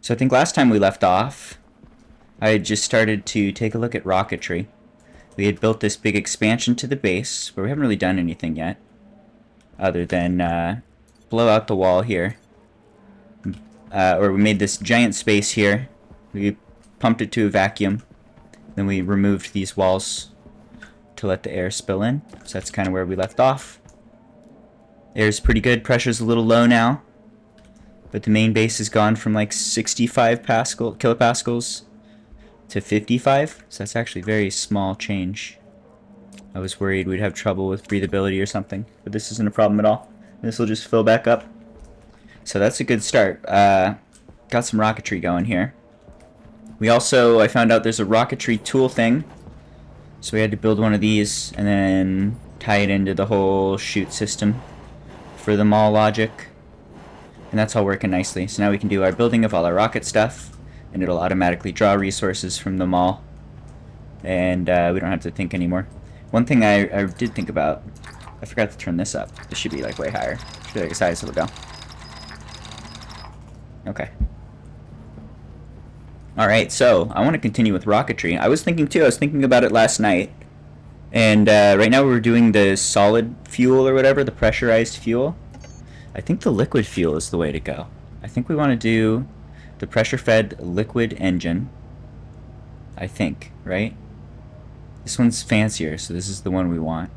So I think last time we left off, I had just started to take a look at rocketry. We had built this big expansion to the base, but we haven't really done anything yet, other than blow out the wall here. Or we made this giant space here. We pumped it to a vacuum. Then we removed these walls to let the air spill in. So that's kind of where we left off. Air's pretty good. Pressure's a little low now. But the main base has gone from like 65 kilopascals to 55. So that's actually a very small change. I was worried we'd have trouble with breathability or something. But this isn't a problem at all. This will just fill back up. So that's a good start. Got some rocketry going here. I found out there's a rocketry tool thing. So we had to build one of these and then tie it into the whole chute system for the mall logic. And that's all working nicely. So now we can do our building of all our rocket stuff, and it'll automatically draw resources from the mall. And we don't have to think anymore. One thing I did think about, I forgot to turn this up. This should be like way higher. Should be like as high as it'll go. Okay. Alright, so I want to continue with rocketry. I was thinking about it last night. And right now we're doing the solid fuel or whatever, the pressurized fuel. I think the liquid fuel is the way to go. I think we want to do the pressure-fed liquid engine. I think, right? This one's fancier, so this is the one we want.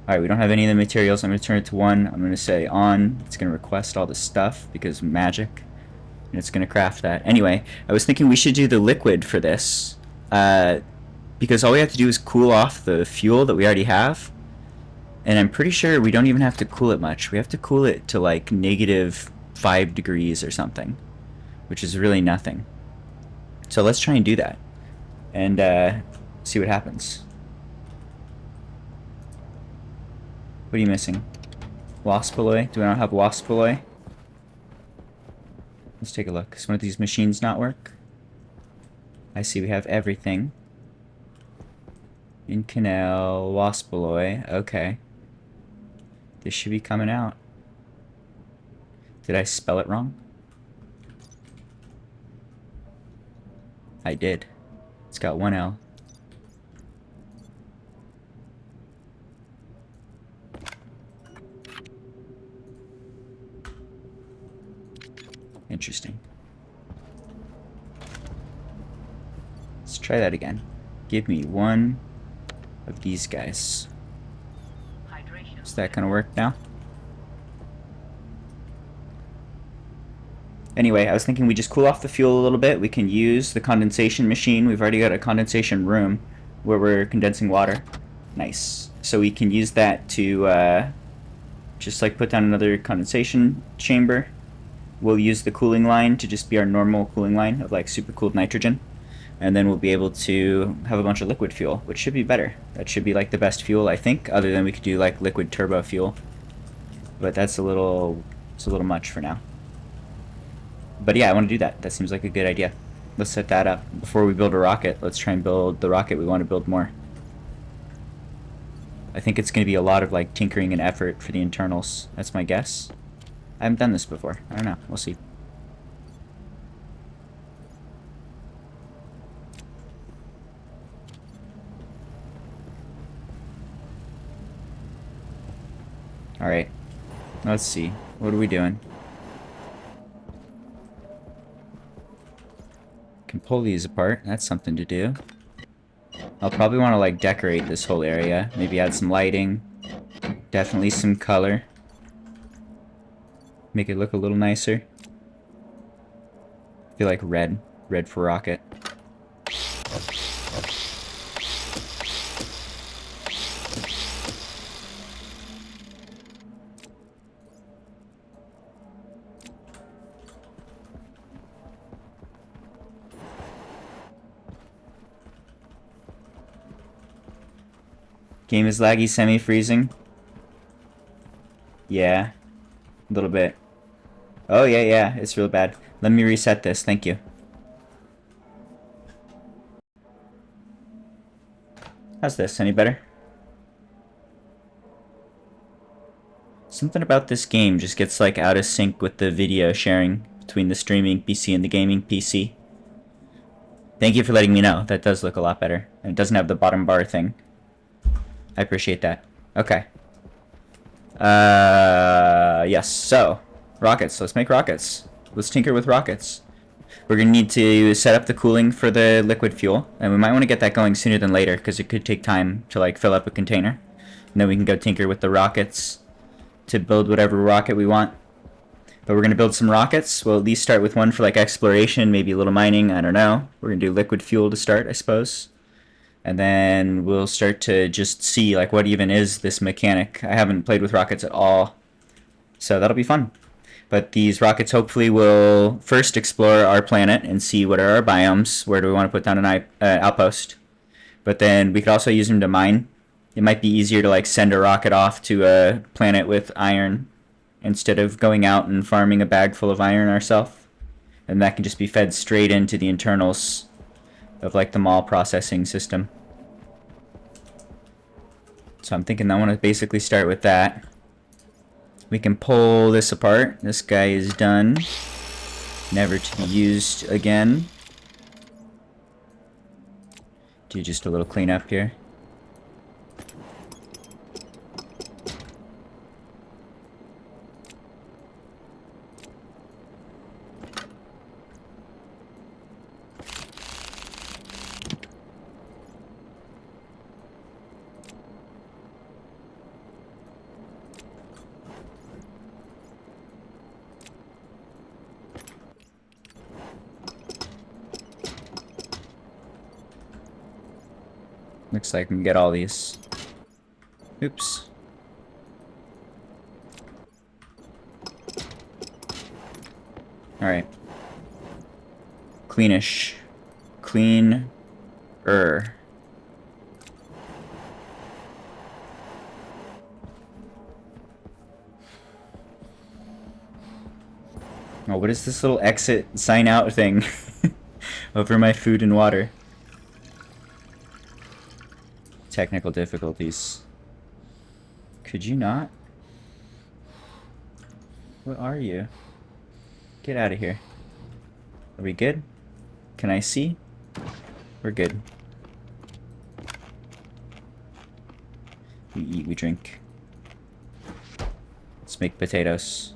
Alright, we don't have any of the materials. I'm going to turn it to 1. I'm going to say on. It's going to request all the stuff because magic. And it's going to craft that. Anyway, I was thinking we should do the liquid for this. Because all we have to do is cool off the fuel that we already have. And I'm pretty sure we don't even have to cool it much. We have to cool it to like -5 degrees or something, which is really nothing. So let's try and do that and see what happens. What are you missing? Waspaloy? Do I not have Waspaloy? Let's take a look. Does one of these machines not work? I see we have everything. Inconel, Waspaloy. Okay. This should be coming out. Did I spell it wrong? I did. It's got 1 L. Interesting. Let's try that again. Give me 1 of these guys. Is that gonna work now? Anyway, I was thinking we just cool off the fuel a little bit. We can use the condensation machine. We've already got a condensation room where we're condensing water. Nice. So we can use that to just like put down another condensation chamber. We'll use the cooling line to just be our normal cooling line of like super cooled nitrogen. And then we'll be able to have a bunch of liquid fuel, which should be better. That should be like the best fuel, I think, other than we could do like liquid turbo fuel. But that's it's a little much for now. But yeah, I want to do that. That seems like a good idea. Let's set that up. Before we build a rocket, let's try and build the rocket we want to build more. I think it's going to be a lot of like tinkering and effort for the internals. That's my guess. I haven't done this before. I don't know. We'll see. Alright. Let's see. What are we doing? Can pull these apart. That's something to do. I'll probably want to like decorate this whole area. Maybe add some lighting. Definitely some color. Make it look a little nicer. I feel like red. Red for rocket. Game is laggy, semi-freezing. Yeah. A little bit. Oh, yeah, it's real bad. Let me reset this, thank you. How's this? Any better? Something about this game just gets like out of sync with the video sharing between the streaming PC and the gaming PC. Thank you for letting me know. That does look a lot better. And it doesn't have the bottom bar thing. I appreciate that. Okay. Yes. So, rockets. Let's make rockets. Let's tinker with rockets. We're going to need to set up the cooling for the liquid fuel. And we might want to get that going sooner than later, because it could take time to, like, fill up a container. And then we can go tinker with the rockets to build whatever rocket we want. But we're going to build some rockets. We'll at least start with one for, like, exploration, maybe a little mining. I don't know. We're going to do liquid fuel to start, I suppose. And then we'll start to just see, like, what even is this mechanic. I haven't played with rockets at all, so that'll be fun. But these rockets hopefully will first explore our planet and see what are our biomes. Where do we want to put down an outpost? But then we could also use them to mine. It might be easier to, like, send a rocket off to a planet with iron instead of going out and farming a bag full of iron ourselves. And that can just be fed straight into the internals of, like, the mall processing system. So I'm thinking I want to basically start with that. We can pull this apart. This guy is done. Never to be used again. Do just a little cleanup here. Looks like we can get all these. Oops. Alright. Cleanish. Clean-er. Oh, what is this little exit sign out thing over my food and water? Technical difficulties. Could you not? What are you? Get out of here. Are we good? Can I see? We're good. We eat, we drink. Let's make potatoes.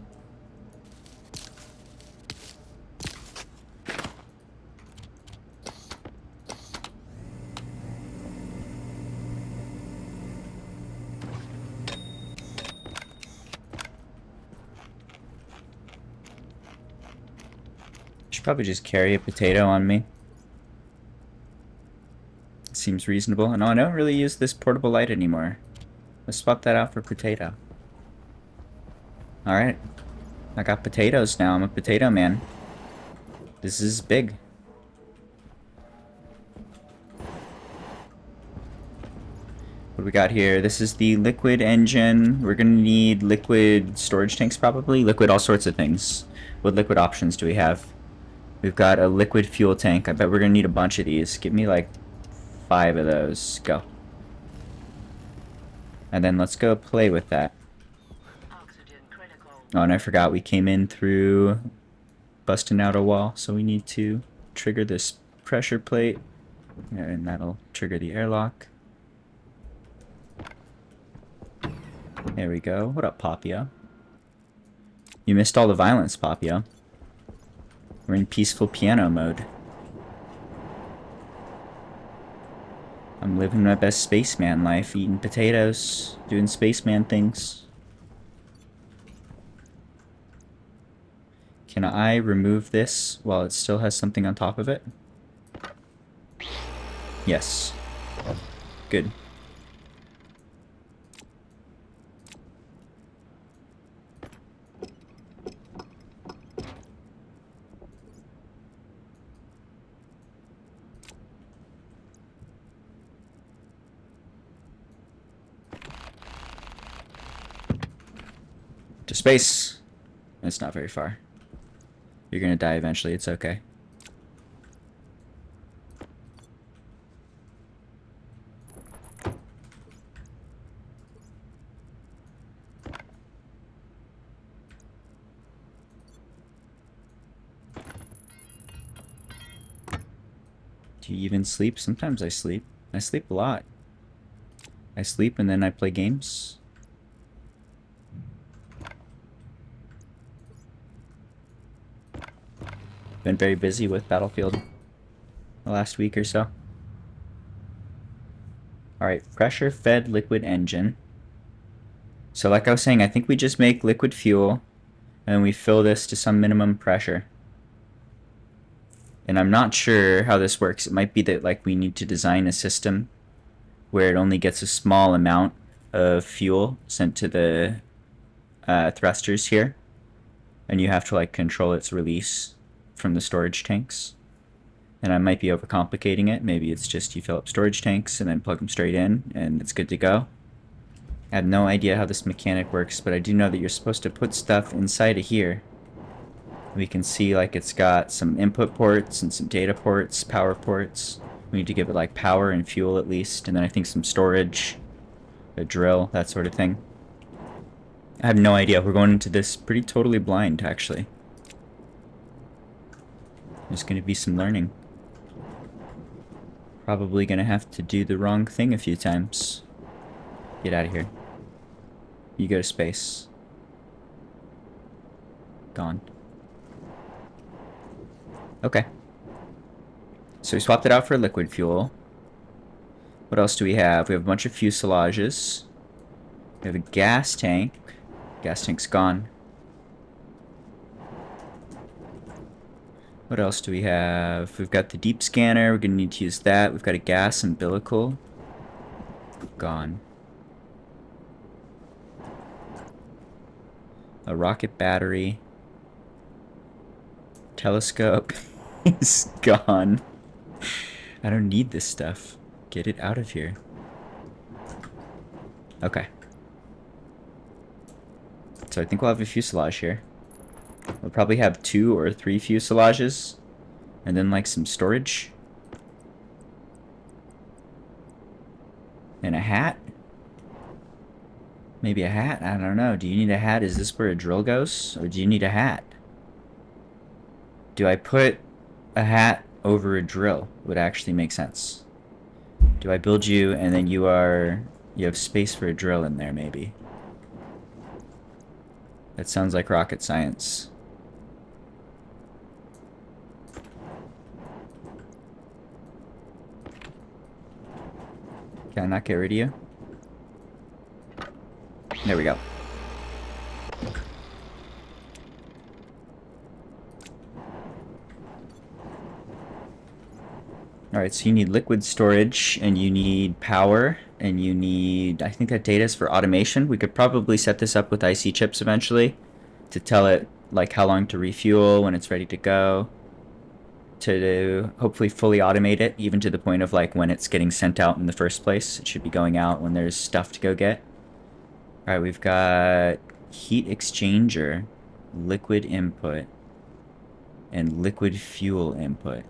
Should probably just carry a potato on me. Seems reasonable. No, I don't really use this portable light anymore. Let's swap that out for potato. Alright. I got potatoes now. I'm a potato man. This is big. What do we got here? This is the liquid engine. We're gonna need liquid storage tanks probably. Liquid all sorts of things. What liquid options do we have? We've got a liquid fuel tank. I bet we're going to need a bunch of these. Give me like 5 of those. Go. And then let's go play with that. Oh, and I forgot we came in through busting out a wall. So we need to trigger this pressure plate. And that'll trigger the airlock. There we go. What up, Papio? You missed all the violence, Papio. We're in peaceful piano mode. I'm living my best spaceman life, eating potatoes, doing spaceman things. Can I remove this while it still has something on top of it? Yes. Good. To space. It's not very far. You're gonna die eventually, it's okay. Do you even sleep? Sometimes I sleep. I sleep a lot. I sleep and then I play games. Been very busy with Battlefield the last week or so. Alright, pressure fed liquid engine. So like I was saying, I think we just make liquid fuel and we fill this to some minimum pressure. And I'm not sure how this works. It might be that like we need to design a system where it only gets a small amount of fuel sent to the thrusters here, and you have to like control its release from the storage tanks. And I might be overcomplicating it. Maybe it's just you fill up storage tanks and then plug them straight in and it's good to go. I have no idea how this mechanic works, but I do know that you're supposed to put stuff inside of here. We can see like it's got some input ports and some data ports, power ports. We need to give it like power and fuel at least, and then I think some storage, a drill, that sort of thing. I have no idea. We're going into this pretty totally blind, actually. There's going to be some learning. Probably going to have to do the wrong thing a few times. Get out of here. You go to space. Gone. Okay. So we swapped it out for liquid fuel. What else do we have? We have a bunch of fuselages. We have a gas tank. Gas tank's gone. What else do we have? We've got the deep scanner. We're going to need to use that. We've got a gas umbilical. Gone. A rocket battery. Telescope is gone. I don't need this stuff. Get it out of here. Okay. So I think we'll have a fuselage here. We'll probably have 2 or 3 fuselages. And then like some storage. And a hat? Maybe a hat? I don't know. Do you need a hat? Is this where a drill goes? Or do you need a hat? Do I put a hat over a drill? Would actually make sense. Do I build you and then you have space for a drill in there maybe? That sounds like rocket science. Can I not get rid of you? There we go. Alright, so you need liquid storage, and you need power, and you need... I think that data is for automation. We could probably set this up with IC chips eventually to tell it, like, how long to refuel when it's ready to go. To hopefully fully automate it, even to the point of, like, when it's getting sent out in the first place. It should be going out when there's stuff to go get. Alright, we've got heat exchanger, liquid input, and liquid fuel input.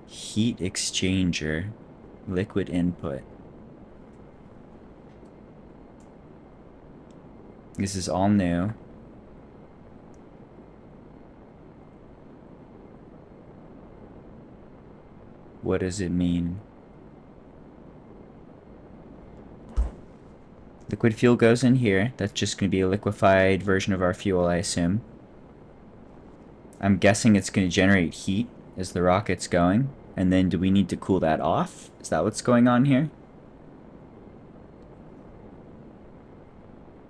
Heat exchanger, liquid input. This is all new. What does it mean? Liquid fuel goes in here. That's just going to be a liquefied version of our fuel, I assume. I'm guessing it's going to generate heat as the rocket's going. And then do we need to cool that off? Is that what's going on here?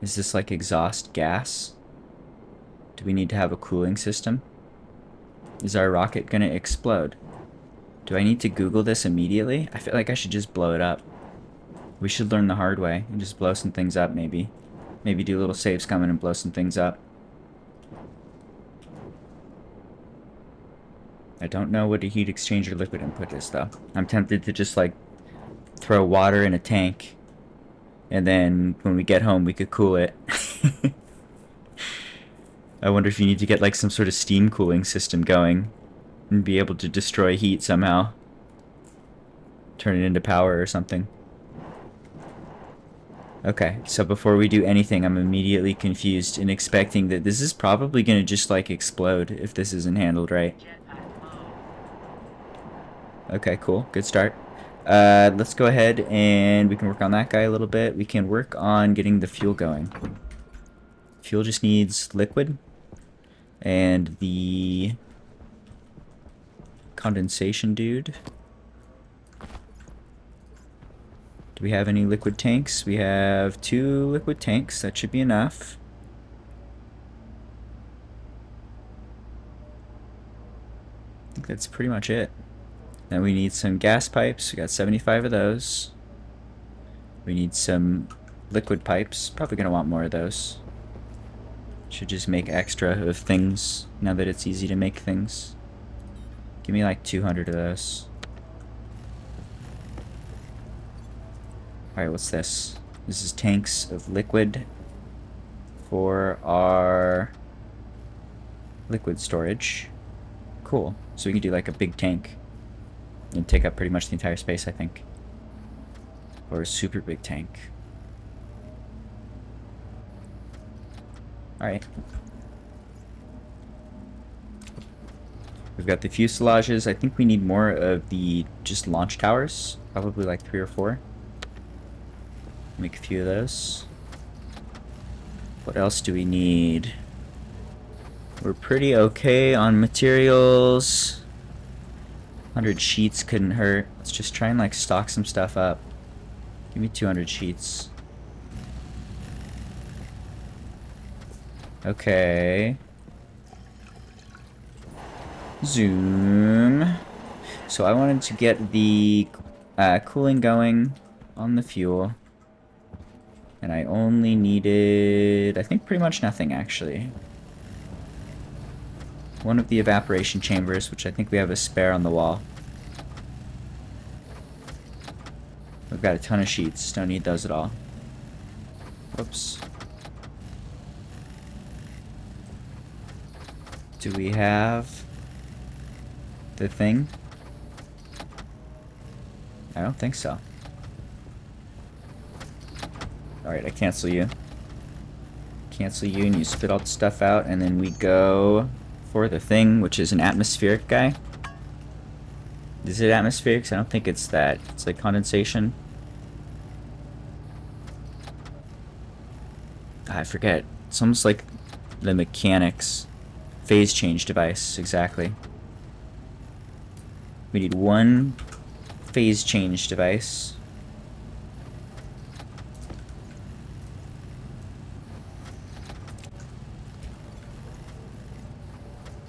Is this like exhaust gas? Do we need to have a cooling system? Is our rocket going to explode? Do I need to Google this immediately? I feel like I should just blow it up. We should learn the hard way and just blow some things up maybe. Maybe do a little saves coming and blow some things up. I don't know what a heat exchanger liquid input is though. I'm tempted to just like throw water in a tank and then when we get home we could cool it. I wonder if you need to get like some sort of steam cooling system going and be able to destroy heat somehow. Turn it into power or something. Okay, so before we do anything, I'm immediately confused and expecting that this is probably going to just like explode if this isn't handled right. Okay, cool. Good start. Let's go ahead and we can work on that guy a little bit. We can work on getting the fuel going. Fuel just needs liquid and the condensation dude. Do we have any liquid tanks? We have 2 liquid tanks. That should be enough. I think that's pretty much it. Then we need some gas pipes. We got 75 of those. We need some liquid pipes. Probably going to want more of those. Should just make extra of things now that it's easy to make things. Give me like 200 of those. Alright, what's this? This is tanks of liquid for our liquid storage. Cool. So we can do like a big tank and take up pretty much the entire space, I think. Or a super big tank. Alright. We've got the fuselages. I think we need more of the just launch towers. Probably like 3 or 4. Make a few of those. What else do we need? We're pretty okay on materials. 100 sheets couldn't hurt. Let's just try and like stock some stuff up. Give me 200 sheets. Okay. Zoom. So I wanted to get the cooling going on the fuel. And I only needed, I think, pretty much nothing, actually. One of the evaporation chambers, which I think we have a spare on the wall. We've got a ton of sheets. Don't need those at all. Whoops. Do we have the thing? I don't think so. Alright, I cancel you. Cancel you and you spit all the stuff out, and then we go for the thing, which is an atmospheric guy. Is it atmospheric? 'Cause I don't think it's that. It's like condensation. I forget. It's almost like the mechanics. Phase change device, exactly. We need 1 phase change device.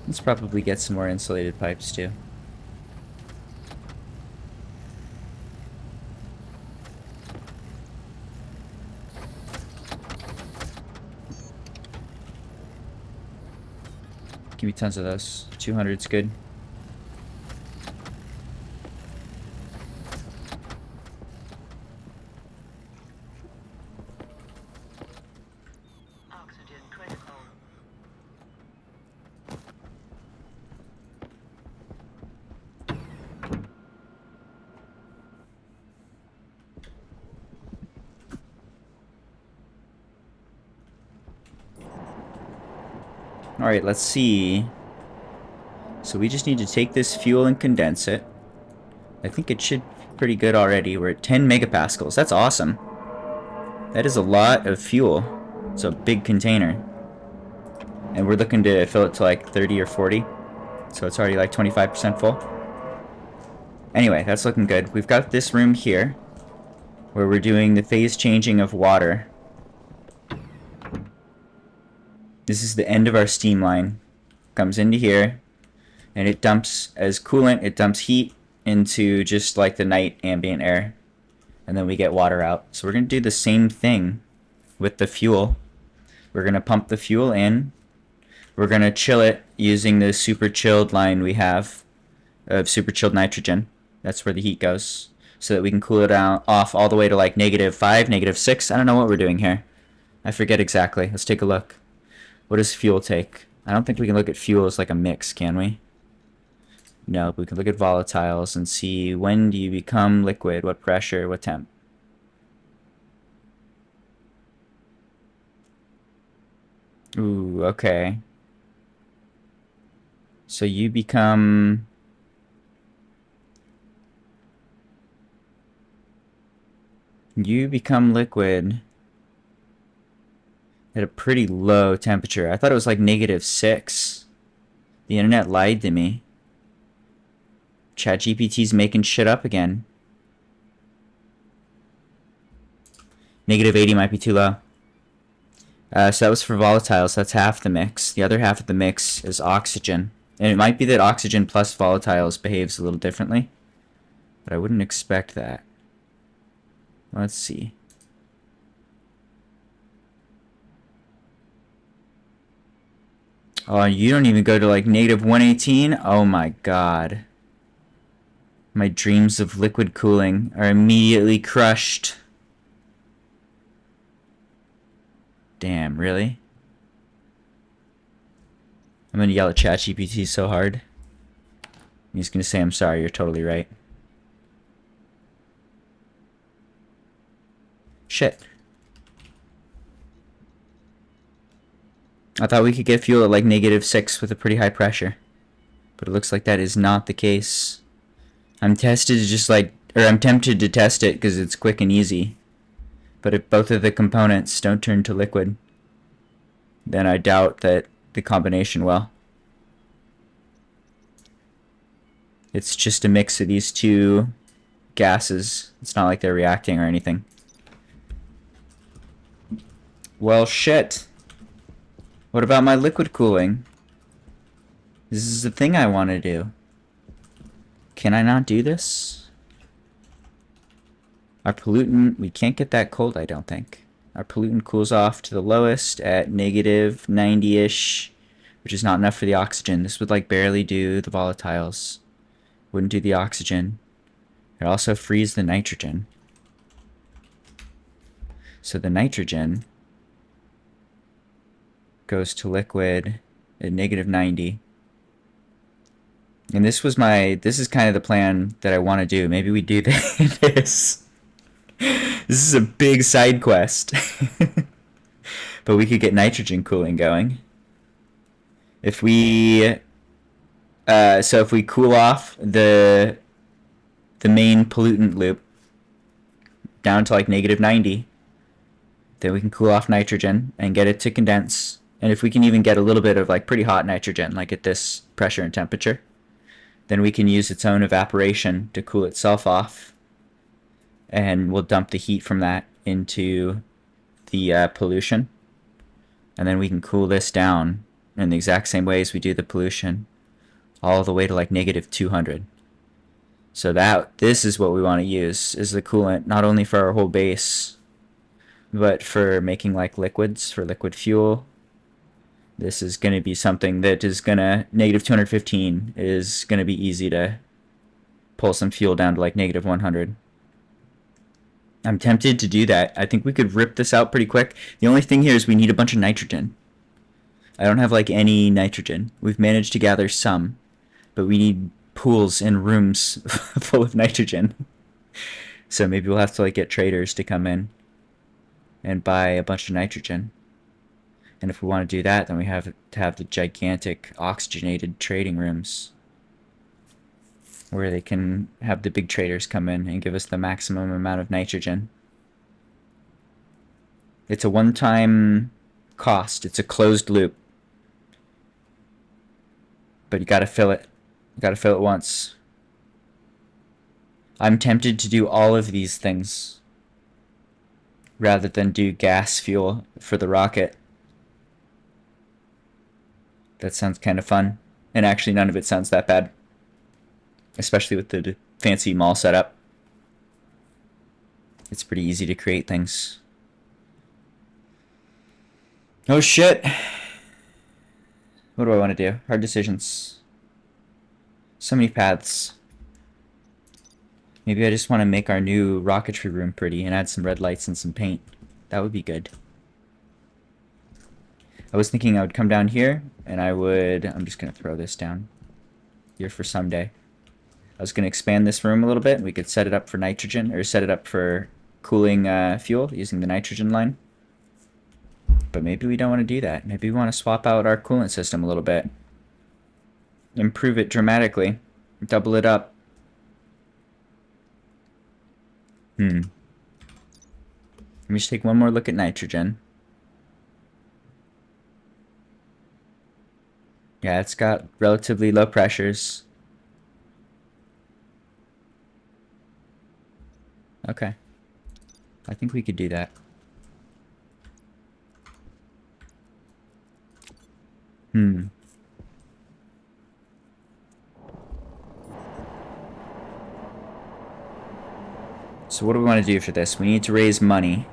Let's probably get some more insulated pipes too. Give me tons of those. 200's good. Oxygen critical. Alright, let's see. So we just need to take this fuel and condense it. I think it should be pretty good already. We're at 10 megapascals. That's awesome. That is a lot of fuel. It's a big container. And we're looking to fill it to like 30 or 40. So it's already like 25% full. Anyway, that's looking good. We've got this room here where we're doing the phase changing of water. This is the end of our steam line. Comes into here, and it dumps as coolant, it dumps heat into just like the night ambient air. And then we get water out. So we're going to do the same thing with the fuel. We're going to pump the fuel in. We're going to chill it using the super chilled line we have of super chilled nitrogen. That's where the heat goes. So that we can cool it down off all the way to like -5, -6. I don't know what we're doing here. I forget exactly. Let's take a look. What does fuel take? I don't think we can look at fuel as like a mix, can we? No, but we can look at volatiles and see when do you become liquid, what pressure, what temp. Ooh, okay. So you become You become liquid at a pretty low temperature. I thought it was like -6. The internet lied to me. ChatGPT's making shit up again. -80 might be too low. So that was for volatiles. That's half the mix. The other half of the mix is oxygen. And it might be that oxygen plus volatiles behaves a little differently. But I wouldn't expect that. Let's see. Oh, you don't even go to like -118? Oh my god. My dreams of liquid cooling are immediately crushed. Damn, really? I'm gonna yell at ChatGPT so hard. He's gonna say, I'm sorry, you're totally right. Shit. I thought we could get fuel at like -6 with a pretty high pressure. But it looks like that is not the case. I'm tempted to test it because it's quick and easy. But if both of the components don't turn to liquid, then I doubt that the combination will. It's just a mix of these two gases. It's not like they're reacting or anything. Well, shit. What about my liquid cooling? This is the thing I want to do. Can I not do this? Our pollutant, we can't get that cold, I don't think. Our pollutant cools off to the lowest at -90-ish, which is not enough for the oxygen. This would like barely do the volatiles. Wouldn't do the oxygen. It also frees the nitrogen. So the nitrogen goes to liquid at -90. And this is kind of the plan that I want to do. Maybe we do this. This is a big side quest. But we could get nitrogen cooling going. If we if we cool off the main pollutant loop down to like -90, then we can cool off nitrogen and get it to condense. And if we can even get a little bit of like pretty hot nitrogen, like at this pressure and temperature, then we can use its own evaporation to cool itself off. And we'll dump the heat from that into the pollution. And then we can cool this down in the exact same way as we do the pollution, all the way to like -200. So this is what we want to use, is the coolant, not only for our whole base, but for making like liquids, for liquid fuel. This is going to be something that is going to, -215 is going to be easy to pull some fuel down to like -100. I'm tempted to do that. I think we could rip this out pretty quick. The only thing here is we need a bunch of nitrogen. I don't have like any nitrogen. We've managed to gather some, but we need pools and rooms full of nitrogen. So maybe we'll have to like get traders to come in and buy a bunch of nitrogen. And if we want to do that, then we have to have the gigantic oxygenated trading rooms where they can have the big traders come in and give us the maximum amount of nitrogen. It's a one-time cost. It's a closed loop. But you gotta fill it. You gotta fill it once. I'm tempted to do all of these things rather than do gas fuel for the rocket. That sounds kind of fun. And actually none of it sounds that bad. Especially with the fancy mall setup. It's pretty easy to create things. Oh shit. What do I want to do? Hard decisions. So many paths. Maybe I just want to make our new rocketry room pretty and add some red lights and some paint. That would be good. I was thinking I would come down here and I'm just going to throw this down here for someday. I was going to expand this room a little bit and we could set it up for nitrogen, or set it up for cooling fuel using the nitrogen line. But maybe we don't want to do that. Maybe we want to swap out our coolant system a little bit. Improve it dramatically. Double it up. Let me just take one more look at nitrogen. Yeah, it's got relatively low pressures. Okay. I think we could do that. So what do we want to do for this? We need to raise money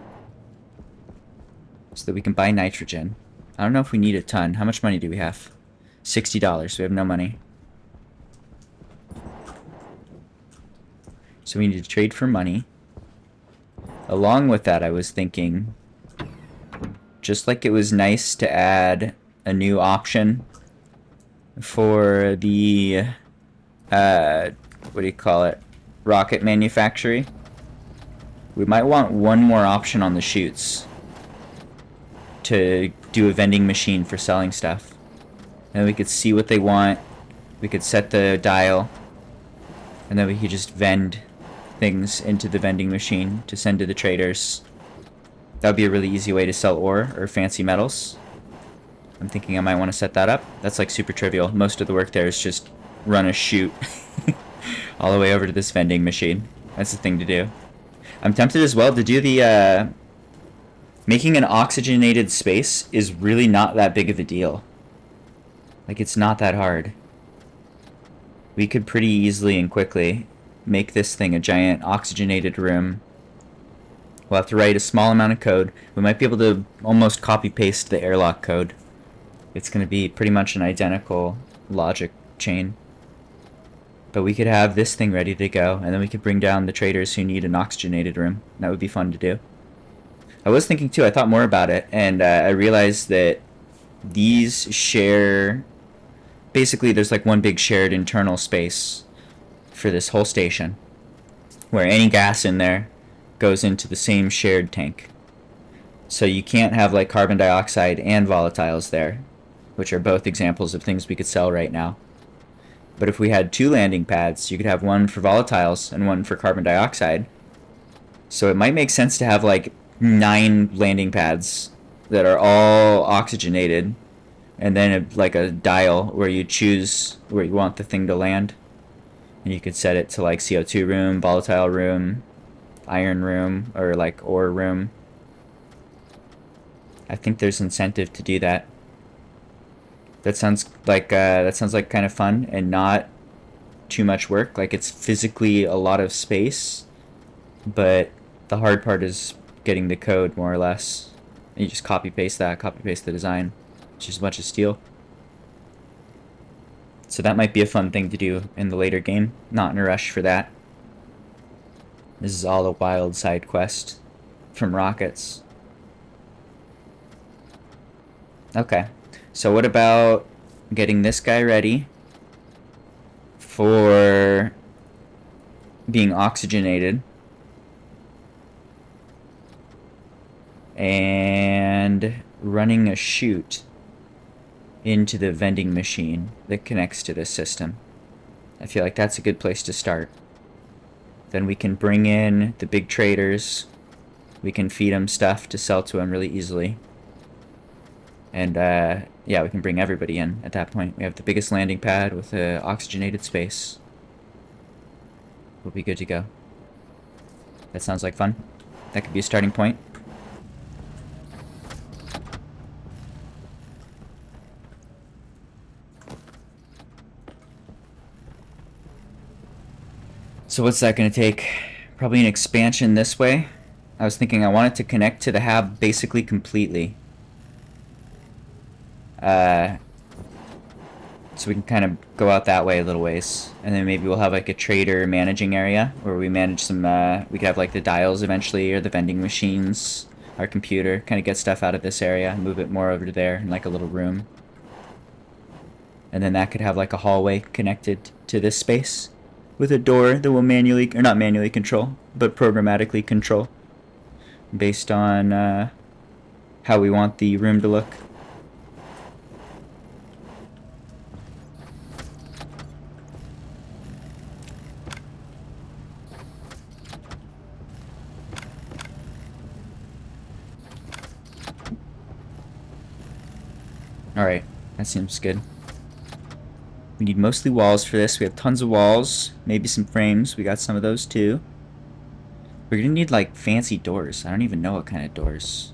so that we can buy nitrogen. I don't know if we need a ton. How much money do we have? $60. We have no money. So we need to trade for money. Along with that, I was thinking, just like it was nice to add a new option for the, what do you call it? Rocket manufacturing. We might want one more option on the chutes to do a vending machine for selling stuff. And we could see what they want. We could set the dial. And then we could just vend things into the vending machine to send to the traders. That would be a really easy way to sell ore or fancy metals. I'm thinking I might want to set that up. That's like super trivial. Most of the work there is just run a chute all the way over to this vending machine. That's the thing to do. I'm tempted as well to do the, making an oxygenated space is really not that big of a deal. Like, it's not that hard. We could pretty easily and quickly make this thing a giant oxygenated room. We'll have to write a small amount of code. We might be able to almost copy-paste the airlock code. It's going to be pretty much an identical logic chain. But we could have this thing ready to go, and then we could bring down the traders who need an oxygenated room. That would be fun to do. I was thinking too, I thought more about it, and I realized that these share... Basically, there's like one big shared internal space for this whole station, where any gas in there goes into the same shared tank. So you can't have like carbon dioxide and volatiles there, which are both examples of things we could sell right now. But if we had two landing pads, you could have one for volatiles and one for carbon dioxide. So it might make sense to have like 9 landing pads that are all oxygenated, and then like a dial where you choose where you want the thing to land. And you could set it to like CO2 room, volatile room, iron room, or like ore room. I think there's incentive to do that. That sounds like kind of fun and not too much work. Like, it's physically a lot of space, but the hard part is getting the code, more or less. And you just copy paste the design. It's just a bunch of steel. So that might be a fun thing to do in the later game. Not in a rush for that. This is all a wild side quest from rockets. Okay. So what about getting this guy ready for being oxygenated and running a chute into the vending machine that connects to this system? I feel like that's a good place to start. Then we can bring in the big traders. We can feed them stuff to sell to them really easily. And yeah, we can bring everybody in at that point. We have the biggest landing pad with an oxygenated space. We'll be good to go. That sounds like fun. That could be a starting point. So what's that going to take? Probably an expansion this way. I was thinking I want it to connect to the hab basically completely. So we can kind of go out that way a little ways. And then maybe we'll have like a trader managing area where we manage some, we could have like the dials eventually, or the vending machines, our computer, kind of get stuff out of this area, move it more over to there in like a little room. And then that could have like a hallway connected to this space with a door that will manually, or not manually control, but programmatically control based on how we want the room to look. Alright, that seems good. We need mostly walls for this. We have tons of walls. Maybe some frames. We got some of those too. We're gonna need like fancy doors. I don't even know what kind of doors.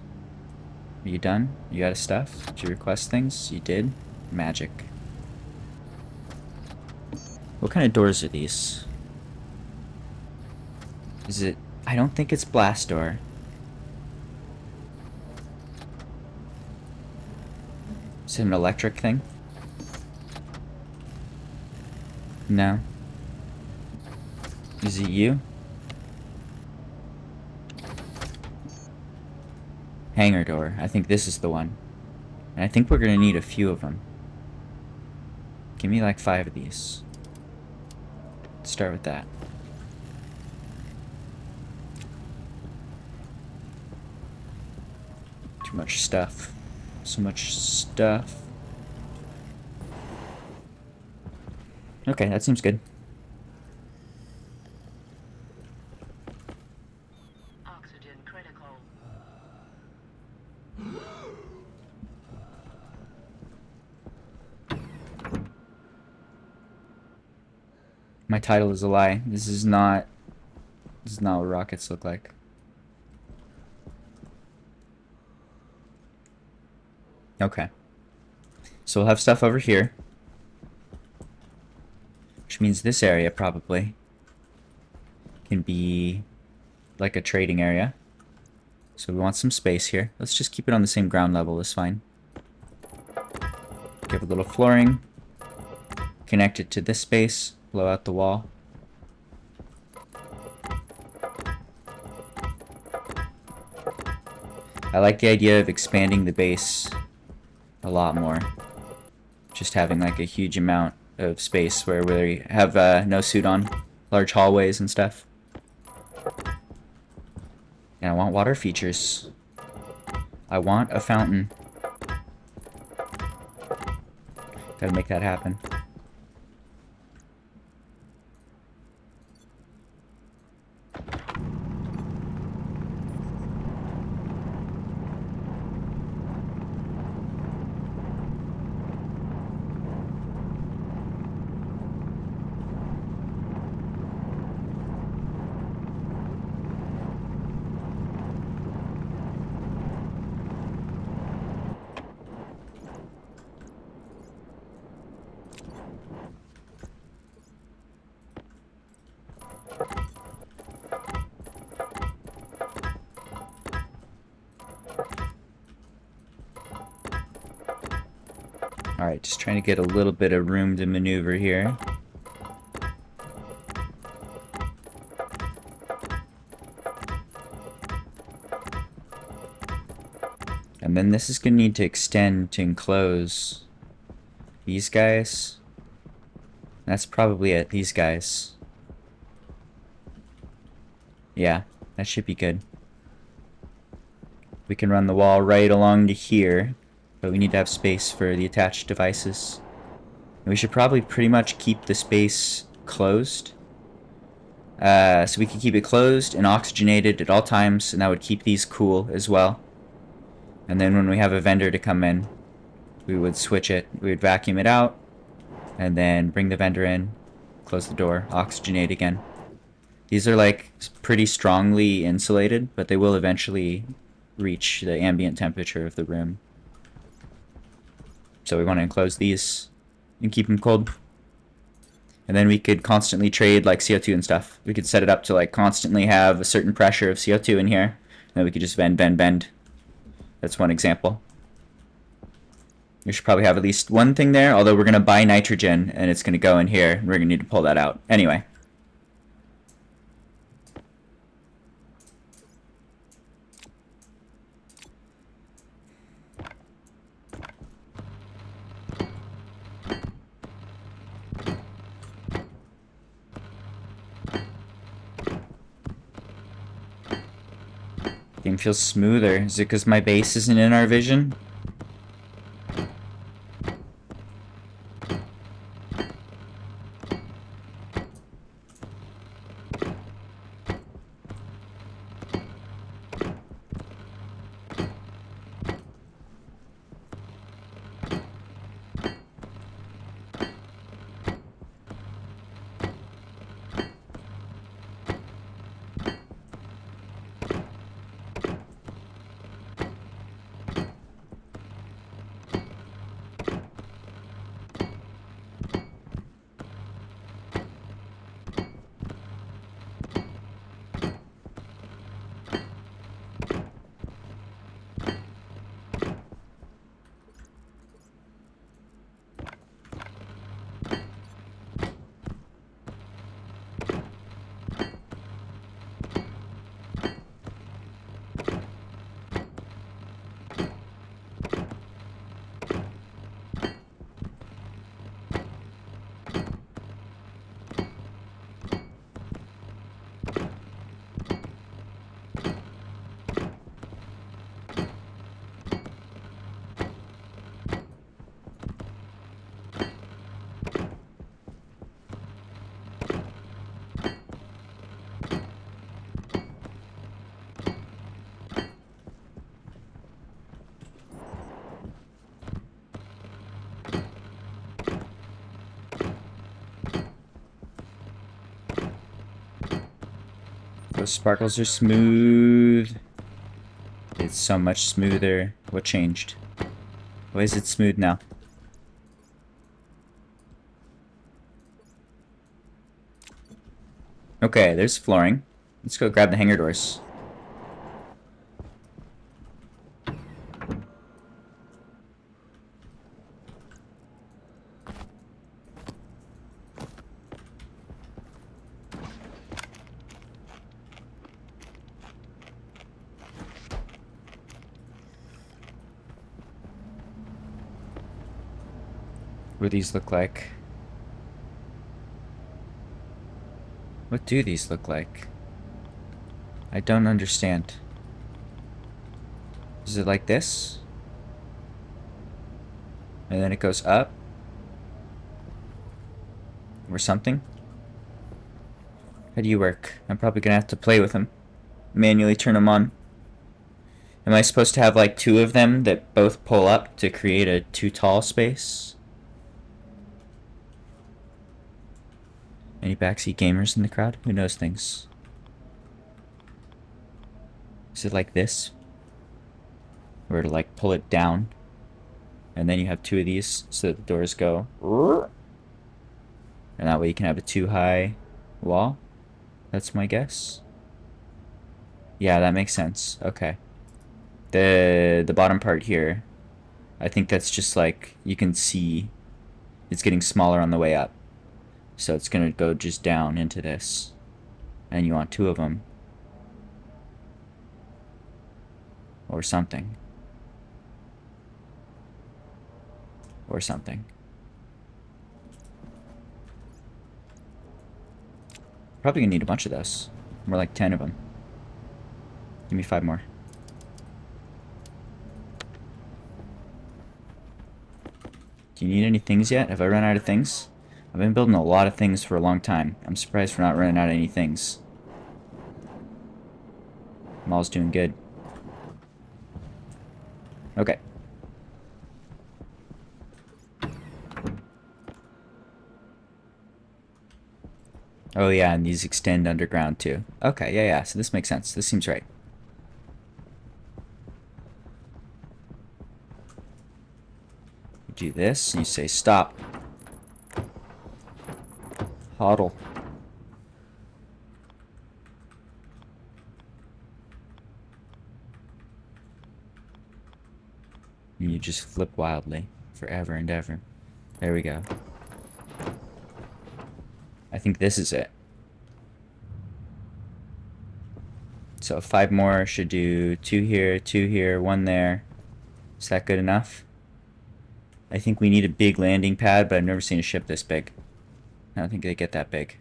Are you done? You got stuff? Did you request things? You did? Magic. What kind of doors are these? Is it... I don't think it's blast door. Is it an electric thing? No. Is it you? Hangar door. I think this is the one. And I think we're gonna need a few of them. Give me like 5 of these. Let's start with that. Too much stuff. So much stuff. Okay, that seems good. Oxygen critical. My title is a lie. This is not what rockets look like. Okay. So we'll have stuff over here. Which means this area probably can be like a trading area. So we want some space here. Let's just keep it on the same ground level, is fine. Give a little flooring. Connect it to this space. Blow out the wall. I like the idea of expanding the base a lot more. Just having like a huge amount of space where we have no suit on. Large hallways and stuff. And I want water features. I want a fountain. Gotta make that happen. Alright, just trying to get a little bit of room to maneuver here. And then this is going to need to extend to enclose these guys. That's probably it, these guys. Yeah, that should be good. We can run the wall right along to here. But we need to have space for the attached devices. And we should probably pretty much keep the space closed. So we can keep it closed and oxygenated at all times, and that would keep these cool as well. And then when we have a vendor to come in, we would switch it. We would vacuum it out, and then bring the vendor in, close the door, oxygenate again. These are like pretty strongly insulated, but they will eventually reach the ambient temperature of the room. So we want to enclose these and keep them cold. And then we could constantly trade like CO2 and stuff. We could set it up to like constantly have a certain pressure of CO2 in here. And then we could just bend. That's one example. We should probably have at least one thing there, although we're going to buy nitrogen and it's going to go in here. And we're going to need to pull that out. Anyway. Game feels smoother. Is it because my base isn't in our vision? Those sparkles are smooth. It's so much smoother. What changed? Why is it smooth now? Okay, there's flooring. Let's go grab the hangar doors. What do these look like? What do these look like? I don't understand. Is it like this? And then it goes up? Or something? How do you work? I'm probably gonna have to play with them. Manually turn them on. Am I supposed to have like two of them that both pull up to create a too tall space? Any backseat gamers in the crowd? Who knows things? Is it like this? Or to like pull it down? And then you have two of these so that the doors go. And that way you can have a too high wall? That's my guess. Yeah, that makes sense. Okay. The bottom part here, I think that's just like you can see it's getting smaller on the way up. So it's gonna go just down into this. And you want two of them. Or something. Or something. Probably gonna need a bunch of those. More like 10 of them. Give me 5 more. Do you need any things yet? Have I run out of things? I've been building a lot of things for a long time. I'm surprised we're not running out of any things. Mall's doing good. Okay. Oh yeah, and these extend underground too. Okay, yeah, so this makes sense. This seems right. You do this, and you say stop. Hodl. And you just flip wildly. Forever and ever. There we go. I think this is it. So 5 more should do 2 here, 1 there. Is that good enough? I think we need a big landing pad, but I've never seen a ship this big. I don't think they get that big.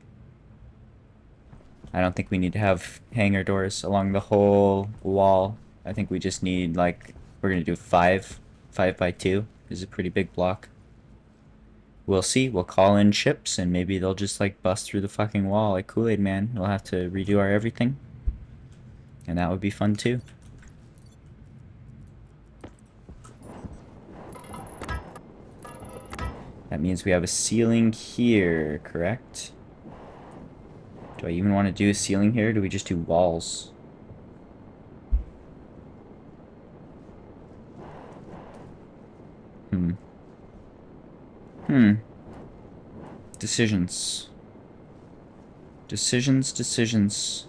I don't think we need to have hangar doors along the whole wall. I think we just need, like, we're going to do 5 by 2. This is a pretty big block. We'll see. We'll call in ships, and maybe they'll just, like, bust through the fucking wall like Kool-Aid Man. We'll have to redo our everything. And that would be fun, too. That means we have a ceiling here, correct? Do I even want to do a ceiling here, or do we just do walls? Decisions. Decisions.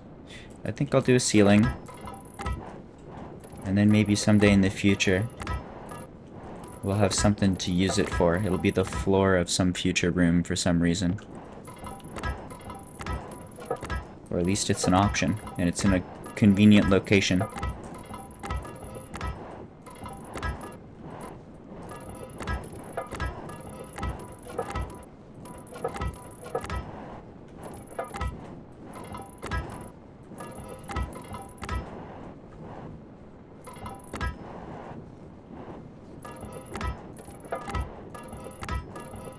I think I'll do a ceiling. And then maybe someday in the future, we'll have something to use it for. It'll be the floor of some future room for some reason. Or at least it's an option, and it's in a convenient location.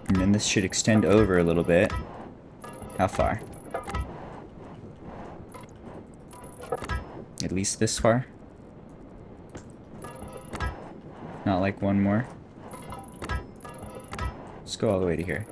And then this should extend over a little bit. How far? At least this far? Not like one more? Let's go all the way to here.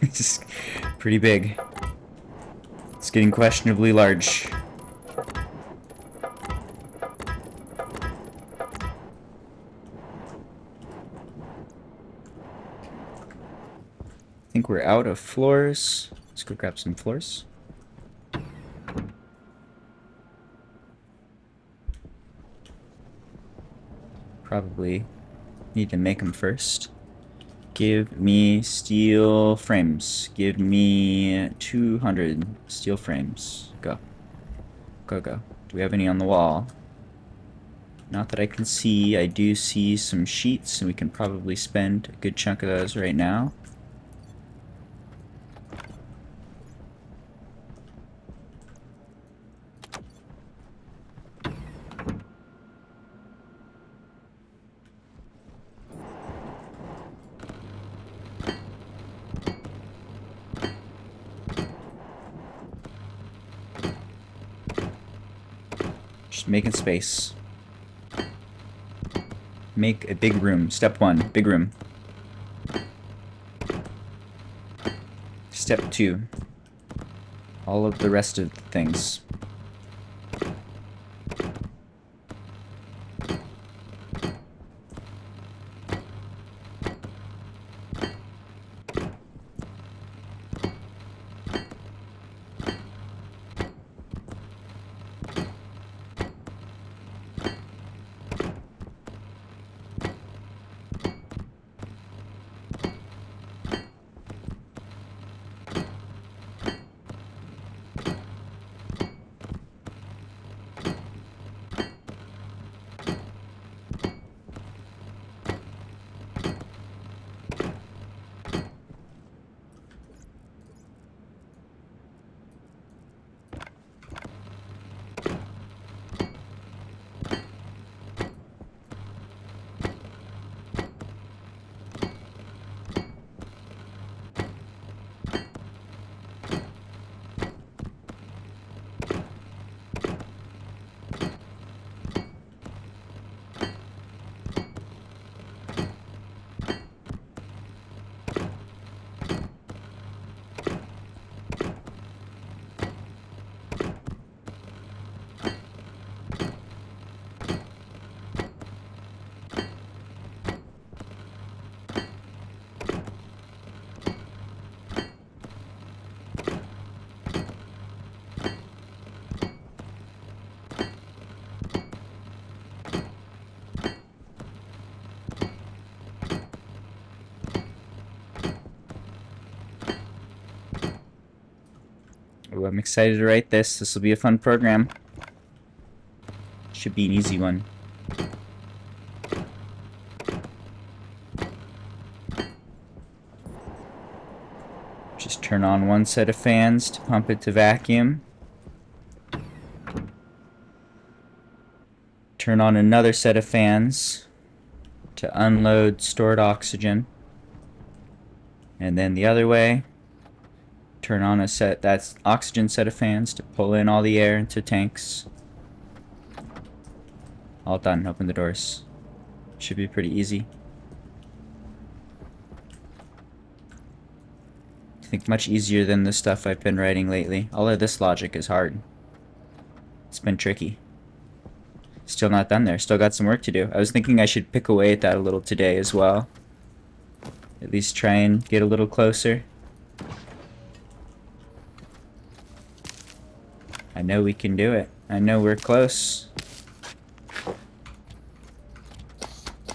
It's pretty big. It's getting questionably large. I think we're out of floors. Let's go grab some floors. Probably need to make them first. Give me steel frames. Give me 200 steel frames. Go. Go, go. Do we have any on the wall? Not that I can see. I do see some sheets, and we can probably spend a good chunk of those right now. Just making space. Make a big room. Step 1, big room. Step 2, all of the rest of the things. Ooh, I'm excited to write this. This will be a fun program. Should be an easy one. Just turn on one set of fans to pump it to vacuum. Turn on another set of fans to unload stored oxygen. And then the other way, turn on a set, that's oxygen set of fans to pull in all the air into tanks. All done. Open the doors. Should be pretty easy. I think much easier than the stuff I've been writing lately. All of this logic is hard. It's been tricky. Still not done there. Still got some work to do. I was thinking I should pick away at that a little today as well. At least try and get a little closer. I know we can do it. I know we're close.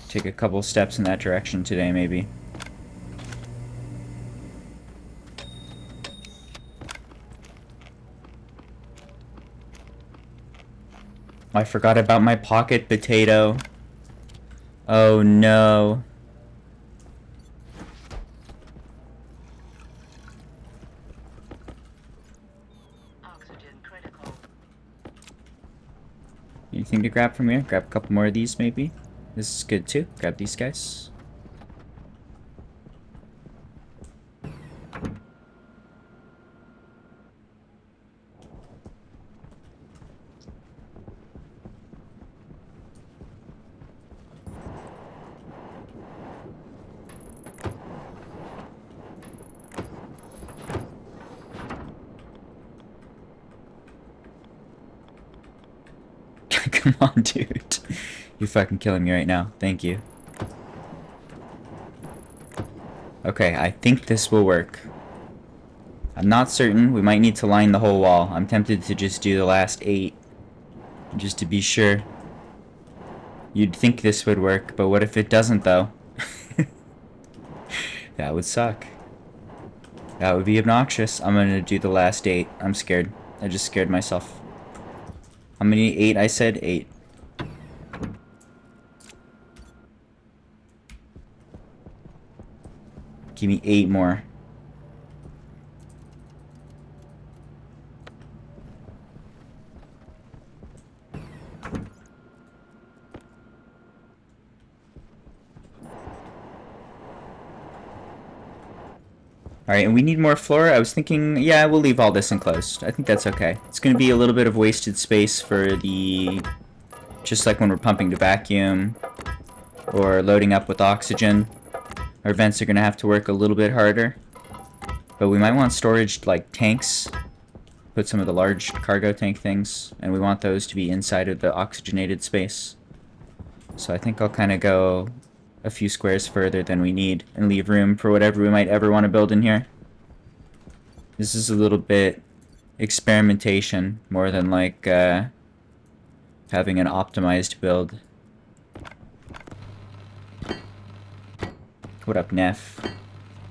Take a couple steps in that direction today, maybe. I forgot about my pocket potato. Oh no. Oxygen critical. Anything to grab from here? Grab a couple more of these, maybe? This is good too. Grab these guys. Come on, dude. You're fucking killing me right now. Thank you. Okay, I think this will work. I'm not certain. We might need to line the whole wall. I'm tempted to just do the last 8. Just to be sure. You'd think this would work, but what if it doesn't, though? That would suck. That would be obnoxious. I'm gonna do the last 8. I'm scared. I just scared myself. How many? 8? I said 8. Give me 8 more. Alright, and we need more floor. I was thinking, yeah, we'll leave all this enclosed. I think that's okay. It's going to be a little bit of wasted space for the... just like when we're pumping to vacuum or loading up with oxygen. Our vents are going to have to work a little bit harder. But we might want storage, like, tanks. Put some of the large cargo tank things. And we want those to be inside of the oxygenated space. So I think I'll kind of go a few squares further than we need and leave room for whatever we might ever want to build in here. This is a little bit experimentation more than like having an optimized build. What up, Neff?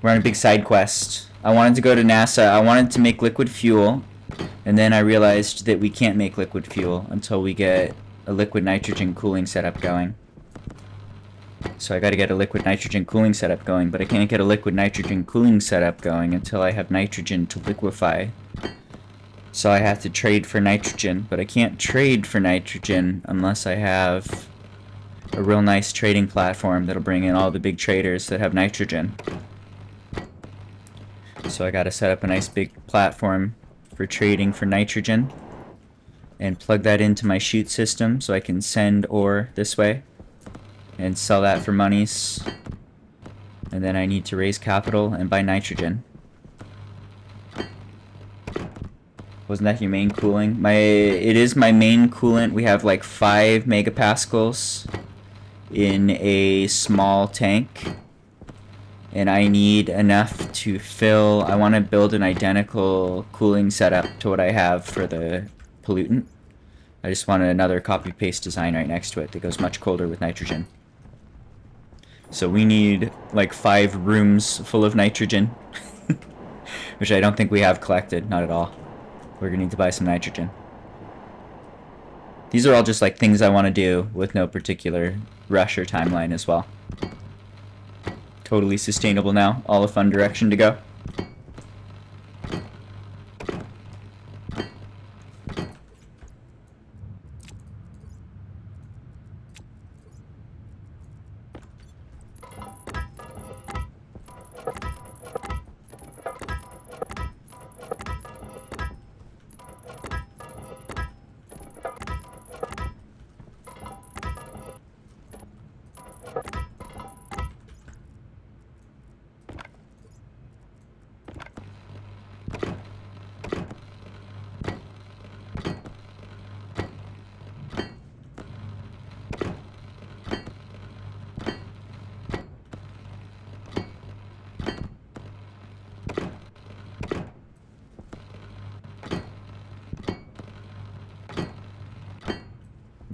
We're on a big side quest. I wanted to go to NASA. I wanted to make liquid fuel, and then I realized that we can't make liquid fuel until we get a liquid nitrogen cooling setup going. So I gotta get a liquid nitrogen cooling setup going, but I can't get a liquid nitrogen cooling setup going until I have nitrogen to liquefy. So I have to trade for nitrogen, but I can't trade for nitrogen unless I have a real nice trading platform that'll bring in all the big traders that have nitrogen. So I gotta set up a nice big platform for trading for nitrogen and plug that into my chute system so I can send ore this way and sell that for monies. And then I need to raise capital and buy nitrogen. Wasn't that your main cooling? It is my main coolant. We have like 5 megapascals in a small tank. And I need enough to fill... I want to build an identical cooling setup to what I have for the pollutant. I just want another copy-paste design right next to it that goes much colder with nitrogen. So we need like 5 rooms full of nitrogen. Which I don't think we have collected, not at all. We're gonna need to buy some nitrogen. These are all just like things I want to do with no particular rush or timeline as well. Totally sustainable now, all a fun direction to go.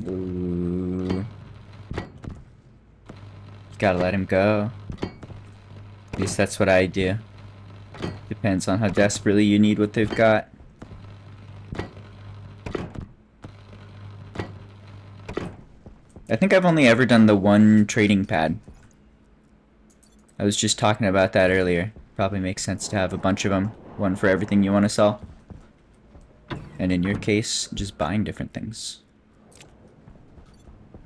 Ooh. Gotta let him go. At least that's what I do. Depends on how desperately you need what they've got. I think I've only ever done the one trading pad. I was just talking about that earlier. Probably makes sense to have a bunch of them. One for everything you want to sell. And in your case, just buying different things.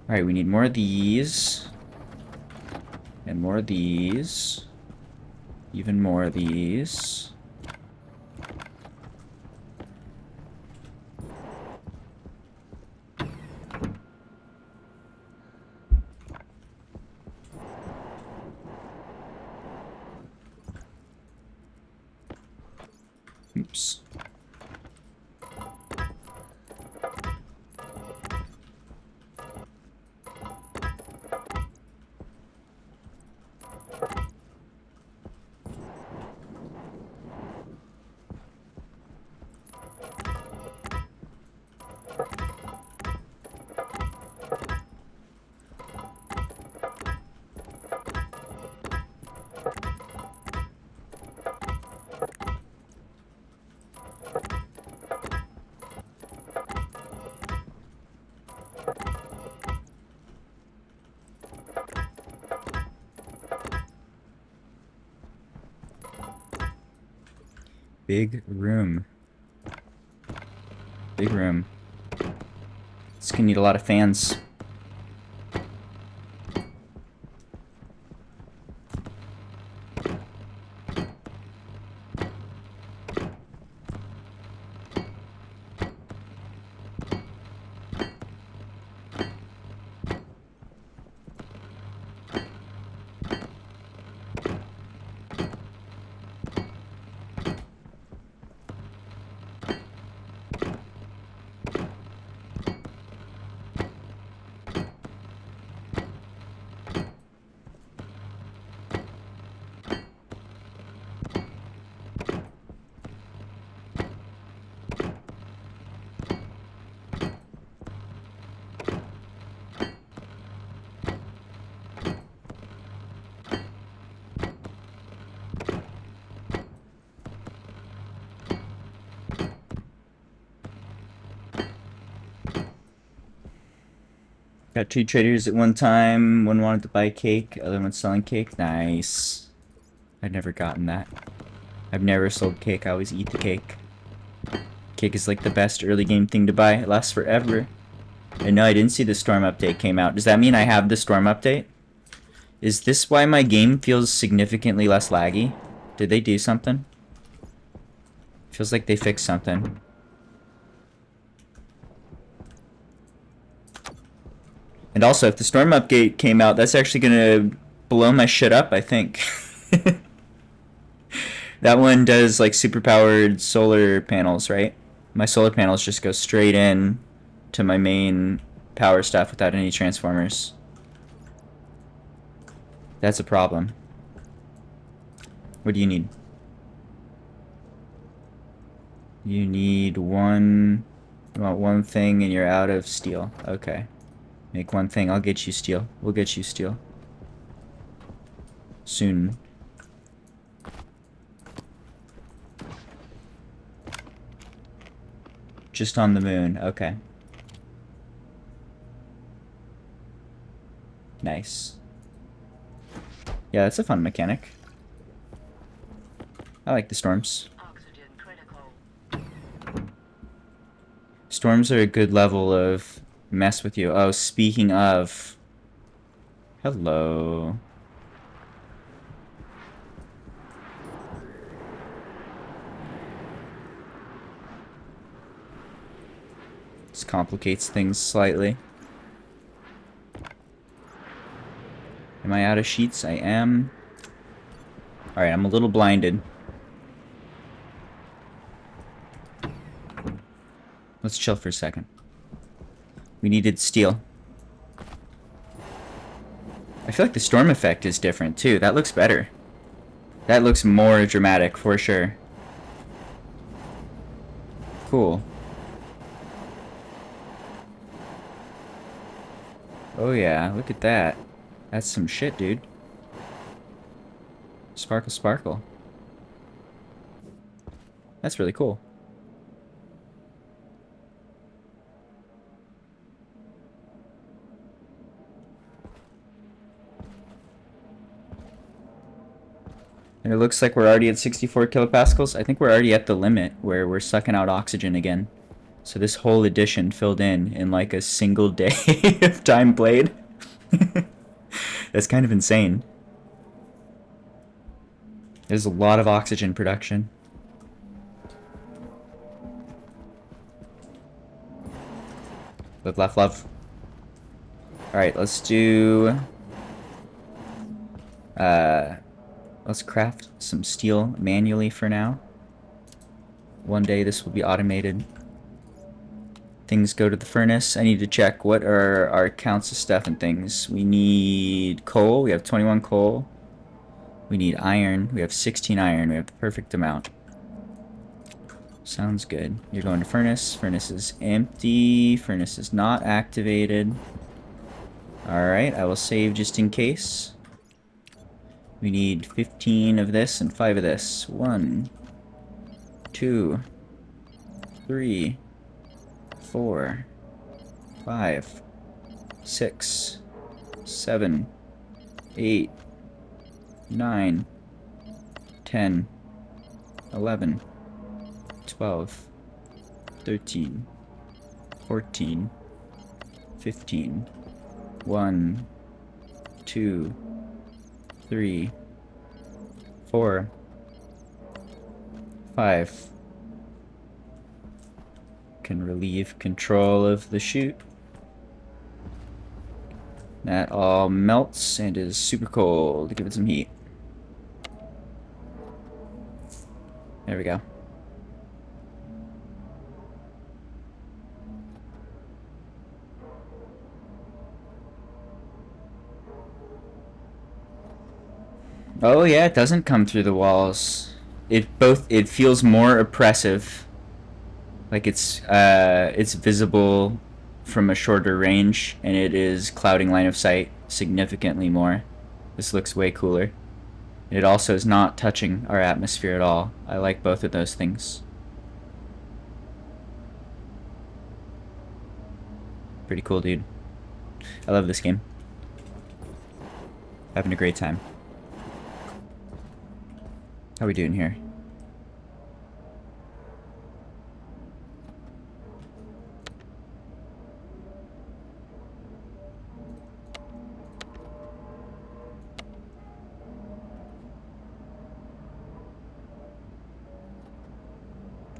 Alright, we need more of these. And more of these. Even more of these. Oops. Big room. Big room. It's gonna need a lot of fans. Got two traders at one time. One wanted to buy cake, other one selling cake. Nice. I've never gotten that. I've never sold cake. I always eat the cake. Cake is like the best early game thing to buy. It lasts forever. And no, I didn't see the Storm update came out. Does that mean I have the Storm update? Is this why my game feels significantly less laggy? Did they do something? Feels like they fixed something. And also, if the Storm update came out, that's actually gonna blow my shit up, I think. That one does like superpowered solar panels, right? My solar panels just go straight in to my main power stuff without any transformers. That's a problem. What do you need? You need one... You want one thing and you're out of steel. Okay. Make one thing. I'll get you steel. We'll get you steel. Soon. Just on the moon. Okay. Nice. Yeah, that's a fun mechanic. I like the storms. Oxygen critical. Storms are a good level of mess with you. Oh, speaking of... Hello. This complicates things slightly. Am I out of sheets? I am. Alright, I'm a little blinded. Let's chill for a second. We needed steel. I feel like the storm effect is different too. That looks better. That looks more dramatic for sure. Cool. Oh yeah, look at that. That's some shit, dude. Sparkle, sparkle. That's really cool. And it looks like we're already at 64 kilopascals. I think we're already at the limit where we're sucking out oxygen again. So this whole edition filled in like a single day of time played. That's kind of insane. There's a lot of oxygen production. Live, laugh, love. Alright, let's do... let's craft some steel manually for now. One day this will be automated. Things go to the furnace. I need to check what are our counts of stuff and things. We need coal. We have 21 coal. We need iron. We have 16 iron. We have the perfect amount. Sounds good. You're going to furnace. Furnace is empty. Furnace is not activated. Alright, I will save just in case. We need 15 of this and 5 of this. 1, 2, 3, 4, 5, 6, 7, 8, 9, 10, 11, 12, 13, 14, 15, 1, 2, 3, 4, 5. Can relieve control of the chute. That all melts and is super cold. Give it some heat. There we go. Oh yeah, it doesn't come through the walls. It feels more oppressive. Like it's visible from a shorter range, and it is clouding line of sight significantly more. This looks way cooler. And it also is not touching our atmosphere at all. I like both of those things. Pretty cool, dude. I love this game. Having a great time. How we doing here?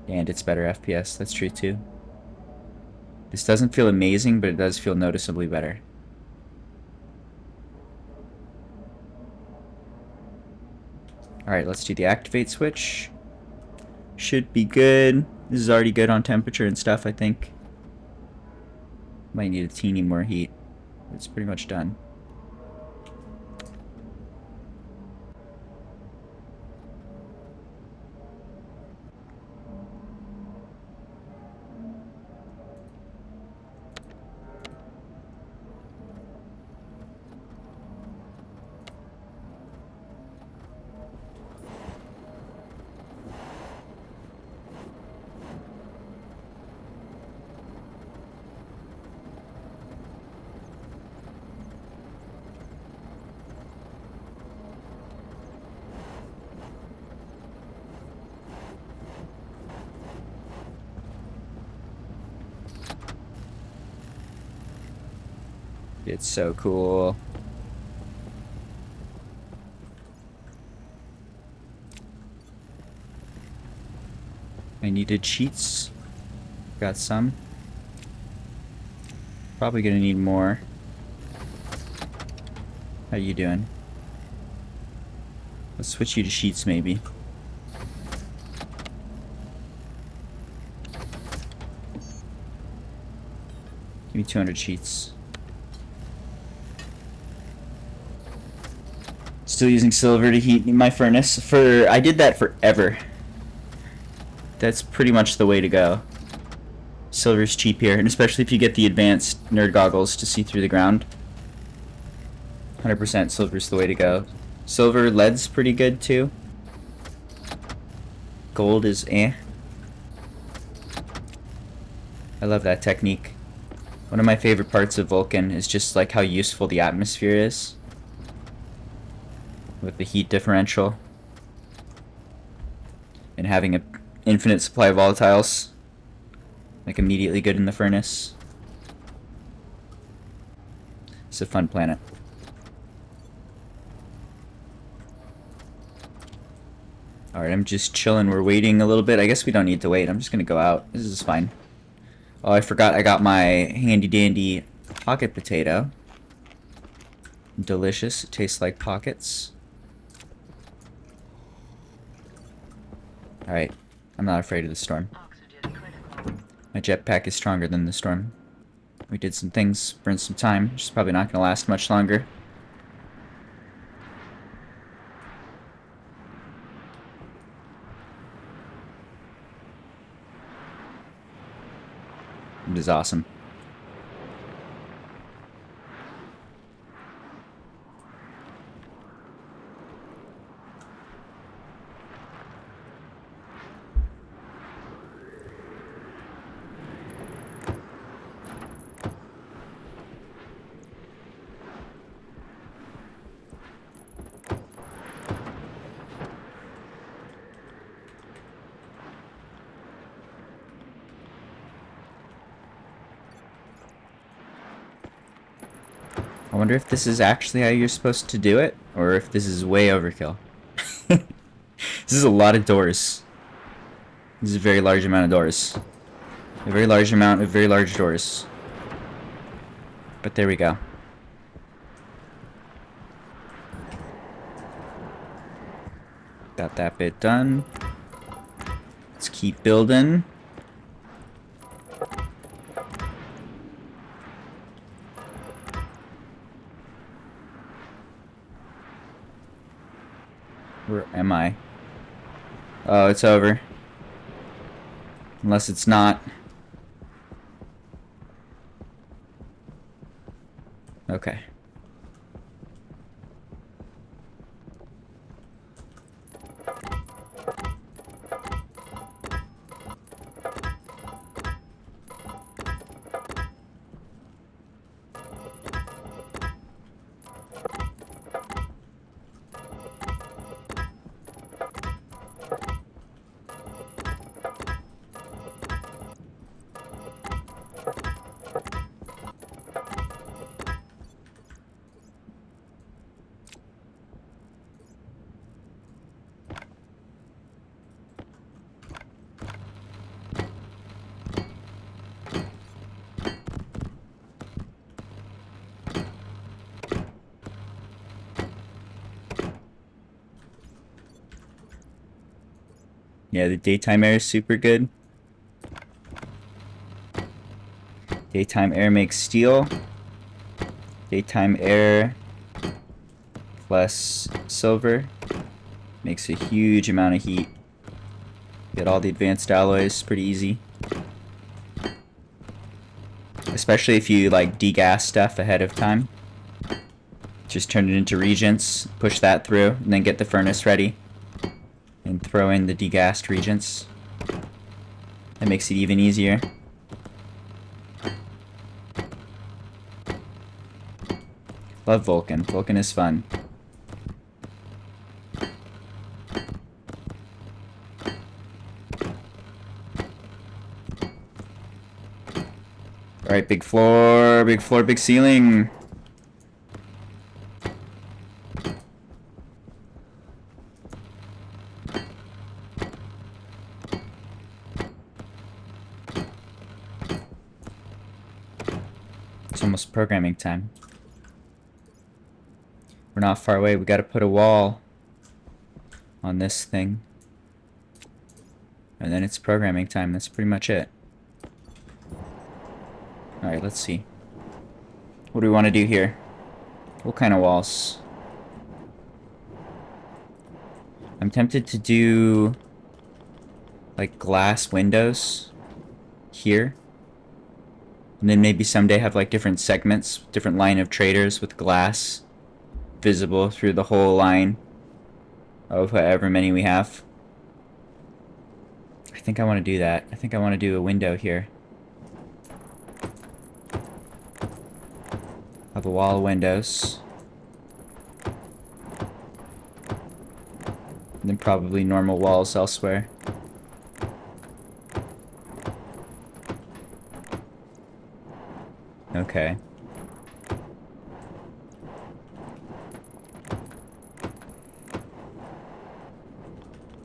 And it's better FPS, that's true too. This doesn't feel amazing, but it does feel noticeably better. Alright, let's do the activate switch. Should be good. This is already good on temperature and stuff, I think. Might need a teeny more heat. It's pretty much done. It's so cool. I needed cheats. Got some. Probably gonna need more. How you doing? Let's switch you to sheets, maybe. Give me 200 sheets. Still using silver to heat my furnace. I did that forever. That's pretty much the way to go. Silver's cheap here, and especially if you get the advanced nerd goggles to see through the ground. 100% silver's the way to go. Silver, lead's pretty good too. Gold is eh. I love that technique. One of my favorite parts of Vulcan is just like how useful the atmosphere is. With the heat differential. And having an infinite supply of volatiles. Like immediately good in the furnace. It's a fun planet. Alright, I'm just chilling. We're waiting a little bit. I guess we don't need to wait. I'm just gonna go out. This is fine. Oh, I forgot I got my handy dandy pocket potato. Delicious. It tastes like pockets. Alright. I'm not afraid of the storm. Oxygen critical. My jetpack is stronger than the storm. We did some things, burned some time, which is probably not going to last much longer. It is awesome. I wonder if this is actually how you're supposed to do it, or if this is way overkill. This is a lot of doors. This is a very large amount of doors. A very large amount of very large doors. But there we go. Got that bit done. Let's keep building. Where am I? Oh, it's over. Unless it's not. Okay. Yeah, the daytime air is super good. Daytime air makes steel. Daytime air plus silver makes a huge amount of heat. Get all the advanced alloys pretty easy. Especially if you like degas stuff ahead of time. Just turn it into regents, push that through, and then get the furnace ready. And throw in the degassed regents. That makes it even easier. Love Vulcan. Vulcan is fun. Alright, big floor, big ceiling. It's almost programming time. We're not far away. We gotta put a wall on this thing. And then it's programming time. That's pretty much it. Alright, let's see. What do we want to do here? What kind of walls? I'm tempted to do like glass windows here. And then maybe someday have like different segments, different line of traders with glass visible through the whole line of however many we have. I think I want to do that. I think I want to do a window here. Have a wall of windows. And then probably normal walls elsewhere. Okay.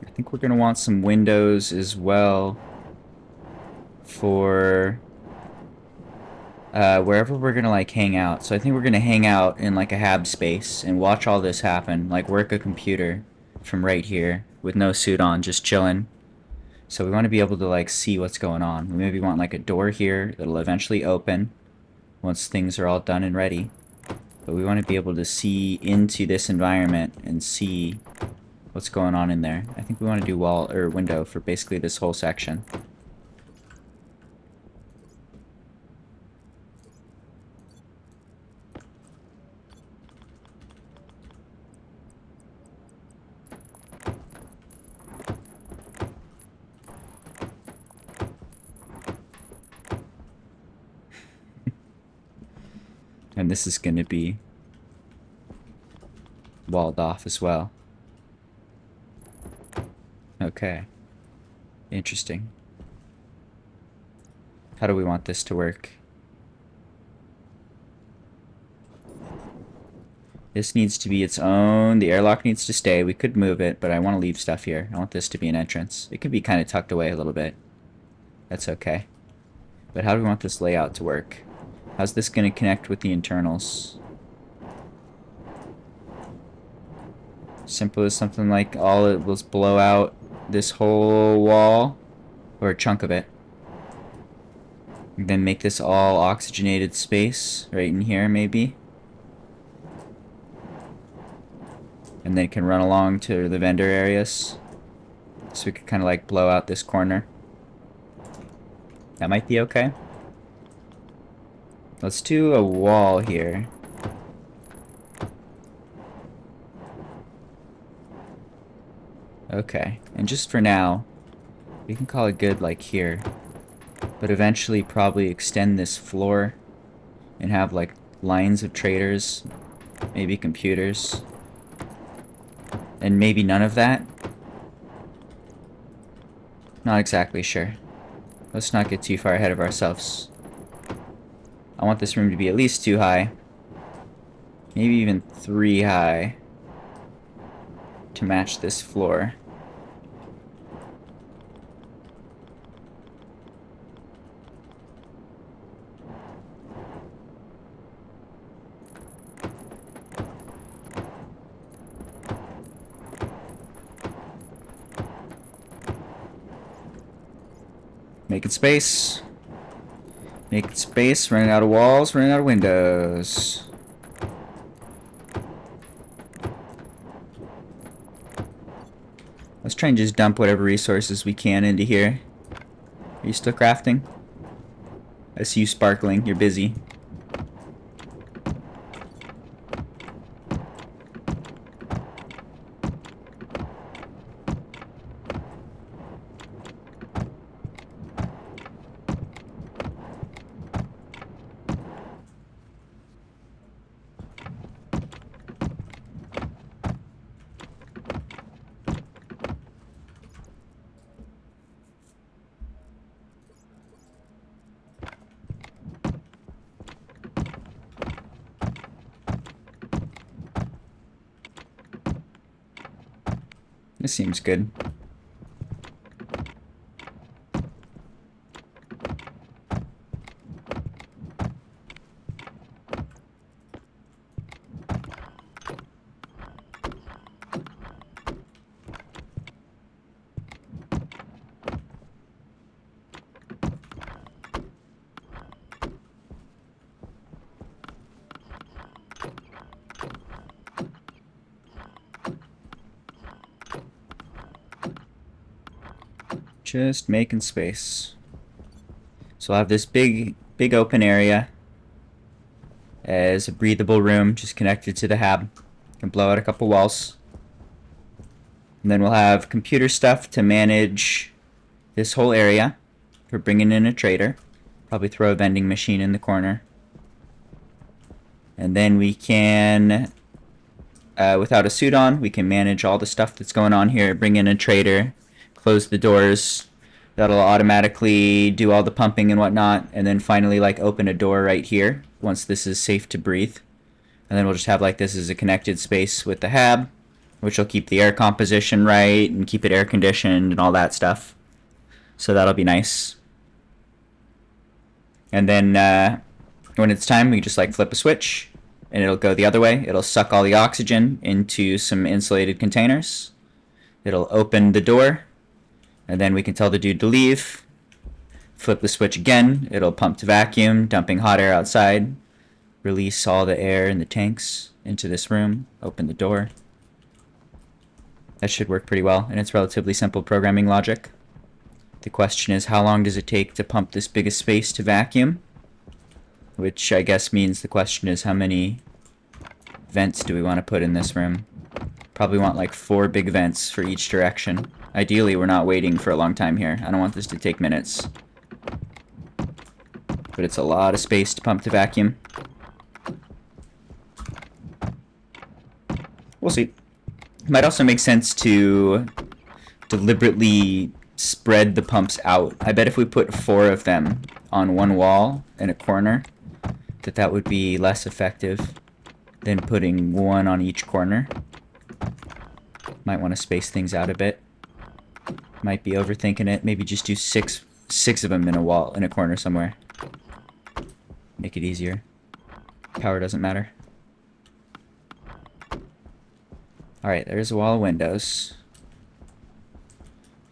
I think we're going to want some windows as well for wherever we're going to like hang out. So I think we're going to hang out in like a hab space and watch all this happen. Like work a computer from right here with no suit on, just chilling. So we want to be able to like see what's going on. We maybe want like a door here that'll eventually open once things are all done and ready. But we want to be able to see into this environment and see what's going on in there. I think we want to do wall or window for basically this whole section. And this is going to be walled off as well. Okay. Interesting. How do we want this to work? This needs to be its own. The airlock needs to stay. We could move it, but I want to leave stuff here. I want this to be an entrance. It could be kind of tucked away a little bit. That's okay. But how do we want this layout to work? How's this going to connect with the internals? Simple as something like all it was blow out this whole wall, or a chunk of it. And then make this all oxygenated space right in here, maybe. And then it can run along to the vendor areas. So we could kind of like blow out this corner. That might be okay. Let's do a wall here. Okay, and just for now, we can call it good like here. But eventually probably extend this floor and have like lines of traders, maybe computers. And maybe none of that? Not exactly sure. Let's not get too far ahead of ourselves. I want this room to be at least 2 high. Maybe even 3 high. To match this floor. Making space. Making space, running out of walls, running out of windows. Let's try and just dump whatever resources we can into here. Are you still crafting? I see you sparkling. You're busy. This seems good. Just making space. So I'll have this big open area as a breathable room just connected to the hab. Can blow out a couple walls. And then we'll have computer stuff to manage this whole area for bringing in a trader. Probably throw a vending machine in the corner. And then we can, without a suit on, we can manage all the stuff that's going on here. Bring in a trader. Close the doors. That'll automatically do all the pumping and whatnot, and then finally like open a door right here once this is safe to breathe. And then we'll just have like this as a connected space with the hab, which will keep the air composition right and keep it air conditioned and all that stuff. So that'll be nice. And then when it's time, we just like flip a switch and it'll go the other way. It'll suck all the oxygen into some insulated containers. It'll open the door. And then we can tell the dude to leave. Flip the switch again. It'll pump to vacuum, dumping hot air outside. Release all the air in the tanks into this room. Open the door. That should work pretty well, and it's relatively simple programming logic. The question is, how long does it take to pump this biggest space to vacuum? Which I guess means the question is, how many vents do we want to put in this room? Probably want like 4 big vents for each direction. Ideally, we're not waiting for a long time here. I don't want this to take minutes. But it's a lot of space to pump to vacuum. We'll see. It might also make sense to deliberately spread the pumps out. I bet if we put 4 of them on one wall in a corner, that would be less effective. Then putting one on each corner. Might want to space things out a bit. Might be overthinking it. Maybe just do six of them in a wall, in a corner somewhere. Make it easier. Power doesn't matter. Alright, there's a wall of windows.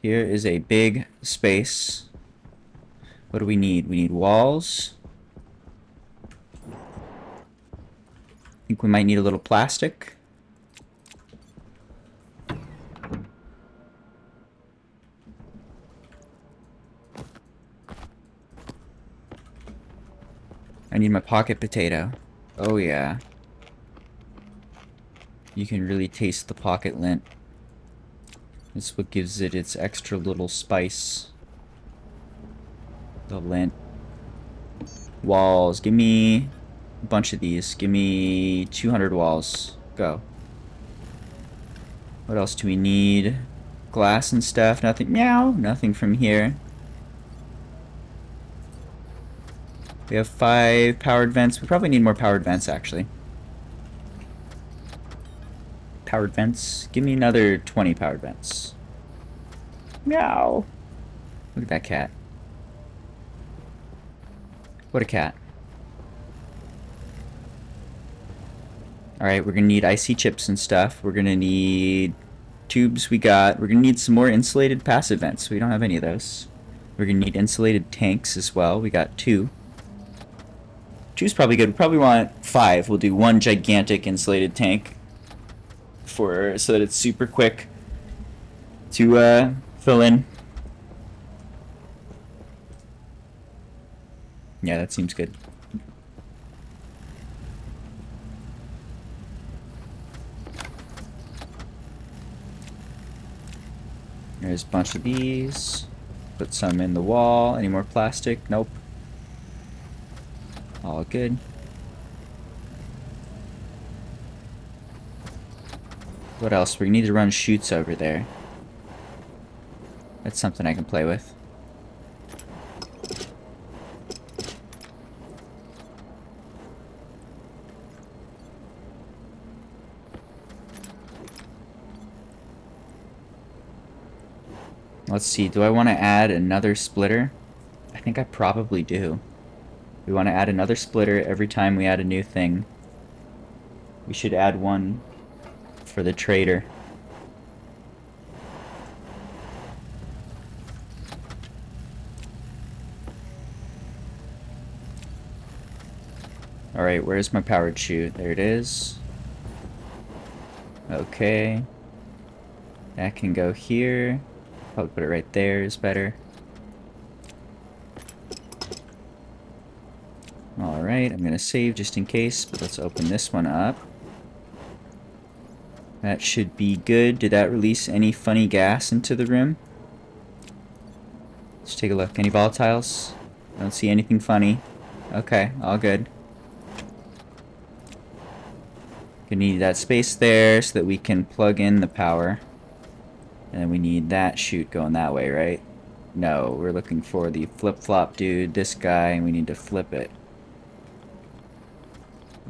Here is a big space. What do we need? We need walls. I think we might need a little plastic. I need my pocket potato. Oh yeah. You can really taste the pocket lint. That's what gives it its extra little spice. The lint. Walls. Give me a bunch of these. Give me 200 walls. Go. What else do we need? Glass and stuff. Nothing. Meow. Nothing from here. We have 5 powered vents. We probably need more powered vents, actually. Powered vents. Give me another 20 powered vents. Meow. Look at that cat. What a cat. Alright, we're gonna need icy chips and stuff. We're gonna need tubes we got. We're gonna need some more insulated passive vents. We don't have any of those. We're gonna need insulated tanks as well. We got 2. 2's probably good. We probably want 5. We'll do 1 gigantic insulated tank so that it's super quick to fill in. Yeah, that seems good. There's a bunch of these. Put some in the wall. Any more plastic? Nope. All good. What else? We need to run chutes over there. That's something I can play with. Let's see, do I want to add another splitter? I think I probably do. We want to add another splitter every time we add a new thing. We should add one for the trader. Alright, where's my powered chute? There it is. Okay. That can go here. Probably put it right there is better. Alright, I'm gonna save just in case, but let's open this one up. That should be good. Did that release any funny gas into the room? Let's take a look. Any volatiles? I don't see anything funny. Okay, all good. Gonna need that space there so that we can plug in the power. And then we need that chute going that way, right? No, we're looking for the flip-flop dude, this guy, and we need to flip it.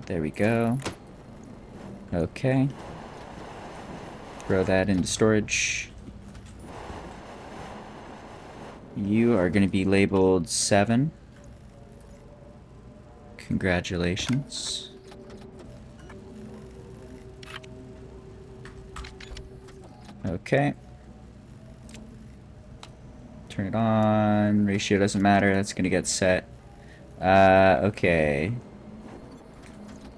There we go. Okay. Throw that into storage. You are going to be labeled 7. Congratulations. Okay. Turn it on. Ratio doesn't matter. That's going to get set. Okay.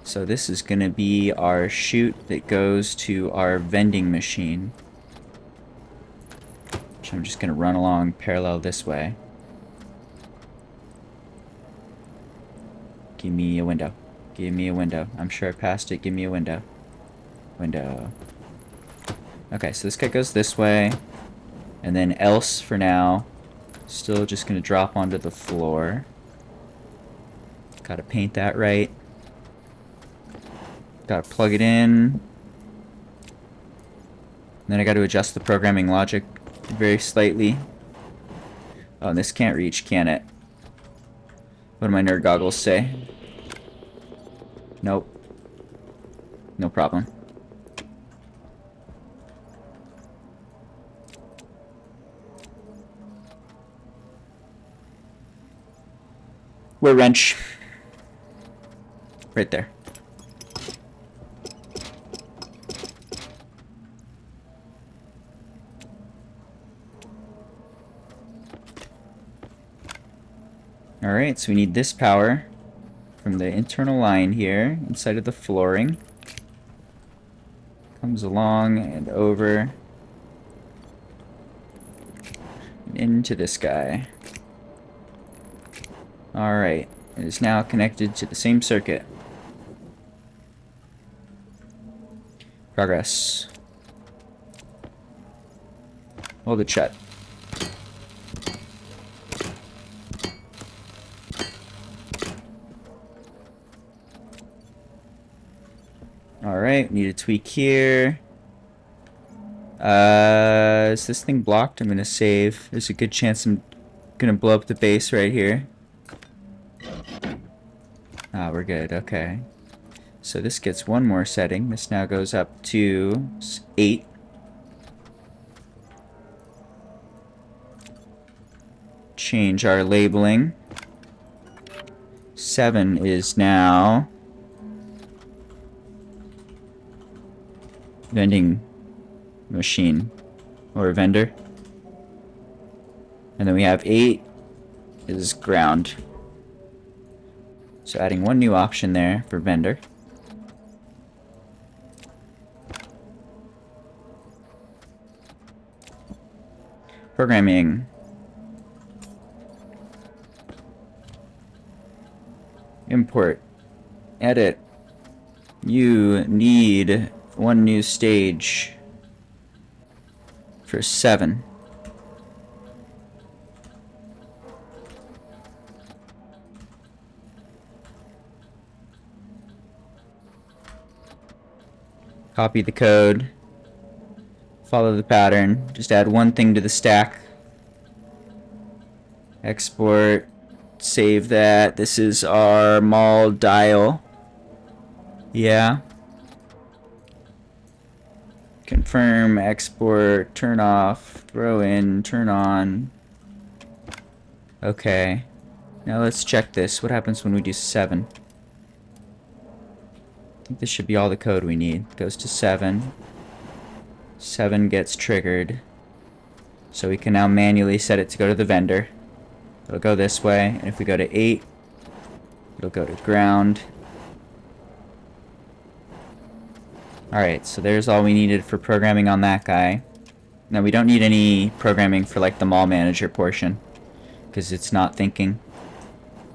So this is going to be our chute that goes to our vending machine. Which I'm just going to run along parallel this way. Give me a window. Give me a window. I'm sure I passed it. Give me a window. Window. Okay, so this guy goes this way. And then else for now. Still just going to drop onto the floor. Gotta paint that right. Gotta plug it in. Then I gotta adjust the programming logic very slightly. Oh, and this can't reach, can it? What do my nerd goggles say? Nope. No problem. Where wrench? Right there. Alright, so we need this power from the internal line here, inside of the flooring. Comes along and over. And into this guy. Alright, it is now connected to the same circuit. Progress. Hold it shut. Alright, need a tweak here. Is this thing blocked? I'm gonna save. There's a good chance I'm gonna blow up the base right here. Ah, we're good, okay. So this gets one more setting. This now goes up to 8. Change our labeling. 7 is now vending machine or vendor. And then we have 8 is ground. So adding one new option there for vendor. Programming. Import. Edit. You need one new stage for 7. Copy the code. Follow the pattern. Just add one thing to the stack. Export. Save that. This is our mall dial. Yeah. Confirm, export, turn off, throw in, turn on. Okay. Now let's check this. What happens when we do 7? I think this should be all the code we need. Goes to 7. 7 gets triggered. So we can now manually set it to go to the vendor. It'll go this way, and if we go to 8, it'll go to ground. Alright, so there's all we needed for programming on that guy. Now we don't need any programming for like the mall manager portion, because it's not thinking.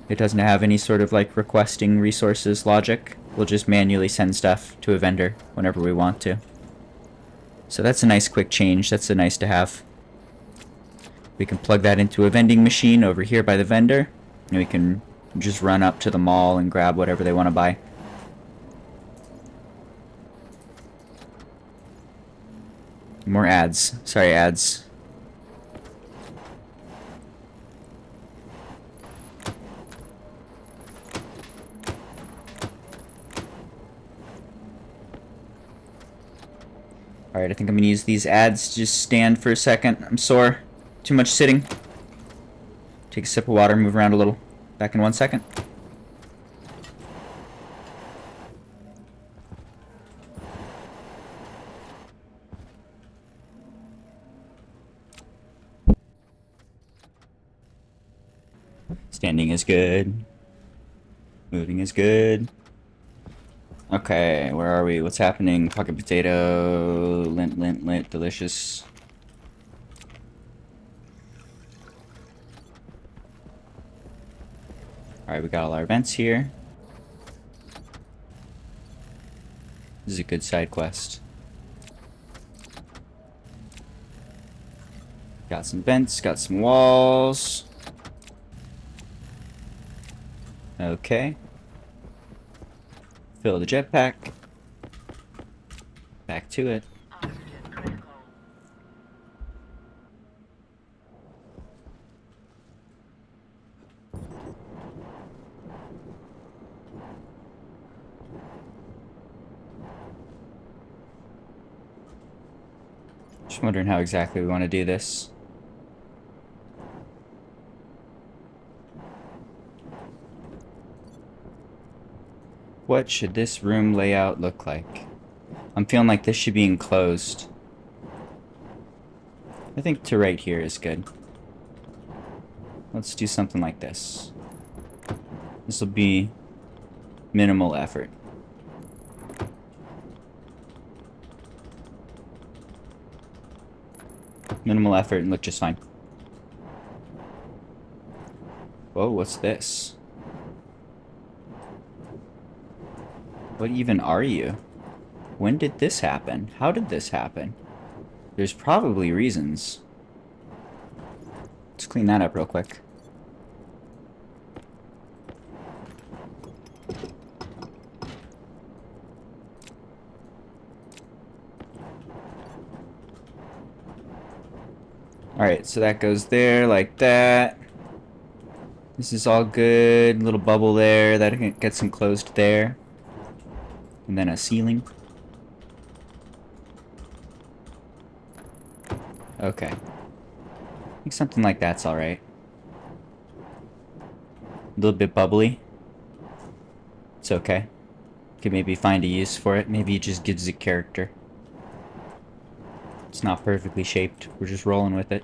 It doesn't have any sort of like requesting resources logic. We'll just manually send stuff to a vendor whenever we want to. So that's a nice quick change. That's a nice to have. We can plug that into a vending machine over here by the vendor, and we can just run up to the mall and grab whatever they want to buy. More ads. Sorry, ads. Alright, I think I'm gonna use these ads to just stand for a second. I'm sore. Too much sitting. Take a sip of water, move around a little. Back in 1 second. Standing is good. Moving is good. Okay, where are we? What's happening? Pocket potato. Lint. Delicious. Alright, we got all our vents here. This is a good side quest. Got some vents, got some walls. Okay. Fill the jetpack. Back to it. Oxygen critical. Just wondering how exactly we want to do this. What should this room layout look like? I'm feeling like this should be enclosed. I think to right here is good. Let's do something like this. This will be minimal effort. Minimal effort and look just fine. Whoa, what's this? What even are you? When did this happen? How did this happen? There's probably reasons. Let's clean that up real quick. Alright, so that goes there like that. This is all good. Little bubble there. That gets enclosed there. And then a ceiling. Okay. I think something like that's alright. A little bit bubbly. It's okay. Could maybe find a use for it. Maybe it just gives it character. It's not perfectly shaped. We're just rolling with it.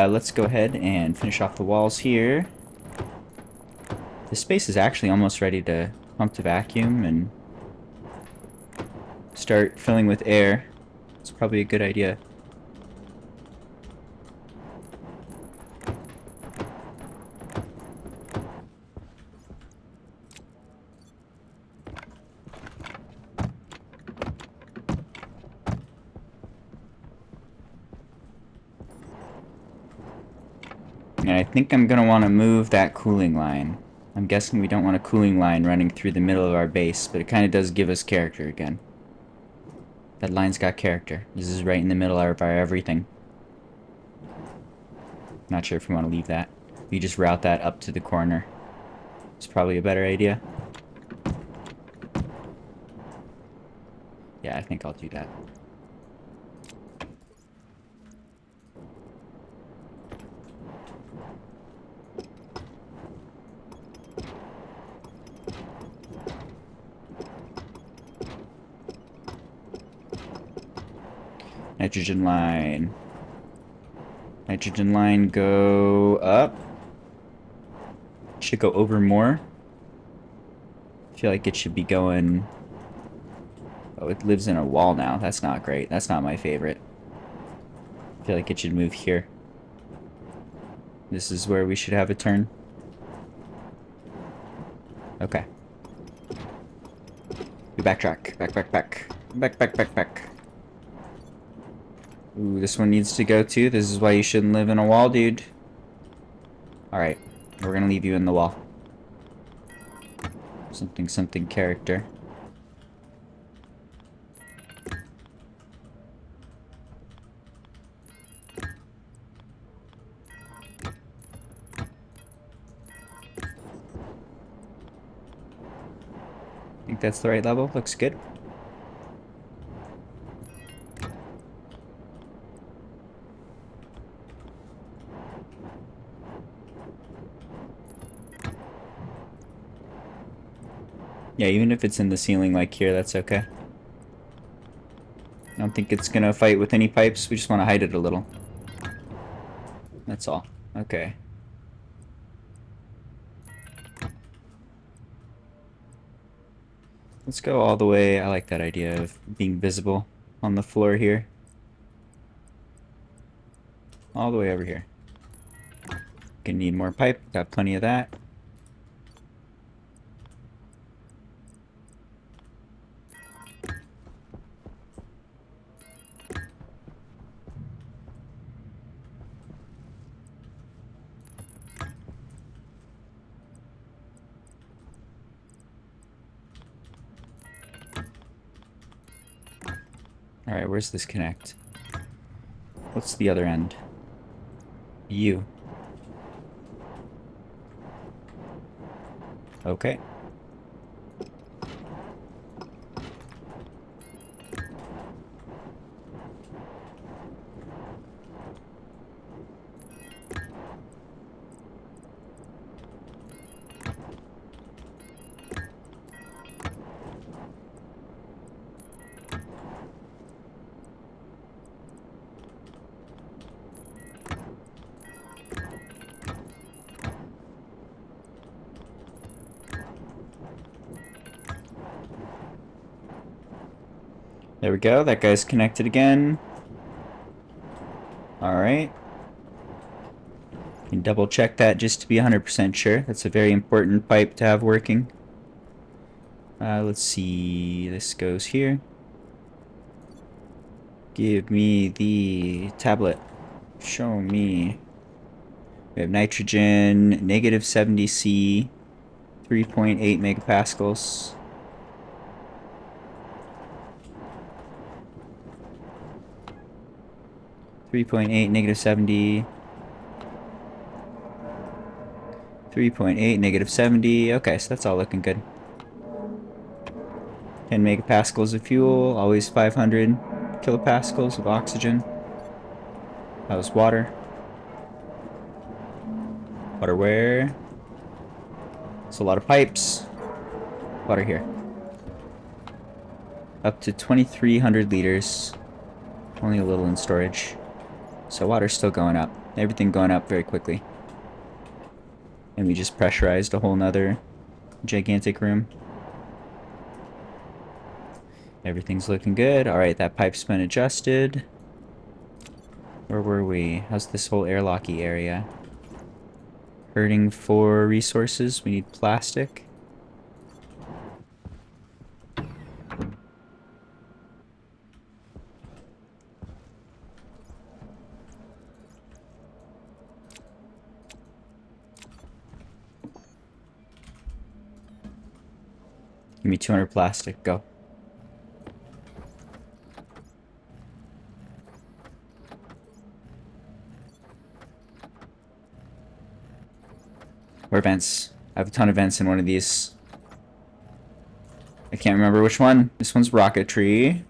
Let's go ahead and finish off the walls here. This space is actually almost ready to pump to vacuum and start filling with air. It's probably a good idea. And I think I'm going to want to move that cooling line. I'm guessing we don't want a cooling line running through the middle of our base, but it kind of does give us character again. That line's got character. This is right in the middle of our everything. Not sure if we want to leave that. We just route that up to the corner. It's probably a better idea. Yeah, I think I'll do that. Nitrogen line. Nitrogen line go up. Should go over more. I feel like it should be going... Oh, it lives in a wall now. That's not great. That's not my favorite. I feel like it should move here. This is where we should have a turn. Okay. We backtrack. Back. Ooh, this one needs to go too. This is why you shouldn't live in a wall, dude. Alright. We're gonna leave you in the wall. Something character. Think that's the right level. Looks good. Yeah, even if it's in the ceiling like here, that's okay. I don't think it's gonna fight with any pipes. We just want to hide it a little. That's all. Okay. Let's go all the way. I like that idea of being visible on the floor here. All the way over here. Gonna need more pipe. Got plenty of that. Alright, where's this connect? What's the other end? You. Okay. There we go. That guy's connected again. Alright. Can double check that just to be 100% sure. That's a very important pipe to have working. Let's see. This goes here. Give me the tablet. Show me. We have nitrogen, negative 70 C, 3.8 megapascals. -3.8, -70. 3.8, -70. Okay, so that's all looking good. 10 megapascals of fuel, always 500 kilopascals of oxygen. That was water. Water where? It's a lot of pipes. Water here. Up to 2,300 liters. Only a little in storage. So water's still going up. Everything going up very quickly. And we just pressurized a whole nother gigantic room. Everything's looking good. Alright, that pipe's been adjusted. Where were we? How's this whole airlocky area? Hurting for resources. We need plastic. Give me 200 plastic. Go. Where vents? I have a ton of vents in one of these. I can't remember which one. This one's rocketry.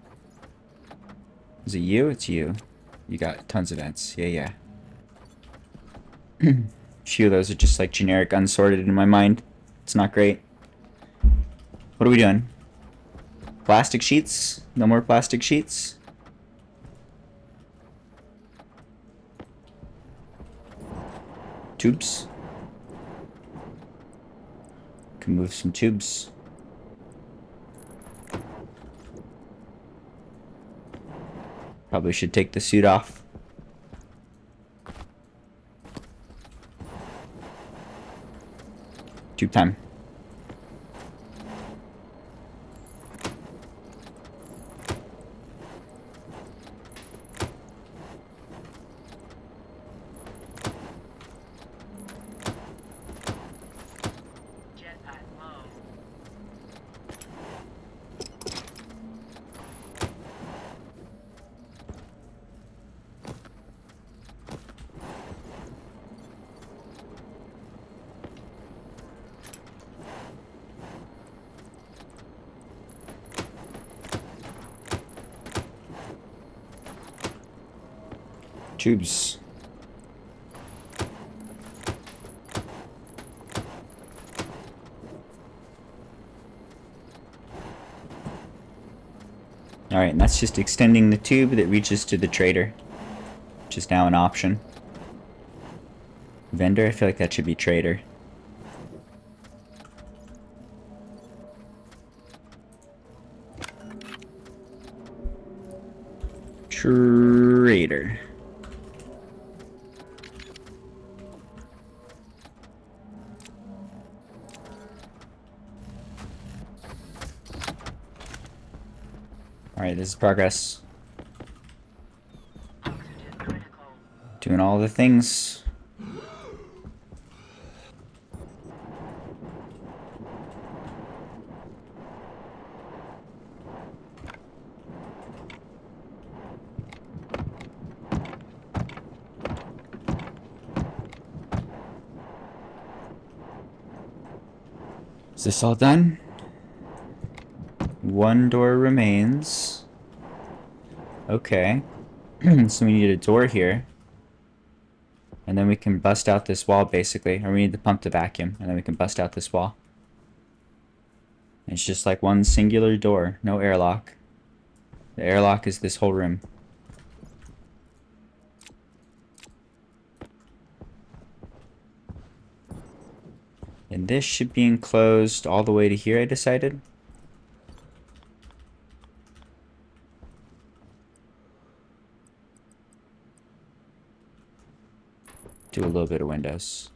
Is it you? It's you. You got tons of vents. Yeah, yeah. Few of those are just like generic unsorted in my mind. It's not great. What are we doing? Plastic sheets? No more plastic sheets? Tubes? Can move some tubes. Probably should take the suit off. Tube time. Jetpack low. Tubes. Alright, and that's just extending the tube that reaches to the trader, which is now an option. Vendor? I feel like that should be trader. Trader. Alright, this is progress. Oxygen critical. Doing all the things. Is this all done? One door remains. Okay. So we need a door here. And then we can bust out this wall, basically. Or we need the pump to vacuum. And then we can bust out this wall. It's just like one singular door. No airlock. The airlock is this whole room. And this should be enclosed all the way to here, I decided. Do a little bit of windows.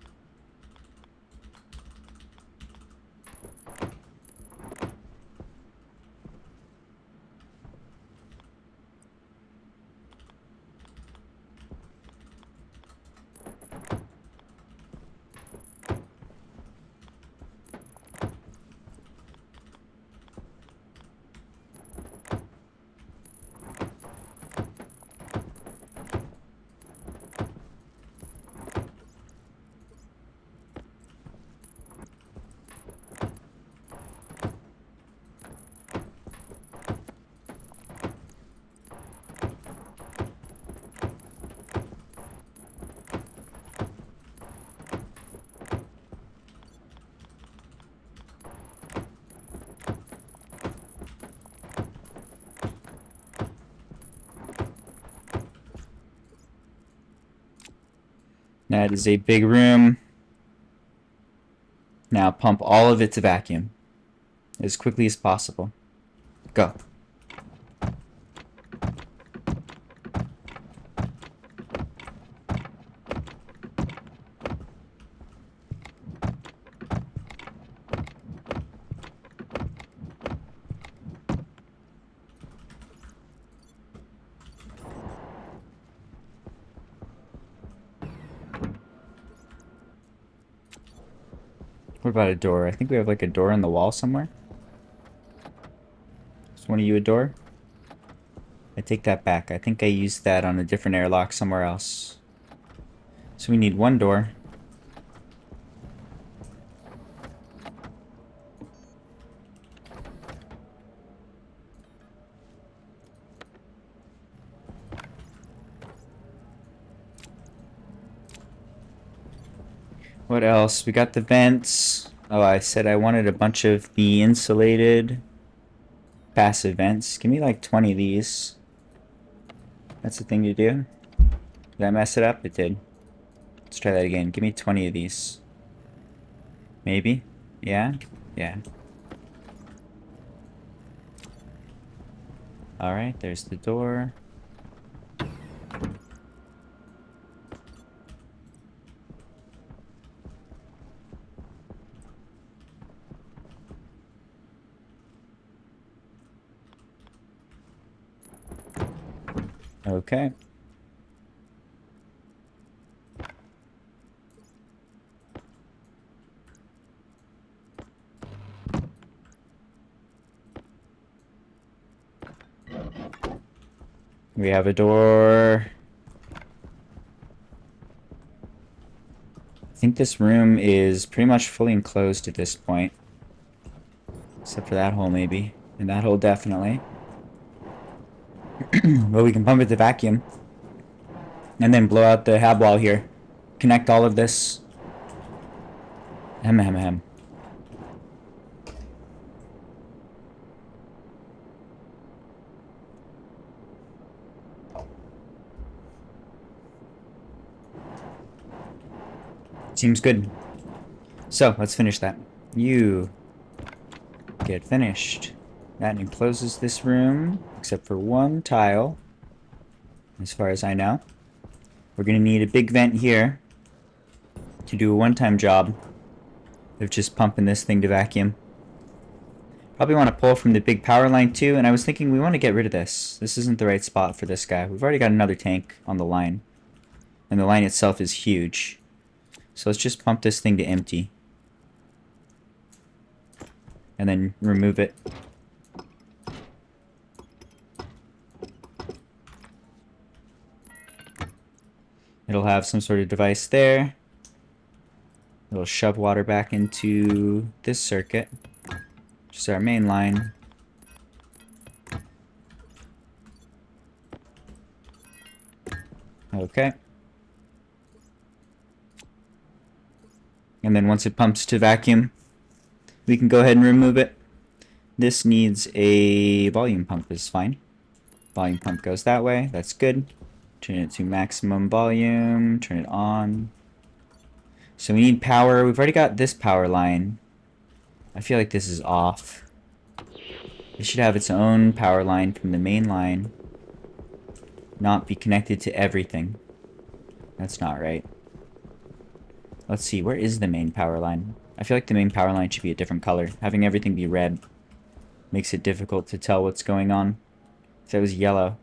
That is a big room. Now pump all of it to vacuum as quickly as possible. Go. What about a door? I think we have like a door in the wall somewhere. Is one of you a door? I take that back. I think I used that on a different airlock somewhere else. So we need one door. What else? We got the vents. Oh, I said I wanted a bunch of the insulated passive vents. Give me like 20 of these. That's the thing to do. Did I mess it up? It did. Let's try that again. Give me 20 of these. Maybe? Yeah? Yeah. Alright, there's the door. Okay. We have a door. I think this room is pretty much fully enclosed at this point. Except for that hole, maybe. And that hole, definitely. Well, we can pump it to vacuum. And then blow out the hab wall here. Connect all of this. Hem. Seems good. So, let's finish that. You get finished. That encloses this room, except for one tile, as far as I know. We're going to need a big vent here to do a one-time job of just pumping this thing to vacuum. Probably want to pull from the big power line too, and I was thinking we want to get rid of this. This isn't the right spot for this guy. We've already got another tank on the line, and the line itself is huge. So let's just pump this thing to empty. And then remove it. It'll have some sort of device there. It'll shove water back into this circuit, which is our main line. Okay. And then once it pumps to vacuum, we can go ahead and remove it. This needs a volume pump, is fine. Volume pump goes that way, that's good. Turn it to maximum volume, turn it on. So we need power. We've already got this power line. I feel like this is off. It should have its own power line from the main line. Not be connected to everything. That's not right. Let's see, where is the main power line? I feel like the main power line should be a different color. Having everything be red makes it difficult to tell what's going on. If it was yellow,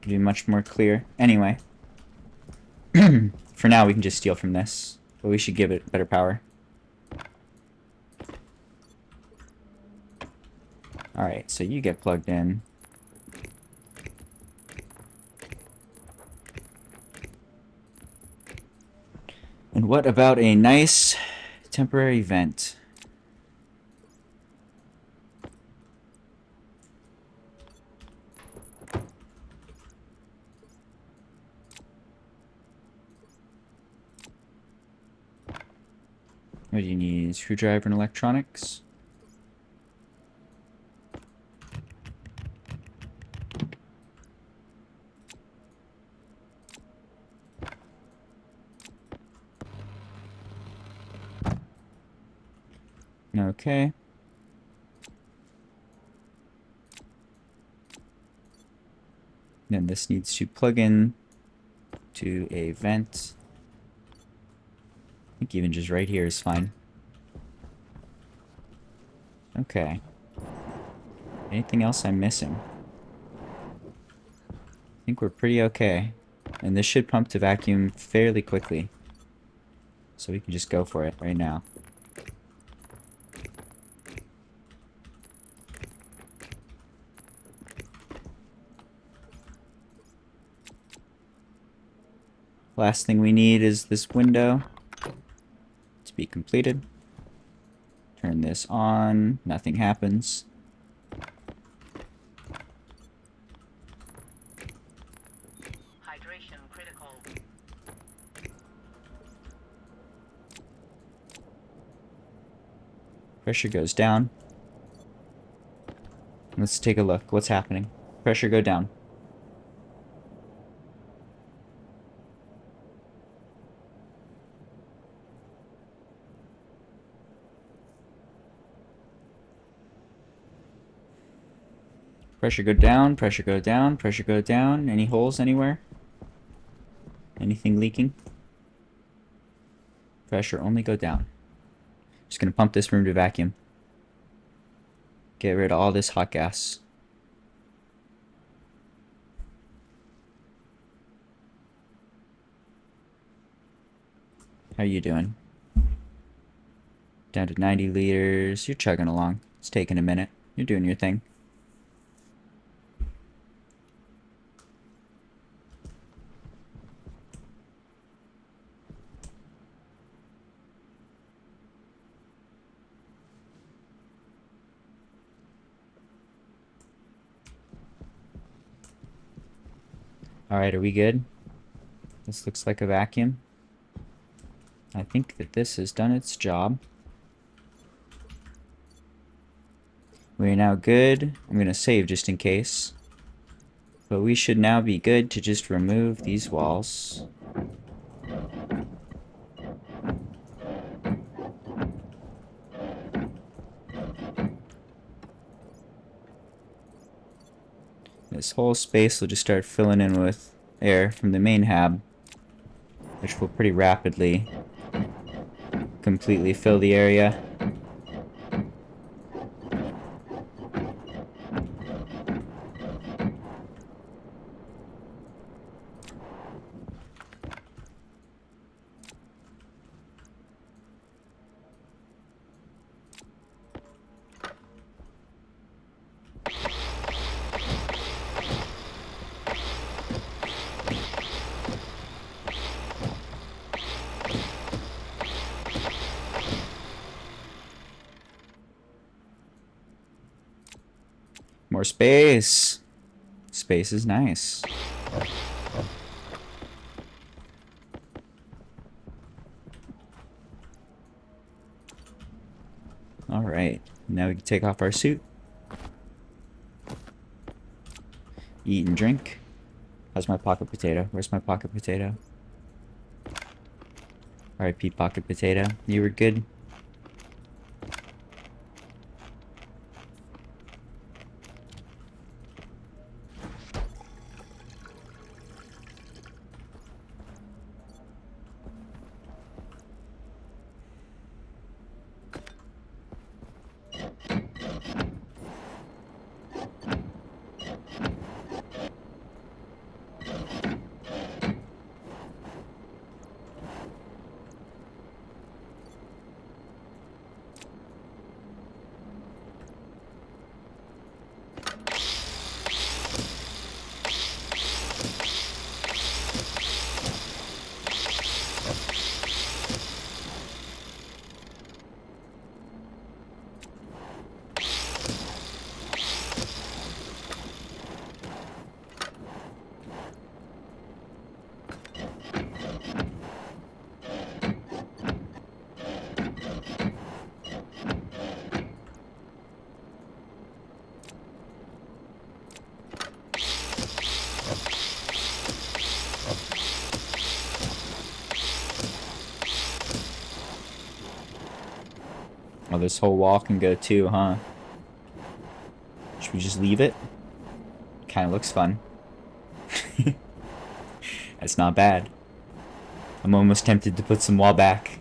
it'd be much more clear. Anyway, for now we can just steal from this, but we should give it better power. Alright, so you get plugged in. And what about a nice temporary vent? What do you need? Screwdriver and electronics? Okay. Then this needs to plug in to a vent. I think even just right here is fine. Okay. Anything else I'm missing? I think we're pretty okay. And this should pump to vacuum fairly quickly. So we can just go for it right now. Last thing we need is this window to be completed. Turn this on. Nothing happens. Hydration critical. Pressure goes down. Let's take a look. What's happening? Pressure go down. Pressure go down, pressure go down, pressure go down. Any holes anywhere? Anything leaking? Pressure only go down. Just gonna pump this room to vacuum. Get rid of all this hot gas. How you doing? Down to 90 liters. You're chugging along. It's taking a minute. You're doing your thing. Alright, are we good? This looks like a vacuum. I think that this has done its job. We are now good. I'm going to save just in case. But we should now be good to just remove these walls. This whole space will just start filling in with air from the main hab, which will pretty rapidly completely fill the area. More space. Space is nice. Alright, now we can take off our suit. Eat and drink. How's my pocket potato? Where's my pocket potato? R.I.P. pocket potato. You were good. Oh, this whole wall can go too, huh? Should we just leave it? Kind of looks fun. That's not bad. I'm almost tempted to put some wall back.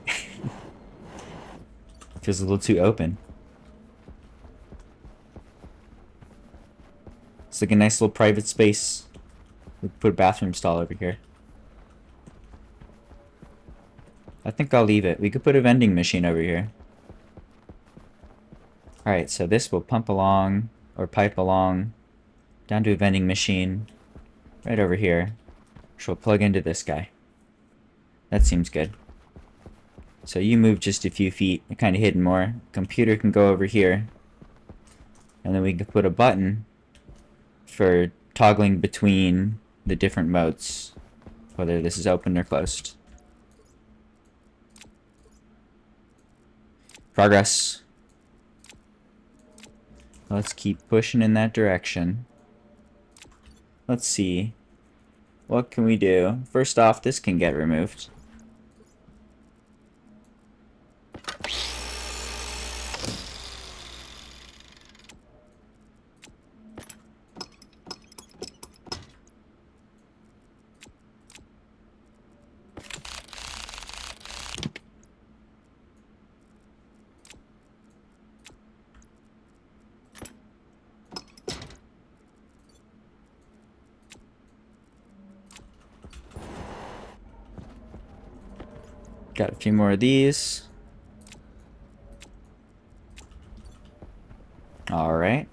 Feels a little too open. It's like a nice little private space. We put a bathroom stall over here. I think I'll leave it. We could put a vending machine over here. Alright, so this will pump along, or pipe along, down to a vending machine, right over here, which will plug into this guy. That seems good. So you move just a few feet, you're kind of hidden more. Computer can go over here, and then we can put a button for toggling between the different modes, whether this is open or closed. Progress. Let's keep pushing in that direction. Let's see. What can we do? First off, this can get removed. Got a few more of these. Alright.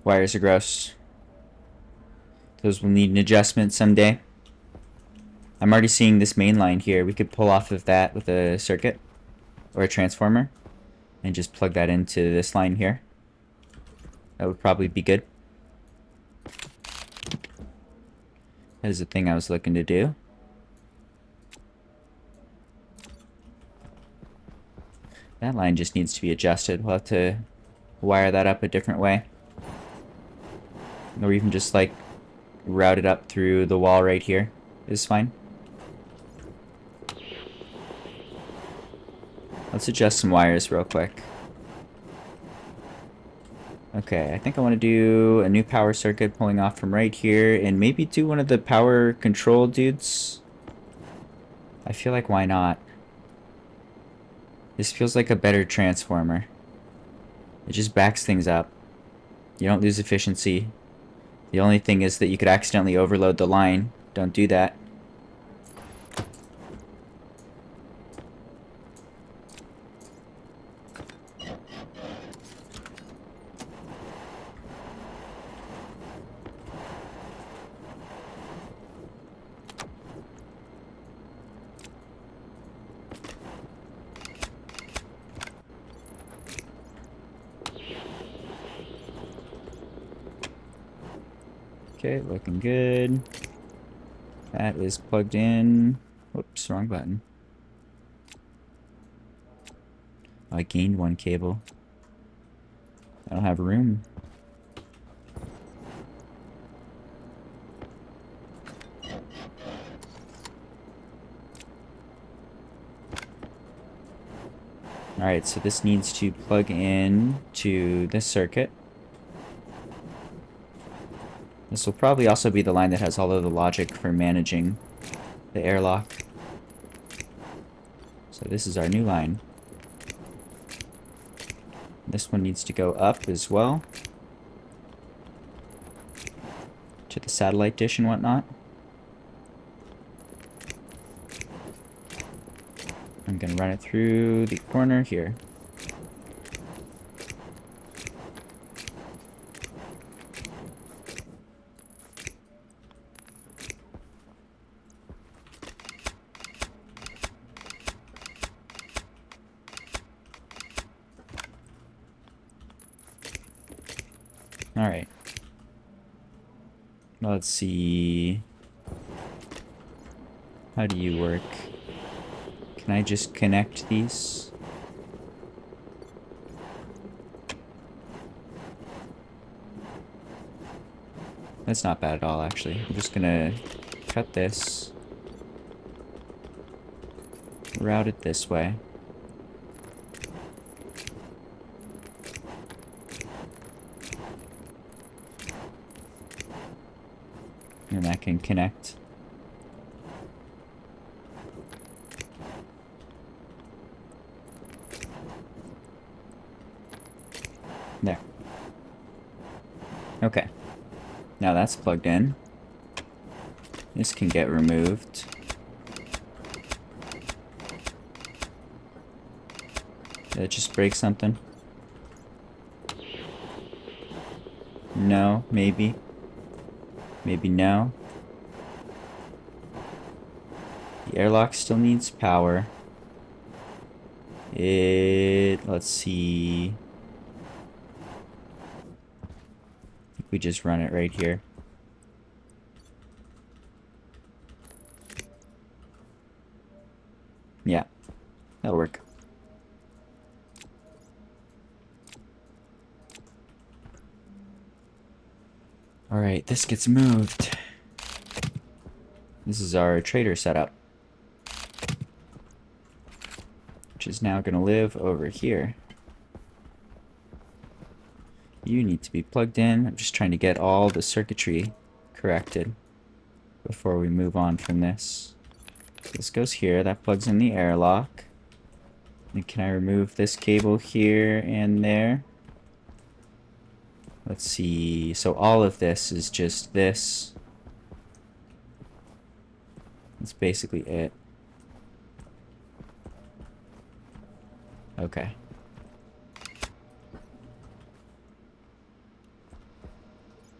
Wires are gross. Those will need an adjustment someday. I'm already seeing this main line here. We could pull off of that with a circuit or a transformer and just plug that into this line here. That would probably be good. That is the thing I was looking to do. That line just needs to be adjusted. We'll have to wire that up a different way. Or even just like route it up through the wall right here is fine. Let's adjust some wires real quick. Okay, I think I want to do a new power circuit pulling off from right here and maybe do one of the power control dudes. I feel like why not? This feels like a better transformer. It just backs things up. You don't lose efficiency. The only thing is that you could accidentally overload the line. Don't do that. Okay, looking good. That is plugged in. Whoops, wrong button. I gained one cable. I don't have room. Alright, so this needs to plug in to this circuit. This will probably also be the line that has all of the logic for managing the airlock. So this is our new line. This one needs to go up as well to the satellite dish and whatnot. I'm gonna run it through the corner here. Alright. Let's see. How do you work? Can I just connect these? That's not bad at all, actually. I'm just gonna cut this route it this way. And that can connect. There. Okay. Now that's plugged in. This can get removed. Did it just break something? No, maybe. Maybe no. The airlock still needs power. Let's see. I think we just run it right here. Yeah, that'll work. Alright, this gets moved. This is our trader setup, which is now going to live over here. You need to be plugged in. I'm just trying to get all the circuitry corrected before we move on from this. This goes here. That plugs in the airlock. And can I remove this cable here and there? Let's see. So all of this is just this. That's basically it. Okay.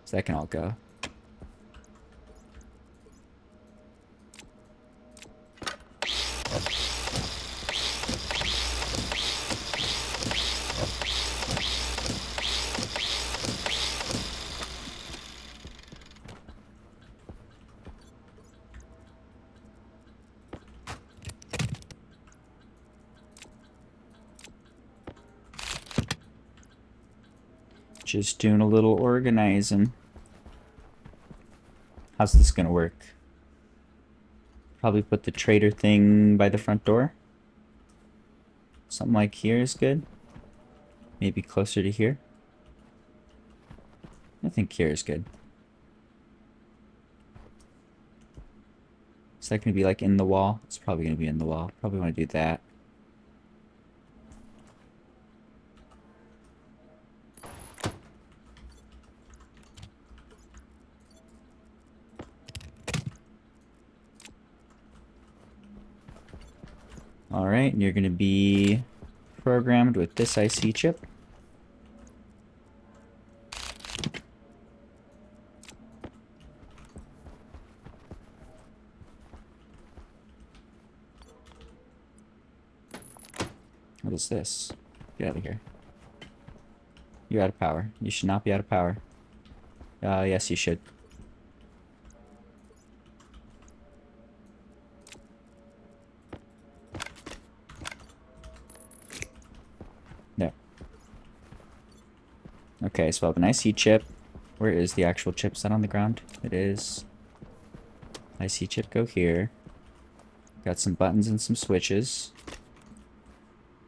So that can all go. Just doing a little organizing. How's this gonna work? Probably put the trader thing by the front door. Something like here is good. Maybe closer to here. I think here is good. Is that gonna be like in the wall? It's probably gonna be in the wall. Probably want to do that. Alright, and you're going to be programmed with this IC chip. What is this? Get out of here. You're out of power. You should not be out of power. Yes, you should. There. Okay, so I have an IC chip. Where is the actual chip? Is that on the ground? It is. IC chip, go here. Got some buttons and some switches.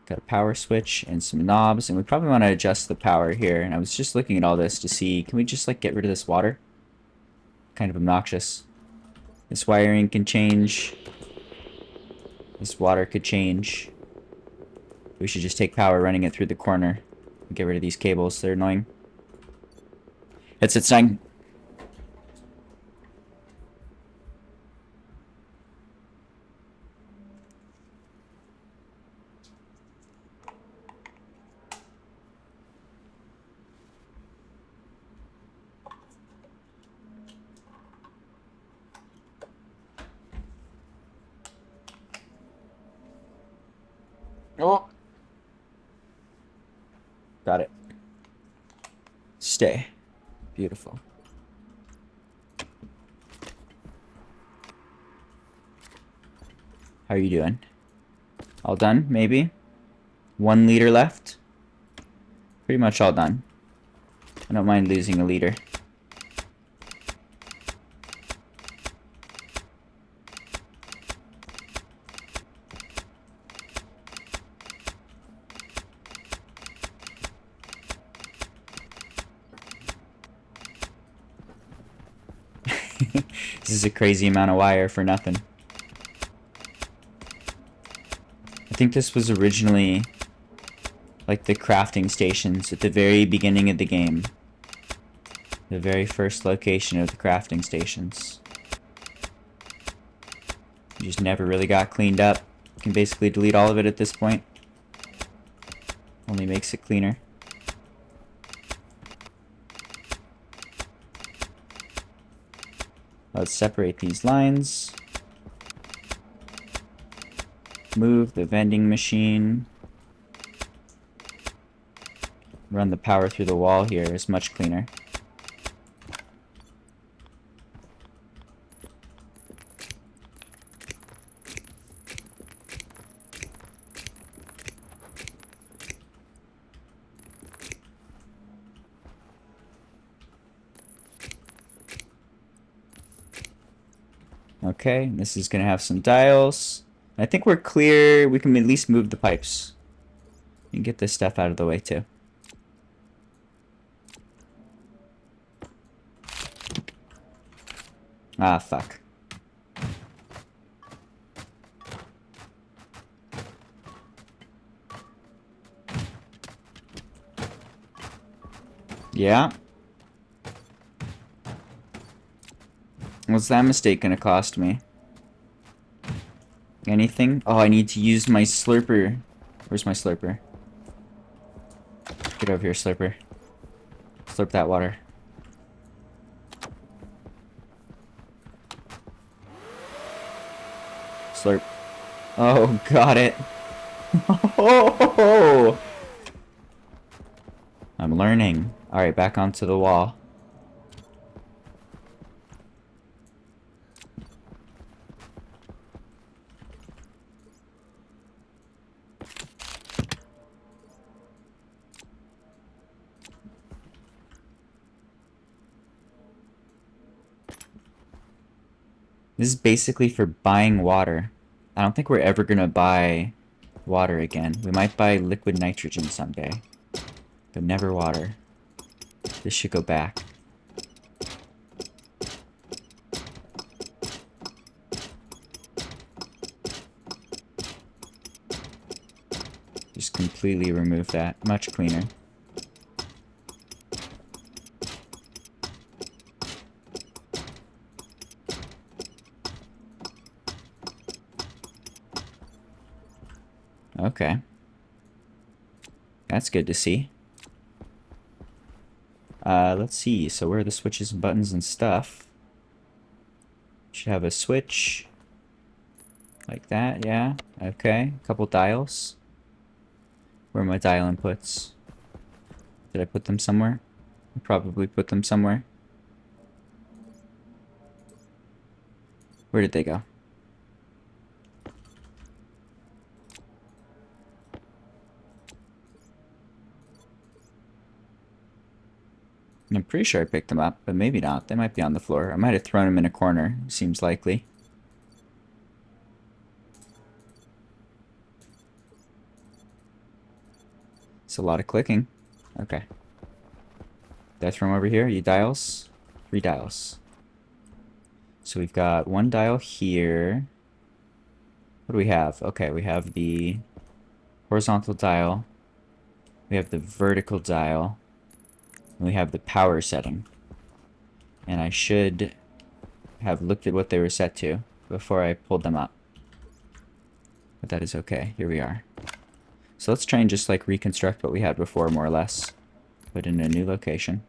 Got a power switch and some knobs, and we probably want to adjust the power here. And I was just looking at all this to see, can we just like get rid of this water? Kind of obnoxious. This wiring can change. This water could change. We should just take power running it through the corner. Get rid of these cables, they're annoying. It's time. Oh. Got it. Stay. Beautiful. How are you doing? All done, maybe? 1 liter left? Pretty much all done. I don't mind losing a liter. This is a crazy amount of wire for nothing. I think this was originally like the crafting stations at the very beginning of the game. The very first location of the crafting stations. Just never really got cleaned up. You can basically delete all of it at this point. Only makes it cleaner. Let's separate these lines. Move the vending machine. Run the power through the wall here is much cleaner. Okay, this is going to have some dials. I think we're clear. We can at least move the pipes. And get this stuff out of the way too. Ah, fuck. Yeah. What's that mistake gonna cost me? Anything? Oh, I need to use my slurper. Where's my slurper? Get over here, slurper. Slurp that water. Slurp. Oh, got it. Oh, I'm learning. Alright, back onto the wall. This is basically for buying water. I don't think we're ever gonna buy water again. We might buy liquid nitrogen someday, but never water. This should go back. Just completely remove that. Much cleaner. Okay. That's good to see. Let's see. So where are the switches and buttons and stuff? Should have a switch. Like that, yeah. Okay. A couple dials. Where are my dial inputs? Did I put them somewhere? I probably put them somewhere. Where did they go? I'm pretty sure I picked them up, but maybe not. They might be on the floor. I might have thrown them in a corner. Seems likely. It's a lot of clicking. Okay. Did I throw them over here? You dials? 3 dials. So we've got 1 dial here. What do we have? Okay, we have the horizontal dial. We have the vertical dial. And we have the power setting. And I should have looked at what they were set to before I pulled them up. But that is okay. Here we are. So let's try and just like reconstruct what we had before, more or less. Put in a new location.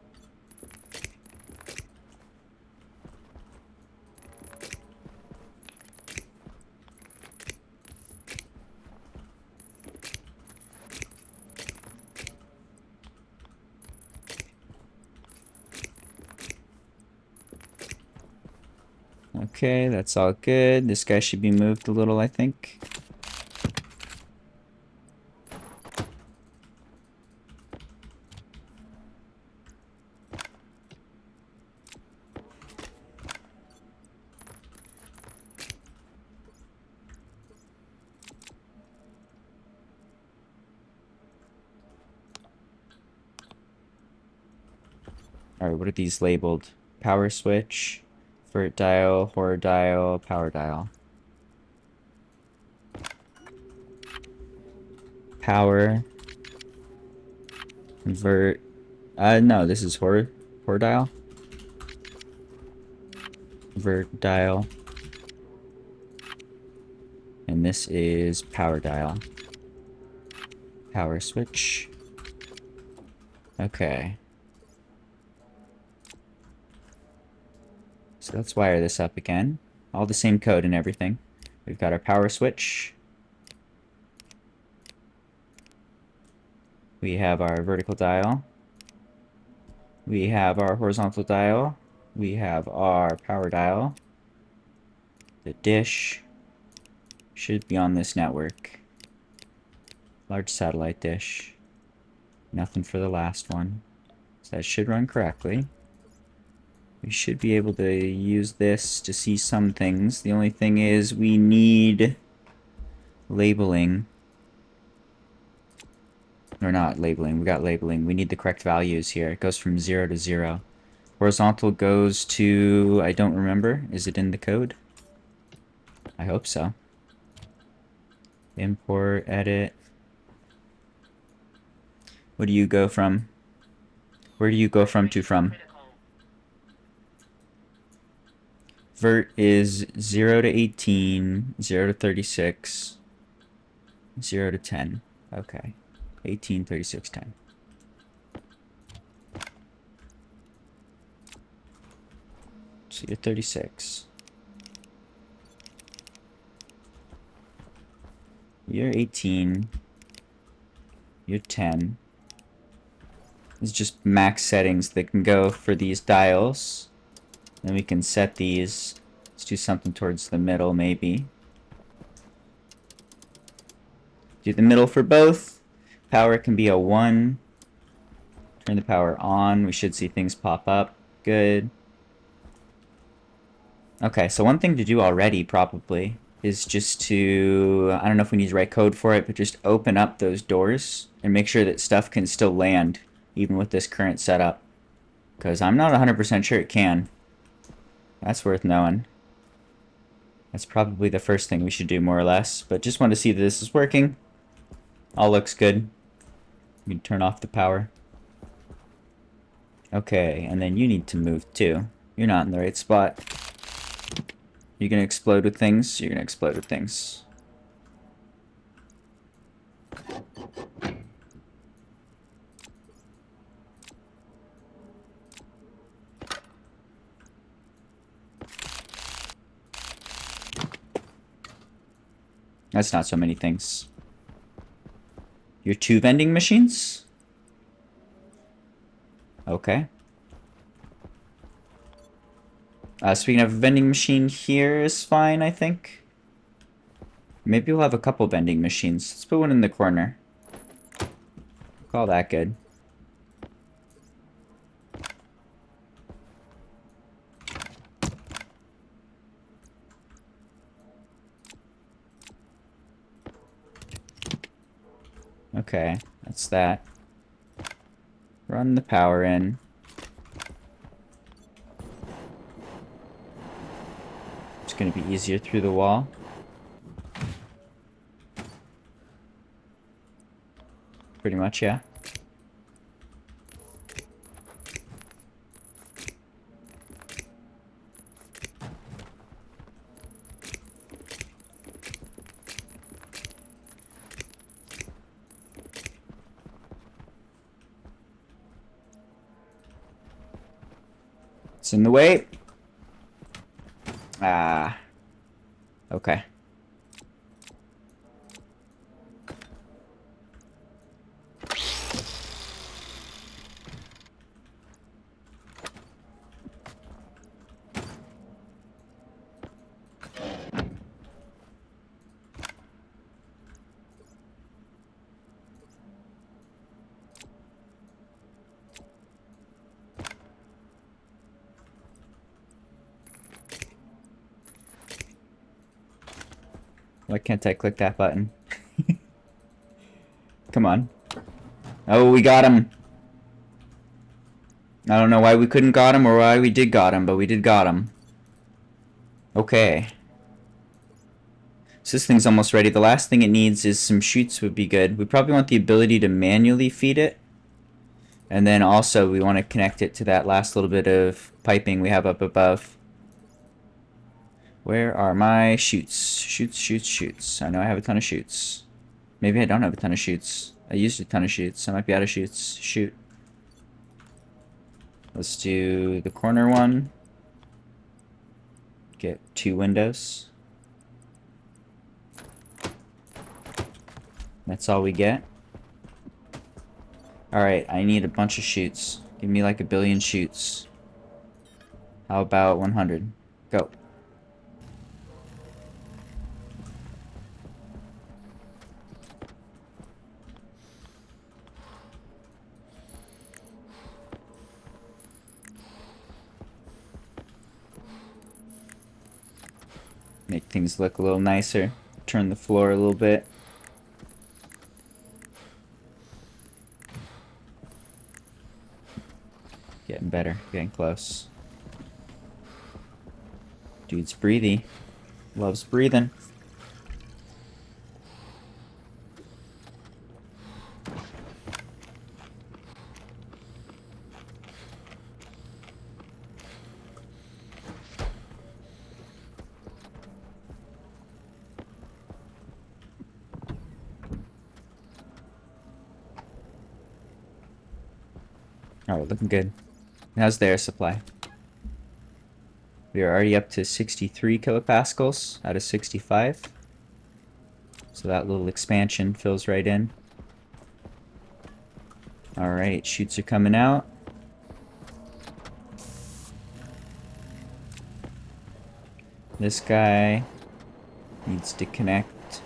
Okay, that's all good. This guy should be moved a little, I think. Alright, what are these labeled? Power switch, Vert dial, horror dial, power dial. Power. Vert. No, this is horror dial. Vert dial. And this is power dial. Power switch. Okay. So let's wire this up again. All the same code and everything. We've got our power switch. We have our vertical dial. We have our horizontal dial. We have our power dial. The dish should be on this network. Large satellite dish. Nothing for the last one. So that should run correctly. We should be able to use this to see some things. The only thing is we need labeling. Or not labeling, we got labeling. We need the correct values here. It goes from 0 to 0. Horizontal goes to, I don't remember. Is it in the code? I hope so. Import, edit. What do you go from? Where do you go from to from? Critical. Vert is 0 to 18, 0 to 36, 0 to 10. Okay. 18, 36, 10. So you're 36. You're 18. You're 10. It's just max settings that can go for these dials. Then we can set these. Let's do something towards the middle, maybe. Do the middle for both. Power can be a 1. Turn the power on. We should see things pop up. Good. Okay, so one thing to do already, probably, is just to... I don't know if we need to write code for it, but just open up those doors and make sure that stuff can still land, even with this current setup. Because I'm not 100% sure it can. That's worth knowing. That's probably the first thing we should do, more or less. But just want to see that this is working. All looks good. You can turn off the power. Okay, and then you need to move too. You're not in the right spot. You're gonna explode with things. You're gonna explode with things. That's not so many things. Your 2 vending machines? Okay. Speaking of a vending machine, here is fine, I think. Maybe we'll have a couple vending machines. Let's put one in the corner. Call that good. Okay, that's that. Run the power in. It's gonna be easier through the wall. Pretty much, yeah. It's in the way. Ah. Okay. Why can't I click that button? Come on. Oh, we got him. I don't know why we couldn't got him or why we did got him, but we did got him. Okay. So this thing's almost ready. The last thing it needs is some chutes would be good. We probably want the ability to manually feed it. And then also we want to connect it to that last little bit of piping we have up above. Where are my chutes? Chutes, chutes, chutes. I know I have a ton of chutes. Maybe I don't have a ton of chutes. I used a ton of chutes. I might be out of chutes. Shoot. Let's do the corner one. Get 2 windows. That's all we get. Alright, I need a bunch of chutes. Give me like a billion chutes. How about 100? Go. Make things look a little nicer. Turn the floor a little bit. Getting better. Getting close. Dude's breathy. Loves breathing. Alright, looking good. How's the air supply? We are already up to 63 kilopascals out of 65. So that little expansion fills right in. Alright, chutes are coming out. This guy needs to connect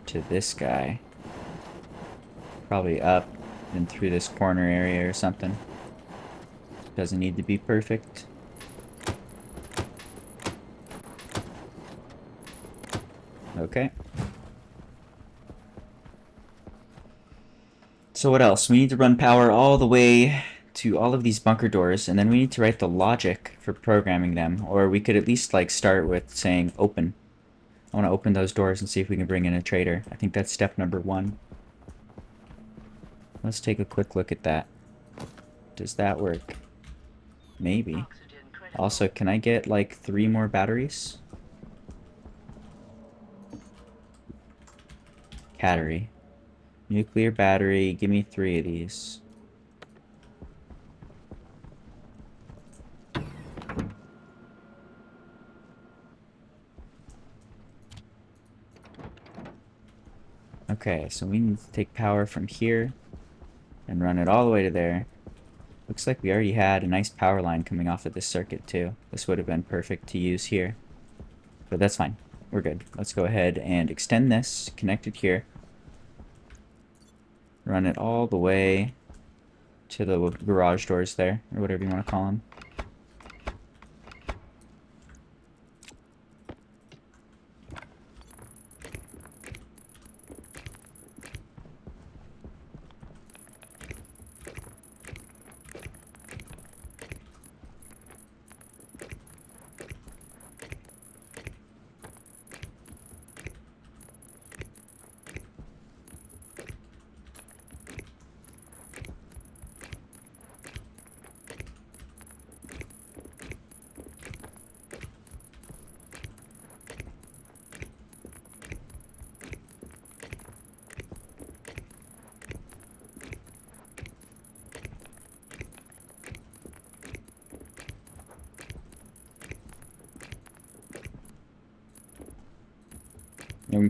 to this guy. Probably up and through this corner area or something. Doesn't need to be perfect. Okay. So what else? We need to run power all the way to all of these bunker doors, and then we need to write the logic for programming them. Or we could at least like start with saying open. I want to open those doors and see if we can bring in a trader. I think that's step number 1. Let's take a quick look at that. Does that work? Maybe. Oxygen critical. Also, can I get like 3 more batteries? Battery. Nuclear battery. Give me 3 of these. Okay, so we need to take power from here and run it all the way to there. Looks like we already had a nice power line coming off of this circuit too. This would have been perfect to use here. But that's fine. We're good. Let's go ahead and extend this, connect it here. Run it all the way to the garage doors there, or whatever you want to call them.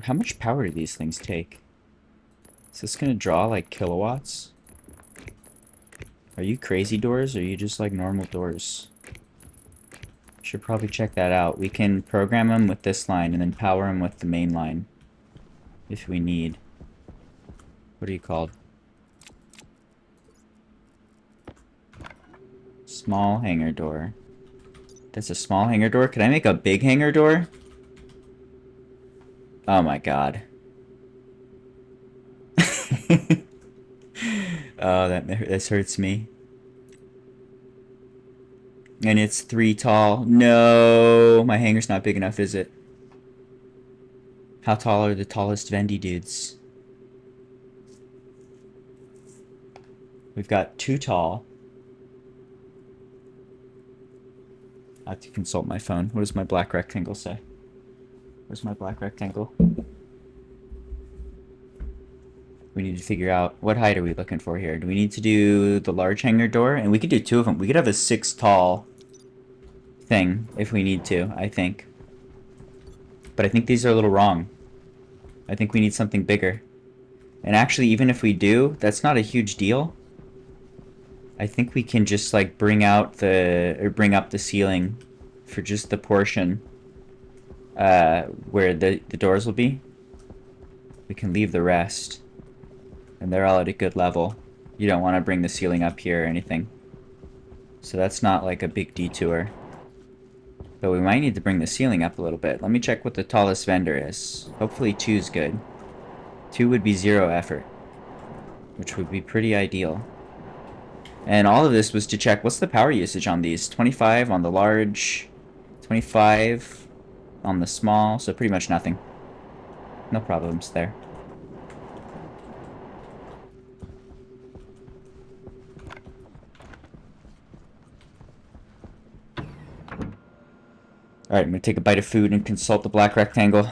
How much power do these things take? Is this gonna draw like kilowatts? Are you crazy doors or are you just like normal doors? Should probably check that out. We can program them with this line and then power them with the main line if we need. What are you called? Small hangar door. That's a small hangar door? Could I make a big hangar door? Oh my god. Oh, this hurts me. And it's 3 tall. No, my hangar's not big enough, is it? How tall are the tallest Vendy dudes? We've got 2 tall. I have to consult my phone. What does my black rectangle say? Where's my black rectangle? We need to figure out what height are we looking for here. Do we need to do the large hangar door? And we could do 2 of them. We could have a 6 tall thing if we need to, I think. But I think these are a little wrong. I think we need something bigger. And actually, even if we do, that's not a huge deal. I think we can just like bring up the ceiling for just the portion where the doors will be. We can leave the rest. And they're all at a good level. You don't want to bring the ceiling up here or anything. So that's not like a big detour. But we might need to bring the ceiling up a little bit. Let me check what the tallest vendor is. Hopefully 2 is good. 2 would be 0 effort, which would be pretty ideal. And all of this was to check what's the power usage on these. 25 on the large, 25 on the small, so pretty much nothing. No problems there. Alright, I'm gonna take a bite of food and consult the black rectangle.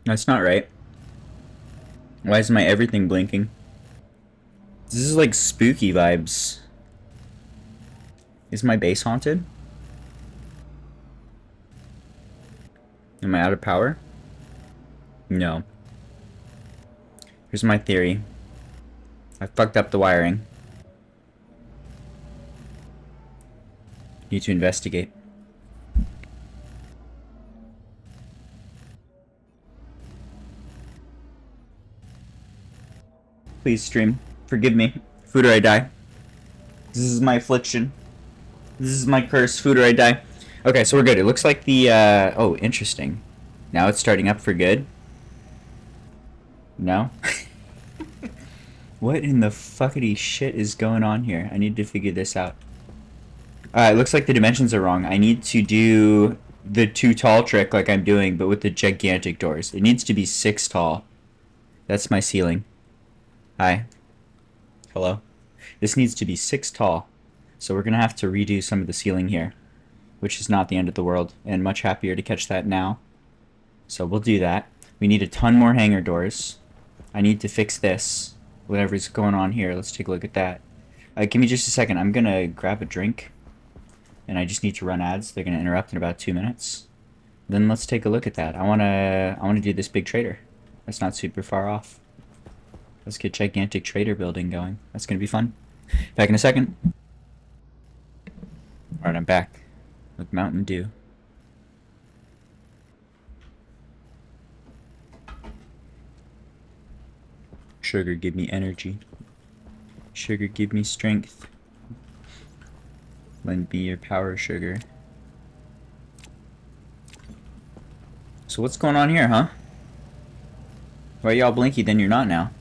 That's not right. Why is my everything blinking? This is like spooky vibes. Is my base haunted? Am I out of power? No. Here's my theory. I fucked up the wiring. Need to investigate. Please, stream. Forgive me. Food or I die. This is my affliction. This is my curse. Food or I die. Okay, so we're good. It looks like the, oh, interesting. Now it's starting up for good. No? What in the fuckity shit is going on here? I need to figure this out. It looks like the dimensions are wrong. I need to do the 2 tall trick like I'm doing, but with the gigantic doors. It needs to be 6 tall. That's my ceiling. Hi. Hello. This needs to be 6 tall. So we're going to have to redo some of the ceiling here, which is not the end of the world, and much happier to catch that now. So we'll do that. We need a ton more hangar doors. I need to fix this. Whatever's going on here, let's take a look at that. Give me just a second. I'm going to grab a drink, and I just need to run ads. They're going to interrupt in about 2 minutes. Then let's take a look at that. I want to do this big trader. That's not super far off. Let's get gigantic trader building going. That's going to be fun. Back in a second. Alright, I'm back with Mountain Dew. Sugar, give me energy. Sugar, give me strength. Lend me your power, sugar. So what's going on here, huh? Why are y'all blinky then you're not now?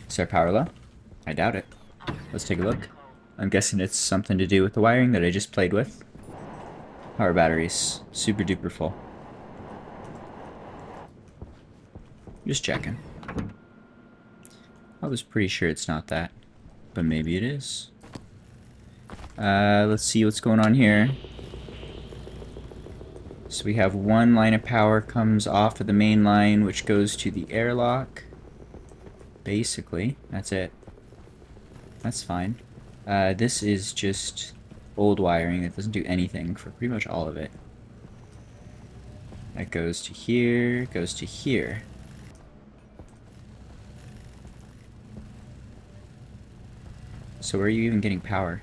Is our power low? I doubt it. Let's take a look. I'm guessing it's something to do with the wiring that I just played with. Power batteries. Super duper full. Just checking. I was pretty sure it's not that. But maybe it is. Let's see what's going on here. So we have one line of power comes off of the main line, which goes to the airlock. Basically, that's it. That's fine. This is just old wiring that doesn't do anything for pretty much all of it. That goes to here, goes to here. So where are you even getting power?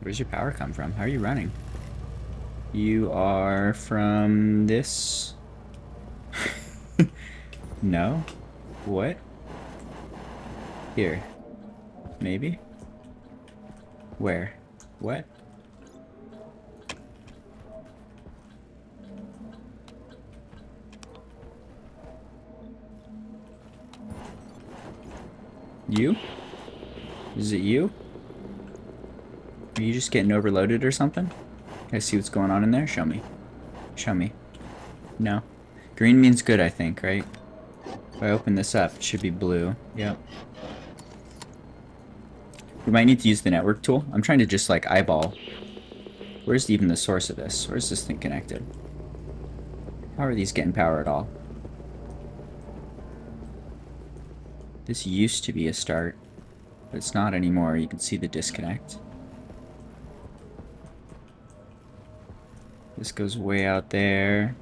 Where's your power come from? How are you running? You are from this? No? What? Here. Maybe? Where? What? You? Is it you? Are you just getting overloaded or something? Can I see what's going on in there? Show me. Show me. No. Green means good, I think, right? If I open this up, it should be blue. Yep. We might need to use the network tool. I'm trying to just, like, eyeball. Where's even the source of this? Where's this thing connected? How are these getting power at all? This used to be a start, but it's not anymore. You can see the disconnect. This goes way out there.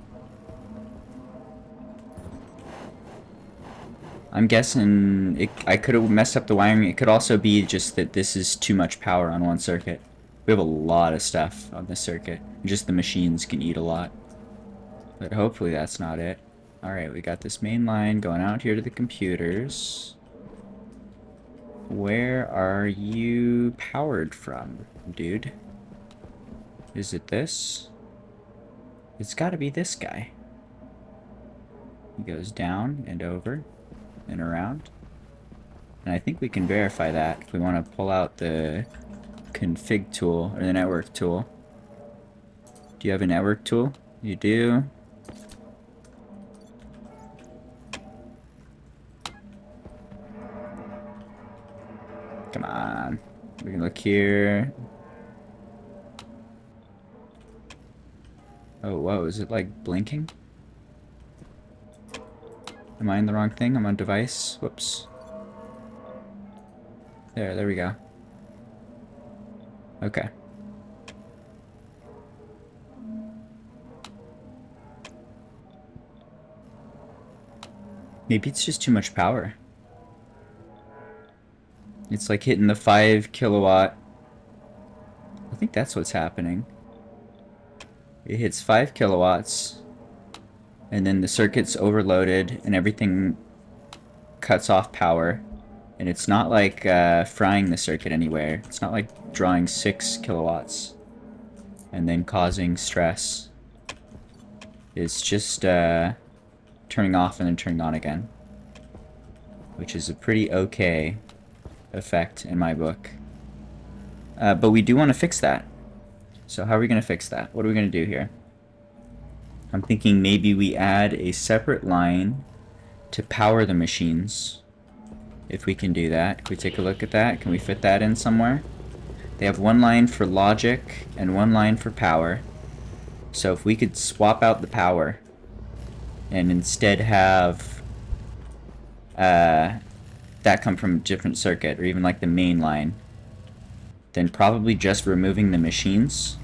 I'm guessing I could have messed up the wiring. It could also be just that this is too much power on one circuit. We have a lot of stuff on this circuit. Just the machines can eat a lot. But hopefully that's not it. Alright, we got this main line going out here to the computers. Where are you powered from, dude? Is it this? It's gotta be this guy. He goes down and over and around. And I think we can verify that if we want to pull out the config tool or the network tool. Do you have a network tool? You do. Come on. We can look here. Oh, whoa, is it like blinking? Am I in the wrong thing? I'm on device. Whoops. There we go. Okay. Maybe it's just too much power. It's like hitting the 5 kilowatt. I think that's what's happening. It hits 5 kilowatts. And then the circuit's overloaded and everything cuts off power. And it's not like frying the circuit anywhere. It's not like drawing 6 kilowatts and then causing stress. It's just turning off and then turning on again. Which is a pretty okay effect in my book. But we do want to fix that. So how are we going to fix that? What are we going to do here? I'm thinking maybe we add a separate line to power the machines. If we can do that. Can we take a look at that? Can we fit that in somewhere? They have one line for logic and one line for power. So if we could swap out the power and instead have that come from a different circuit, or even like the main line, then probably just removing the machines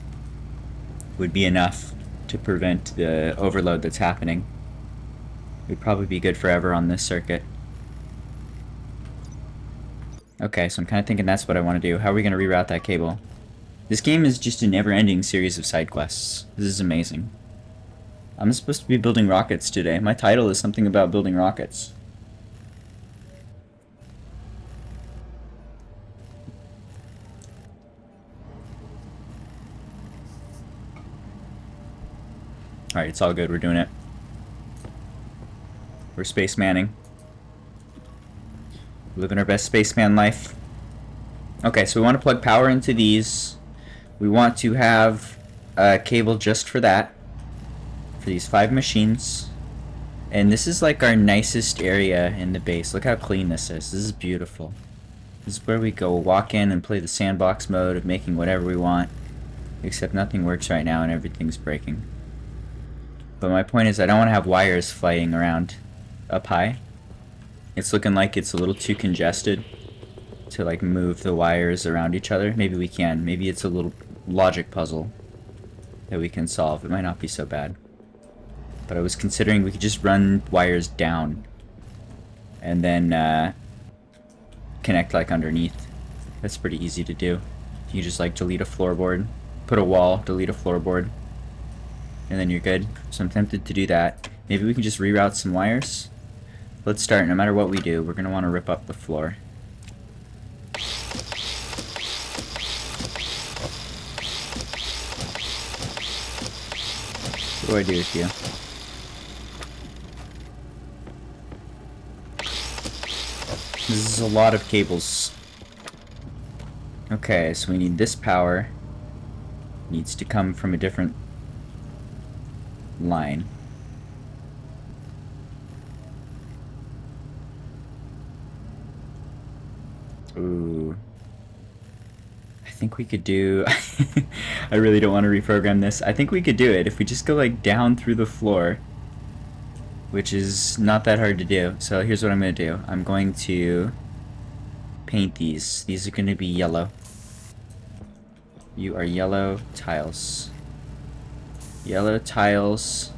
would be enough to prevent the overload that's happening. It would probably be good forever on this circuit. Okay, so I'm kind of thinking that's what I want to do. How are we going to reroute that cable? This game is just a never-ending series of side quests. This is amazing. I'm supposed to be building rockets today. My title is something about building rockets. Alright, it's all good. We're doing it. We're space manning. Living our best spaceman life. Okay, so we want to plug power into these. We want to have a cable just for that. For these 5 machines. And this is like our nicest area in the base. Look how clean this is. This is beautiful. This is where we go walk in and play the sandbox mode of making whatever we want. Except nothing works right now and everything's breaking. But my point is I don't want to have wires flying around up high. It's looking like it's a little too congested to like move the wires around each other. Maybe we can. Maybe it's a little logic puzzle that we can solve. It might not be so bad. But I was considering we could just run wires down and then connect like underneath. That's pretty easy to do. You just like delete a floorboard, put a wall, delete a floorboard, and then you're good. So I'm tempted to do that. Maybe we can just reroute some wires. Let's start. No matter what we do, we're going to want to rip up the floor. What do I do with you? This is a lot of cables. Okay, so we need this power. Needs to come from a different line. Ooh. I think we could do... I really don't want to reprogram this. I think we could do it if we just go like down through the floor. Which is not that hard to do. So here's what I'm going to do. I'm going to paint these. These are going to be yellow. You are yellow tiles. Yellow tiles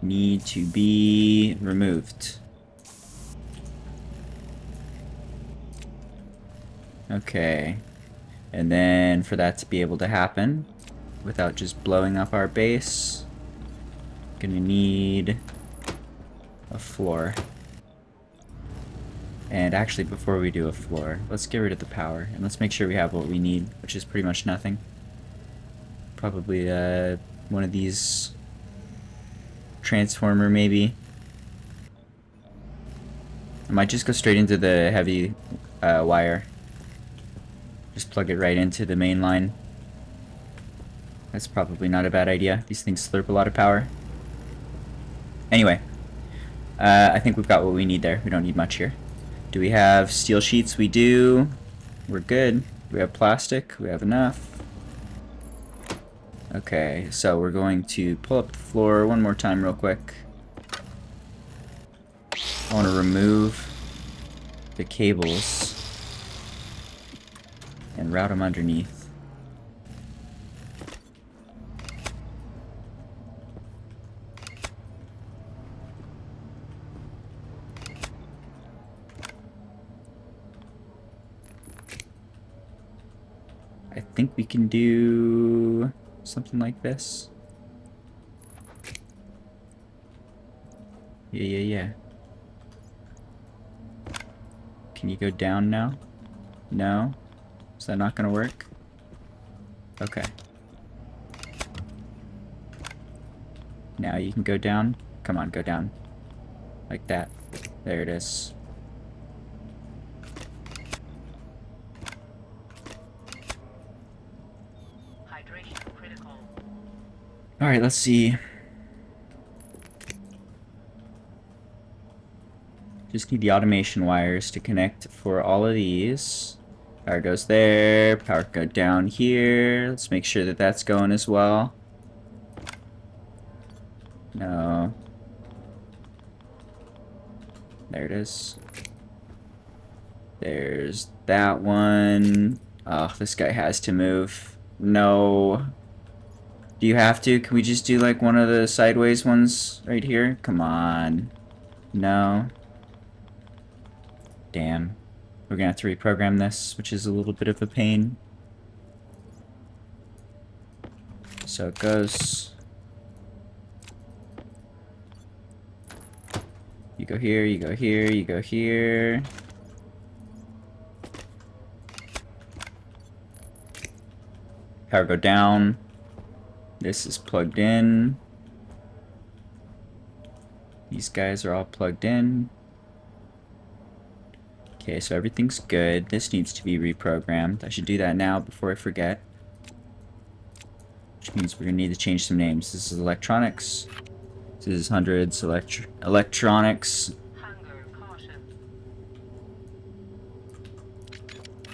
need to be removed. Okay. And then for that to be able to happen, without just blowing up our base, gonna need a floor. And actually, before we do a floor, let's get rid of the power and let's make sure we have what we need, which is pretty much nothing. Probably one of these transformer, maybe. I might just go straight into the heavy wire. Just plug it right into the main line. That's probably not a bad idea. These things slurp a lot of power. Anyway, I think we've got what we need there. We don't need much here. Do we have steel sheets? We do. We're good. Do we have plastic? We have enough. Okay, so we're going to pull up the floor one more time real quick. I want to remove the cables and route them underneath. I think we can do something like this. Yeah. Can you go down now? No? Is that not gonna work? Okay. Now you can go down. Come on, go down. Like that. There it is. Hydration critical. Alright, let's see. Just need the automation wires to connect for all of these. Power goes there. Power go down here. Let's make sure that that's going as well. No. There it is. There's that one. Oh, this guy has to move. No. Do you have to? Can we just do like one of the sideways ones right here? Come on. No. Damn. We're gonna have to reprogram this, which is a little bit of a pain. So it goes You go here, you go here, you go here. Power go down. This is plugged in. These guys are all plugged in. Okay, so everything's good. This needs to be reprogrammed. I should do that now before I forget. Which means we're gonna need to change some names. This is electronics. This is hundreds electronics. Hangar caution.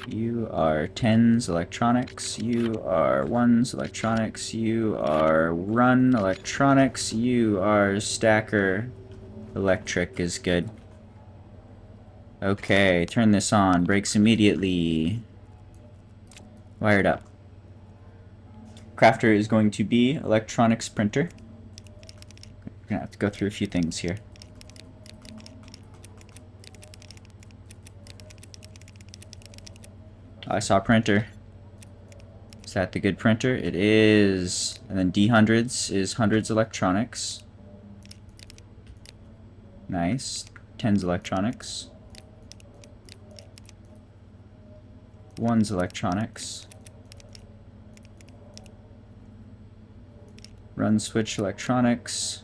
You are tens electronics. You are ones electronics. You are run electronics. You are stacker electric is good. Okay, turn this on. Brakes immediately. Wired up. Crafter is going to be electronics printer. We're gonna have to go through a few things here. I saw printer. Is that the good printer? It is. And then D100s is hundreds electronics. Nice. Tens electronics. Ones electronics. Run switch electronics.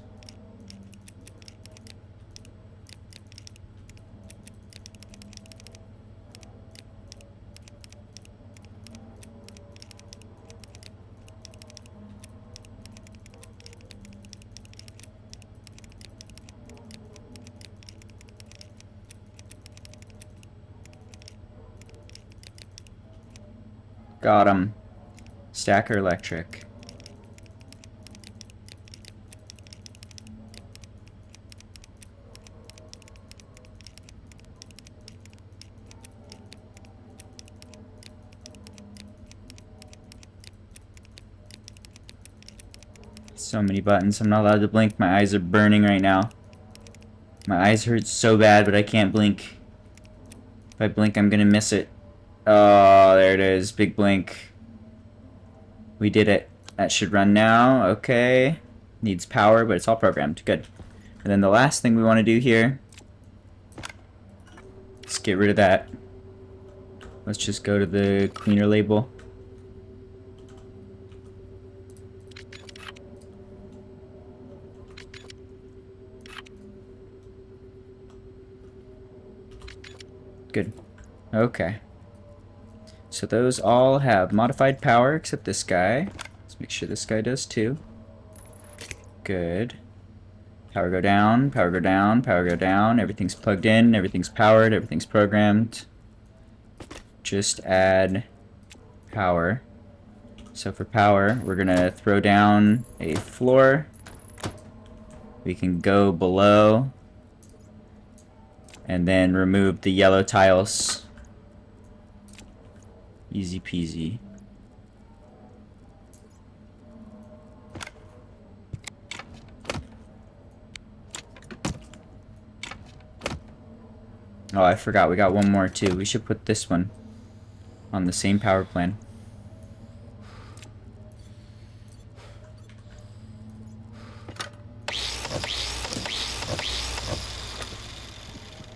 Got him. Stacker electric. So many buttons. I'm not allowed to blink. My eyes are burning right now. My eyes hurt so bad, but I can't blink. If I blink, I'm gonna miss it. Oh, there it is. Big blink. We did it. That should run now. Okay. Needs power, but it's all programmed. Good. And then the last thing we want to do here. Let's get rid of that. Let's just go to the cleaner label. Good. Okay. So those all have modified power except this guy. Let's make sure this guy does too. Good. Power go down, power go down, power go down. Everything's plugged in, everything's powered, everything's programmed. Just add power. So for power, we're gonna throw down a floor. We can go below and then remove the yellow tiles. Easy peasy. Oh, I forgot. We got one more too. We should put this one on the same power plan.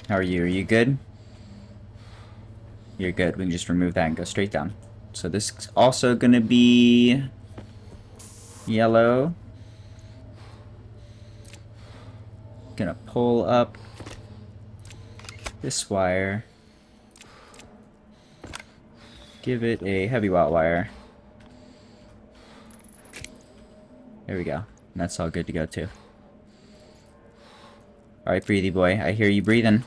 How are you? Are you good? You're good. We can just remove that and go straight down. So this is also going to be yellow. Gonna pull up this wire. Give it a heavy watt wire. There we go. And that's all good to go too. Alright, breathy boy. I hear you breathing.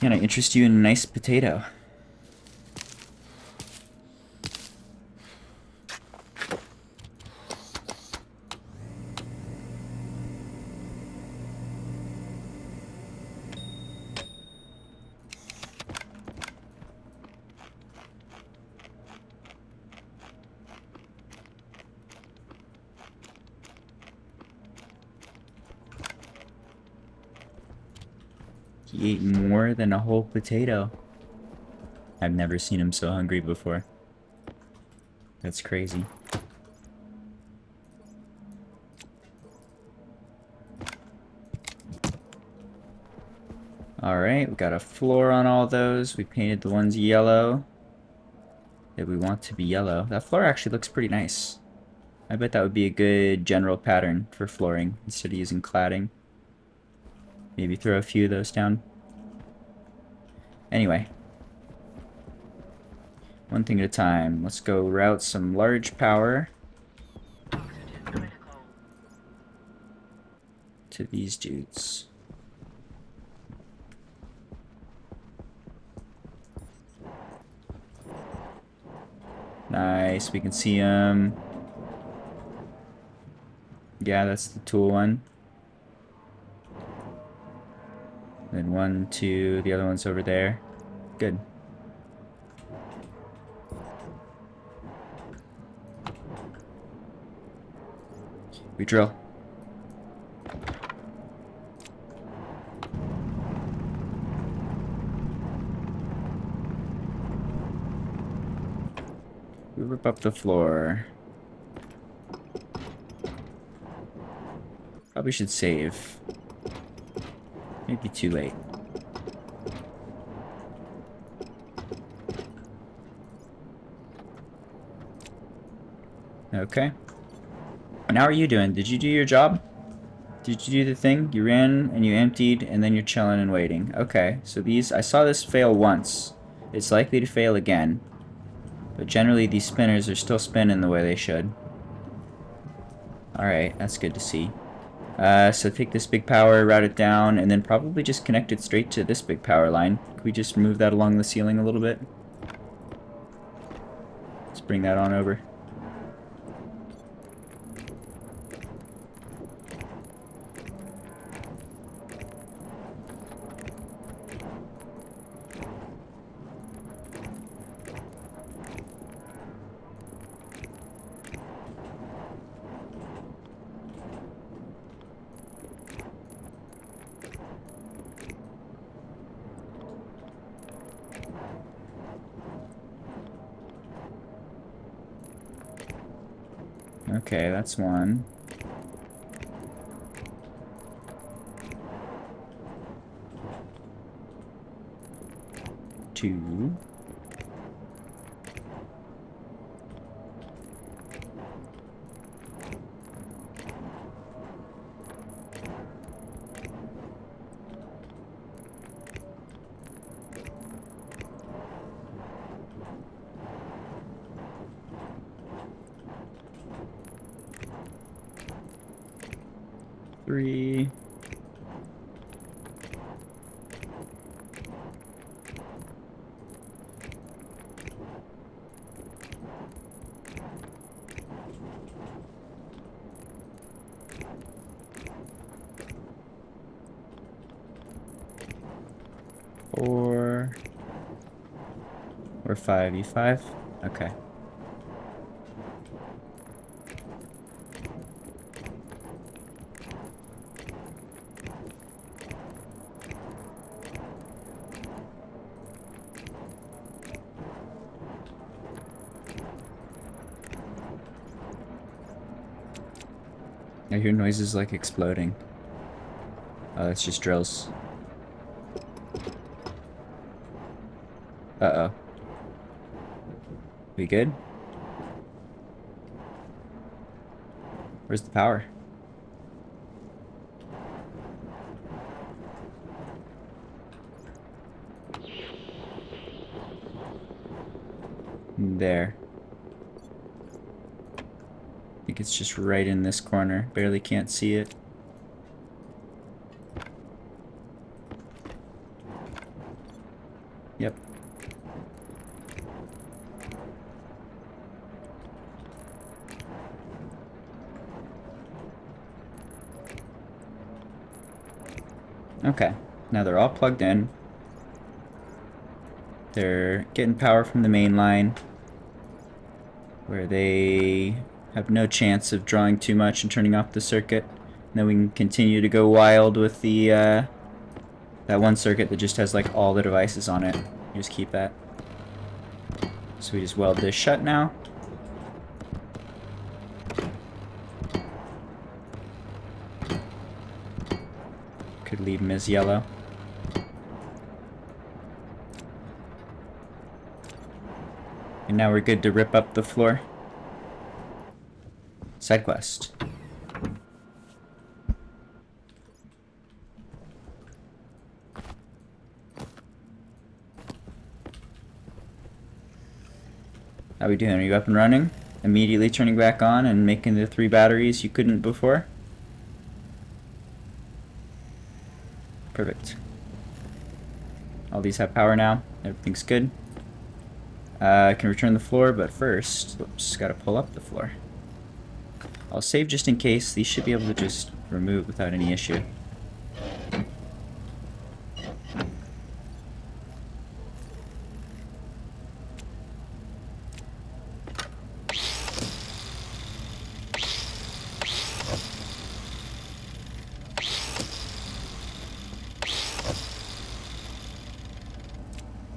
Can I interest you in a nice potato? He ate more than a whole potato. I've never seen him so hungry before. That's crazy. Alright, we got a floor on all those. We painted the ones yellow that we want to be yellow. That floor actually looks pretty nice. I bet that would be a good general pattern for flooring instead of using cladding. Maybe throw a few of those down. Anyway. One thing at a time. Let's go route some large power Oxygen critical. to these dudes. Nice, we can see them. Yeah, that's the tool one. Then 1, 2, the other one's over there. Good. We drill. We rip up the floor. Probably should save. Maybe too late. Okay. And how are you doing? Did you do your job? Did you do the thing? You ran and you emptied and then you're chilling and waiting. Okay, so these, I saw this fail once. It's likely to fail again. But generally these spinners are still spinning the way they should. Alright, that's good to see. So take this big power, route it down, and then probably just connect it straight to this big power line. Can we just move that along the ceiling a little bit? Let's bring that on over. Okay, that's one. Two. Three. Four. Or five. You five? Okay. I hear noises like exploding. Oh, that's just drills. Uh-oh. We good? Where's the power? There. I think it's just right in this corner. Barely can't see it. Yep. Okay. Now they're all plugged in. They're getting power from the main line, where they have no chance of drawing too much and turning off the circuit. And then we can continue to go wild with the that one circuit that just has like all the devices on it. You just keep that. So we just weld this shut now. could leave them as yellow. And now we're good to rip up the floor. Side quest. How we doing? Are you up and running? Immediately turning back on and making the 3 batteries you couldn't before? Perfect. All these have power now. Everything's good. I can return the floor, but first, whoops, gotta pull up the floor. I'll save just in case. These should be able to just remove without any issue.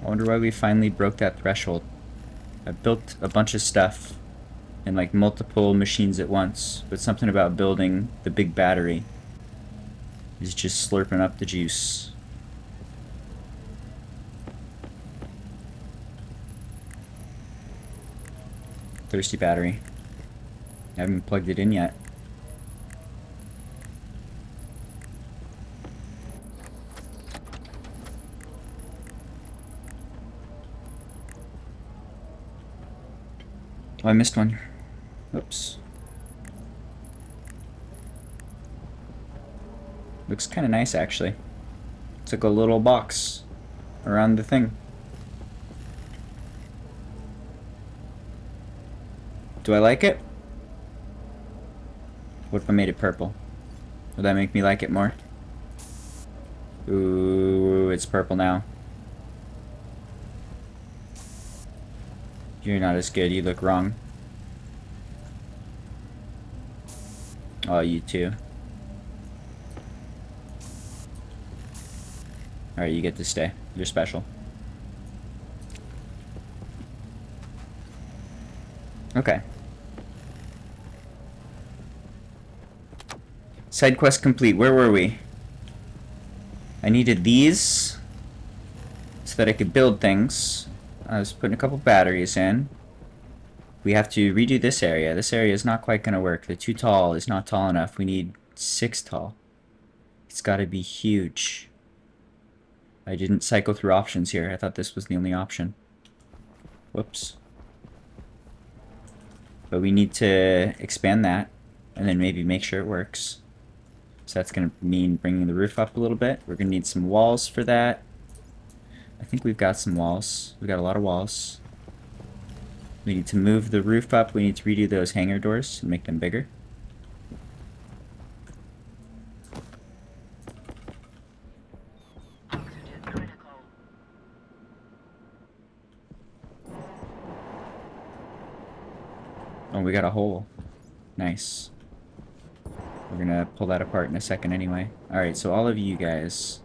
I wonder why we finally broke that threshold. I built a bunch of stuff and like multiple machines at once, but something about building the big battery is just slurping up the juice. Thirsty battery. I haven't plugged it in yet. Oh, I missed one. Oops. Looks kind of nice, actually. It's like a little box around the thing. Do I like it? What if I made it purple? Would that make me like it more? Ooh, it's purple now. You're not as good. You look wrong. Oh, you too. Alright, you get to stay. You're special. Okay. Side quest complete. Where were we? I needed these so that I could build things. I was putting a couple batteries in. We have to redo this area. This area is not quite going to work. The 2 tall is not tall enough. We need 6 tall. It's got to be huge. I didn't cycle through options here. I thought this was the only option. Whoops. But we need to expand that and then maybe make sure it works. So that's going to mean bringing the roof up a little bit. We're going to need some walls for that. I think we've got some walls. We've got a lot of walls. We need to move the roof up. We need to redo those hangar doors and make them bigger. Oxygen critical. Oh, we got a hole. Nice. We're gonna pull that apart in a second anyway. Alright, so all of you guys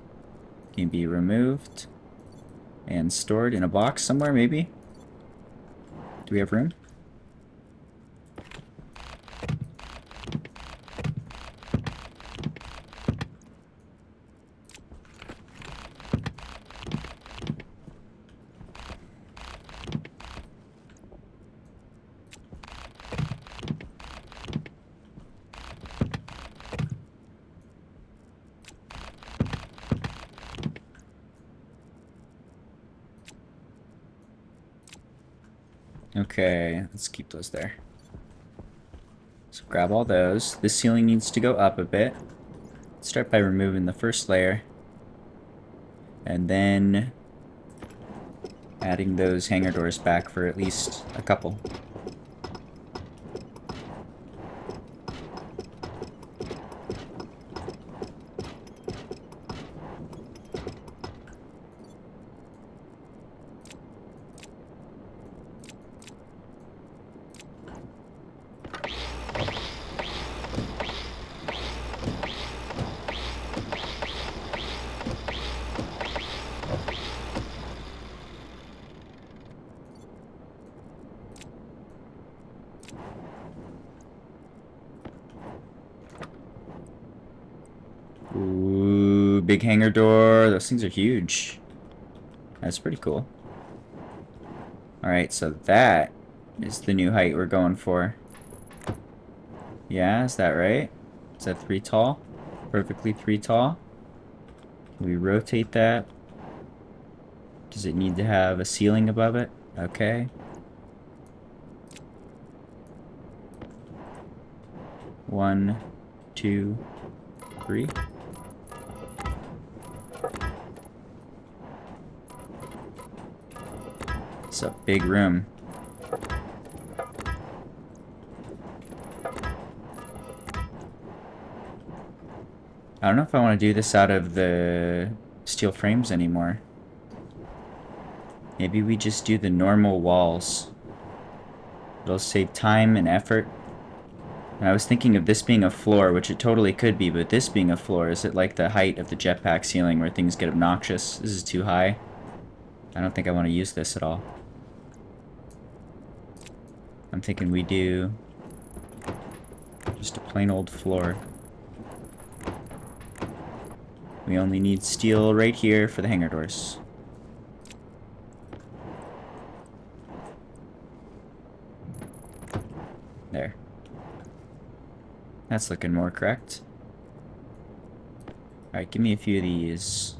can be removed and stored in a box somewhere, maybe? Do we have room? Okay, let's keep those there. So grab all those. This ceiling needs to go up a bit. Let's start by removing the first layer. And then adding those hangar doors back for at least a couple. Big hangar door. Those things are huge. That's pretty cool. Alright, so that is the new height we're going for. Yeah, is that right? Is that 3 tall? Perfectly 3 tall? Can we rotate that? Does it need to have a ceiling above it? Okay. 1, 2, 3. It's a big room. I don't know if I want to do this out of the steel frames anymore. Maybe we just do the normal walls. It'll save time and effort. And I was thinking of this being a floor, which it totally could be, but this being a floor, is it like the height of the jetpack ceiling where things get obnoxious? This is too high. I don't think I want to use this at all. I'm thinking we do just a plain old floor. We only need steel right here for the hangar doors. There. That's looking more correct. Alright, give me a few of these.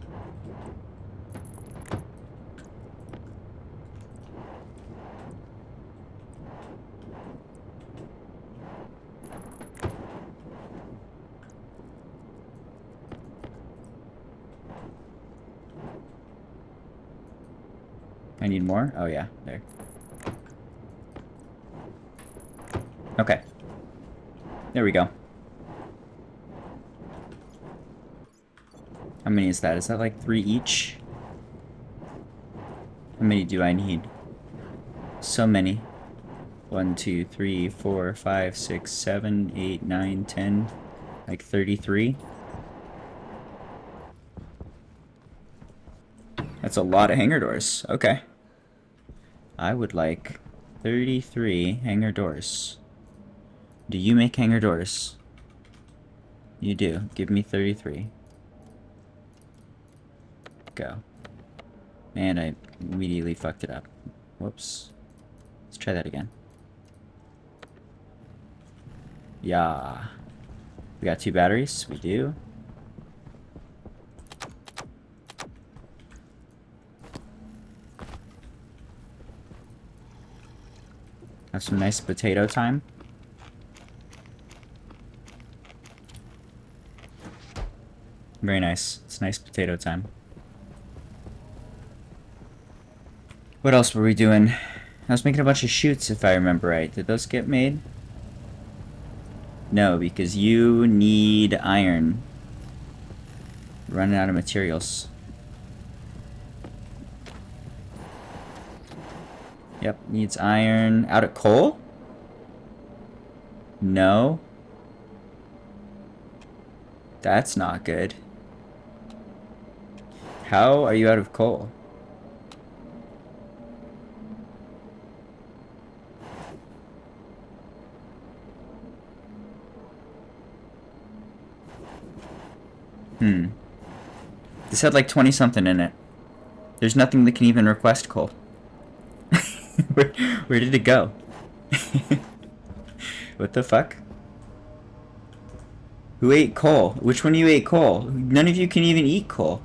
I need more? Oh yeah, there. Okay. There we go. How many is that? Is that like 3 each? How many do I need? So many. 1, 2, 3, 4, 5, 6, 7, 8, 9, 10. Like 33. That's a lot of hangar doors. Okay. I would like 33 hangar doors. Do you make hangar doors? You do. Give me 33. Go. And I immediately fucked it up. Whoops. Let's try that again. Yeah. We got 2 batteries? We do. Have some nice potato time. Very nice. It's nice potato time. What else were we doing? I was making a bunch of chutes, if I remember right. Did those get made? No, because you need iron. Running out of materials. Yep, needs iron. Out of coal? No. That's not good. How are you out of coal? This had like 20 something in it. There's nothing that can even request coal. where did it go? What the fuck? Who ate coal? Which one of you ate coal? None of you can even eat coal.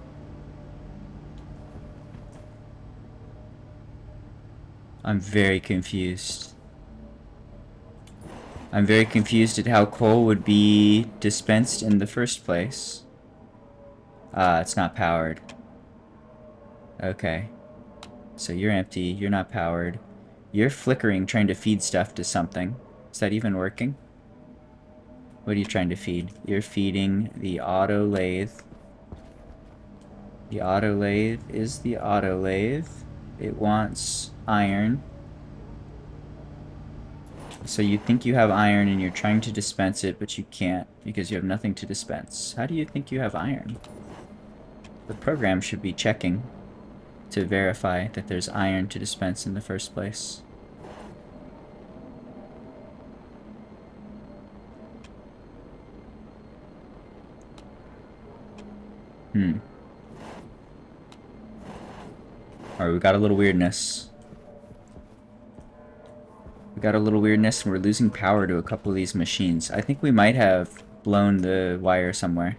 I'm very confused. I'm very confused at how coal would be dispensed in the first place. It's not powered. Okay. So you're empty, you're not powered. You're flickering, trying to feed stuff to something. Is that even working? What are you trying to feed? You're feeding the auto lathe. The auto lathe is the auto lathe. It wants iron. So you think you have iron and you're trying to dispense it, but you can't because you have nothing to dispense. How do you think you have iron? The program should be checking to verify that there's iron to dispense in the first place. Hmm. Alright, we got a little weirdness. We got a little weirdness and we're losing power to a couple of these machines. I think we might have blown the wire somewhere.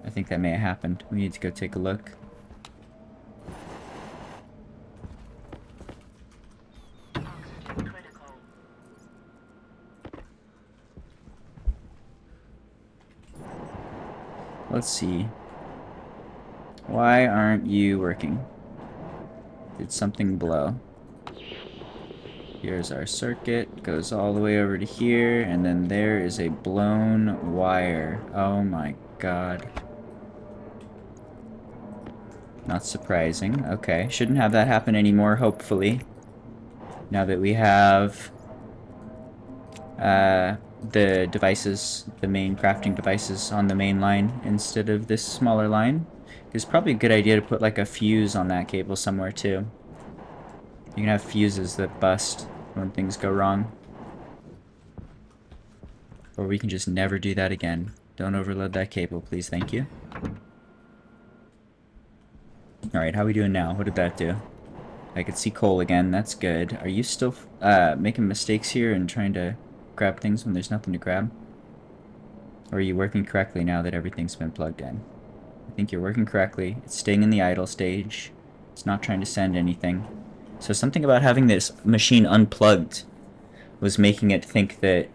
I think that may have happened. We need to go take a look. Oxygen critical. Let's see. Why aren't you working? Did something blow? Here's our circuit. Goes all the way over to here. And then there is a blown wire. Oh my god. Not surprising. Okay. Shouldn't have that happen anymore, hopefully. Now that we have the devices, the main crafting devices on the main line instead of this smaller line. It's probably a good idea to put like a fuse on that cable somewhere too. You can have fuses that bust when things go wrong. Or we can just never do that again. Don't overload that cable, please, thank you. Alright, how are we doing now? What did that do? I could see coal again, that's good. Are you still making mistakes here and trying to grab things when there's nothing to grab? Or are you working correctly now that everything's been plugged in? I think you're working correctly. It's staying in the idle stage. It's not trying to send anything. So something about having this machine unplugged was making it think that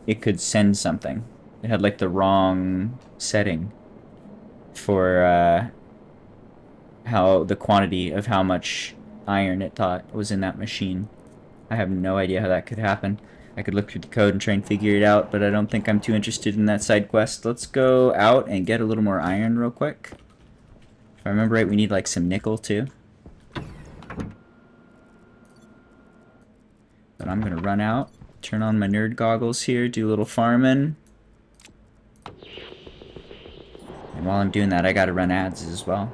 it could send something. It had like the wrong setting for how the quantity of how much iron it thought was in that machine. I have no idea how that could happen. I could look through the code and try and figure it out, but I don't think I'm too interested in that side quest. Let's go out and get a little more iron real quick. If I remember right, we need like some nickel too. But I'm gonna run out, turn on my nerd goggles here, do a little farming. And while I'm doing that, I gotta run ads as well.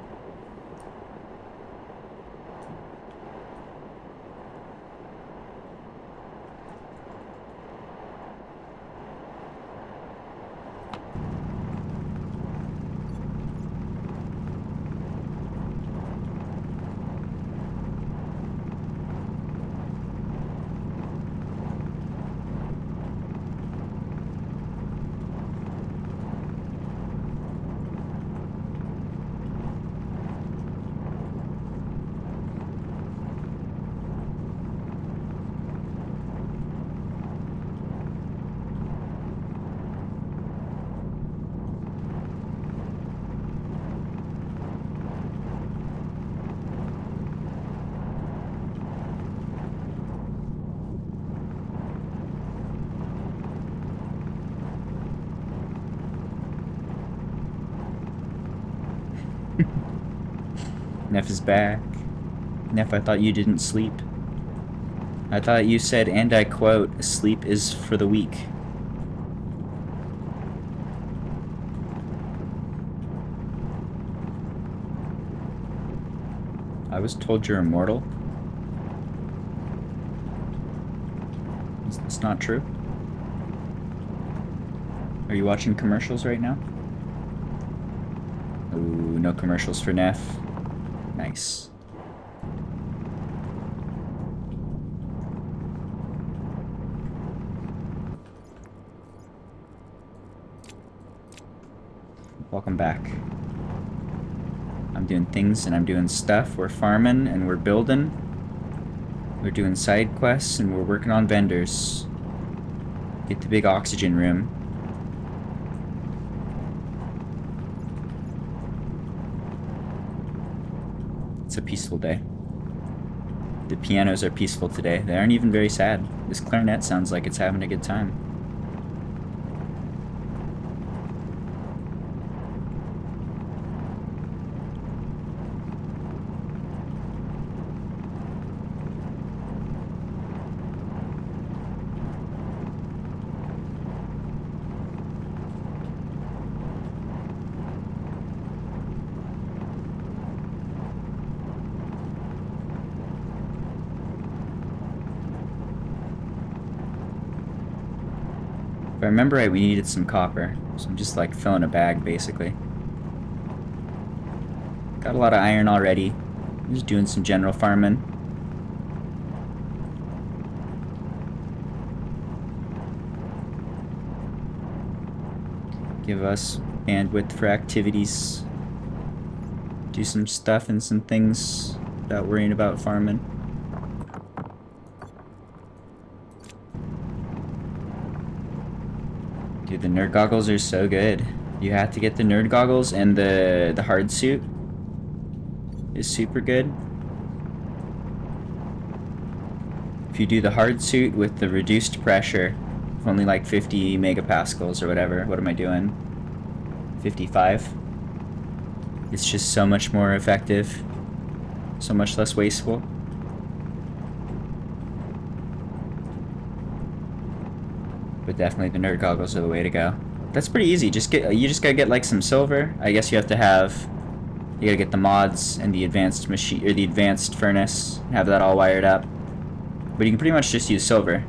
Neff is back. Neff, I thought you didn't sleep. I thought you said, and I quote, sleep is for the weak. I was told you're immortal. Is this not true? Are you watching commercials right now? Ooh, no commercials for Neff. Nice. Welcome back. I'm doing things and I'm doing stuff. We're farming and we're building. We're doing side quests and we're working on vendors. Get the big oxygen room. It's a peaceful day. The pianos are peaceful today. They aren't even very sad. This clarinet sounds like it's having a good time. If I remember right, we needed some copper. So I'm just like filling a bag, basically. Got a lot of iron already. I'm just doing some general farming. Give us bandwidth for activities. Do some stuff and some things without worrying about farming. Dude, the nerd goggles are so good. You have to get the nerd goggles, and the hard suit is super good. If you do the hard suit with the reduced pressure, only like 50 megapascals or whatever. What am I doing? 55. It's just so much more effective. So much less wasteful. But definitely the nerd goggles are the way to go. That's pretty easy. You just gotta get like some silver. I guess you gotta get the mods and the advanced machine or the advanced furnace. Have that all wired up. But you can pretty much just use silver.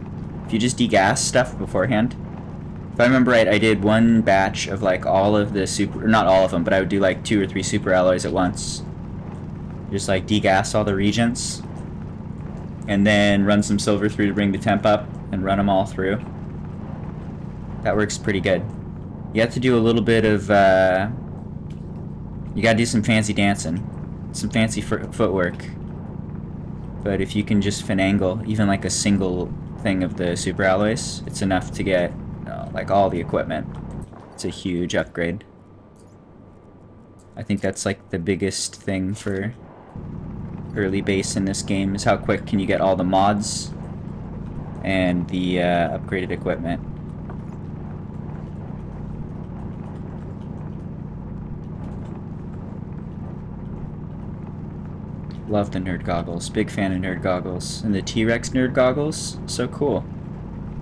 If you just degas stuff beforehand. If I remember right, I did one batch of like all of the super, not all of them, but I would do like 2 or 3 super alloys at once. Just like degas all the reagents, and then run some silver through to bring the temp up, and run them all through. That works pretty good. You have to do a little bit of, you gotta do some fancy dancing, some fancy footwork. But if you can just finagle even like a single thing of the super alloys, it's enough to get like all the equipment. It's a huge upgrade. I think that's like the biggest thing for early base in this game, is how quick can you get all the mods and the upgraded equipment. Love the nerd goggles. Big fan of nerd goggles. And the T-Rex nerd goggles, so cool.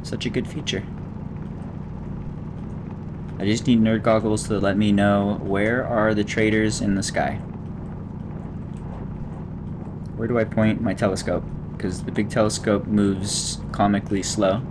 Such a good feature. I just need nerd goggles to let me know where are the traders in the sky. Where do I point my telescope? Because the big telescope moves comically slow.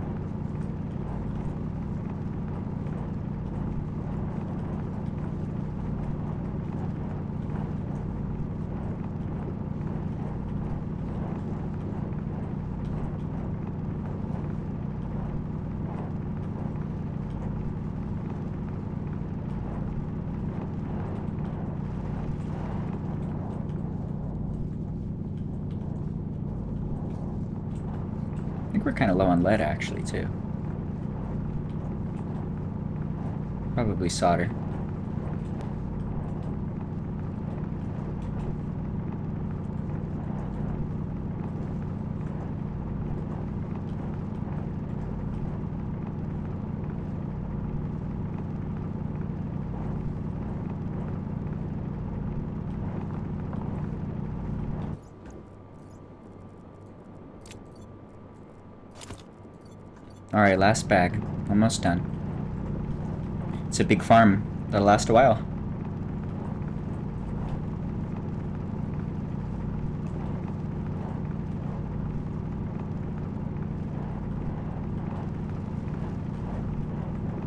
I think we're kind of low on lead, actually, too. Probably solder. Alright, last bag. Almost done. It's a big farm. That'll last a while.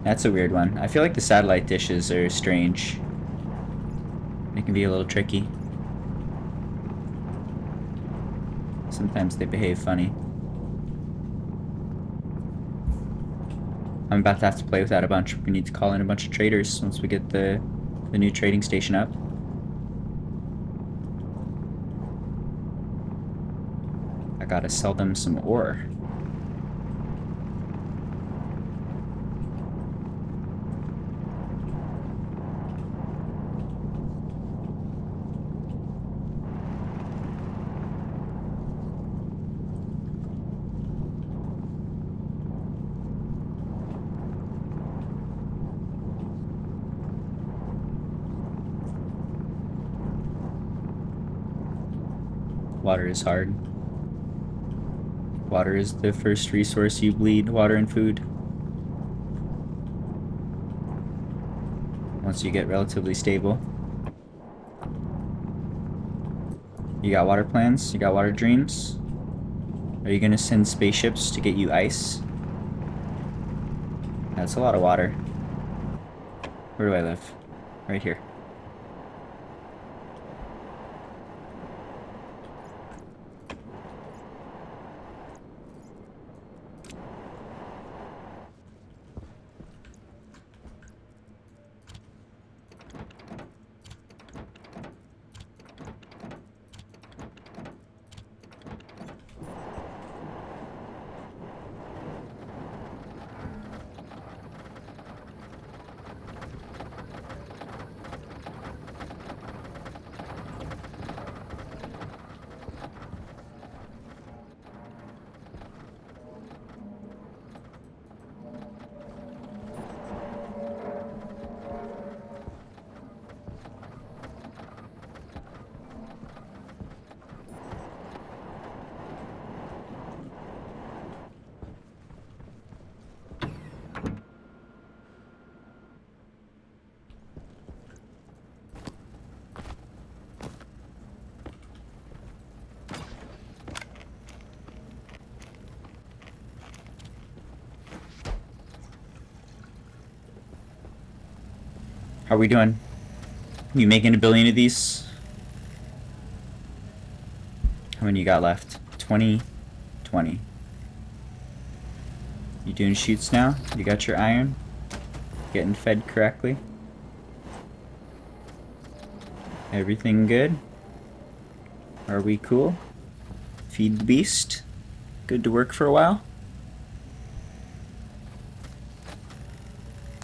That's a weird one. I feel like the satellite dishes are strange. They can be a little tricky. Sometimes they behave funny. I'm about to have to play with that a bunch. We need to call in a bunch of traders once we get the new trading station up. I gotta sell them some ore. Water is hard. Water is the first resource you bleed, water and food. Once you get relatively stable. You got water plans? You got water dreams? Are you gonna send spaceships to get you ice? That's a lot of water. Where do I live? Right here. How are we doing? You making 1 billion of these? How many you got left? 20, 20. You doing shoots now? You got your iron? Getting fed correctly? Everything good? Are we cool? Feed the beast? Good to work for a while?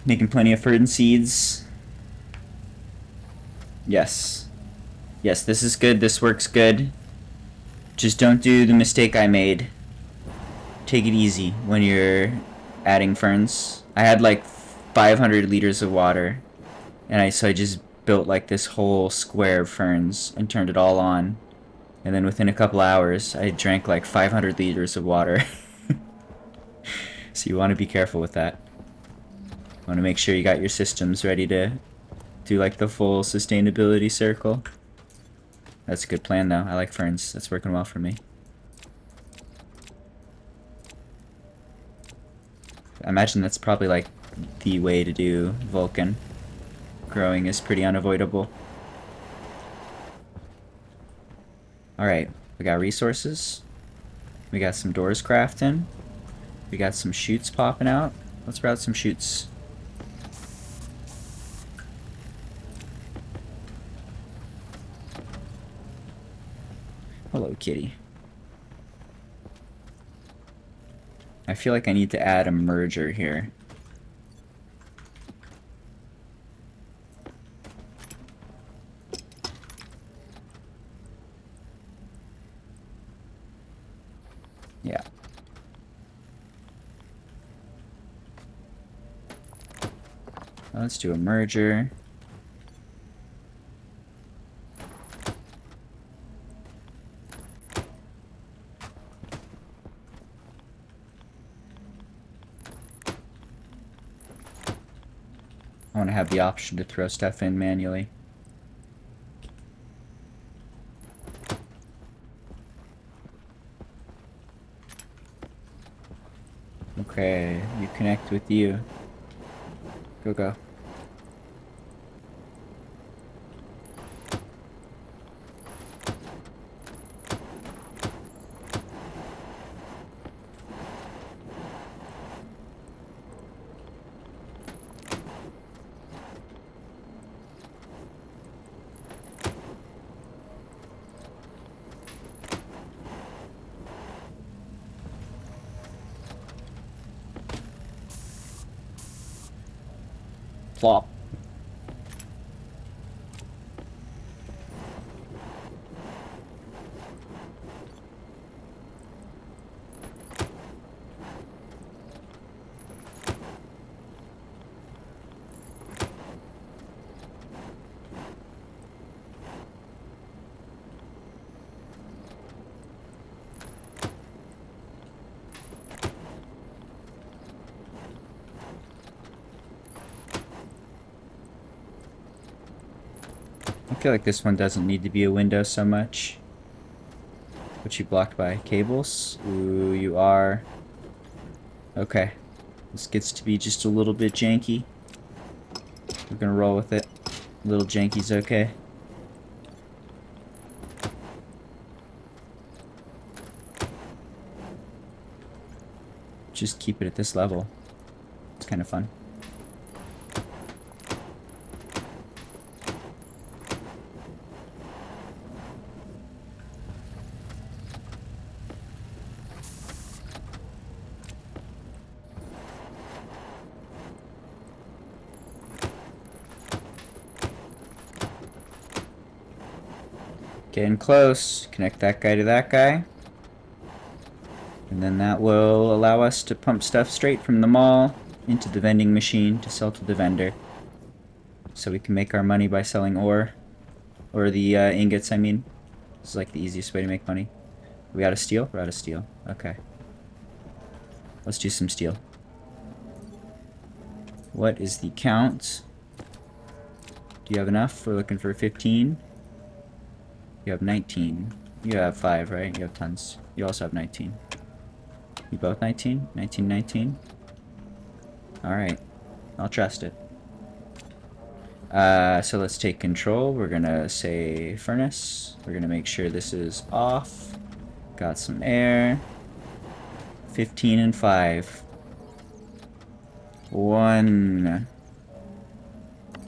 Making plenty of fern seeds. Yes. Yes, this is good. This works good. Just don't do the mistake I made. Take it easy when you're adding ferns. I had like 500 liters of water, and so I just built like this whole square of ferns and turned it all on. And then within a couple hours, I drank like 500 liters of water. So you want to be careful with that. You want to make sure you got your systems ready to do like the full sustainability circle. That's a good plan though. I like ferns. That's working well for me. I imagine that's probably like the way to do Vulcan. Growing is pretty unavoidable. Alright, we got resources. We got some doors crafting. We got some shoots popping out. Let's route some shoots. Hello, kitty. I feel like I need to add a merger here. Yeah. Let's do a merger. I want to have the option to throw stuff in manually. Okay, you connect with you. Go, go. Plop. I feel like this one doesn't need to be a window so much. What you blocked by? Cables? Ooh, you are. Okay. This gets to be just a little bit janky. We're gonna roll with it. A little janky's okay. Just keep it at this level. It's kind of fun. Getting close. Connect that guy to that guy. And then that will allow us to pump stuff straight from the mall into the vending machine to sell to the vendor. So we can make our money by selling ore. Or the ingots, I mean. This is like the easiest way to make money. Are we out of steel? We're out of steel. Okay. Let's do some steel. What is the count? Do you have enough? We're looking for 15. You have 19. You have 5, right? You have tons. You also have 19. You both 19? 19, 19? Alright. I'll trust it. So let's take control. We're gonna say furnace. We're gonna make sure this is off. Got some air. 15 and 5. 1.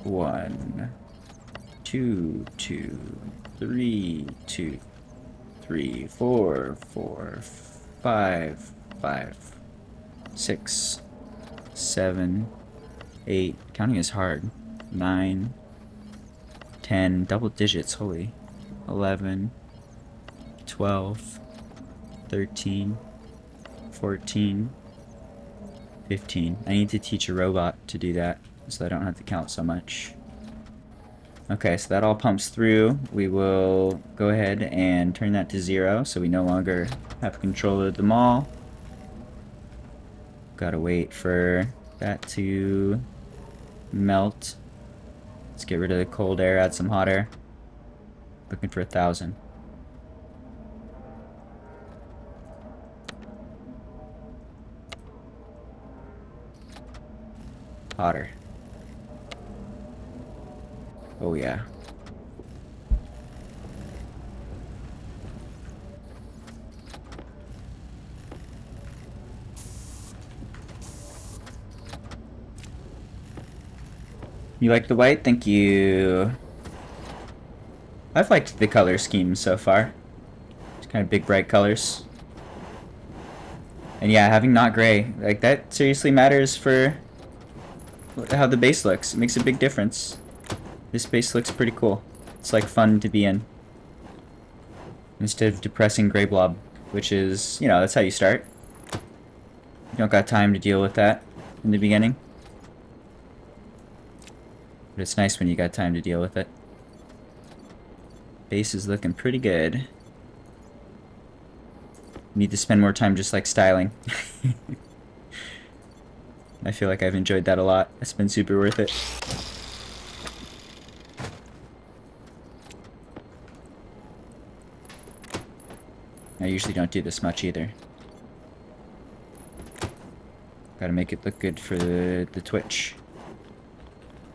1. 2, 2. 3, 2. 3, 4, 4. 5, 5. 6. 7. 8. Counting is hard. 9. 10. Double digits, holy. 11. 12. 13. 14. 15. I need to teach a robot to do that, so I don't have to count so much. Okay, so that all pumps through. We will go ahead and turn that to 0, so we no longer have control of the mall. Gotta wait for that to melt. Let's get rid of the cold air, add some hot air. Looking for 1,000. Hotter. Oh yeah. You like the white? Thank you. I've liked the color scheme so far. It's kind of big, bright colors. And yeah, having not gray, like that seriously matters for how the base looks. It makes a big difference. This base looks pretty cool. It's like fun to be in. Instead of depressing gray blob, which is, you know, that's how you start. You don't got time to deal with that in the beginning. But it's nice when you got time to deal with it. Base is looking pretty good. Need to spend more time just like styling. I feel like I've enjoyed that a lot. It's been super worth it. I usually don't do this much either. Gotta make it look good for the Twitch.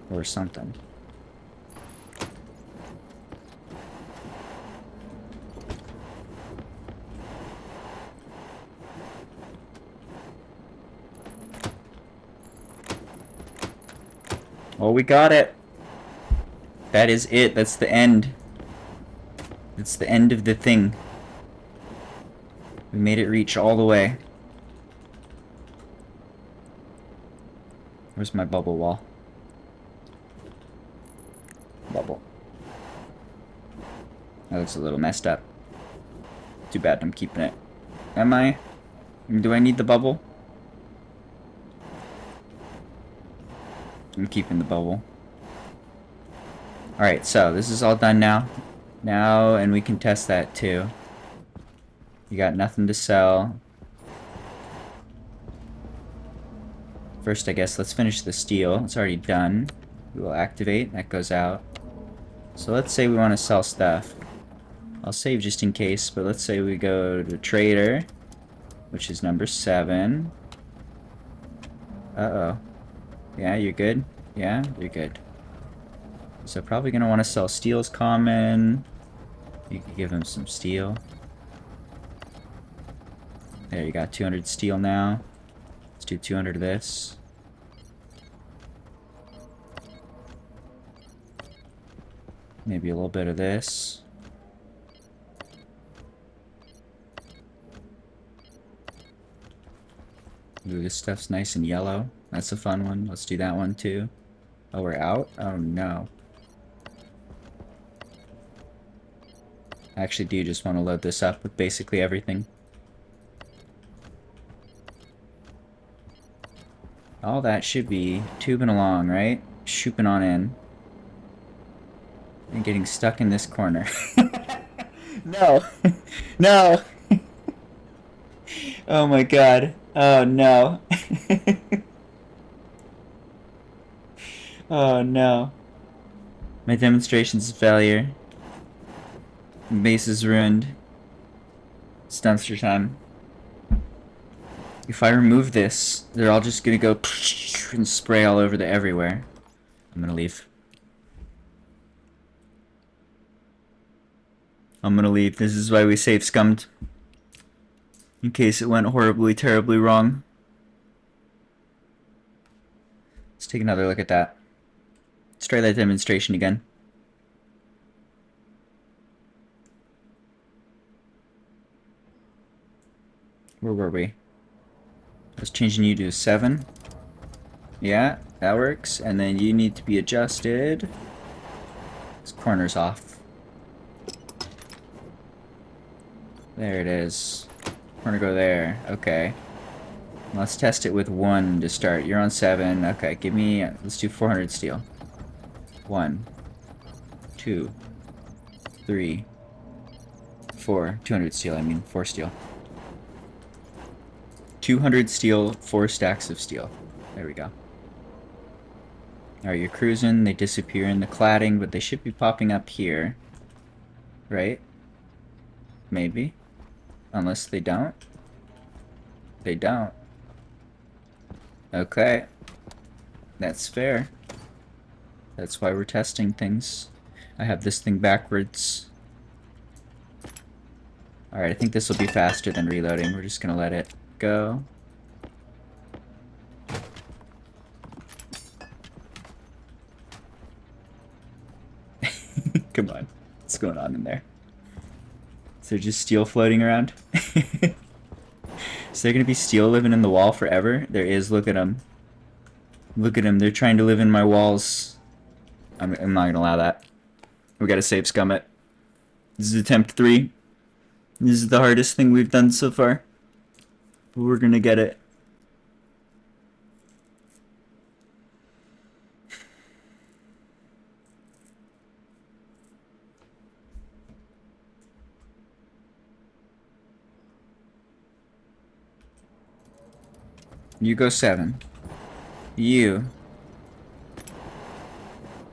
Or something. Oh, we got it. That is it. That's the end. That's the end of the thing. We made it reach all the way. Where's my bubble wall? Bubble. That looks a little messed up. Too bad I'm keeping it. Am I? Do I need the bubble? I'm keeping the bubble. Alright, so this is all done now. And we can test that too. You got nothing to sell. First, I guess, let's finish the steel. It's already done. We will activate. That goes out. So let's say we want to sell stuff. I'll save just in case, but let's say we go to trader, which is number 7. Uh-oh. Yeah, you're good? Yeah, you're good. So probably gonna want to sell steel's common. You could give him some steel. There, you got 200 steel now. Let's do 200 of this. Maybe a little bit of this. Ooh, this stuff's nice and yellow. That's a fun one. Let's do that one too. Oh, we're out? Oh no. I actually do just want to load this up with basically everything. All that should be tubing along, right? Shooping on in. And getting stuck in this corner. No! No! Oh my god. Oh no. Oh no. My demonstration's a failure. Base is ruined. It's dumpster time. If I remove this, they're all just gonna go and spray all over the everywhere. I'm gonna leave. I'm gonna leave. This is why we save scummed. In case it went horribly, terribly wrong. Let's take another look at that. Let's try that demonstration again. Where were we? I was changing you to 7. Yeah, that works. And then you need to be adjusted. This corner's off. There it is. Corner go there. Okay. Let's test it with 1 to start. You're on 7. Okay, give me... Let's do 400 steel. 1, 2, 3, 4. 200 steel, I mean. 4 steel. 200 steel, 4 stacks of steel. There we go. Alright, you're cruising. They disappear in the cladding, but they should be popping up here. Right? Maybe. Unless they don't. They don't. Okay. That's fair. That's why we're testing things. I have this thing backwards. Alright, I think this will be faster than reloading. We're just gonna let it go. Come on. What's going on in there? Is there just steel floating around? Is there gonna be steel living in the wall forever? There is. Look at them. Look at them. They're trying to live in my walls. I'm not gonna allow that. We gotta save scum it. This is attempt 3. This is the hardest thing we've done so far. But we're gonna get it. You go 7. You.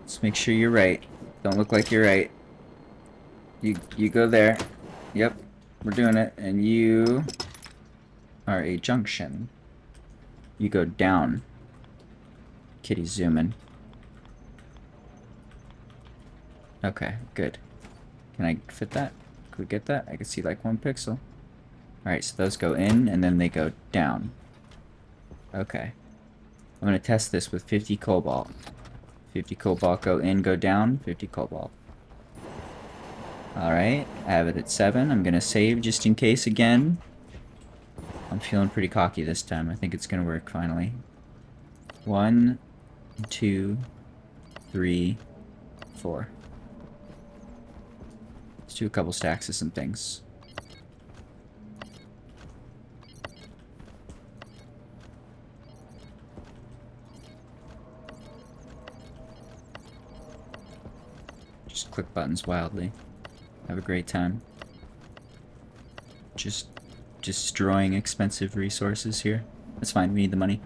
Let's make sure you're right. Don't look like you're right. You go there. Yep. We're doing it. And you are a junction. You go down. Kitty's zooming. Okay, good. Can I fit that? Could we get that? I can see like 1 pixel. Alright, so those go in and then they go down. Okay. I'm going to test this with 50 cobalt. 50 cobalt go in, go down, 50 cobalt. Alright, I have it at 7. I'm going to save just in case again. I'm feeling pretty cocky this time. I think it's going to work finally. 1, 2, 3, 4. Let's do a couple stacks of some things. Just click buttons wildly. Have a great time. Just destroying expensive resources here. That's fine, we need the money.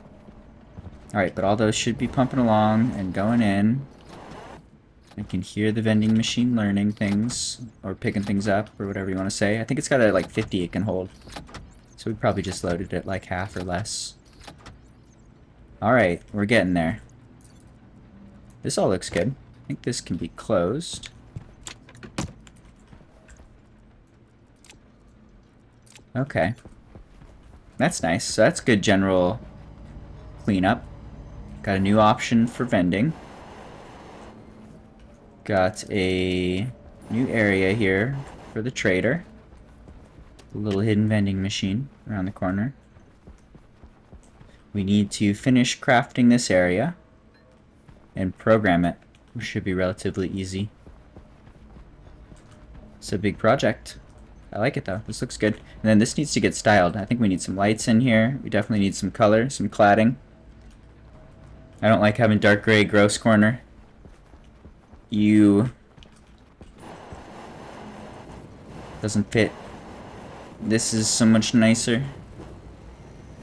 Alright, but all those should be pumping along and going in. I can hear the vending machine learning things, or picking things up, or whatever you want to say. I think it's got a, like 50 it can hold. So we probably just loaded it like half or less. Alright, we're getting there. This all looks good. I think this can be closed. Okay. That's nice. So that's good general cleanup. Got a new option for vending. Got a new area here for the trader. A little hidden vending machine around the corner. We need to finish crafting this area and program it, which should be relatively easy. It's a big project. I like it though. This looks good. And then this needs to get styled. I think we need some lights in here. We definitely need some color, some cladding. I don't like having dark gray gross corner. Doesn't fit. This is so much nicer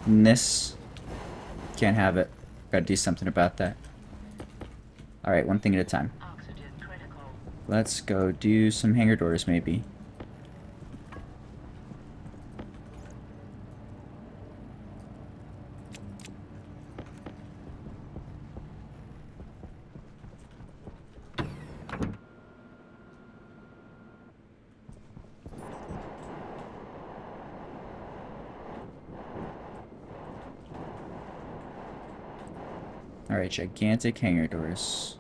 than this. Can't have it. Gotta do something about that. Alright, one thing at a time. Oxygen critical. Let's go do some hangar doors, maybe. Alright, gigantic hangar doors.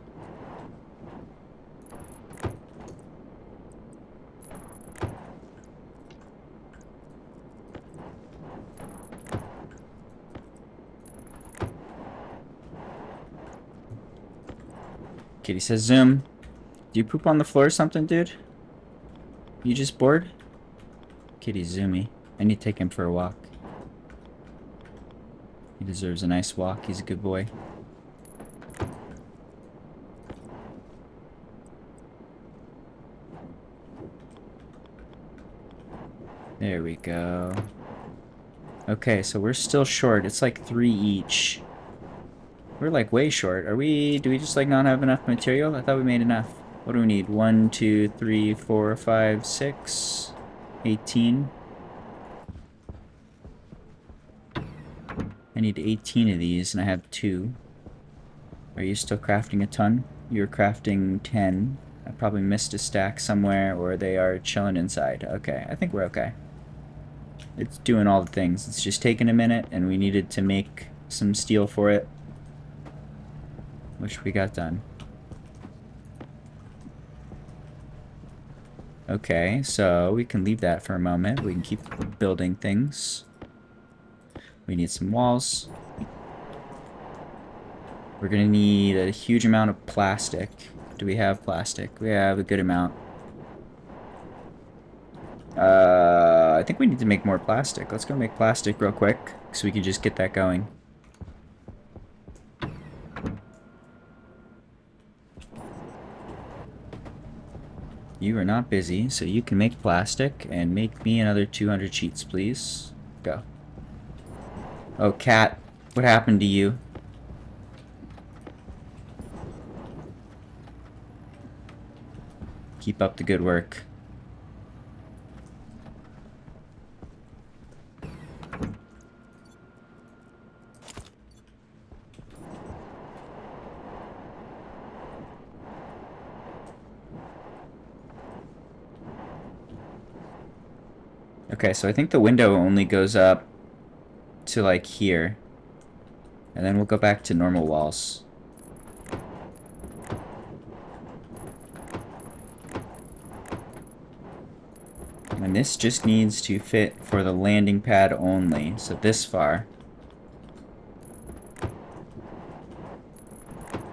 Kitty says zoom. Do you poop on the floor or something, dude? You just bored? Kitty's zoomy. I need to take him for a walk. He deserves a nice walk. He's a good boy. There we go. Okay, so we're still short. It's like 3 each. We're like way short. Do we just like not have enough material? I thought we made enough. What do we need? 1, 2, 3, 4, 5, 6, 18. I need 18 of these and I have 2. Are you still crafting a ton? You're crafting 10. I probably missed a stack somewhere or they are chilling inside. Okay, I think we're okay. It's doing all the things. It's just taking a minute and we needed to make some steel for it, which we got done. Okay, so we can leave that for a moment. We can keep building things. We need some walls. We're gonna need a huge amount of plastic. Do we have plastic? We have a good amount. I think we need to make more plastic. Let's go make plastic real quick so we can just get that going. You are not busy, so you can make plastic and make me another 200 sheets, please. Go. Oh, cat. What happened to you? Keep up the good work. Okay, so I think the window only goes up to like here. And then we'll go back to normal walls. And this just needs to fit for the landing pad only. So this far.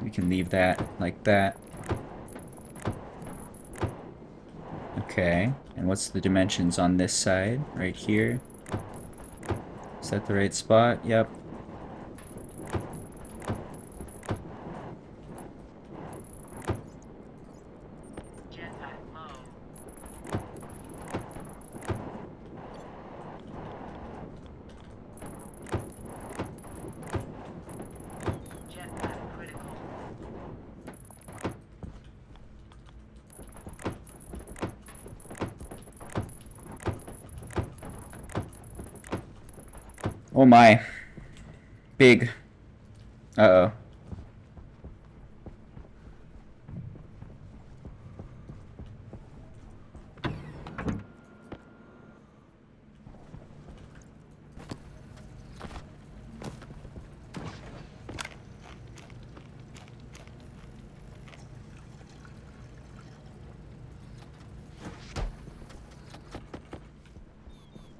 We can leave that like that. Okay, and what's the dimensions on this side? Right here. Is that the right spot? Yep. Jetpack low. Jetpack critical. Oh my. Big. Uh-oh.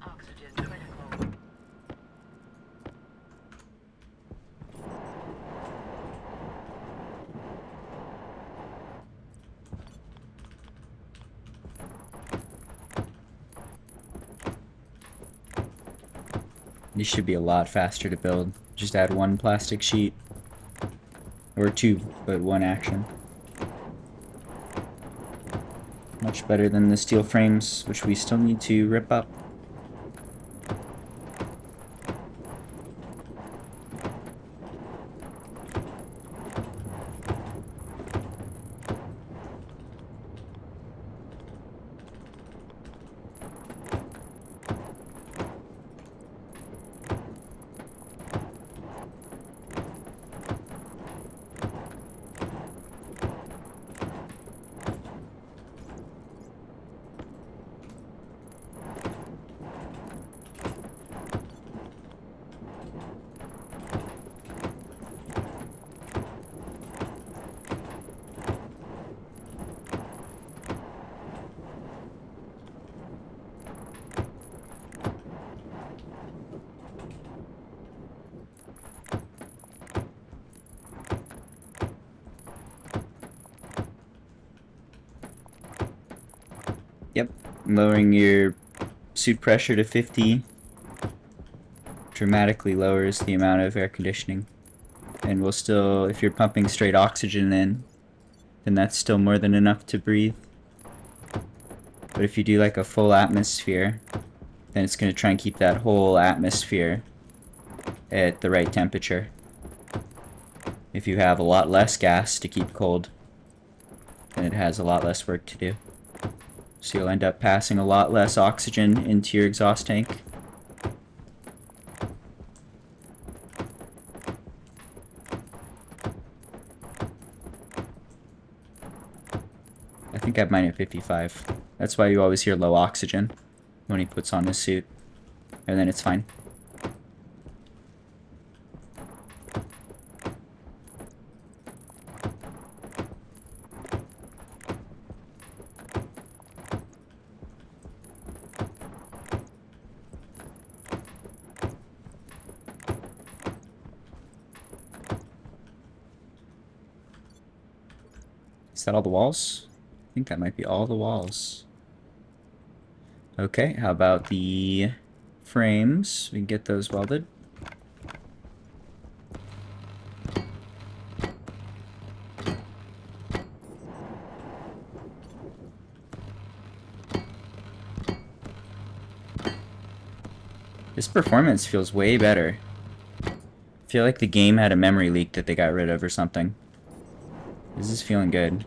Oxygen critical. These should be a lot faster to build. Just add one plastic sheet. Or two, but one action. Much better than the steel frames, which we still need to rip up. Yep, lowering your suit pressure to 50 dramatically lowers the amount of air conditioning. And will still, if you're pumping straight oxygen in, then that's still more than enough to breathe. But if you do like a full atmosphere, then it's going to try and keep that whole atmosphere at the right temperature. If you have a lot less gas to keep cold, then it has a lot less work to do. So you'll end up passing a lot less oxygen into your exhaust tank. I think I have mine at 55. That's why you always hear low oxygen when he puts on his suit. And then it's fine. Is that all the walls? I think that might be all the walls. Okay, how about the frames? We can get those welded. This performance feels way better. I feel like the game had a memory leak that they got rid of or something. This is feeling good.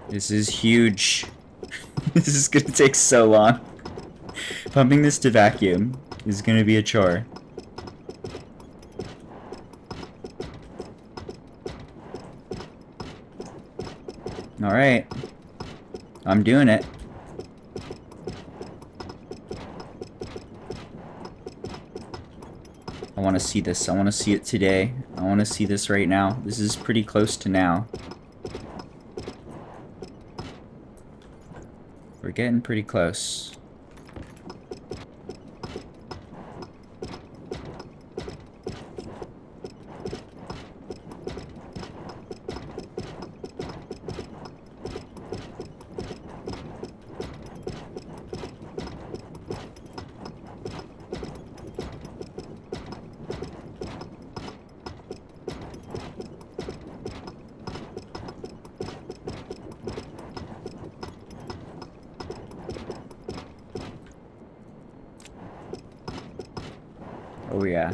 This is huge. This is gonna take so long. Pumping this to vacuum is gonna be a chore. Alright. I'm doing it. I want to see this. I want to see it today. I want to see this right now. This is pretty close to now. We're getting pretty close. Oh yeah.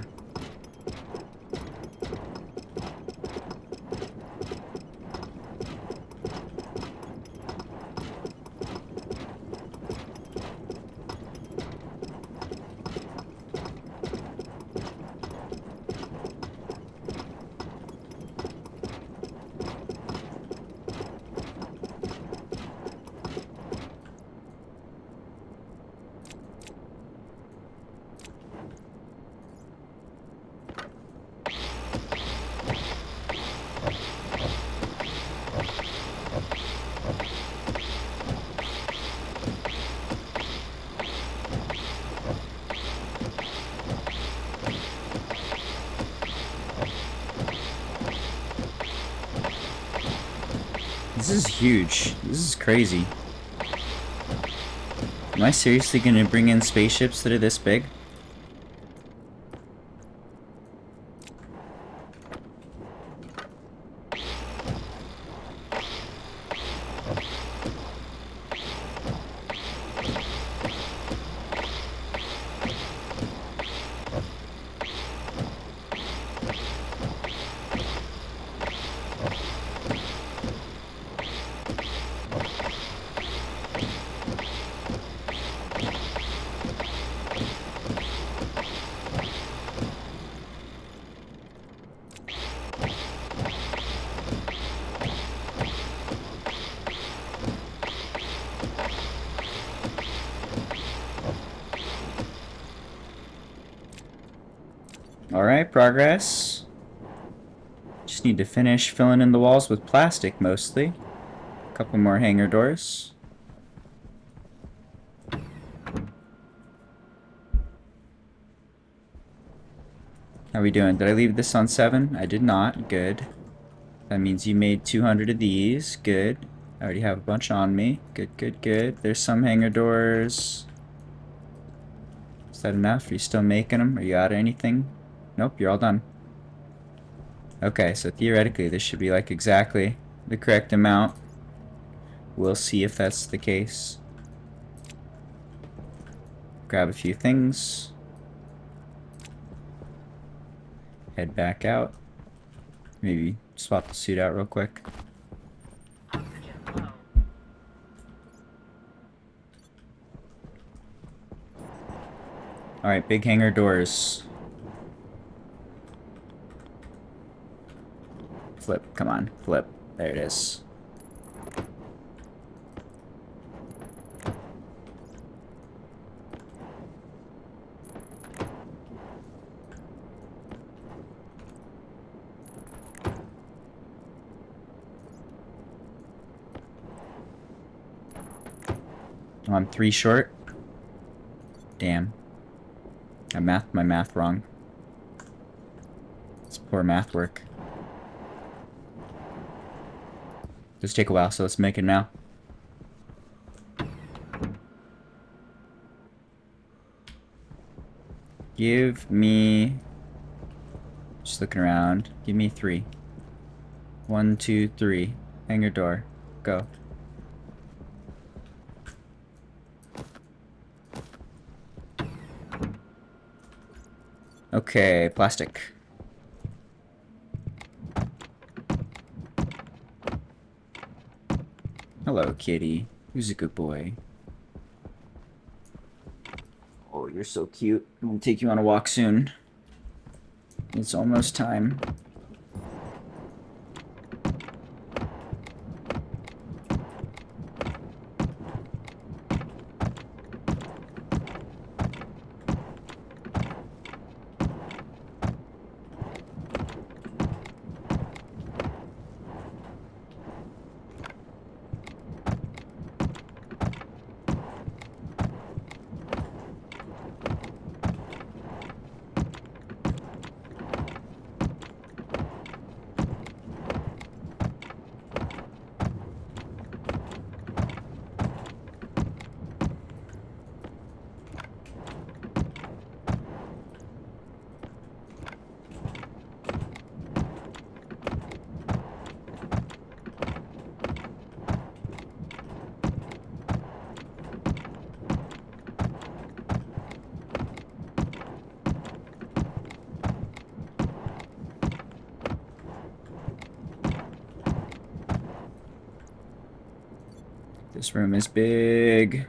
This is huge. This is crazy. Am I seriously gonna bring in spaceships that are this big? Alright, progress. Just need to finish filling in the walls with plastic, mostly. A couple more hangar doors. How are we doing? Did I leave this on 7? I did not. Good. That means you made 200 of these. Good. I already have a bunch on me. Good, good, good. There's some hangar doors. Is that enough? Are you still making them? Are you out of anything? Nope, you're all done. Okay, so theoretically this should be like exactly the correct amount. We'll see if that's the case. Grab a few things. Head back out. Maybe swap the suit out real quick. Oxygen low. Alright, big hangar doors. Flip, come on, flip. There it is. I'm 3 short. Damn. I mathed my math wrong. It's poor math work. This take a while, so let's make it now. Give me... Just looking around. Give me 3. 1, 2, 3. Hangar door. Go. Okay, plastic. Hello, kitty. Who's a good boy? Oh, you're so cute. I'm gonna take you on a walk soon. It's almost time. This room is big.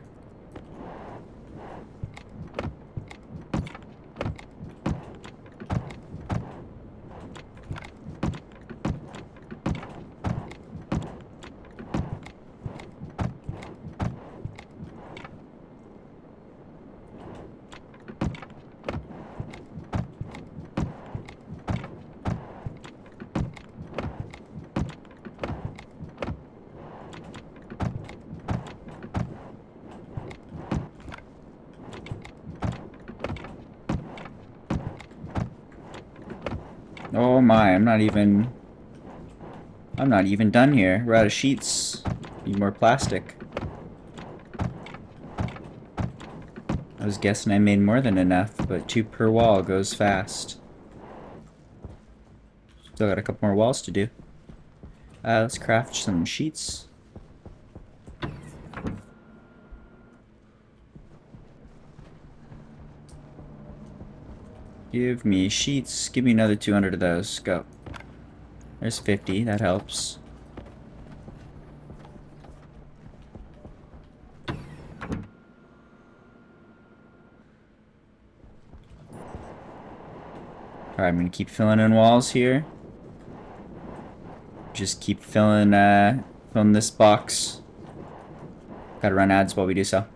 Oh my, I'm not even done here. We're out of sheets. Need more plastic. I was guessing I made more than enough, but 2 per wall goes fast. Still got a couple more walls to do. Let's craft some sheets. Give me sheets. Give me another 200 of those. Go. There's 50. That helps. Alright, I'm gonna keep filling in walls here. Just keep filling this box. Gotta run ads while we do so.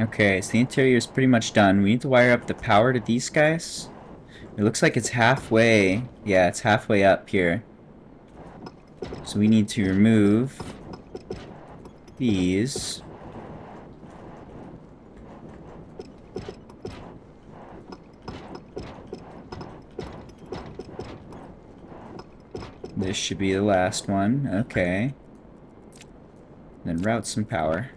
Okay, so the interior is pretty much done. We need to wire up the power to these guys. It looks like it's halfway. Yeah, it's halfway up here. So we need to remove these. This should be the last one. Okay. Then route some power.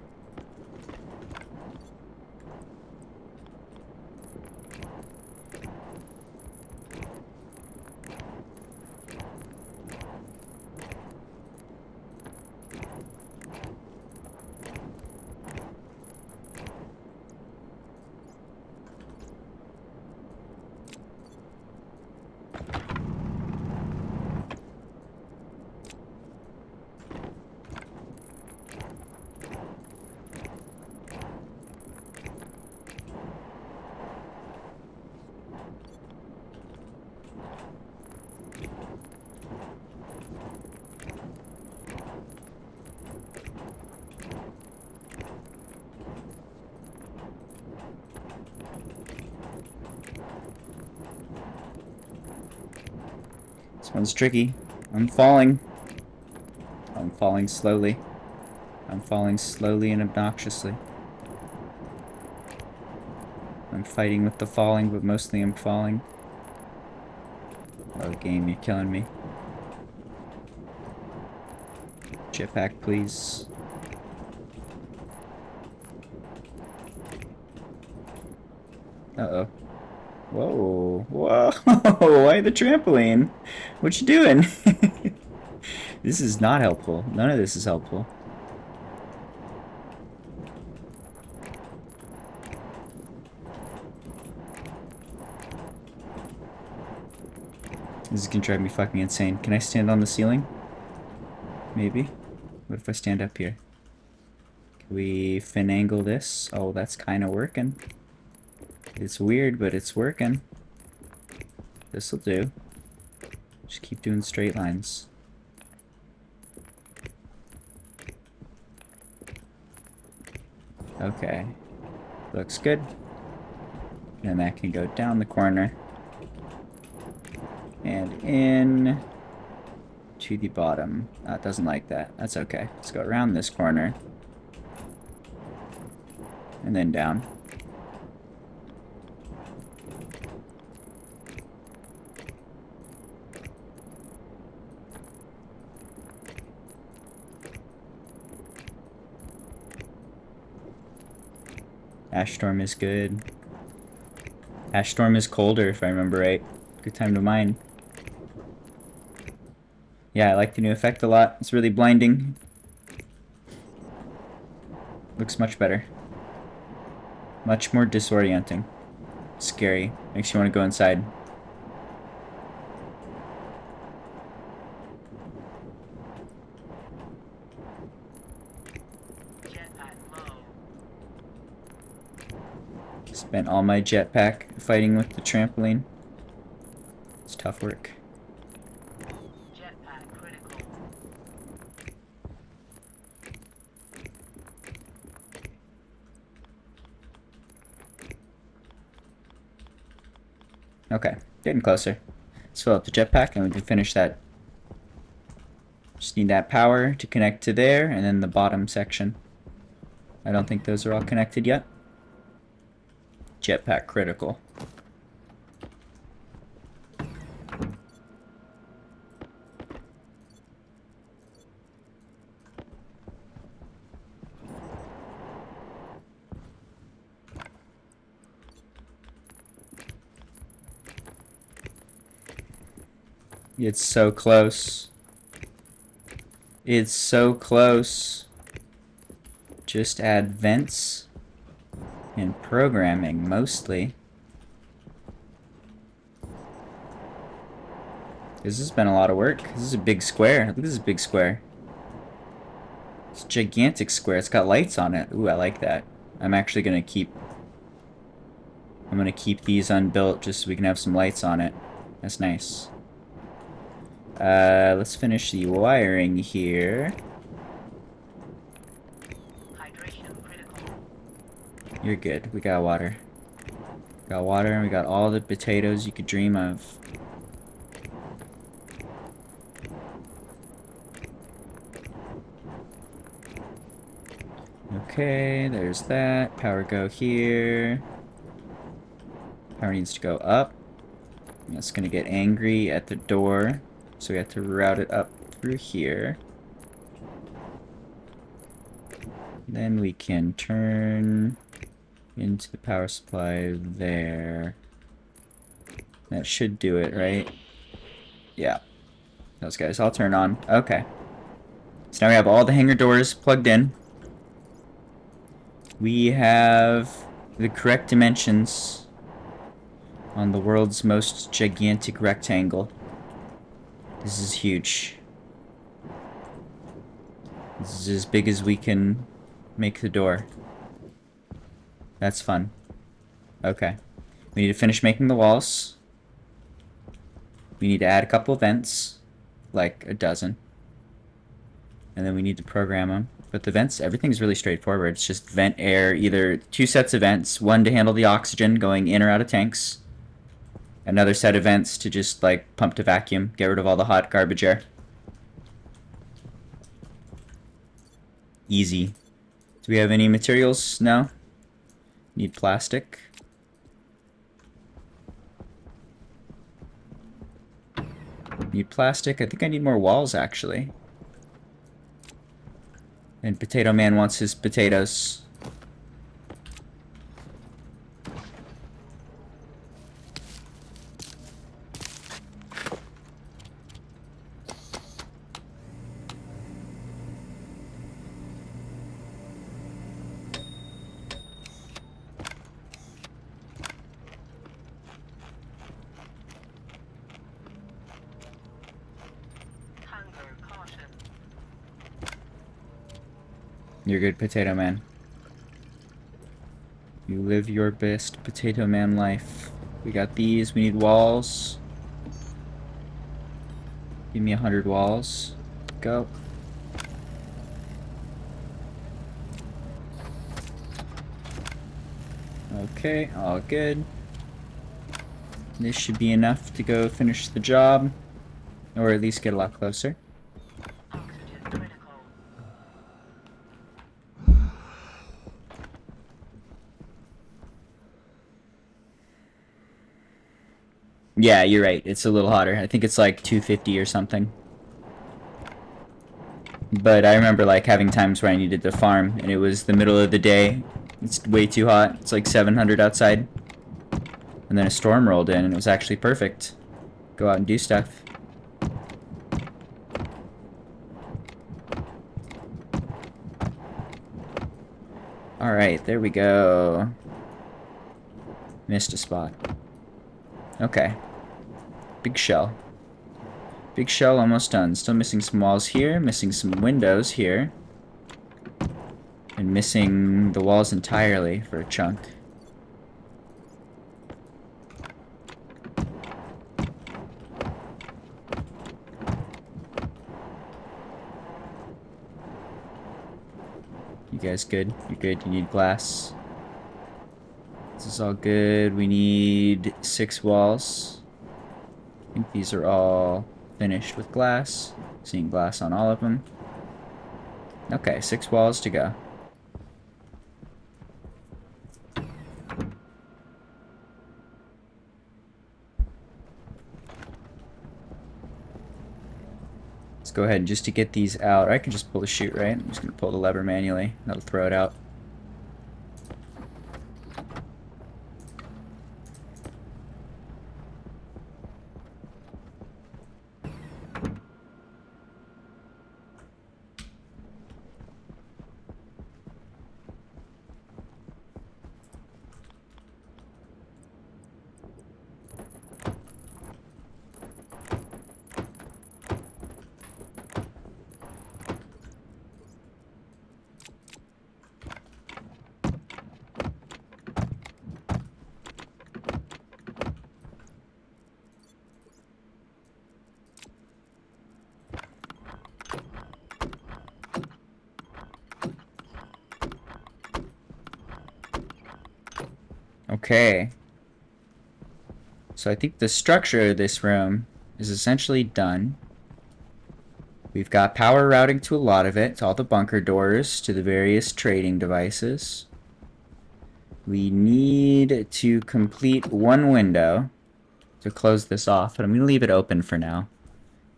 This one's tricky. I'm falling. I'm falling slowly. I'm falling slowly and obnoxiously. I'm fighting with the falling, but mostly I'm falling. Oh, game, you're killing me. Jetpack, please. Uh-oh. Whoa. Whoa. Why the trampoline? What you doing? This is not helpful. None of this is helpful. This is gonna drive me fucking insane. Can I stand on the ceiling? Maybe? What if I stand up here? Can we finagle this? Oh, that's kind of working. It's weird, but it's working. This'll do. Just keep doing straight lines. Okay. Looks good. And that can go down the corner. And in to the bottom. It doesn't like that. That's okay. Let's go around this corner. And then down. Ash Storm is good. Ash Storm is colder, if I remember right. Good time to mine. Yeah, I like the new effect a lot. It's really blinding. Looks much better. Much more disorienting. Scary. Makes you want to go inside. Jetpack low. Spent all my jetpack fighting with the trampoline. It's tough work. Jetpack critical. Okay, getting closer. Let's fill up the jetpack and we can finish that. Just need that power to connect to there and then the bottom section. I don't think those are all connected yet. Jetpack critical. It's so close. It's so close. Just add vents and programming mostly. This has been a lot of work. This is a big square. Look at this big square. It's a gigantic square. It's got lights on it. Ooh, I like that. I'm actually gonna keep these unbuilt just so we can have some lights on it. That's nice. Let's finish the wiring here. Hydration critical. You're good. We got water. Got water and we got all the potatoes you could dream of. Okay, there's that. Power go here. Power needs to go up. That's gonna get angry at the door. So we have to route it up through here. Then we can turn into the power supply there. That should do it, right? Yeah. Those guys all turn on. Okay. So now we have all the hangar doors plugged in. We have the correct dimensions on the world's most gigantic rectangle. This is huge. This is as big as we can make the door. That's fun. Okay. We need to finish making the walls. We need to add a couple vents. Like a dozen. And then we need to program them. But the vents, everything's really straightforward. It's just vent air, either 2 sets of vents, one to handle the oxygen going in or out of tanks. Another set of vents to just like pump to vacuum, get rid of all the hot garbage air. Easy. Do we have any materials? No? Need plastic. Need plastic. I think I need more walls actually. And Potato Man wants his potatoes. You're good, Potato Man. You live your best Potato Man life. We got these. We need walls. Give me 100 walls. Go. Okay, all good. This should be enough to go finish the job. Or at least get a lot closer. Oxygen critical. Yeah, you're right. It's a little hotter. I think it's like 250 or something. But I remember like having times where I needed to farm and it was the middle of the day. It's way too hot. It's like 700 outside. And then a storm rolled in and it was actually perfect. Go out and do stuff. Alright, there we go. Missed a spot. Okay. Big shell. Big shell almost done. Still missing some walls here, missing some windows here. And missing the walls entirely for a chunk. You guys good? You're good? You need glass? This is all good. We need 6 walls. I think these are all finished with glass. Seeing glass on all of them. Okay, 6 walls to go. Let's go ahead and just to get these out. I can just pull the chute, right? I'm just going to pull the lever manually. That'll throw it out. Okay. So I think the structure of this room is essentially done. We've got power routing to a lot of it, to all the bunker doors, to the various trading devices. We need to complete one window to close this off, but I'm going to leave it open for now,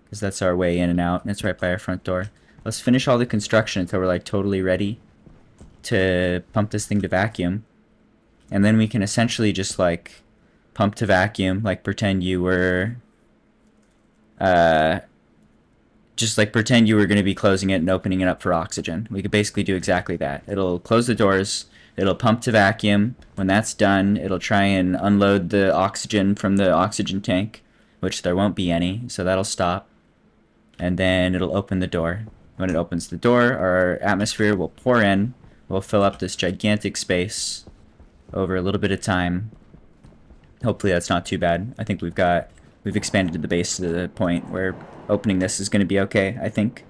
because that's our way in and out, and it's right by our front door. Let's finish all the construction until we're like totally ready to pump this thing to vacuum. And then we can essentially just like pump to vacuum, like pretend you were just like pretend you were going to be closing it and opening it up for oxygen. We could basically do exactly that. It'll close the doors, it'll pump to vacuum. When that's done, it'll try and unload the oxygen from the oxygen tank, which there won't be any, so that'll stop. And then it'll open the door. When it opens the door, our atmosphere will pour in, we'll fill up this gigantic space over a little bit of time. Hopefully that's not too bad. I think we've expanded the base to the point where opening this is going to be okay, I think.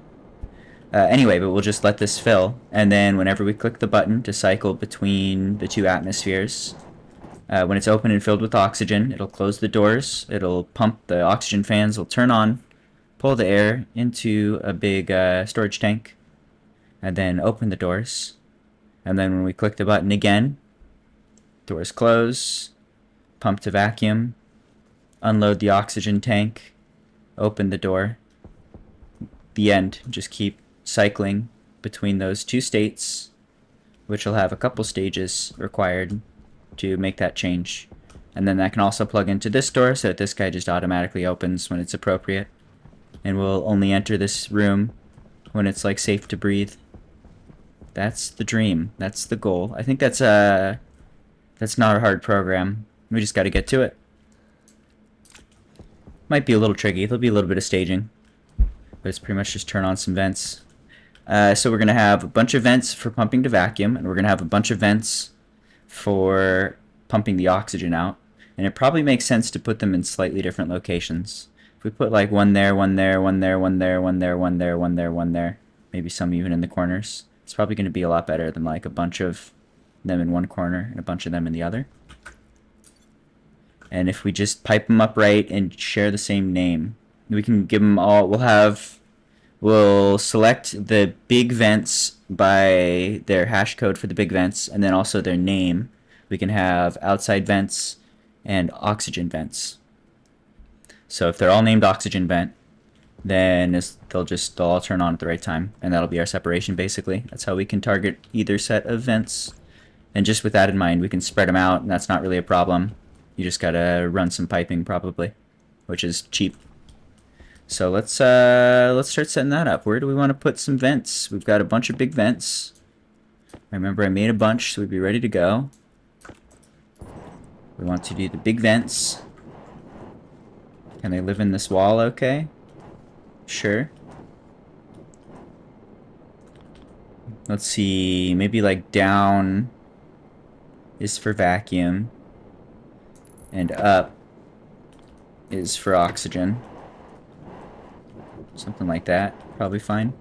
Anyway, but we'll just let this fill, and then whenever we click the button to cycle between the 2 atmospheres, when it's open and filled with oxygen, it'll close the doors, it'll pump, the oxygen fans will turn on, pull the air into a big storage tank, and then open the doors. And then when we click the button again, doors close, pump to vacuum, unload the oxygen tank, open the door. The end. Just keep cycling between those 2 states, which will have a couple stages required to make that change. And then that can also plug into this door so that this guy just automatically opens when it's appropriate. And we'll only enter this room when it's like safe to breathe. That's the dream. That's the goal. I think that's not a hard program. We just got to get to it. Might be a little tricky. There'll be a little bit of staging. But it's pretty much just turn on some vents. So we're going to have a bunch of vents for pumping to vacuum, and we're going to have a bunch of vents for pumping the oxygen out. And it probably makes sense to put them in slightly different locations. If we put like one there, one there, one there, one there, one there, one there, one there, one there, maybe some even in the corners, it's probably going to be a lot better than like a bunch of them in one corner and a bunch of them in the other. And if we just pipe them up right and share the same name, we can give them all, we'll select the big vents by their hash code for the big vents, and then also their name. We can have outside vents and oxygen vents. So if they're all named oxygen vent, then they'll all turn on at the right time, and that'll be our separation basically. That's how we can target either set of vents. And just with that in mind, we can spread them out, and that's not really a problem. You just gotta run some piping probably, which is cheap. So let's start setting that up. Where do we want to put some vents? We've got a bunch of big vents. Remember, I made a bunch, so we'd be ready to go. We want to do the big vents. Can they live in this wall okay? Sure. Let's see, maybe like down is for vacuum, and up is for oxygen. Something like that. Probably fine.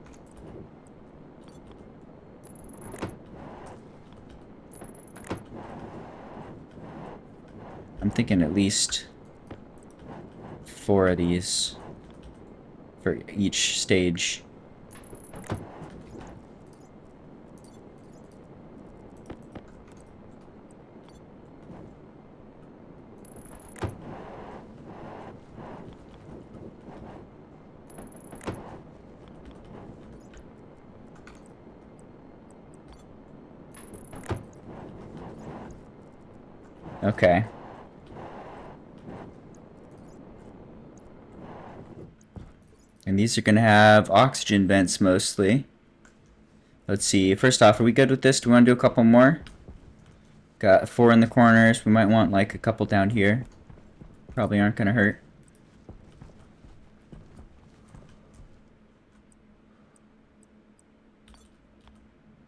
I'm thinking at least 4 of these for each stage. Okay. And these are going to have oxygen vents mostly. Let's see. First off, are we good with this? Do we want to do a couple more? Got 4 in the corners. We might want like a couple down here. Probably aren't going to hurt.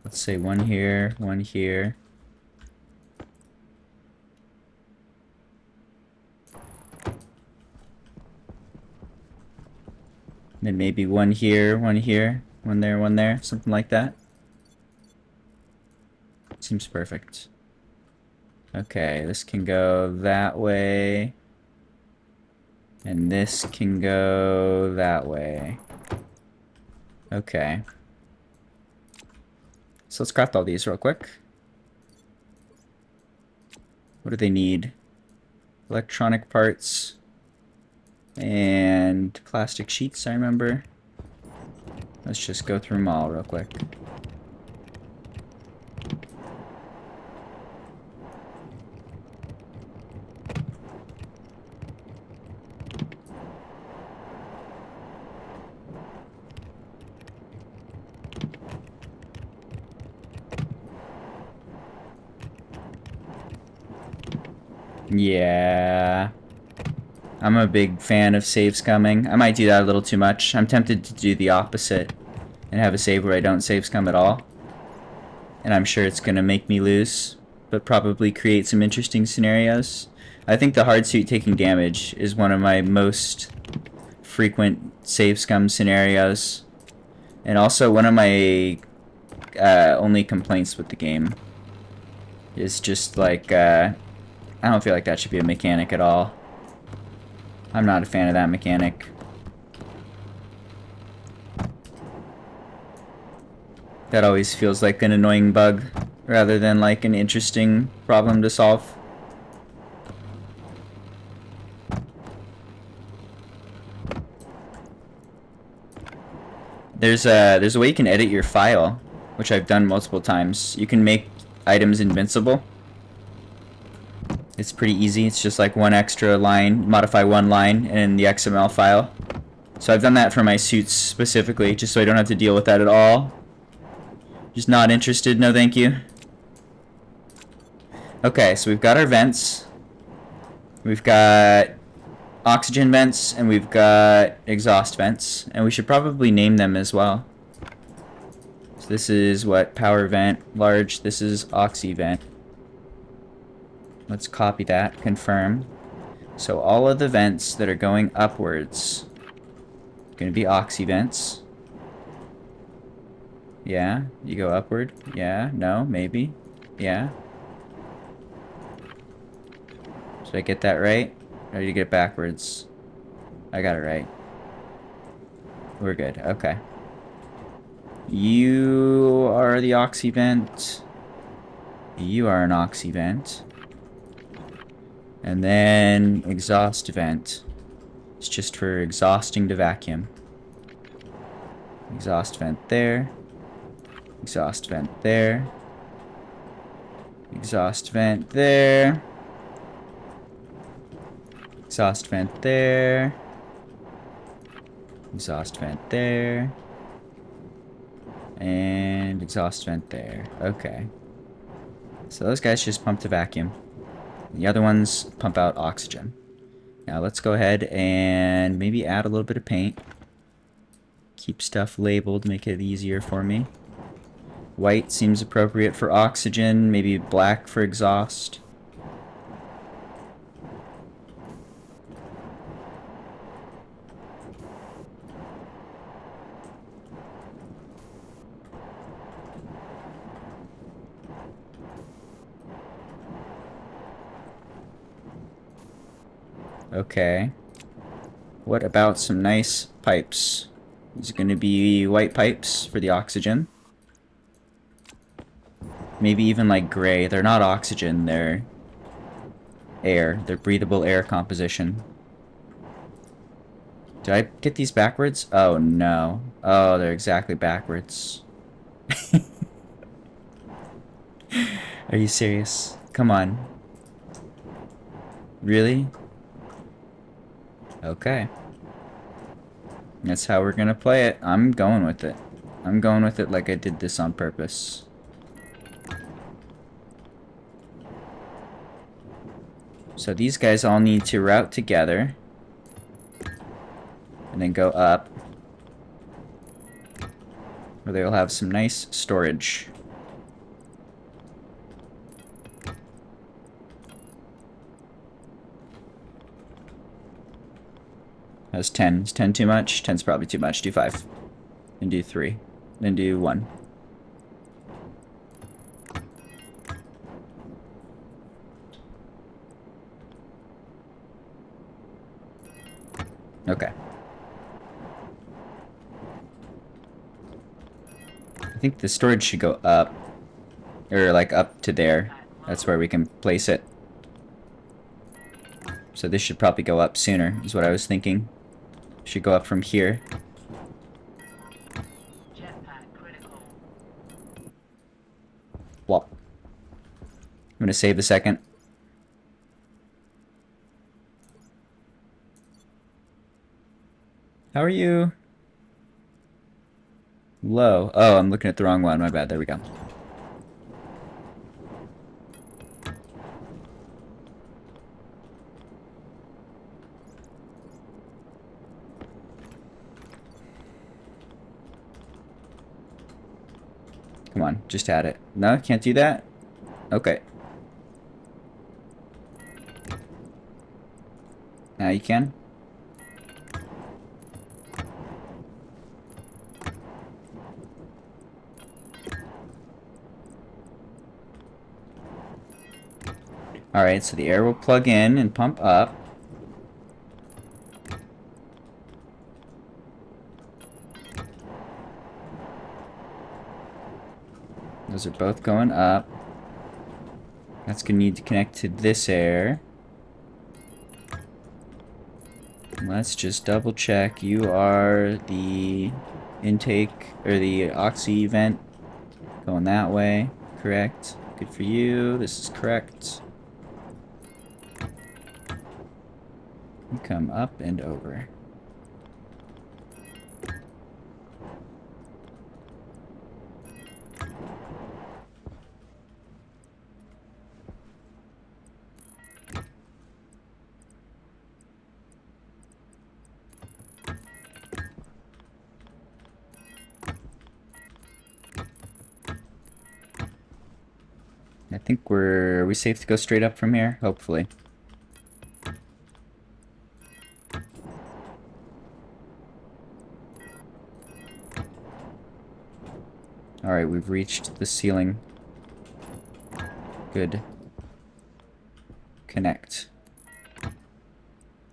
Let's say 1 here, 1 here. Then maybe 1 here, 1 here, 1 there, 1 there, something like that. Seems perfect. Okay, this can go that way. And this can go that way. Okay. So let's craft all these real quick. What do they need? Electronic parts. And plastic sheets, I remember. Let's just go through them all real quick. Yeah. I'm a big fan of saves coming. I might do that a little too much. I'm tempted to do the opposite and have a save where I don't save scum at all. And I'm sure it's going to make me lose, but probably create some interesting scenarios. I think the hard suit taking damage is one of my most frequent save scum scenarios. And also one of my only complaints with the game is just like, I don't feel like that should be a mechanic at all. I'm not a fan of that mechanic. That always feels like an annoying bug rather than like an interesting problem to solve. There's a way you can edit your file, which I've done multiple times. You can make items invincible. It's pretty easy. It's just like 1 extra line, modify 1 line in the XML file. So I've done that for my suits specifically, just so I don't have to deal with that at all. Just not interested, no thank you. Okay, so we've got our vents. We've got oxygen vents, and we've got exhaust vents. And we should probably name them as well. So this is what? Power vent, large. This is oxy vent. Let's copy that, confirm. So all of the vents that are going upwards are going to be oxy vents. Yeah, you go upward. Yeah, no, maybe. Yeah. Did I get that right? Or did you get it backwards? I got it right. We're good. Okay. You are the oxy vent. You are an oxy vent. And then exhaust vent. It's just for exhausting the vacuum. Exhaust vent there. Exhaust vent there. Exhaust vent there. Exhaust vent there. Exhaust vent there. And exhaust vent there. Okay. So those guys just pump the vacuum. The other ones pump out oxygen. Now let's go ahead and maybe add a little bit of paint. Keep stuff labeled, make it easier for me. White seems appropriate for oxygen, maybe black for exhaust. Okay. What about some nice pipes? These are going to be white pipes for the oxygen. Maybe even like gray. They're not oxygen, they're air. They're breathable air composition. Did I get these backwards? Oh no. Oh, they're exactly backwards. Are you serious? Come on. Really? Okay. That's how we're gonna play it. I'm going with it. I'm going with it like I did this on purpose. So these guys all need to route together. And then go up. Where they'll have some nice storage. That's 10. Is 10 too much? 10's probably too much. Do 5. Then do 3. Then do 1. Okay. I think the storage should go up. Or like up to there. That's where we can place it. So this should probably go up sooner, is what I was thinking. Should go up from here. Jetpack critical. Wop. I'm gonna save a second. How are you? Low. Oh, I'm looking at the wrong one. My bad. There we go. Come on, just add it. No, can't do that? Okay. Now you can. Alright, so the air will plug in and pump up. Those are both going up. That's going to need to connect to this air. Let's just double check. You are the intake, or the oxy vent. Going that way. Correct. Good for you. This is correct. You come up and over. think are we safe to go straight up from here? Hopefully. Alright, we've reached the ceiling. Good. Connect.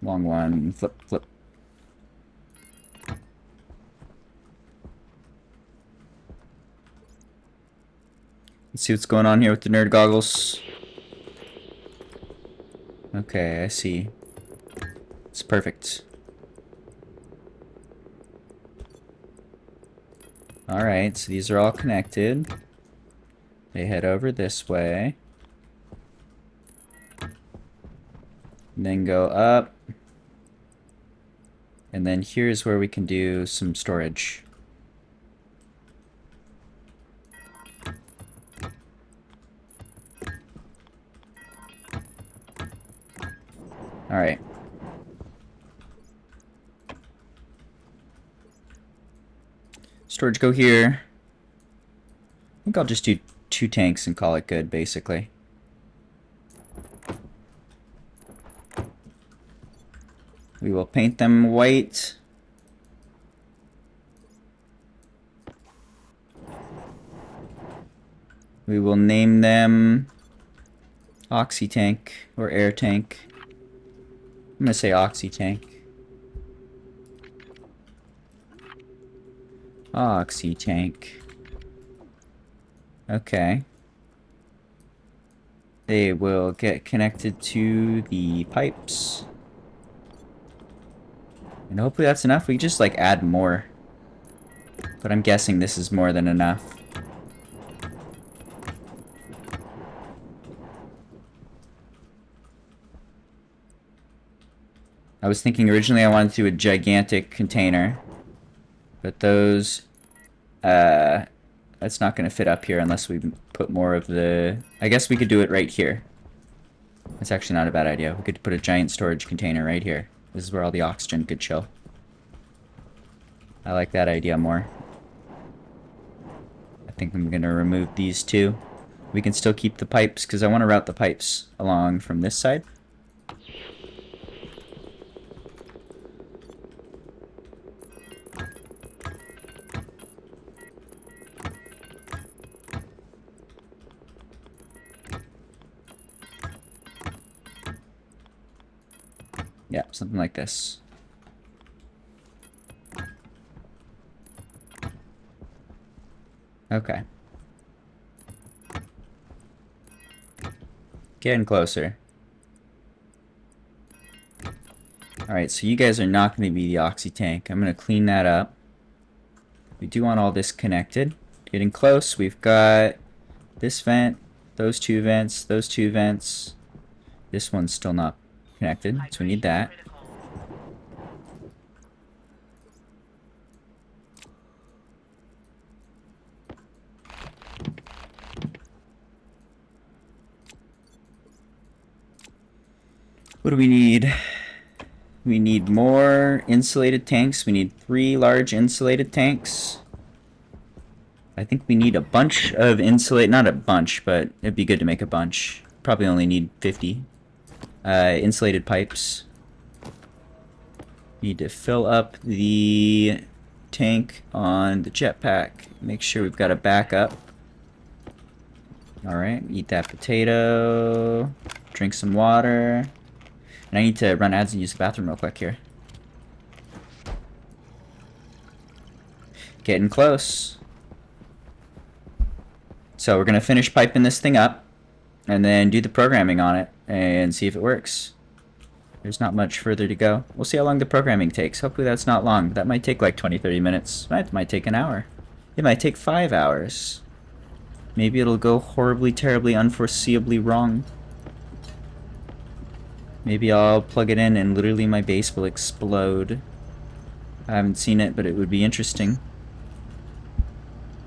Long one. Flip, flip. Let's see what's going on here with the nerd goggles. Okay, I see. It's perfect. Alright, so these are all connected. They head over this way. And then go up. And then here's where we can do some storage. Alright. Storage go here. I think I'll just do 2 tanks and call it good, basically. We will paint them white. We will name them Oxy Tank or Air Tank. I'm gonna say Oxy Tank. Oxy Tank. Okay. They will get connected to the pipes. And hopefully that's enough. We can just like add more. But I'm guessing this is more than enough. I was thinking originally I wanted to do a gigantic container. But those, that's not going to fit up here unless we put more of the... I guess we could do it right here. That's actually not a bad idea. We could put a giant storage container right here. This is where all the oxygen could chill. I like that idea more. I think I'm going to remove these two. We can still keep the pipes because I want to route the pipes along from this side. Yeah, something like this. Okay. Getting closer. Alright, so you guys are not going to be the oxy tank. I'm going to clean that up. We do want all this connected. Getting close. We've got this vent, those 2 vents, those 2 vents. This one's still not connected, so we need that. What do we need? We need more insulated tanks. We need 3 large insulated tanks. I think we need a bunch of not a bunch, but it'd be good to make a bunch. Probably only need 50. Insulated pipes. Need to fill up the tank on the jetpack. Make sure we've got a backup. Alright, eat that potato. Drink some water. And I need to run ads and use the bathroom real quick here. Getting close. So we're going to finish piping this thing up. And then do the programming on it. And see if it works. There's not much further to go. We'll see how long the programming takes. Hopefully that's not long. That might take like 20-30 minutes. It might take an hour. It might take 5 hours. Maybe it'll go horribly, terribly, unforeseeably wrong. Maybe I'll plug it in and literally my base will explode. I haven't seen it, but it would be interesting.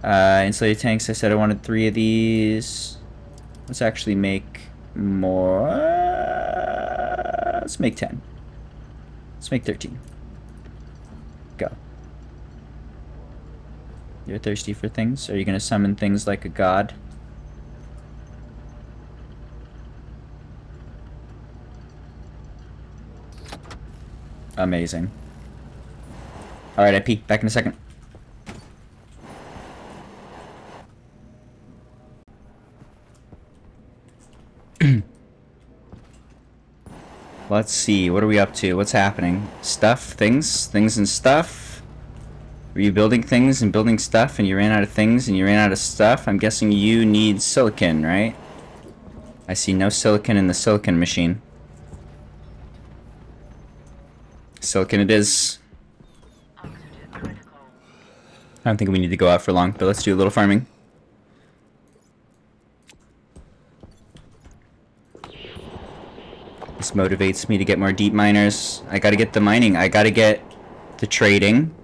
Insulated tanks, I said I wanted 3 of these. Let's actually make more. Let's make 10. Let's make 13. Go. You're thirsty for things? Are you going to summon things like a god? Amazing. Alright, IP. Back in a second. Let's see. What are we up to? What's happening? Stuff? Things? Things and stuff? Were you building things and building stuff and you ran out of things and you ran out of stuff? I'm guessing you need silicon, right? I see no silicon in the silicon machine. Silicon it is. Oxygen critical. I don't think we need to go out for long, but let's do a little farming. This motivates me to get more deep miners. I gotta get the mining. I gotta get the trading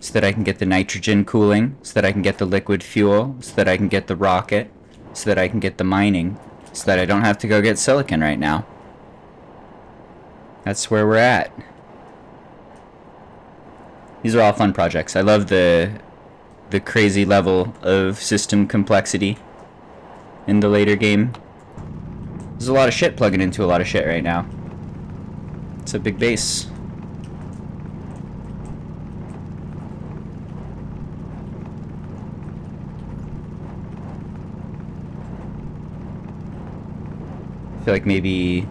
so that I can get the nitrogen cooling, so that I can get the liquid fuel, so that I can get the rocket, so that I can get the mining, so that I don't have to go get silicon right now. That's where we're at. These are all fun projects. I love the crazy level of system complexity in the later game. There's a lot of shit plugging into a lot of shit right now. It's a big base. I feel like maybe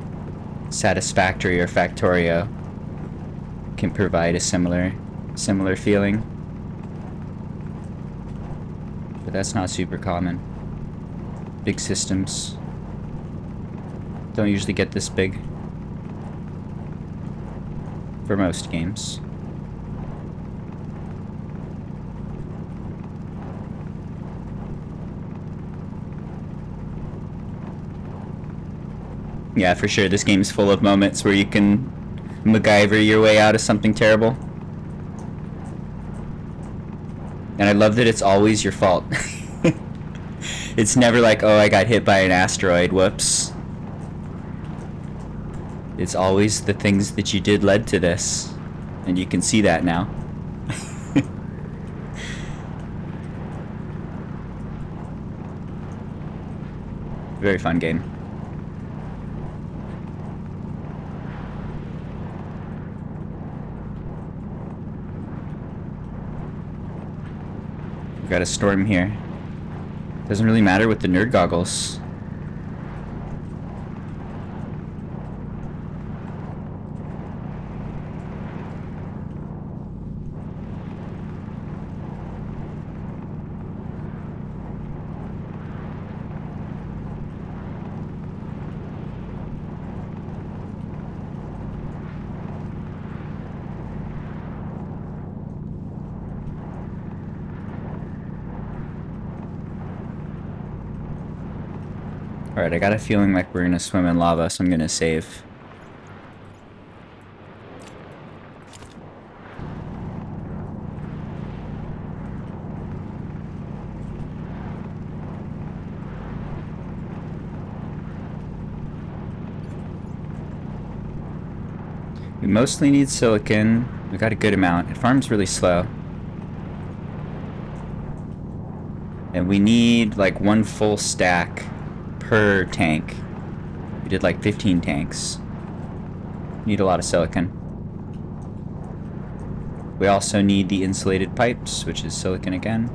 Satisfactory or Factorio can provide a similar feeling. But that's not super common. Big systems don't usually get this big for most games. Yeah, for sure, this game's full of moments where you can MacGyver your way out of something terrible. And I love that it's always your fault. It's never like, oh, I got hit by an asteroid, whoops. It's always the things that you did led to this. And you can see that now. Very fun game. We've got a storm here. Doesn't really matter with the nerd goggles. Alright, I got a feeling like we're gonna swim in lava, so I'm gonna save. We mostly need silicon. We got a good amount. It farms really slow. And we need like one full stack per tank. We did like 15 tanks. Need a lot of silicon. We also need the insulated pipes, which is silicon again.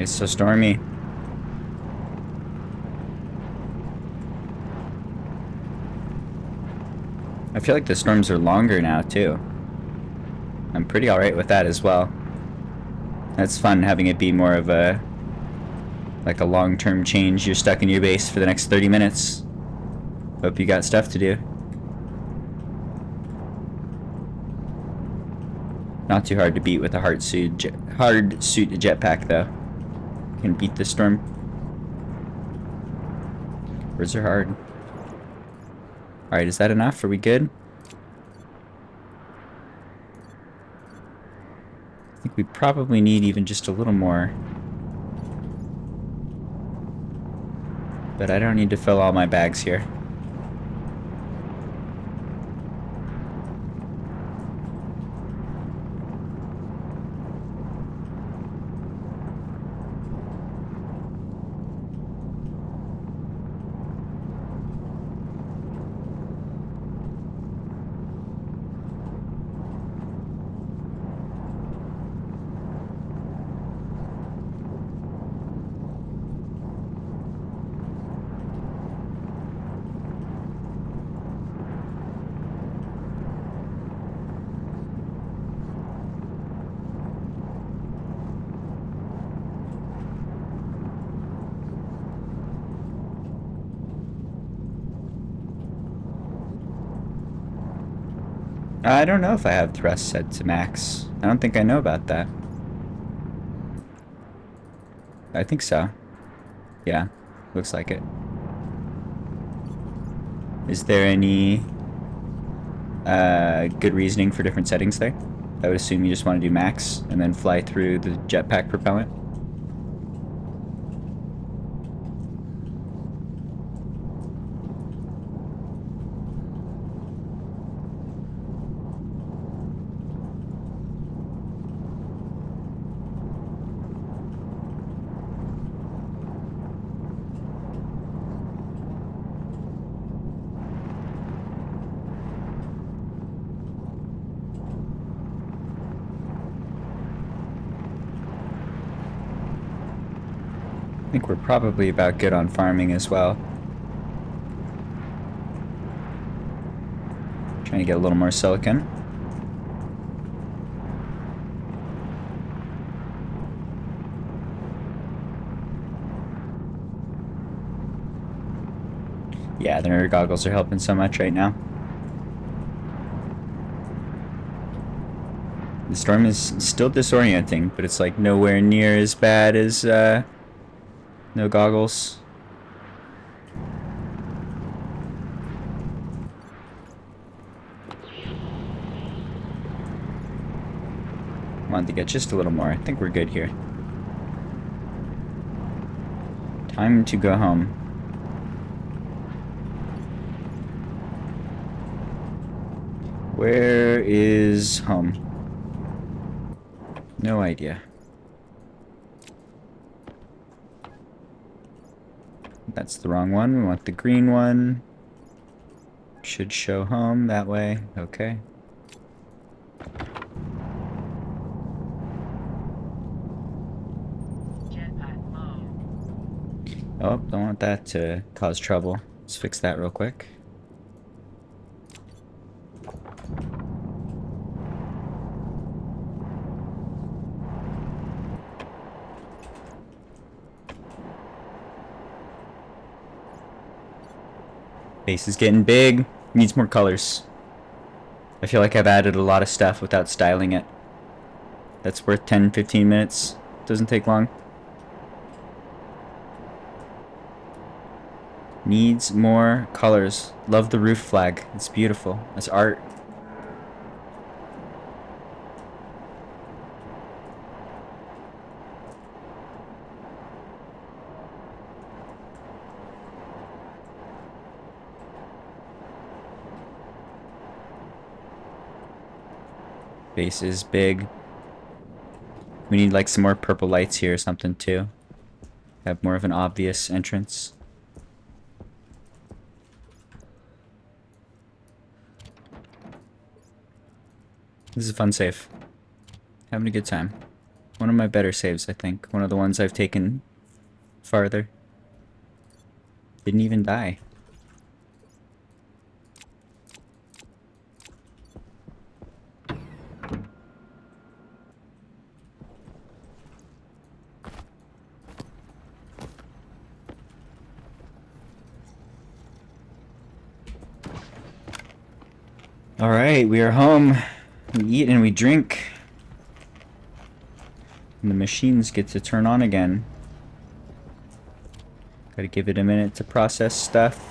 It's so stormy. I feel like the storms are longer now, too. I'm pretty alright with that as well. That's fun, having it be more of a... like a long-term change. You're stuck in your base for the next 30 minutes. Hope you got stuff to do. Not too hard to beat with a hard suit jetpack, though. Can beat the storm. Birds are hard. Alright, is that enough? Are we good? I think we probably need even just a little more. But I don't need to fill all my bags here. I don't know if I have thrust set to max. I don't think I know about that. I think so. Yeah, looks like it. Is there any good reasoning for different settings there? I would assume you just want to do max and then fly through the jetpack propellant. I think we're probably about good on farming as well. Trying to get a little more silicon. Yeah, the nerd goggles are helping so much right now. The storm is still disorienting, but it's like nowhere near as bad as no goggles. Wanted to get just a little more. I think we're good here. Time to go home. Where is home? No idea. That's the wrong one. We want the green one. Should show home that way. Okay. Jetpack low. Oh, don't want that to cause trouble. Let's fix that real quick. Base is getting big. Needs more colors. I feel like I've added a lot of stuff without styling it. That's worth 10-15 minutes. Doesn't take long. Needs more colors. Love the roof flag. It's beautiful. It's art. Base is big. We need like some more purple lights here or something too. Have more of an obvious entrance. This is a fun save. Having a good time. One of my better saves, I think. One of the ones I've taken farther. Didn't even die. Alright, we are home. We eat and we drink. And the machines get to turn on again. Gotta give it a minute to process stuff.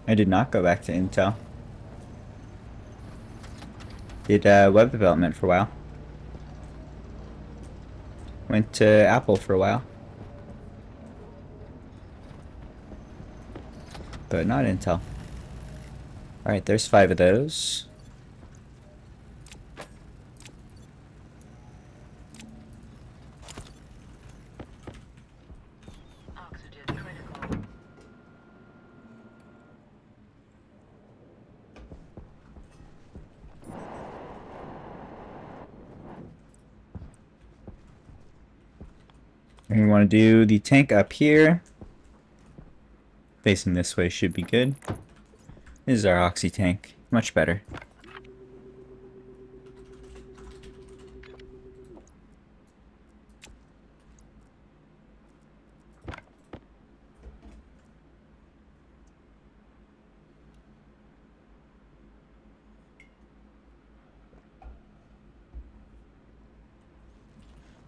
I did not go back to Intel. Did web development for a while. Went to Apple for a while. But not Intel. Alright, there's 5 of those. Oxygen critical. And we want to do the tank up here. Facing this way should be good. This is our oxy tank. Much better.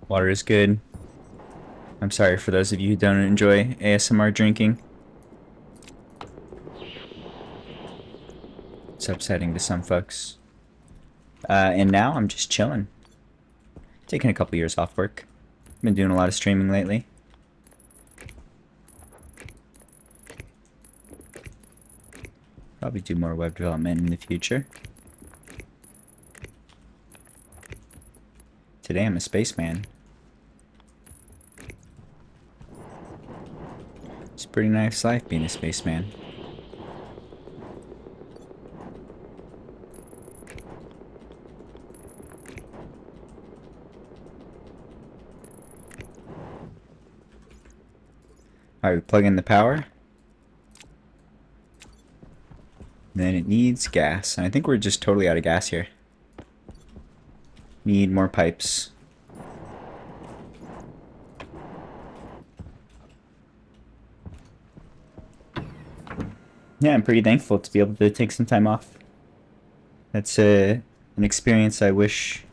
Water is good. I'm sorry for those of you who don't enjoy ASMR drinking. It's upsetting to some folks. And now I'm just chilling. Taking a couple years off work. Been doing a lot of streaming lately. Probably do more web development in the future. Today I'm a spaceman. It's a pretty nice life being a spaceman. Alright, we plug in the power. Then it needs gas. And I think we're just totally out of gas here. Need more pipes. Yeah, I'm pretty thankful to be able to take some time off. That's an experience I wish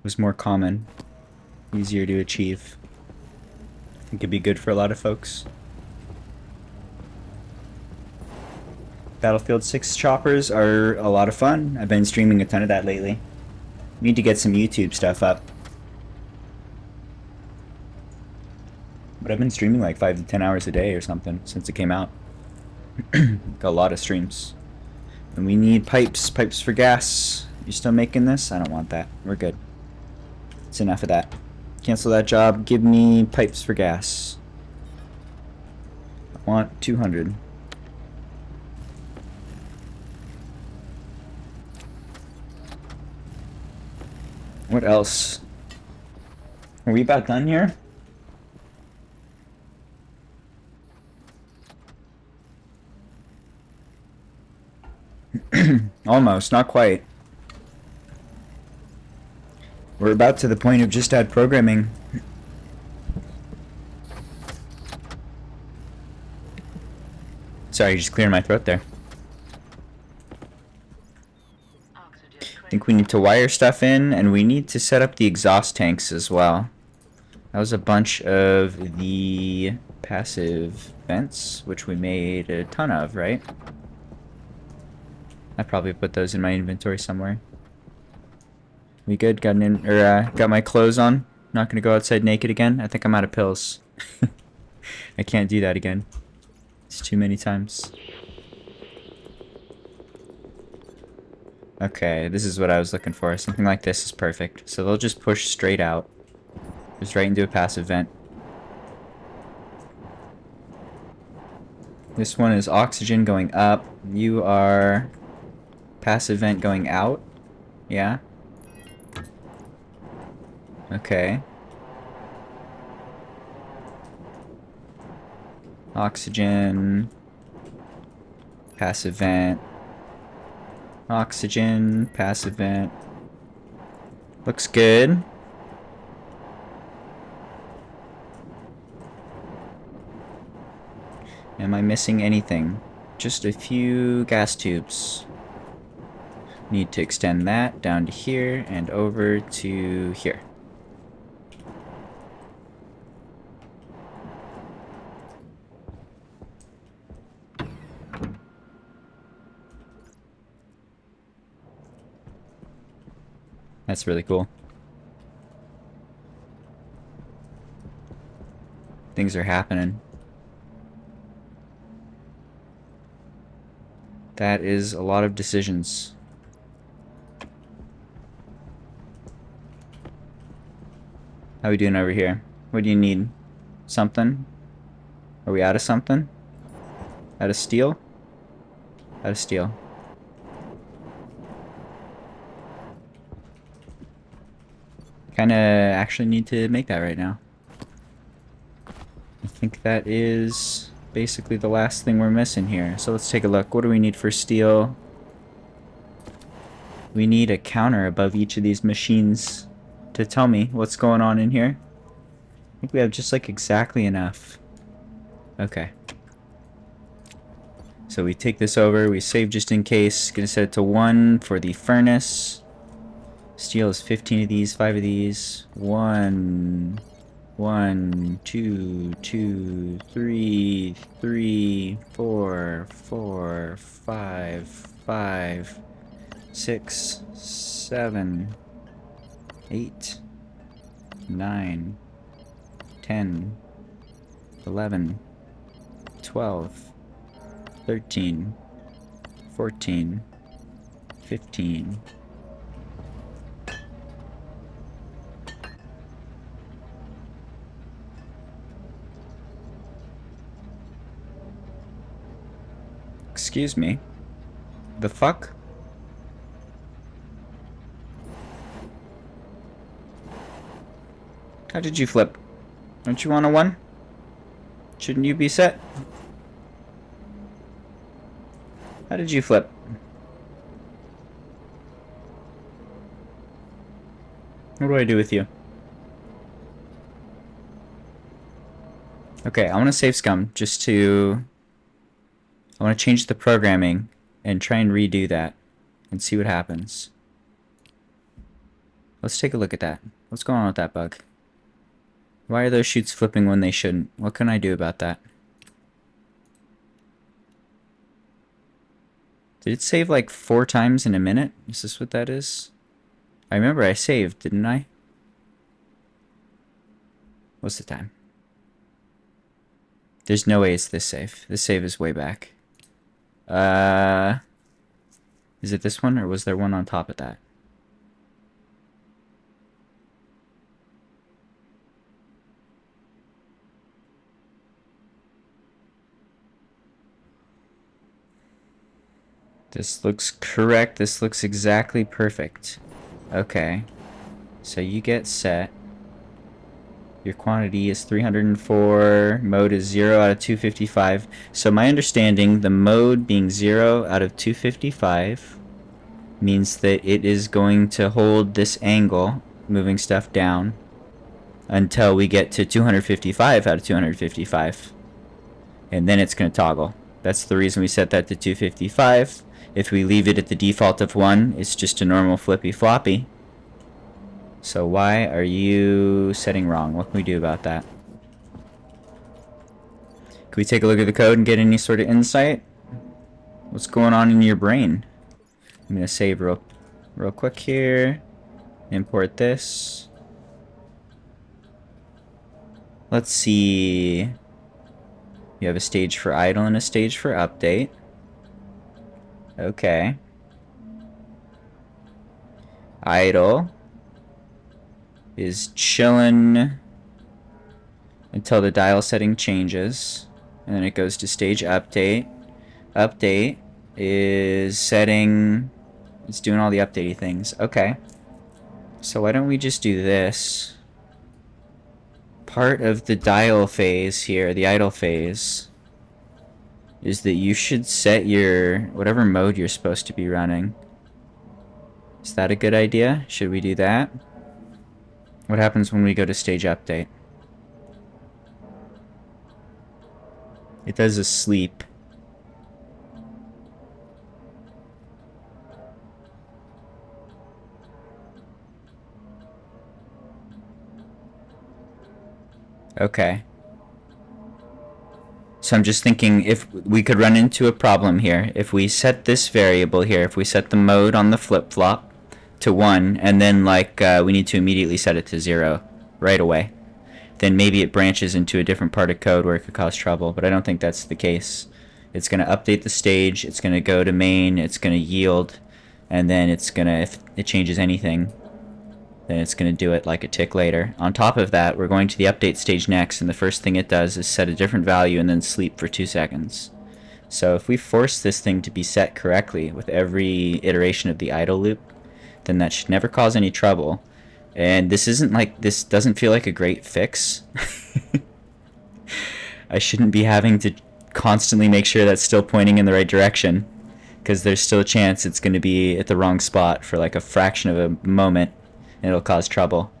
was more common. Easier to achieve. I think it'd be good for a lot of folks. Battlefield 6 choppers are a lot of fun. I've been streaming a ton of that lately. Need to get some YouTube stuff up. But I've been streaming like 5 to 10 hours a day or something since it came out. Got a lot of streams. And we need pipes. Pipes for gas. You still making this? I don't want that. We're good. It's enough of that. Cancel that job. Give me pipes for gas. I want 200. What else? Are we about done here? Almost, not quite. We're about to the point of just add programming. Sorry, just clearing my throat there. Oxygen I think we need to wire stuff in, and we need to set up the exhaust tanks as well. That was a bunch of the passive vents, which we made a ton of, right? I probably put those in my inventory somewhere. We good? Got my clothes on. Not gonna go outside naked again. I think I'm out of pills. I can't do that again. It's too many times. Okay, this is what I was looking for. Something like this is perfect. So they'll just push straight out. Just right into a passive vent. This one is oxygen going up. You are passive vent going out. Yeah. Okay. Oxygen. Passive vent. Oxygen. Passive vent. Looks good. Am I missing anything? Just a few gas tubes. Need to extend that down to here and over to here. That's really cool. Things are happening. That is a lot of decisions. How we doing over here? What do you need? Something? Are we out of something? Out of steel? Out of steel. Kinda actually need to make that right now. I think that is basically the last thing we're missing here. So let's take a look. What do we need for steel? We need a counter above each of these machines to tell me what's going on in here. I think we have just like exactly enough. Okay. So we take this over, we save just in case. Gonna set it to 1 for the furnace. Steel is 15 of these, 5 of these. 1, 1, 2, 2, 3, 3, 4, 4, 5, 5, 6, 7, 8, 9, 10, 11, 12, 13, 14, 15. Excuse me. The fuck? How did you flip? Don't you want a 1? Shouldn't you be set? How did you flip? What do I do with you? Okay, I want to save scum just to... I want to change the programming and try and redo that and see what happens. Let's take a look at that. What's going on with that bug? Why are those chutes flipping when they shouldn't? What can I do about that? Did it save like 4 times in a minute? Is this what that is? I remember I saved, didn't I? What's the time? There's no way it's this save. This save is way back. Is it this one or was there one on top of that? This looks correct. This looks exactly perfect. Okay. So you get set. Your quantity is 304. Mode is 0 out of 255. So my understanding, the mode being 0 out of 255 means that it is going to hold this angle, moving stuff down, until we get to 255 out of 255. And then it's going to toggle. That's the reason we set that to 255. If we leave it at the default of 1, it's just a normal flippy floppy. So why are you setting wrong? What can we do about that? Can we take a look at the code and get any sort of insight? What's going on in your brain? I'm gonna save real quick here. Import this. Let's see. You have a stage for idle and a stage for update. Okay. Idle is chillin' until the dial setting changes. And then it goes to stage update. Update is setting... It's doing all the updatey things. Okay. So why don't we just do this? Part of the dial phase here, the idle phase, is that you should set your... whatever mode you're supposed to be running. Is that a good idea? Should we do that? What happens when we go to stage update? It does a sleep. Okay. So I'm just thinking if we could run into a problem here. If we set this variable here, if we set the mode on the flip-flop to 1, and then like we need to immediately set it to 0 right away, then maybe it branches into a different part of code where it could cause trouble, but I don't think that's the case. It's going to update the stage, it's going to go to main, it's going to yield, and then it's going to, if it changes anything, then it's going to do it like a tick later. On top of that, we're going to the update stage next, and the first thing it does is set a different value and then sleep for 2 seconds. So if we force this thing to be set correctly with every iteration of the idle loop, then that should never cause any trouble. And this doesn't feel like a great fix. I shouldn't be having to constantly make sure that's still pointing in the right direction, because there's still a chance it's going to be at the wrong spot for like a fraction of a moment, and it'll cause trouble.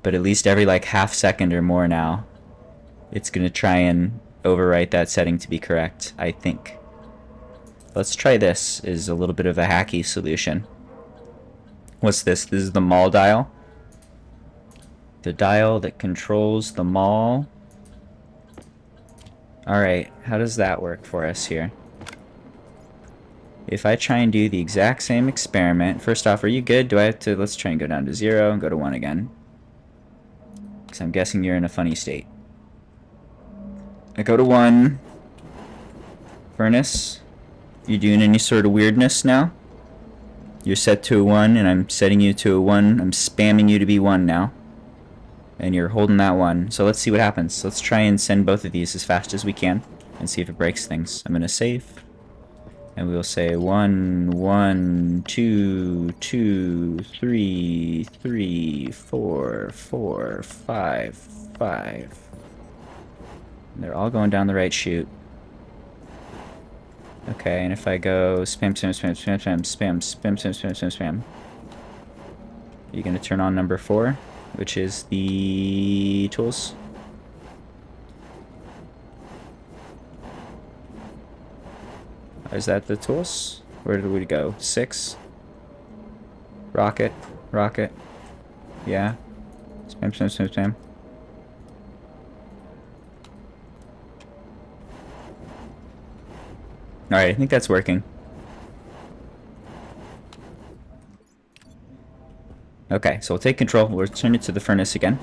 But at least every like half second or more now, it's going to try and overwrite that setting to be correct, I think. Let's try this. Is a little bit of a hacky solution. What's this? This is the mall dial. The dial that controls the mall. Alright, how does that work for us here? If I try and do the exact same experiment, first off, are you good? Do I have to, let's try and go down to 0 and go to 1 again. Because I'm guessing you're in a funny state. I go to 1. Furnace, you doing any sort of weirdness now? You're set to a 1, and I'm setting you to a 1. I'm spamming you to be 1 now. And you're holding that 1. So let's see what happens. Let's try and send both of these as fast as we can and see if it breaks things. I'm going to save. And we'll say 1, 1, 2, 2, 3, 3, 4, 4, 5, 5. And they're all going down the right chute. Okay, and if I go spam, spam, spam, spam, spam, spam, spam, spam, spam, spam, spam. Are you going to turn on number 4, which is the tools? Is that the tools? Where did we go? 6? Rocket. Rocket. Yeah. Spam, spam, spam, spam. Alright, I think that's working. Okay, so we'll take control. We'll return it to the furnace again.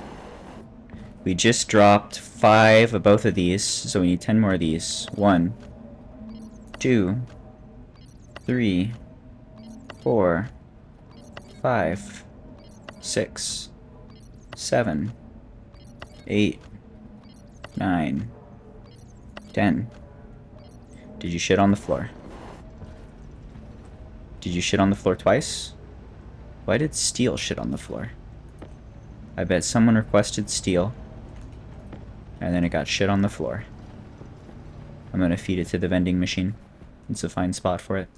We just dropped 5 of both of these, so we need 10 more of these. 1, 2, 3, 4, 5, 6, 7, 8, 9, 10. Did you shit on the floor? Did you shit on the floor twice? Why did steel shit on the floor? I bet someone requested steel, and then it got shit on the floor. I'm gonna feed it to the vending machine. It's a fine spot for it.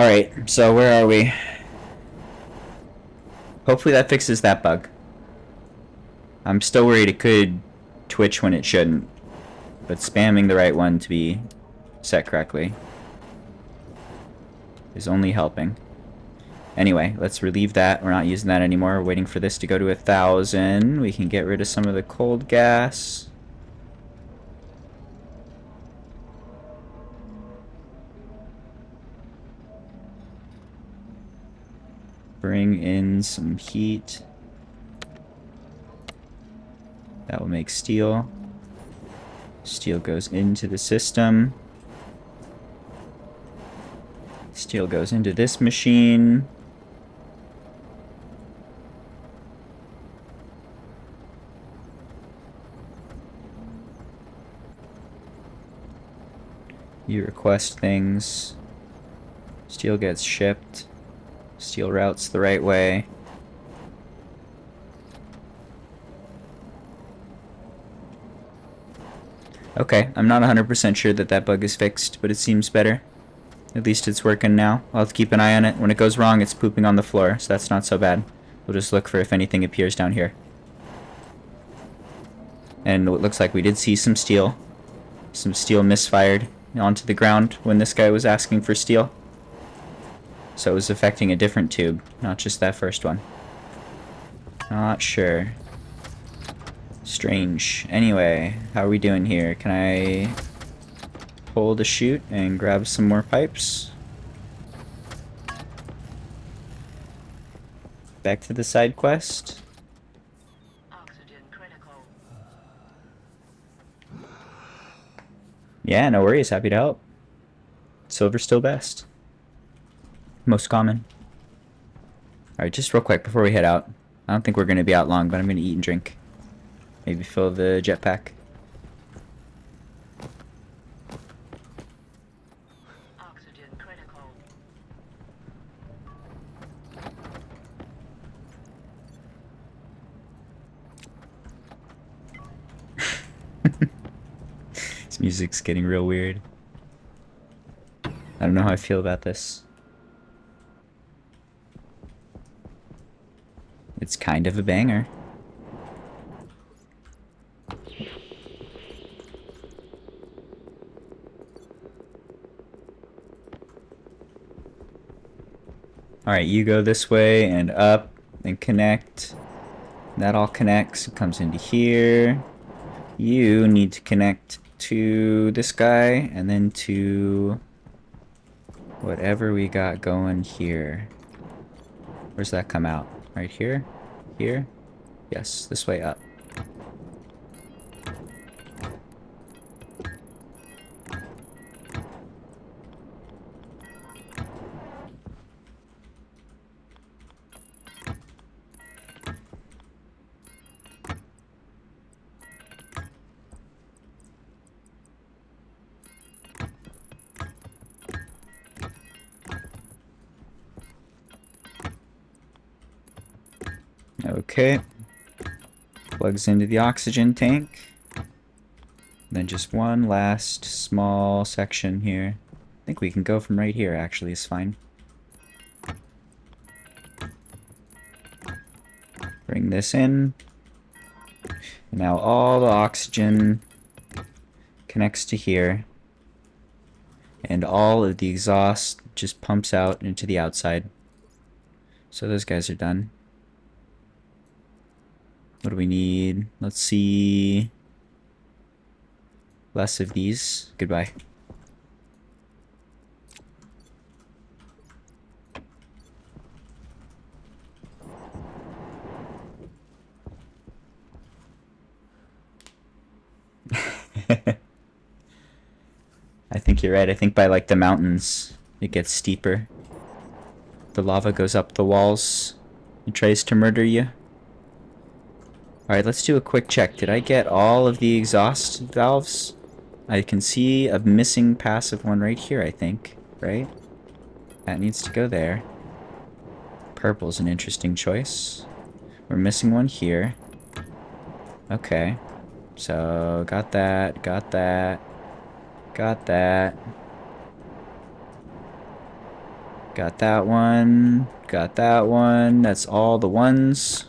Alright, so where are we? Hopefully that fixes that bug. I'm still worried it could twitch when it shouldn't, but spamming the right one to be set correctly is only helping. Anyway, let's relieve that. We're not using that anymore. We're waiting for this to go to 1,000. We can get rid of some of the cold gas. Bring in some heat. That will make steel. Steel goes into the system. Steel goes into this machine. You request things. Steel gets shipped. Steel routes the right way. Okay, I'm not 100% sure that that bug is fixed, but it seems better. At least it's working now. I'll have to keep an eye on it. When it goes wrong, it's pooping on the floor, so that's not so bad. We'll just look for if anything appears down here. And it looks like we did see some steel. Some steel misfired onto the ground when this guy was asking for steel. So it was affecting a different tube, not just that first one. Not sure. Strange. Anyway, how are we doing here? Can I pull the chute and grab some more pipes? Back to the side quest. Oxygen critical. Yeah, no worries. Happy to help. Silver's still best. Most common. Alright, just real quick before we head out. I don't think we're going to be out long, but I'm going to eat and drink. Maybe fill the jetpack. Oxygen critical. This music's getting real weird. I don't know how I feel about this. It's kind of a banger. Alright, you go this way and up and connect. That all connects. It comes into here. You need to connect to this guy and then to whatever we got going here. Where's that come out? Right here? Here? Yes, this way up. Okay. Plugs into the oxygen tank. Then just one last small section here. I think we can go from right here, actually, is fine. Bring this in. And now all the oxygen connects to here. And all of the exhaust just pumps out into the outside. So those guys are done. What do we need? Let's see. Less of these. Goodbye. I think you're right. I think by like the mountains, it gets steeper. The lava goes up the walls. It tries to murder you. Alright, let's do a quick check. Did I get all of the exhaust valves? I can see a missing passive one right here, I think. Right? That needs to go there. Purple's an interesting choice. We're missing one here. Okay. So, got that, got that, got that. Got that one. Got that one. That's all the ones.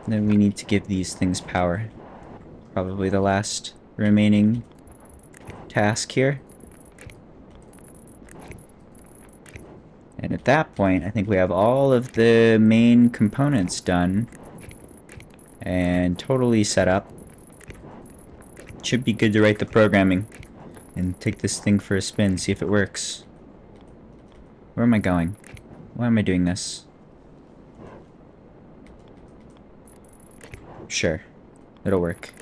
Then we need to give these things power. Probably the last remaining task here. And at that point, I think we have all of the main components done and totally set up. Should be good to write the programming and take this thing for a spin, see if it works. Where am I going? Why am I doing this? Sure, it'll work.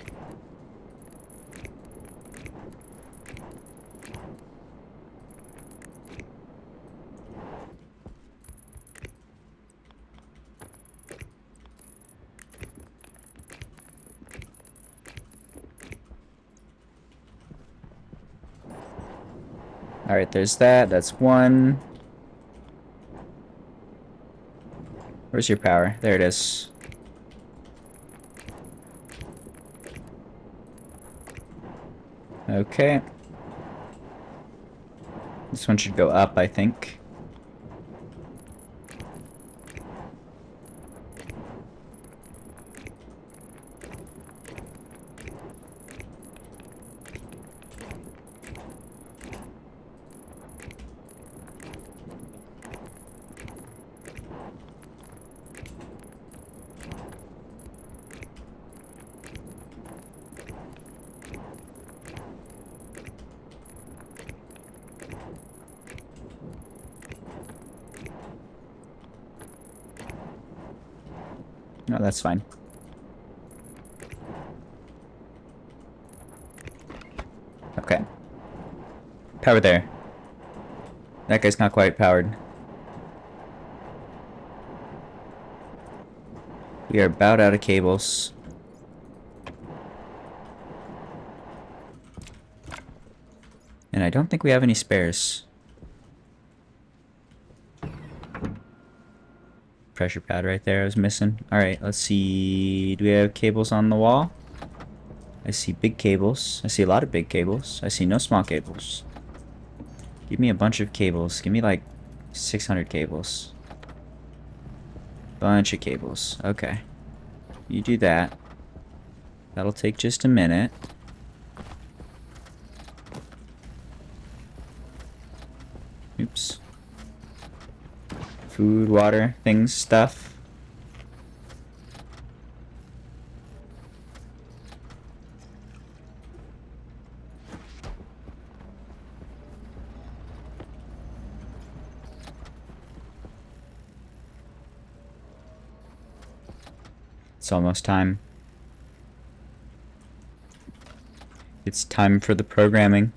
Alright, there's that. That's one. Where's your power? There it is. Okay. This one should go up, I think. No, that's fine. Okay. Power there. That guy's not quite powered. We are about out of cables. And I don't think we have any spares. Pressure pad right there I was missing. Alright, let's see. Do we have cables on the wall? I see big cables. I see a lot of big cables. I see no small cables. Give me a bunch of cables. Give me like 600 cables. Bunch of cables. Okay. You do that. That'll take just a minute. Oops. Food, water, things, stuff. It's almost time. It's time for the programming.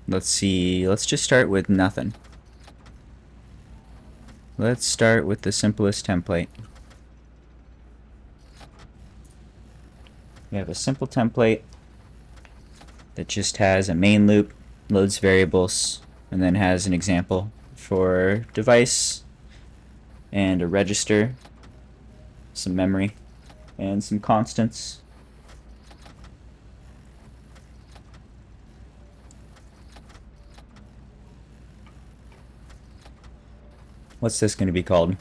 Let's see, let's just start with nothing. Let's start with the simplest template. We have a simple template that just has a main loop, loads variables, and then has an example for device and a register, some memory, and some constants. What's this going to be called?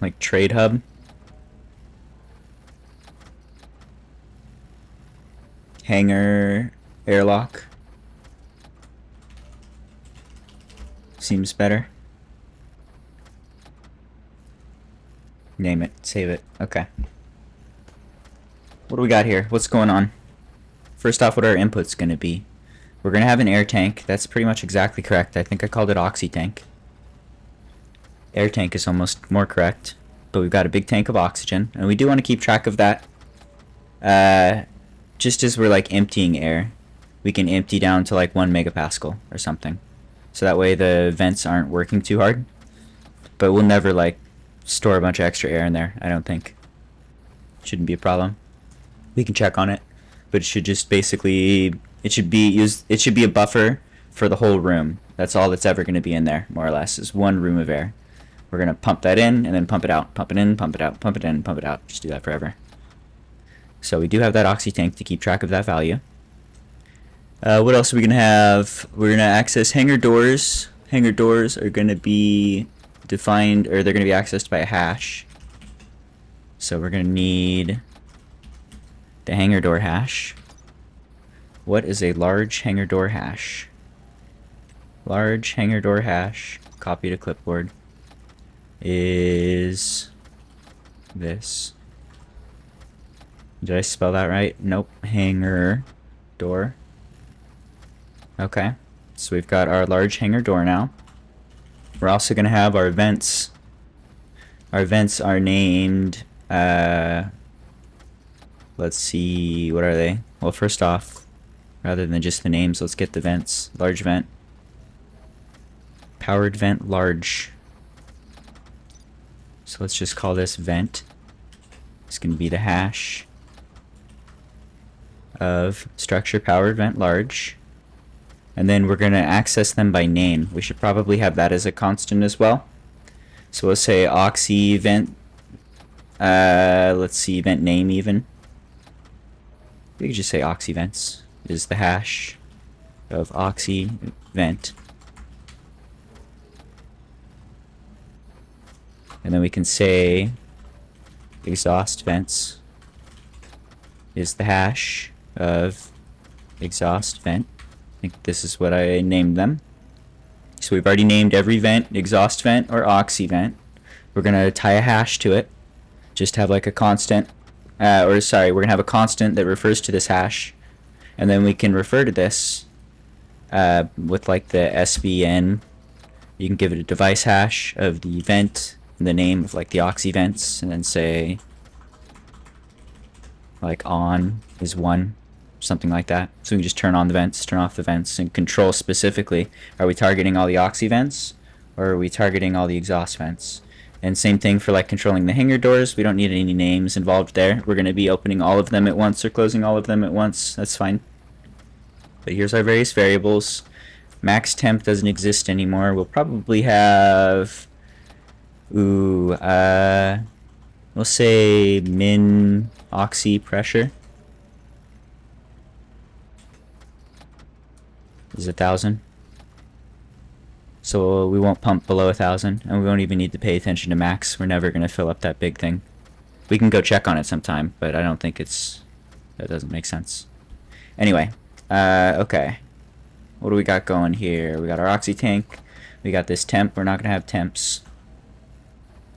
Like trade hub? Hangar airlock? Seems better. Name it. Save it. Okay. What do we got here? What's going on? First off, what are our inputs going to be? We're going to have an air tank. That's pretty much exactly correct. I think I called it oxy tank. Air tank is almost more correct. But we've got a big tank of oxygen. And we do want to keep track of that. Just as we're like emptying air, we can empty down to like 1 megapascal or something. So that way the vents aren't working too hard. But we'll never like store a bunch of extra air in there, I don't think. Shouldn't be a problem. We can check on it. But it should just basically, it should be a buffer for the whole room. That's all that's ever going to be in there, more or less, is 1 room of air. We're going to pump that in and then pump it out. Pump it in, pump it out, pump it in, pump it out. Just do that forever. So we do have that oxy tank to keep track of that value. What else are we going to have? We're going to access hangar doors. Hangar doors are going to be defined, or they're going to be accessed by a hash. So we're going to need the hangar door hash. What is a large hangar door hash? Large hangar door hash, copy to clipboard, is this. Did I spell that right? Nope. Hangar door. Okay. So we've got our large hangar door now. We're also going to have our vents. Our vents are named, let's see, what are they? Well, first off, rather than just the names, let's get the vents. Large vent. Powered vent large. So let's just call this vent. It's going to be the hash of structure powered vent large. And then we're going to access them by name. We should probably have that as a constant as well. So we'll say oxy vent. Let's see, vent name even. We could just say oxy vents is the hash of oxy vent. And then we can say exhaust vents is the hash of exhaust vent. I think this is what I named them. So we've already named every vent, exhaust vent or oxy vent. We're going to tie a hash to it. Just have like a constant, we're going to have a constant that refers to this hash. And then we can refer to this with like the SVN. You can give it a device hash of the vent and the name of like the oxy vents, and then say like on is 1. Something like that. So we can just turn on the vents, turn off the vents, and control specifically, are we targeting all the oxy vents or are we targeting all the exhaust vents? And same thing for like controlling the hangar doors. We don't need any names involved there. We're going to be opening all of them at once or closing all of them at once. That's fine. But here's our various variables. Max temp doesn't exist anymore. We'll probably have we'll say min oxy pressure is 1,000. So we won't pump below 1,000, and we won't even need to pay attention to max. We're never going to fill up that big thing. We can go check on it sometime, but I don't think that doesn't make sense. Anyway, okay. What do we got going here? We got our oxy tank. We got this temp. We're not going to have temps.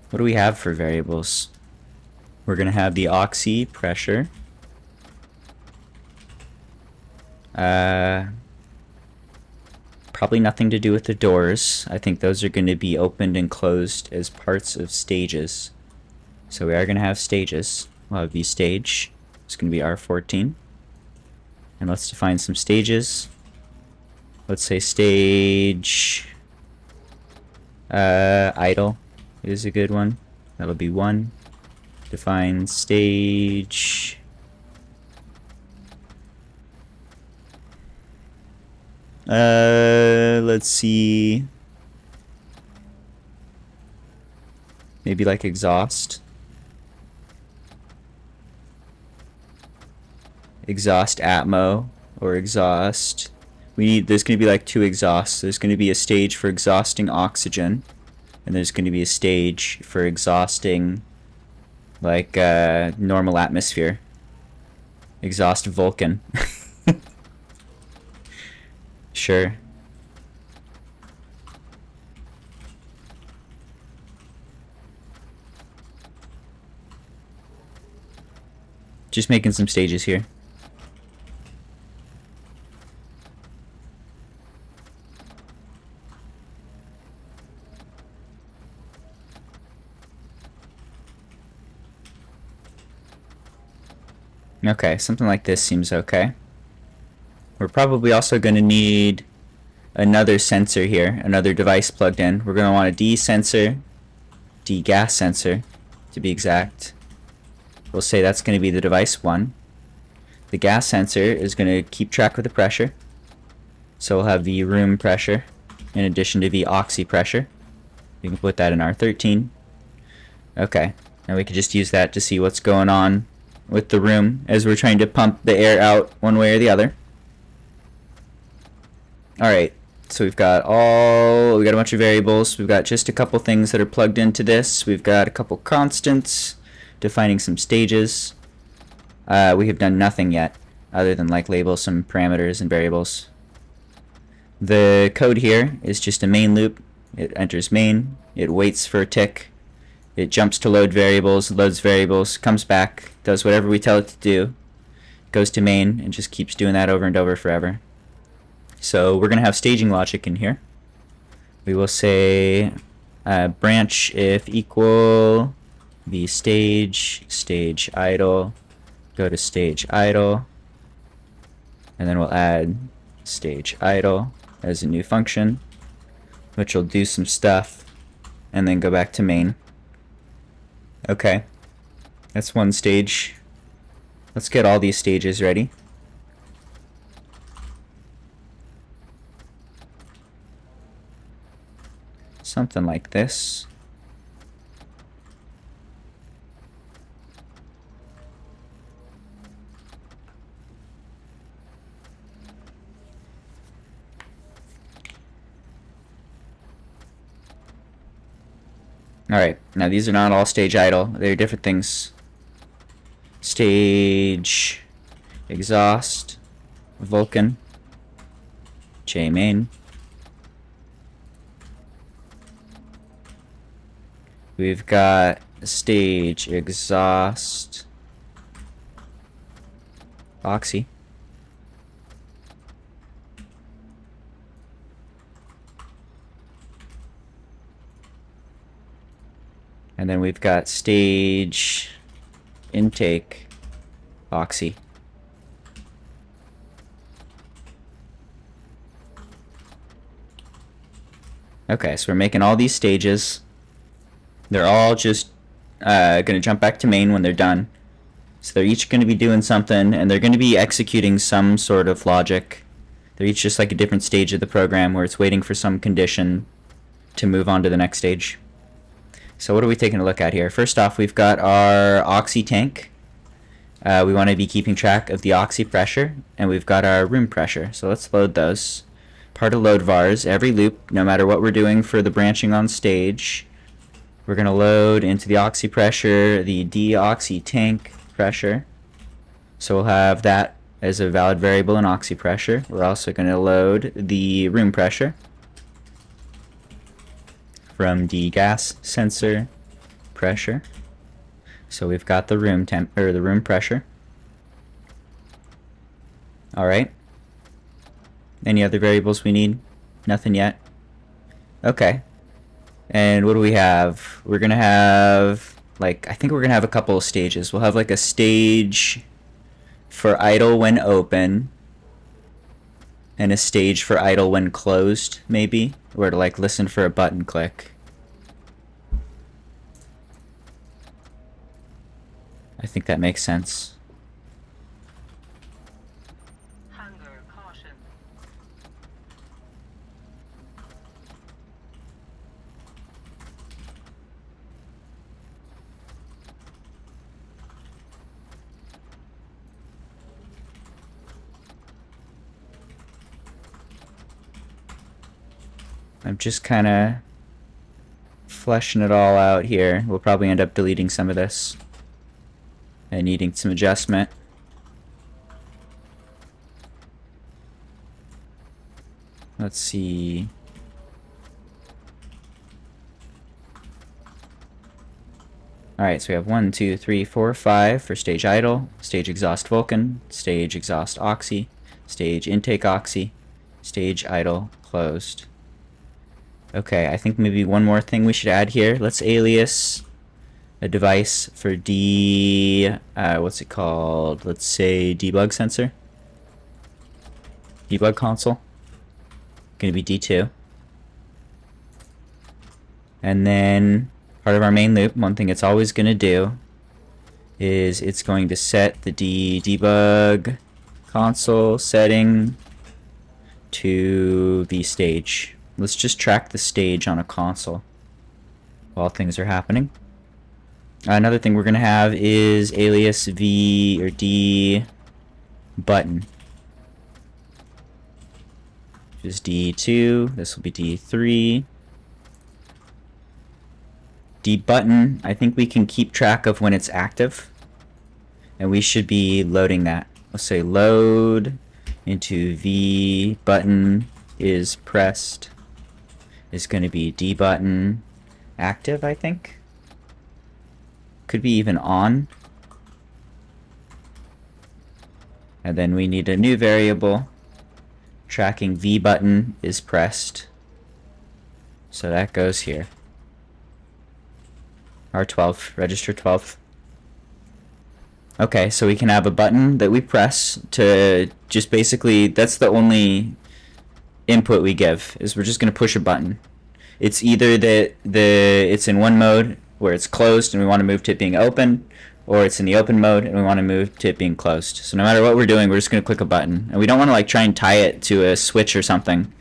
What do we have for variables? We're going to have the oxy pressure. Probably nothing to do with the doors. I think those are going to be opened and closed as parts of stages. So we are going to have stages. We'll have the stage. It's going to be R14. And let's define some stages. Let's say stage idle is a good one. That'll be 1. Define stage let's see, maybe like exhaust atmo or exhaust. There's going to be like 2 exhausts. There's going to be a stage for exhausting oxygen, and there's going to be a stage for exhausting like normal atmosphere. Exhaust Vulcan. Sure. Just making some stages here. Okay, something like this seems okay. We're probably also going to need another sensor here, another device plugged in. We're going to want a D sensor, D gas sensor to be exact. We'll say that's going to be the device 1. The gas sensor is going to keep track of the pressure. So we'll have the room pressure in addition to the oxy pressure. We can put that in R13. Okay, and we can just use that to see what's going on with the room as we're trying to pump the air out one way or the other. Alright, so we've got a bunch of variables. We've got just a couple things that are plugged into this. We've got a couple constants, defining some stages. We have done nothing yet, other than like label some parameters and variables. The code here is just a main loop. It enters main, it waits for a tick, it jumps to load variables, loads variables, comes back, does whatever we tell it to do, goes to main, and just keeps doing that over and over forever. So we're going to have staging logic in here. We will say branch if equal the stage idle, go to stage idle, and then we'll add stage idle as a new function, which will do some stuff, and then go back to main. Okay, that's one stage. Let's get all these stages ready. Something like this. Alright, now these are not all stage idle. They're different things. Stage exhaust, Vulkan, JMain. We've got stage exhaust, Oxy. And then we've got stage intake, Oxy. Okay, so we're making all these stages. They're all just going to jump back to main when they're done. So they're each going to be doing something, and they're going to be executing some sort of logic. They're each just like a different stage of the program where it's waiting for some condition to move on to the next stage. So what are we taking a look at here? First off, we've got our oxy tank. We want to be keeping track of the oxy pressure, and we've got our room pressure. So let's load those. Part of load vars, every loop, no matter what we're doing for the branching on stage, we're going to load into the oxy pressure the deoxy tank pressure. So we'll have that as a valid variable in oxy pressure. We're also going to load the room pressure from the gas sensor pressure. So we've got the room temp or the room pressure. All right. Any other variables we need? Nothing yet. Okay. And what do we have? We're gonna have like I think we're gonna have a couple of stages. We'll have like a stage for idle when open, and a stage for idle when closed, maybe, or to like listen for a button click. I think that makes sense. Hangar caution. I'm just kind of fleshing it all out here. We'll probably end up deleting some of this and needing some adjustment. Let's see. Alright, so we have 1, 2, 3, 4, 5 for stage idle, stage exhaust Vulkan, stage exhaust Oxy, stage intake Oxy, stage idle closed. Okay, I think maybe one more thing we should add here. Let's alias a device for what's it called? Let's say debug sensor. Debug console. Gonna be D2. And then part of our main loop, one thing it's always gonna do is it's going to set the debug console setting to the stage. Let's just track the stage on a console. while things are happening. Another thing we're going to have is alias V or D button. Which is D2. This will be D3. D button, I think we can keep track of when it's active. And we should be loading that. Let's say load into V button is pressed. Is going to be D button active, I think. Could be even on. And then we need a new variable. Tracking V button is pressed. So that goes here. R12, register 12. Okay, so we can have a button that we press to just basically, that's the only input we give, is we're just going to push a button. It's either that it's in one mode where it's closed and we want to move to it being open, or it's in the open mode and we want to move to it being closed. So no matter what we're doing, we're just going to click a button. And we don't want to like try and tie it to a switch or something,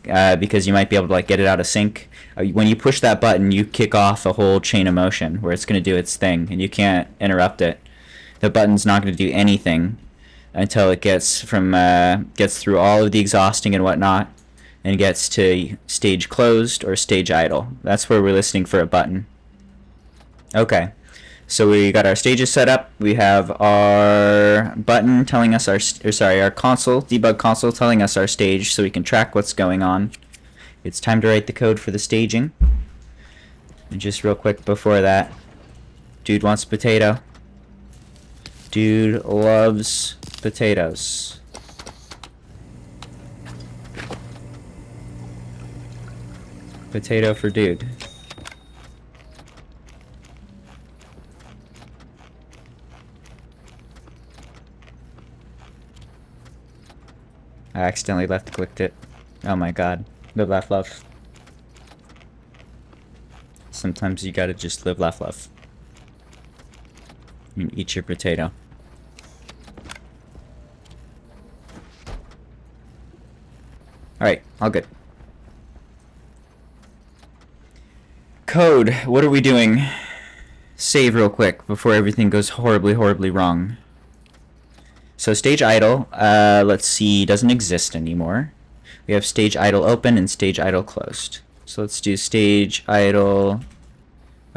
because you might be able to like get it out of sync. When you push that button, you kick off a whole chain of motion where it's going to do its thing and you can't interrupt it. The button's not going to do anything until it gets through all of the exhausting and whatnot and gets to stage closed or stage idle. That's where we're listening for a button. Okay, so we got our stages set up. We have our button telling us our console, debug console telling us our stage so we can track what's going on. It's time to write the code for the staging. And just real quick before that, dude wants potato. Dude loves potatoes. Potato for dude. I accidentally left-clicked it. Oh my god. Live, laugh, love. Sometimes you gotta just live, laugh, love. And eat your potato. Alright, all good. Code, what are we doing? Save real quick before everything goes horribly, horribly wrong. So stage idle, let's see, doesn't exist anymore. We have stage idle open and stage idle closed. So let's do stage idle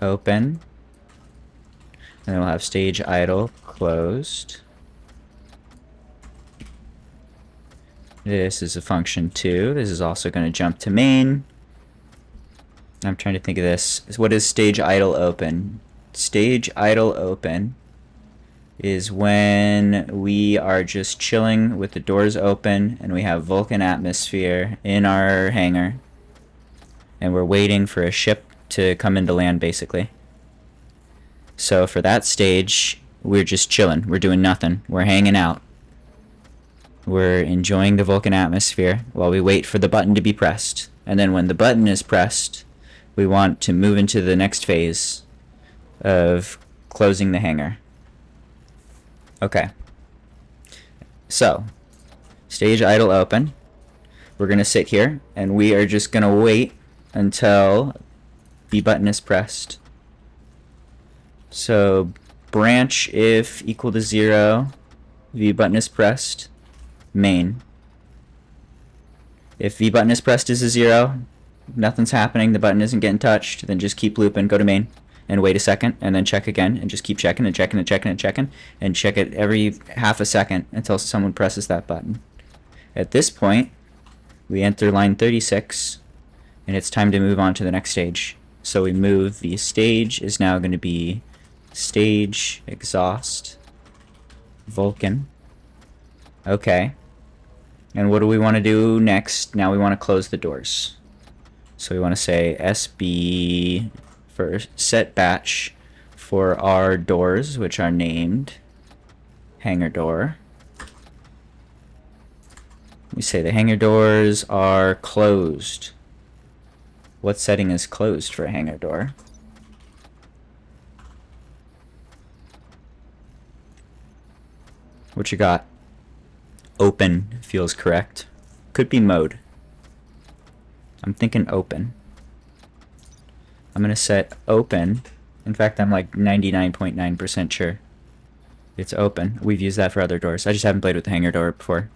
open. And then we'll have stage idle closed. This is a function too. This is also going to jump to main. I'm trying to think of this. What is stage idle open? Stage idle open is when we are just chilling with the doors open and we have Vulcan atmosphere in our hangar and we're waiting for a ship to come into land basically. So for that stage, we're just chilling. We're doing nothing. We're hanging out. We're enjoying the Vulcan atmosphere while we wait for the button to be pressed. And then when the button is pressed, we want to move into the next phase of closing the hangar. Okay. So, stage idle open. We're going to sit here and we are just going to wait until the button is pressed. So, branch if equal to 0, V button is pressed, main. If V button is pressed is a 0, nothing's happening, the button isn't getting touched, then just keep looping, go to main, and wait a second, and then check again, and just keep checking and checking and checking and checking, and check it every half a second until someone presses that button. At this point, we enter line 36, and it's time to move on to the next stage. So we move, the stage is now going to be stage exhaust Vulcan. Okay. And what do we want to do next? Now we want to close the doors. So we want to say SB for set batch for our doors, which are named hangar door. We say the hangar doors are closed. What setting is closed for a hangar door? What you got? Open feels correct. Could be mode. I'm thinking open. I'm going to set open. In fact, I'm like 99.9% sure it's open. We've used that for other doors. I just haven't played with the hangar door before.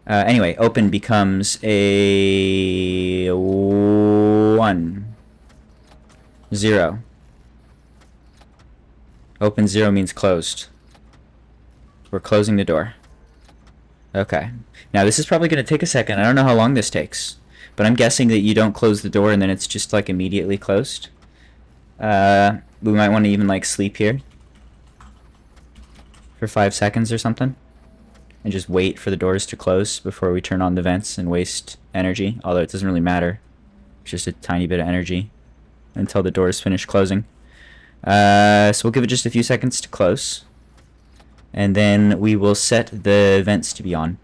Anyway, open becomes a 1. 0. Open 0 means closed. We're closing the door. Okay. Now this is probably going to take a second. I don't know how long this takes. But I'm guessing that you don't close the door and then it's just like immediately closed. We might want to even like sleep here for 5 seconds or something. And just wait for the doors to close before we turn on the vents and waste energy. Although it doesn't really matter. It's just a tiny bit of energy until the doors finish closing. So we'll give it just a few seconds to close. And then we will set the vents to be on.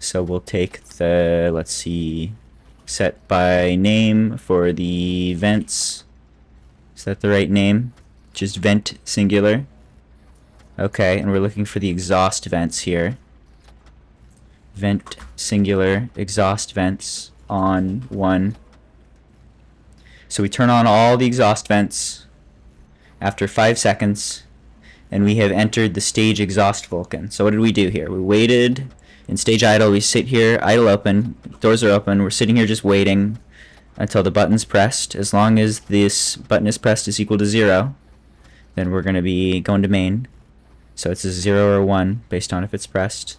So we'll take the, let's see, set by name for the vents. Is that the right name? Just vent singular. Okay, and we're looking for the exhaust vents here. Vent singular, exhaust vents on 1. So we turn on all the exhaust vents after 5 seconds, and we have entered the stage exhaust Vulcan. So what did we do here? We waited. In stage idle, we sit here, idle open, doors are open, we're sitting here just waiting until the button's pressed. As long as this button is pressed is equal to 0, then we're going to be going to main. So it's a 0 or 1 based on if it's pressed.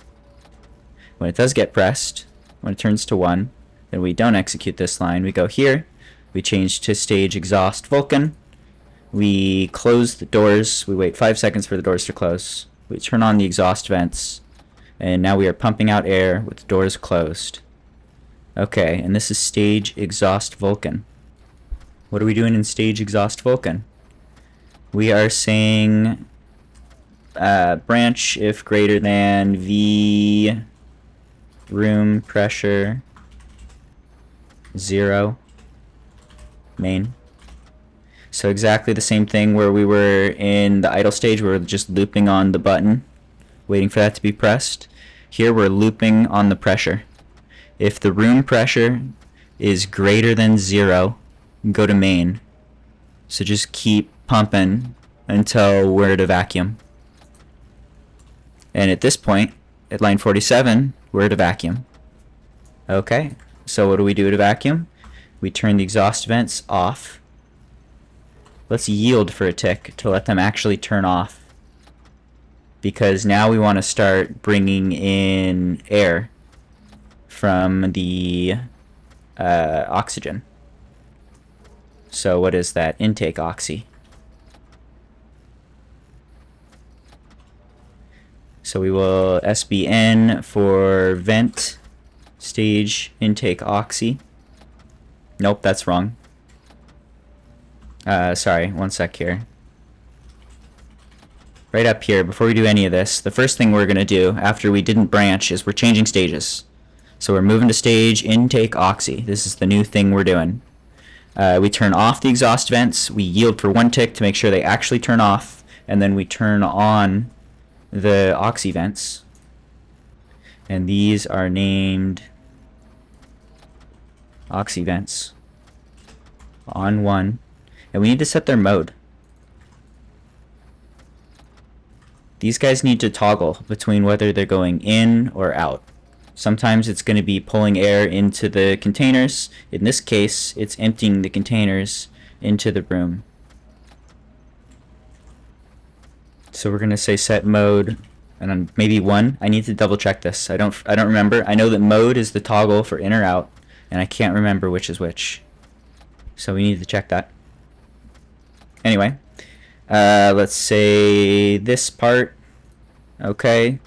When it does get pressed, when it turns to 1, then we don't execute this line. We go here, we change to stage exhaust Vulcan, we close the doors, we wait 5 seconds for the doors to close, we turn on the exhaust vents, and now we are pumping out air with the doors closed. Okay, and this is stage exhaust Vulcan. What are we doing in stage exhaust Vulcan? We are saying branch if greater than V room pressure 0 main. So exactly the same thing where we were in the idle stage, we were just looping on the button, waiting for that to be pressed. Here we're looping on the pressure. If the room pressure is greater than 0, go to main. So just keep pumping until we're at a vacuum. And at this point, at line 47, we're at a vacuum. Okay, so what do we do at a vacuum? We turn the exhaust vents off. Let's yield for a tick to let them actually turn off, because now we want to start bringing in air from the oxygen. So what is that? Intake oxy. So we will SBN for vent stage intake oxy. Nope, that's wrong. Sorry, one sec here. Right up here, before we do any of this, the first thing we're going to do after we didn't branch is we're changing stages. So we're moving to stage intake oxy. This is the new thing we're doing. We turn off the exhaust vents, we yield for 1 tick to make sure they actually turn off, and then we turn on the oxy vents. And these are named oxy vents on 1. And we need to set their mode. These guys need to toggle between whether they're going in or out. Sometimes it's going to be pulling air into the containers. In this case, it's emptying the containers into the room. So we're going to say set mode, and then maybe 1. I need to double check this. I don't remember. I know that mode is the toggle for in or out, and I can't remember which is which. So we need to check that. Anyway, let's say this part. Okay,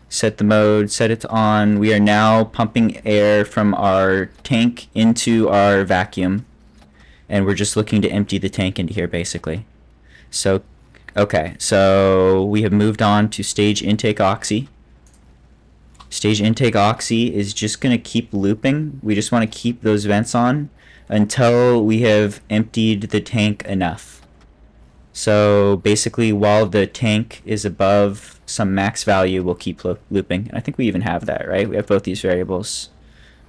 set the mode, set it to on. We are now pumping air from our tank into our vacuum, and we're just looking to empty the tank into here basically. So okay, so we have moved on to stage intake oxy. Stage intake oxy is just going to keep looping. We just want to keep those vents on until we have emptied the tank enough. So basically, while the tank is above some max value, we'll keep looping. And I think we even have that, right? We have both these variables.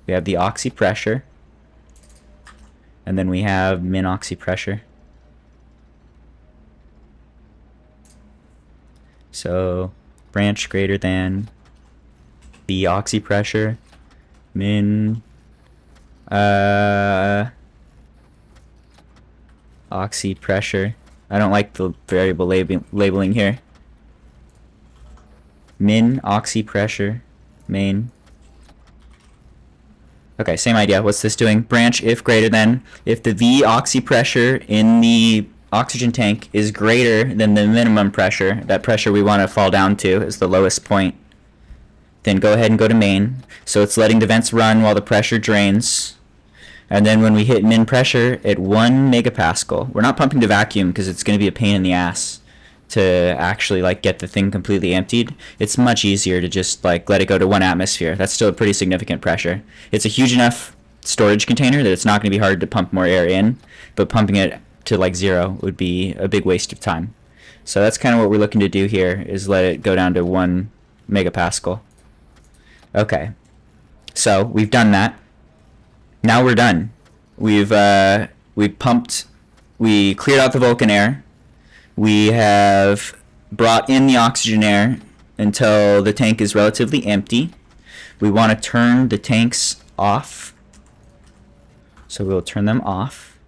We have the oxy pressure, And then we have min oxy pressure. So branch greater than the oxy pressure, min oxy pressure. I don't like the variable labeling here. Min oxy pressure, main. Okay, same idea. What's this doing? Branch if greater than, if the V oxy pressure in the oxygen tank is greater than the minimum pressure, that pressure we want to fall down to is the lowest point, then go ahead and go to main. So it's letting the vents run while the pressure drains. And then when we hit min pressure at 1 megapascal, we're not pumping to vacuum because it's going to be a pain in the ass to actually like get the thing completely emptied. It's much easier to just like let it go to 1 atmosphere. That's still a pretty significant pressure. It's a huge enough storage container that it's not going to be hard to pump more air in, but pumping it to like 0 would be a big waste of time. So that's kind of what we're looking to do here, is let it go down to 1 megapascal. Okay, so we've done that. Now we're done. We pumped, we cleared out the Vulcan air. We have brought in the oxygen air until the tank is relatively empty. We want to turn the tanks off. So we'll turn them off.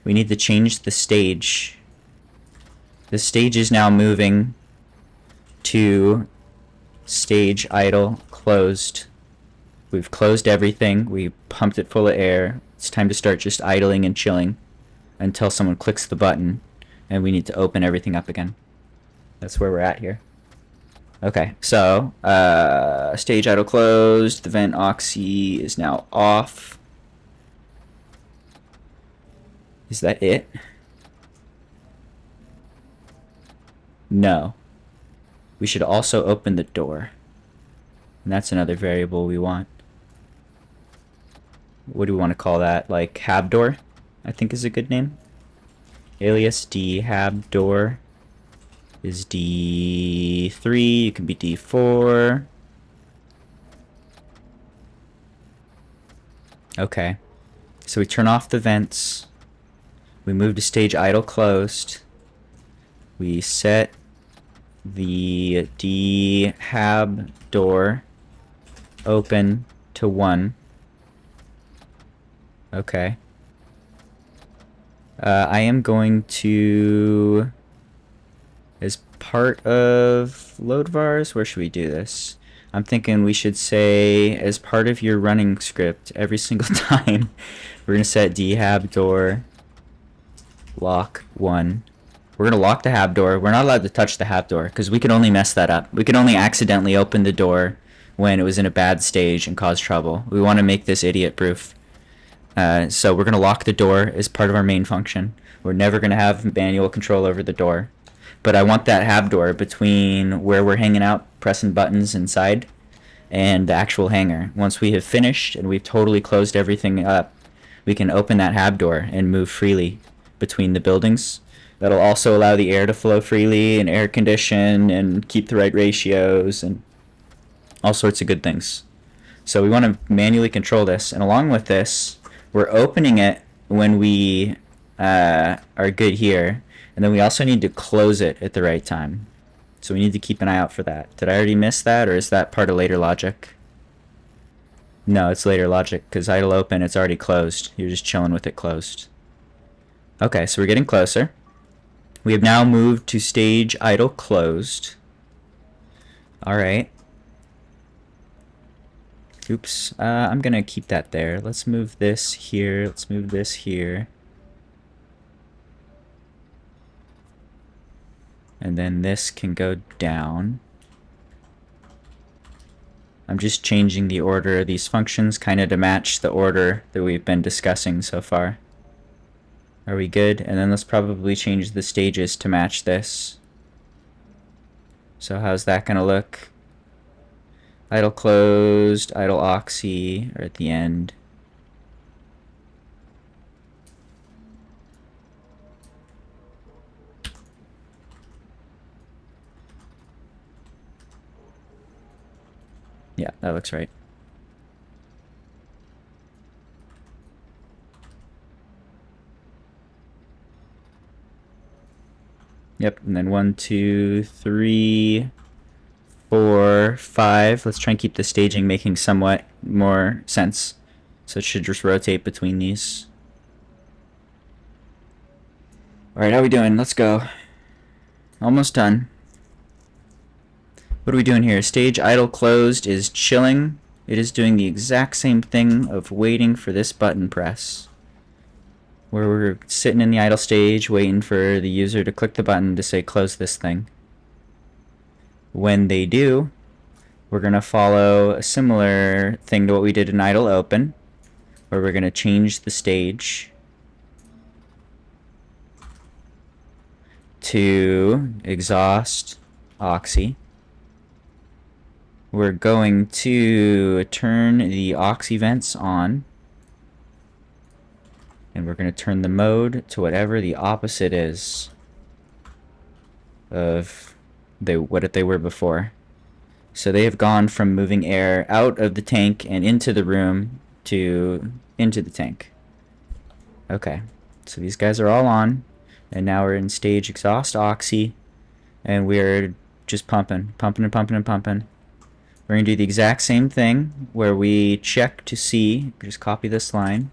We need to change the stage. The stage is now moving to stage idle closed. We've closed everything. We pumped it full of air. It's time to start just idling and chilling until someone clicks the button and we need to open everything up again. That's where we're at here. Okay, so stage idle closed. The vent oxy is now off. Is that it? No. We should also open the door. And that's another variable we want. What do we want to call that? Like hab door, I think is a good name. Alias d hab door is D3. It can be D4. Okay. So we turn off the vents. We move to stage idle closed. We set the d hab door open to 1. Okay. I am going to, as part of load vars, where should we do this? I'm thinking we should say, as part of your running script, every single time, we're going to set dhab door lock 1. We're going to lock the hab door. We're not allowed to touch the hab door because we could only mess that up. We could only accidentally open the door when it was in a bad stage and cause trouble. We want to make this idiot proof. So we're going to lock the door as part of our main function. We're never going to have manual control over the door. But I want that hab door between where we're hanging out, pressing buttons inside, and the actual hangar. Once we have finished and we've totally closed everything up, we can open that hab door and move freely between the buildings. That'll also allow the air to flow freely and air condition and keep the right ratios and all sorts of good things. So we want to manually control this. And along with this, we're opening it when we are good here. And then we also need to close it at the right time. So we need to keep an eye out for that. Did I already miss that, or is that part of later logic? No, it's later logic, because idle open, it's already closed. You're just chilling with it closed. Okay, so we're getting closer. We have now moved to stage idle closed. Alright. Oops, I'm gonna keep that there. Let's move this here, let's move this here. And then this can go down. I'm just changing the order of these functions kind of to match the order that we've been discussing so far. Are we good? And then let's probably change the stages to match this. So how's that gonna look? Idle closed, idle oxy are at the end. Yeah, that looks right. Yep, and then 1, 2, 3, 4, 5. Let's try and keep the staging making somewhat more sense. So it should just rotate between these. Alright, how we doing? Let's go. Almost done. What are we doing here? Stage idle closed is chilling. It is doing the exact same thing of waiting for this button press. Where we're sitting in the idle stage waiting for the user to click the button to say close this thing. When they do, we're going to follow a similar thing to what we did in idle open, where we're going to change the stage to exhaust oxy. We're going to turn the oxy vents on, and we're going to turn the mode to whatever the opposite is of what they were before. So they have gone from moving air out of the tank and into the room to into the tank. Okay, so these guys are all on, and now we're in stage exhaust oxy, and we're just pumping and pumping. We're going to do the exact same thing where we check to see, just copy this line,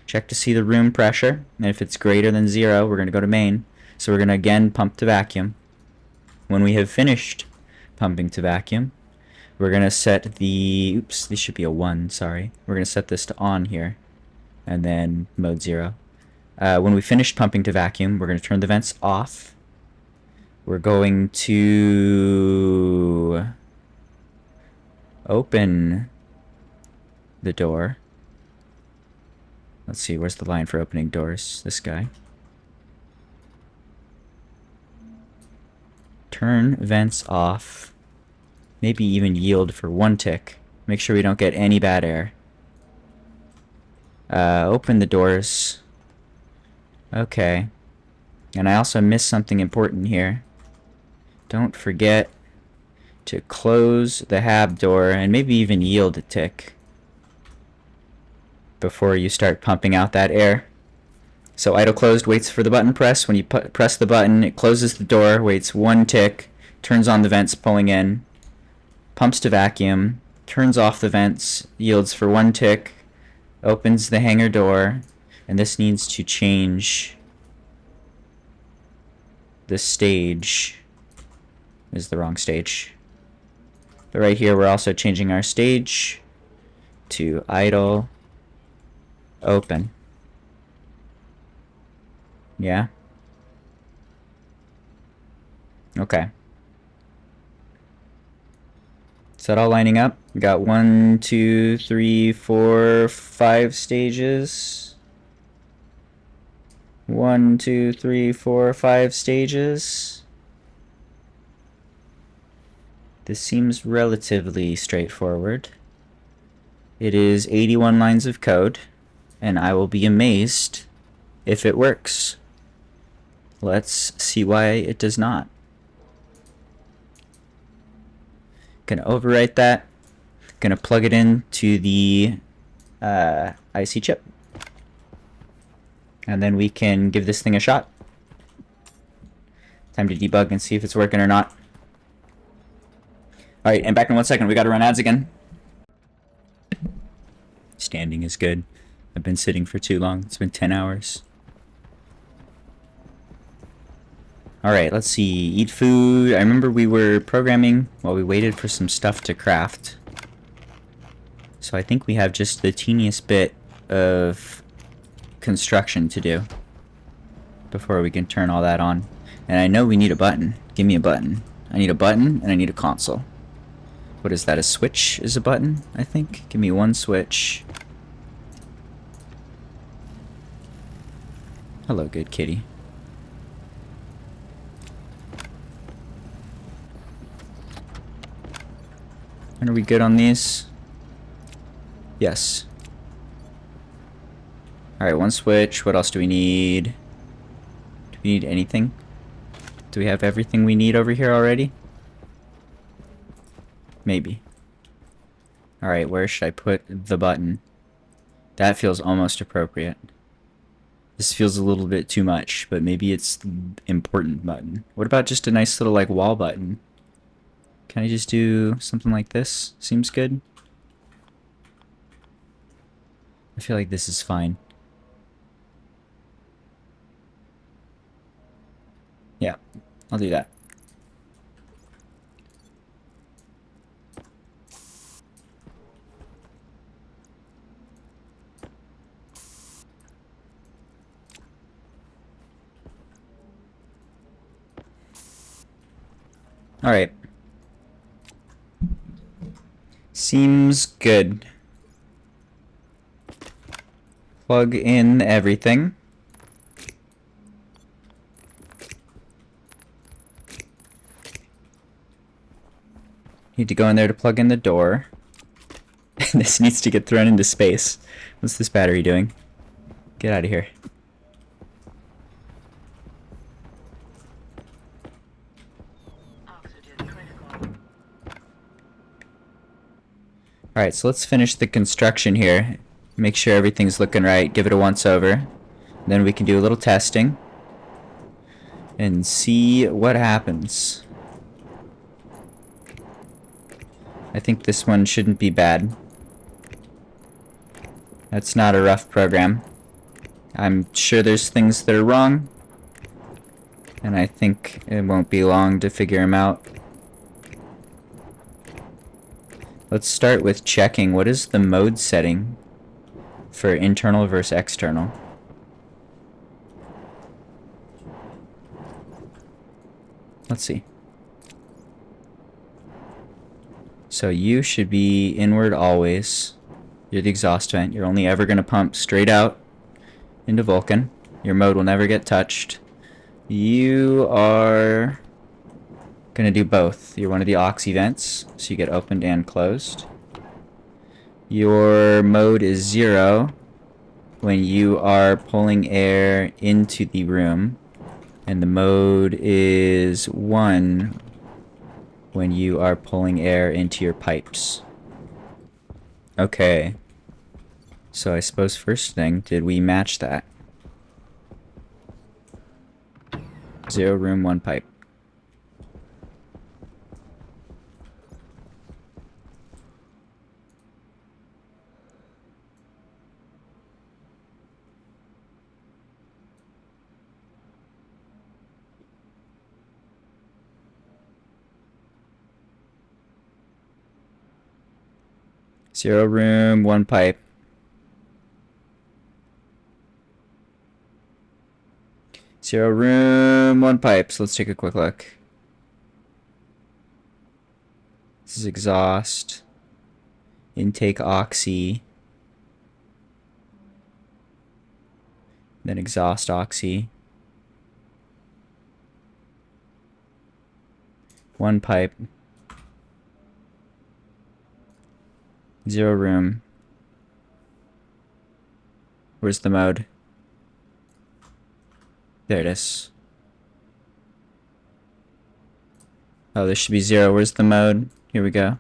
check to see the room pressure, and if it's greater than 0, we're going to go to main. So we're going to again pump to vacuum. When we have finished pumping to vacuum, we're going to set the, oops, this should be a 1, sorry. We're going to set this to on here, and then mode 0. When we finish pumping to vacuum, we're going to turn the vents off. We're going to open the door. Let's see, where's the line for opening doors? This guy. Turn vents off. Maybe even yield for 1 tick. Make sure we don't get any bad air. Open the doors. Okay. And I also missed something important here. Don't forget to close the hab door and maybe even yield a tick before you start pumping out that air. So idle closed waits for the button press. When you press the button, it closes the door, waits 1 tick, turns on the vents pulling in, pumps to vacuum, turns off the vents, yields for 1 tick, opens the hangar door, and this needs to change the stage. This is the wrong stage. But right here, we're also changing our stage to idle open. Yeah? Okay. Is that all lining up? We got 1, 2, 3, 4, 5 stages. 1, 2, 3, 4, 5 stages. This seems relatively straightforward. It is 81 lines of code, and I will be amazed if it works. Let's see why it does not. Gonna overwrite that. Gonna plug it into the IC chip. And then we can give this thing a shot. Time to debug and see if it's working or not. Alright, and back in 1 second. We gotta run ads again. Standing is good. I've been sitting for too long. It's been 10 hours. Alright, let's see. Eat food. I remember we were programming while we waited for some stuff to craft. So I think we have just the teeniest bit of construction to do before we can turn all that on. And I know we need a button. Give me a button. I need a button and I need a console. What is that? A switch is a button, I think? Give me 1 switch. Hello, good kitty. And are we good on these? Yes. Alright, 1 switch. What else do we need? Do we need anything? Do we have everything we need over here already? Maybe. Alright, where should I put the button? That feels almost appropriate. This feels a little bit too much, but maybe it's the important button. What about just a nice little like wall button? Can I just do something like this? Seems good. I feel like this is fine. Yeah, I'll do that. Alright. Seems good. Plug in everything. Need to go in there to plug in the door. This needs to get thrown into space. What's this battery doing? Get out of here. Oxygen critical. Alright, so let's finish the construction here. Make sure everything's looking right. Give it a once over. Then we can do a little testing. And see what happens. I think this one shouldn't be bad. That's not a rough program. I'm sure there's things that are wrong. And I think it won't be long to figure them out. Let's start with checking what is the mode setting for internal versus external. Let's see. So you should be inward always. You're the exhaust vent. You're only ever going to pump straight out into Vulcan. Your mode will never get touched. You are going to do both. You're one of the oxy vents, so you get opened and closed. Your mode is 0 when you are pulling air into the room, and the mode is 1 when you are pulling air into your pipes. Okay. So I suppose first thing, did we match that? 0 room, 1 pipe. Zero room, 1 pipe. Zero room, 1 pipe. So let's take a quick look. This is exhaust. Intake oxy. Then exhaust oxy. 1 pipe. 0 room. Where's the mode? There it is. Oh, this should be 0. Where's the mode? Here we go.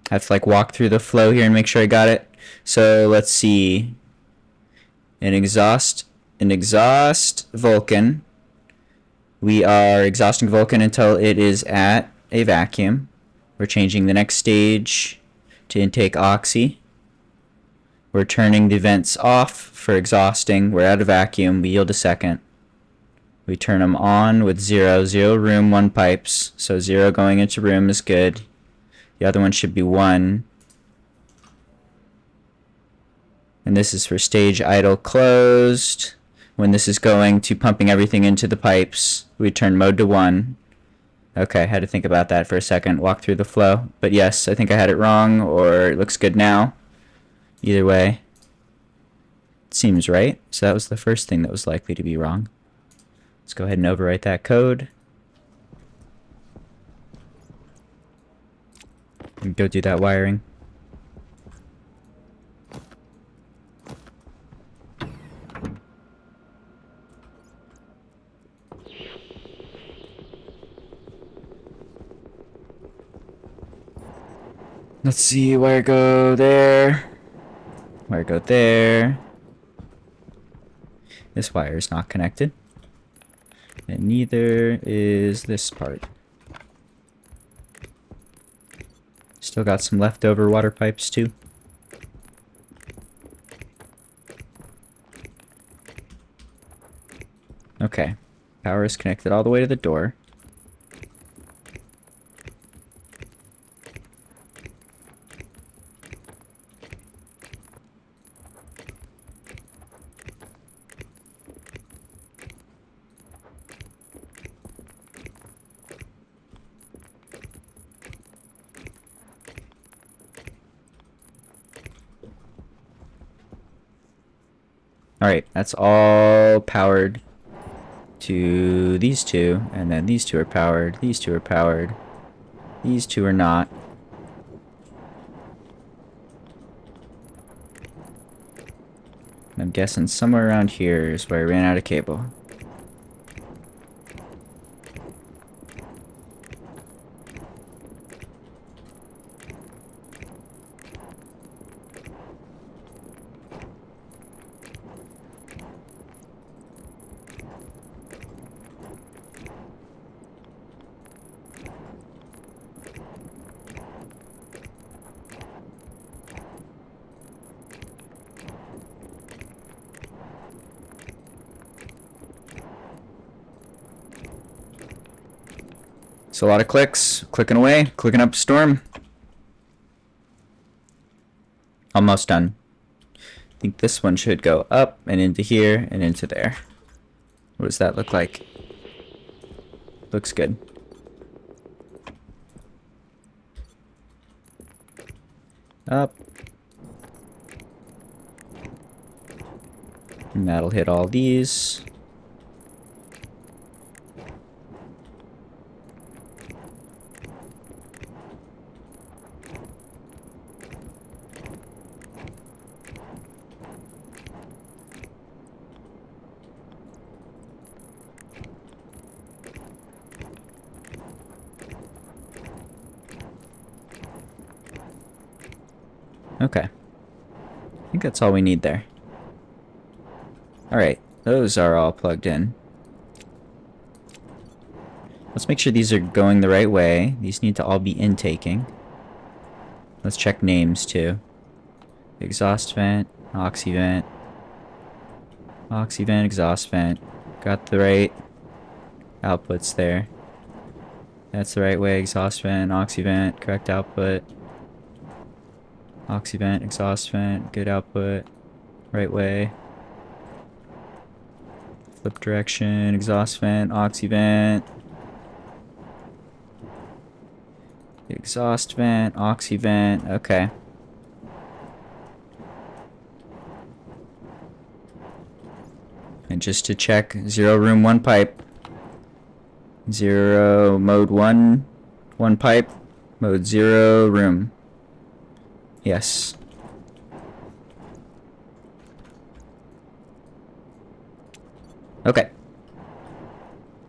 I have to like walk through the flow here and make sure I got it. So let's see. An exhaust Vulcan. We are exhausting Vulcan until it is at a vacuum. We're changing the next stage to intake oxy. We're turning the vents off for exhausting. We're at a vacuum. We yield a second. We turn them on with 0. 0 room, 1 pipes. So 0 going into room is good. The other one should be 1. And this is for stage idle closed. When this is going to pumping everything into the pipes, we turn mode to 1. Okay, I had to think about that for a second, walk through the flow. But yes, I think I had it wrong, or it looks good now. Either way, it seems right. So that was the first thing that was likely to be wrong. Let's go ahead and overwrite that code. And go do that wiring. Let's see, wire go there. Wire go there. This wire is not connected. And neither is this part. Still got some leftover water pipes too. Okay. Power is connected all the way to the door. Alright, that's all powered to these two, and then these two are powered, these two are powered, these two are not. I'm guessing somewhere around here is where I ran out of cable. So a lot of clicks, clicking away, clicking up storm. Almost done. I think this one should go up and into here and into there. What does that look like? Looks good. Up. And that'll hit all these. Okay. I think that's all we need there. Alright, those are all plugged in. Let's make sure these are going the right way. These need to all be intaking. Let's check names too. Exhaust vent, oxy vent. Oxy vent, exhaust vent. Got the right outputs there. That's the right way. Exhaust vent, oxy vent, correct output. Oxy vent, exhaust vent, good output. Right way. Flip direction, exhaust vent, oxy vent. Exhaust vent, oxy vent, okay. And just to check, 0 room, 1 pipe. 0 mode 1, 1 pipe. Mode 0 room. Yes. Okay.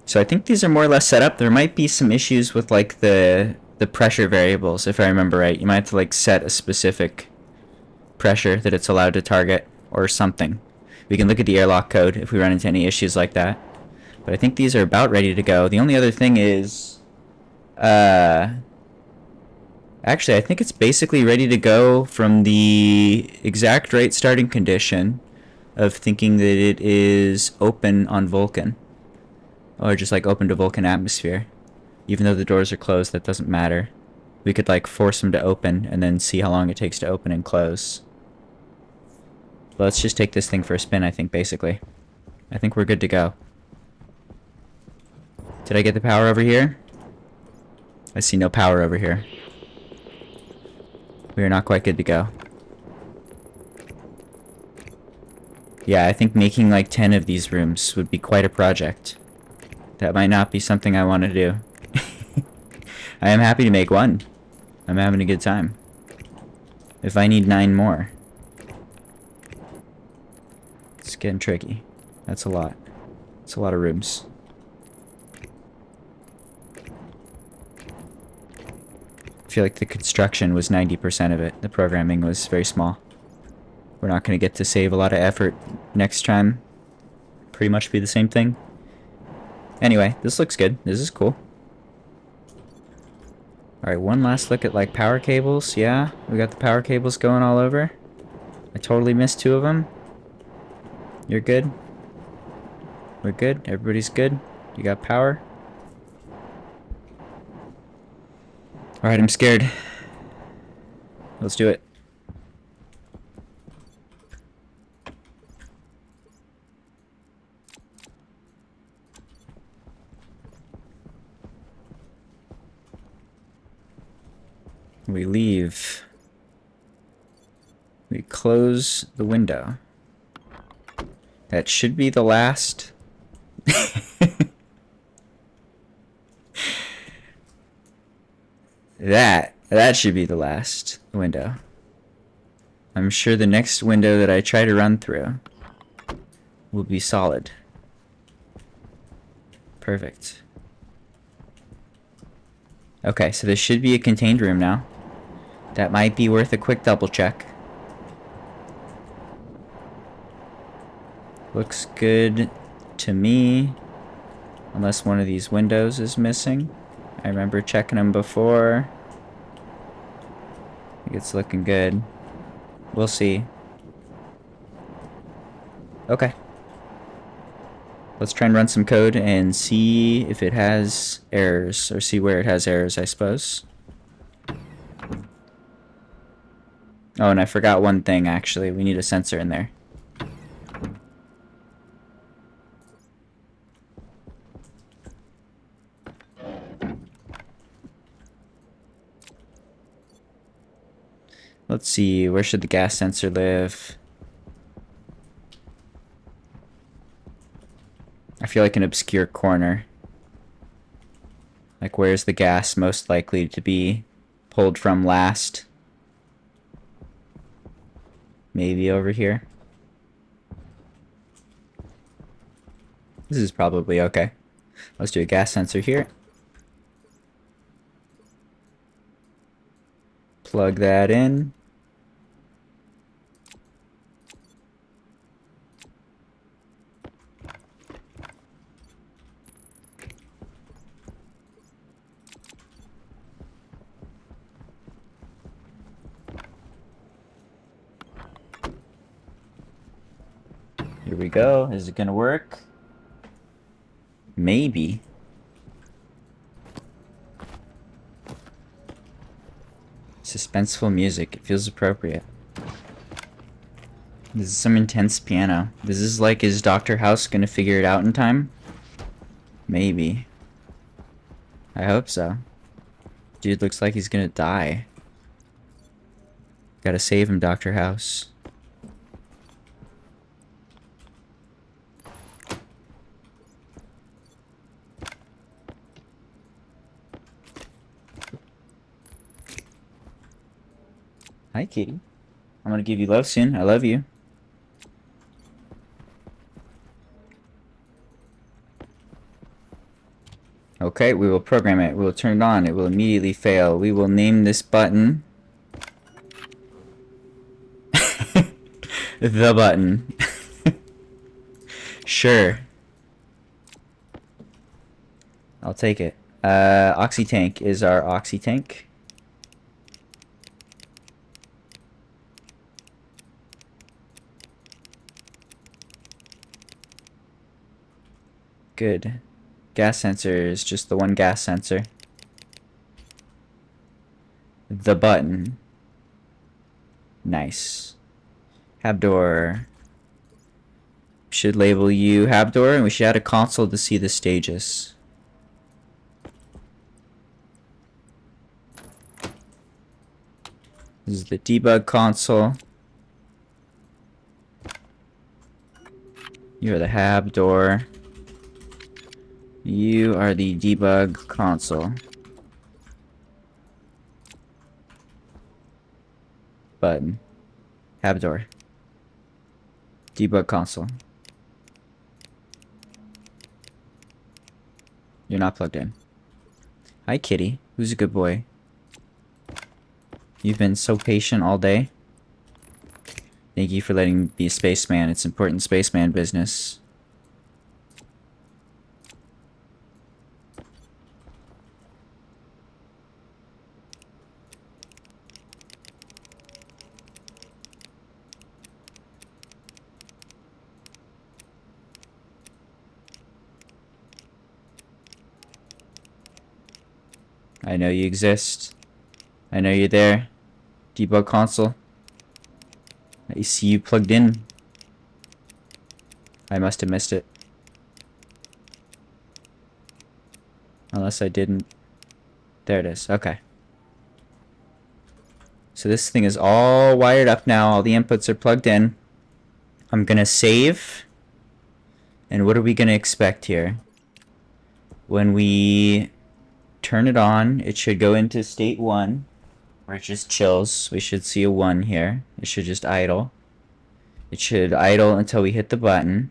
So I think these are more or less set up. There might be some issues with like the pressure variables, if I remember right. You might have to like set a specific pressure that it's allowed to target or something. We can look at the airlock code if we run into any issues like that. But I think these are about ready to go. The only other thing is actually, I think it's basically ready to go from the exact right starting condition of thinking that it is open on Vulcan. Or just like open to Vulcan atmosphere. Even though the doors are closed, that doesn't matter. We could like force them to open and then see how long it takes to open and close. But let's just take this thing for a spin, I think, basically. I think we're good to go. Did I get the power over here? I see no power over here. We are not quite good to go. Yeah, I think making like 10 of these rooms would be quite a project. That might not be something I want to do. I am happy to make one. I'm having a good time. If I need 9 more. It's getting tricky. That's a lot. It's a lot of rooms. feel like the construction was 90% of it. The programming was very small. We're not going to get to save a lot of effort next time. Pretty much be the same thing. Anyway, this looks good. This is cool. Alright, one last look at, like, power cables. Yeah, we got the power cables going all over. I totally missed 2 of them. You're good? We're good? Everybody's good? You got power? Alright, I'm scared. Let's do it. We leave. We close the window. That should be the last. That should be the last window. I'm sure the next window that I try to run through will be solid. Perfect. Okay, so this should be a contained room now. That might be worth a quick double check. Looks good to me. Unless one of these windows is missing. I remember checking them before. I think it's looking good. We'll see. Okay. Let's try and run some code and see if it has errors, or see where it has errors, I suppose. Oh, and I forgot one thing, actually. We need a sensor in there. Let's see, where should the gas sensor live? I feel like an obscure corner. Like, where's the gas most likely to be pulled from last? Maybe over here. This is probably okay. Let's do a gas sensor here. Plug that in. Here we go. Is it gonna work? Maybe. Suspenseful music. It feels appropriate. This is some intense piano. This is like, is Dr. House gonna figure it out in time? Maybe. I hope so. Dude looks like he's gonna die. Gotta save him, Dr. House. Hi, kitty. I'm gonna give you love soon. I love you. Okay, we will program it. We will turn it on. It will immediately fail. We will name this button the button. Sure. I'll take it. Oxy tank is our oxy tank. Good. Gas sensor is just the one gas sensor. The button. Nice. Habdoor. Should label you Habdoor, and we should add a console to see the stages. This is the debug console. You are the Habdoor. You are the debug console. Button. Habdoor. Debug console. You're not plugged in. Hi, kitty. Who's a good boy? You've been so patient all day. Thank you for letting me be a spaceman. It's important spaceman business. I know you exist. I know you're there. Debug console. I see you plugged in. I must have missed it. Unless I didn't. There it is. Okay. So this thing is all wired up now. All the inputs are plugged in. I'm gonna save. And what are we gonna expect here? When we turn it on, it should go into state 1, where it just chills. We should see a 1 here. It should just idle. It should idle until we hit the button.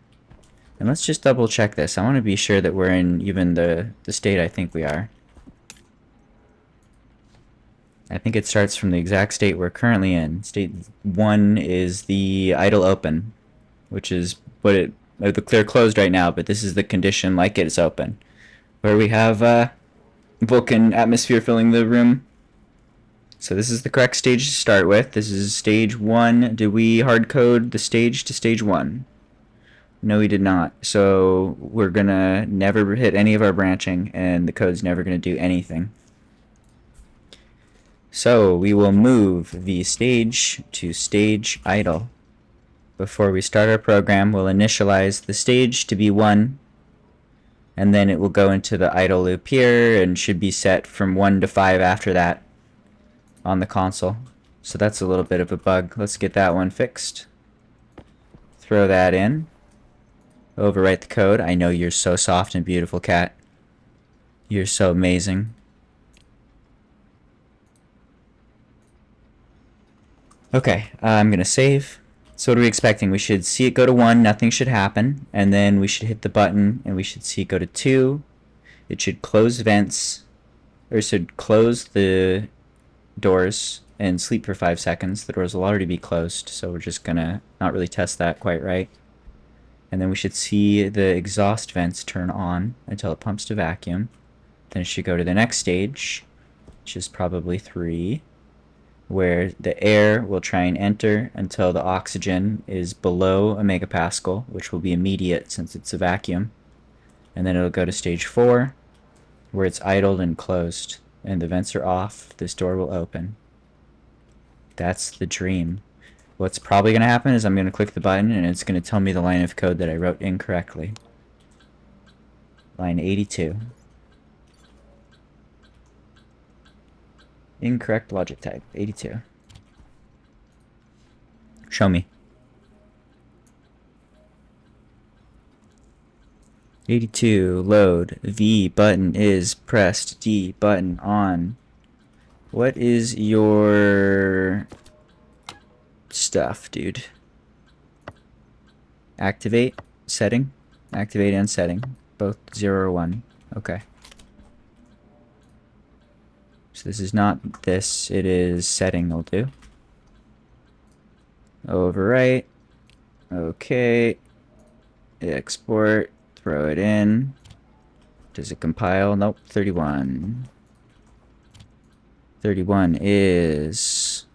And let's just double check this. I want to be sure that we're in even the state I think we are. I think it starts from the exact state we're currently in. State 1 is the idle open, which is what it... The clear closed right now, but this is the condition like it's open. Where we have Vulcan atmosphere filling the room. So this is the correct stage to start with. This is stage 1. Did we hard code the stage to stage 1? No, we did not. So we're gonna never hit any of our branching, and the code's never gonna do anything. So we will move the stage to stage idle. Before we start our program, we'll initialize the stage to be 1, and then it will go into the idle loop here and should be set from 1 to 5 after that on the console. So that's a little bit of a bug. Let's get that one fixed. Throw that in. Overwrite the code. I know you're so soft and beautiful, cat. You're so amazing. Okay, I'm gonna save. So what are we expecting? We should see it go to 1, nothing should happen, and then we should hit the button, and we should see it go to 2. It should close vents, or it should close the doors and sleep for 5 seconds. The doors will already be closed, so we're just gonna not really test that quite right. And then we should see the exhaust vents turn on until it pumps to vacuum. Then it should go to the next stage, which is probably 3, where the air will try and enter until the oxygen is below a megapascal, which will be immediate since it's a vacuum. And then it'll go to stage 4, where it's idled and closed, and the vents are off. This door will open. That's the dream. What's probably going to happen is I'm going to click the button and it's going to tell me the line of code that I wrote incorrectly. Line 82. Incorrect logic type. 82. Show me. 82. Load. V button is pressed. D button on. What is your stuff, dude? Activate. Setting. Activate and setting. Both 0 or 1. Okay. So this is not this, it is setting will do. Overwrite. Okay. Export. Throw it in. Does it compile? Nope. 31. 31 is...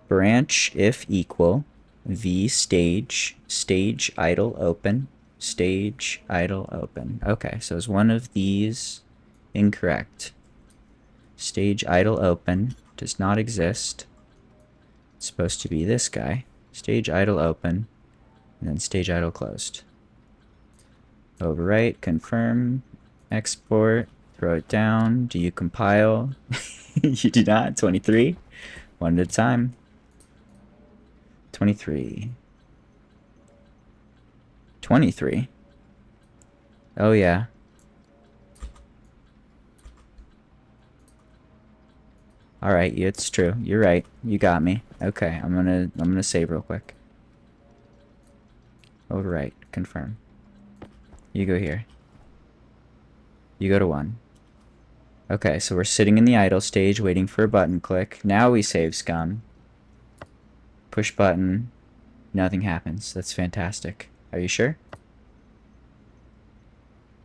branch if equal v stage stage idle open stage idle open. Okay, so is one of these incorrect? Stage idle open does not exist. It's supposed to be this guy. Stage idle open and then stage idle closed. Overwrite, confirm, export, throw it down. Do you compile? You do not. 23. One at a time. 23. 23. Oh yeah. All right, it's true. You're right. You got me. Okay, I'm gonna save real quick. Overwrite, confirm. You go here. You go to 1. Okay, so we're sitting in the idle stage waiting for a button click. Now we save scum. Push button. Nothing happens. That's fantastic. Are you sure?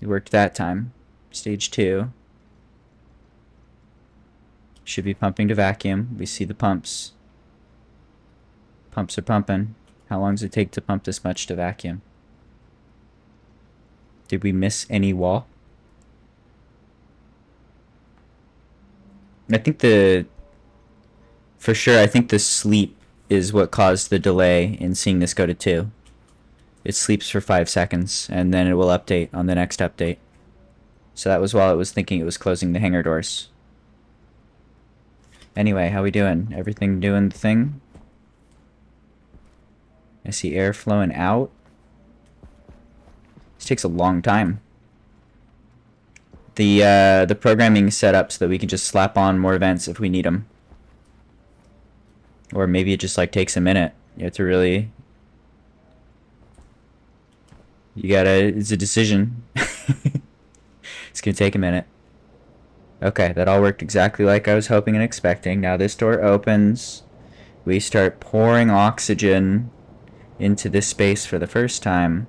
It worked that time. Stage 2. Should be pumping to vacuum. We see the pumps. Pumps are pumping. How long does it take to pump this much to vacuum? Did we miss any wall? I think for sure, I think the sleep is what caused the delay in seeing this go to 2. It sleeps for 5 seconds, and then it will update on the next update. So that was while it was thinking it was closing the hangar doors. Anyway, how we doing? Everything doing the thing? I see air flowing out. This takes a long time. The programming is set up so that we can just slap on more vents if we need them. Or maybe it just like takes a minute. You have to really... It's a decision. It's gonna take a minute. Okay, that all worked exactly like I was hoping and expecting. Now this door opens. We start pouring oxygen into this space for the first time.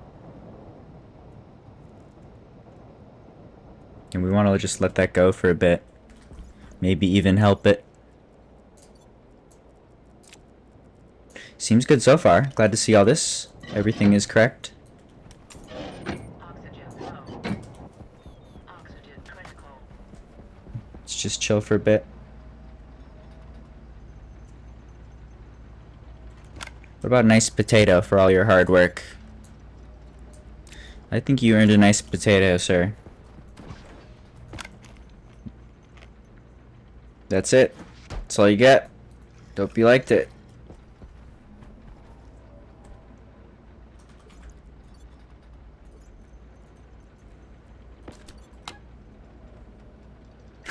And we want to just let that go for a bit. Maybe even help it. Seems good so far. Glad to see all this. Everything is correct. Oxygen low. Oxygen critical. Let's just chill for a bit. What about a nice potato for all your hard work? I think you earned a nice potato, sir. That's it. That's all you get. Hope you liked it.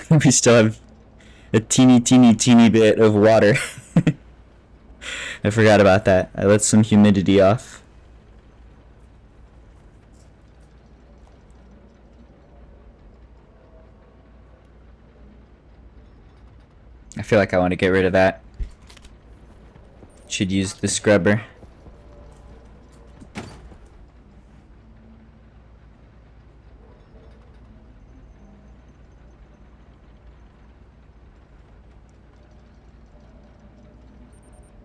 We still have a teeny bit of water. I forgot about that. I let some humidity off. I feel like I want to get rid of that. Should use the scrubber.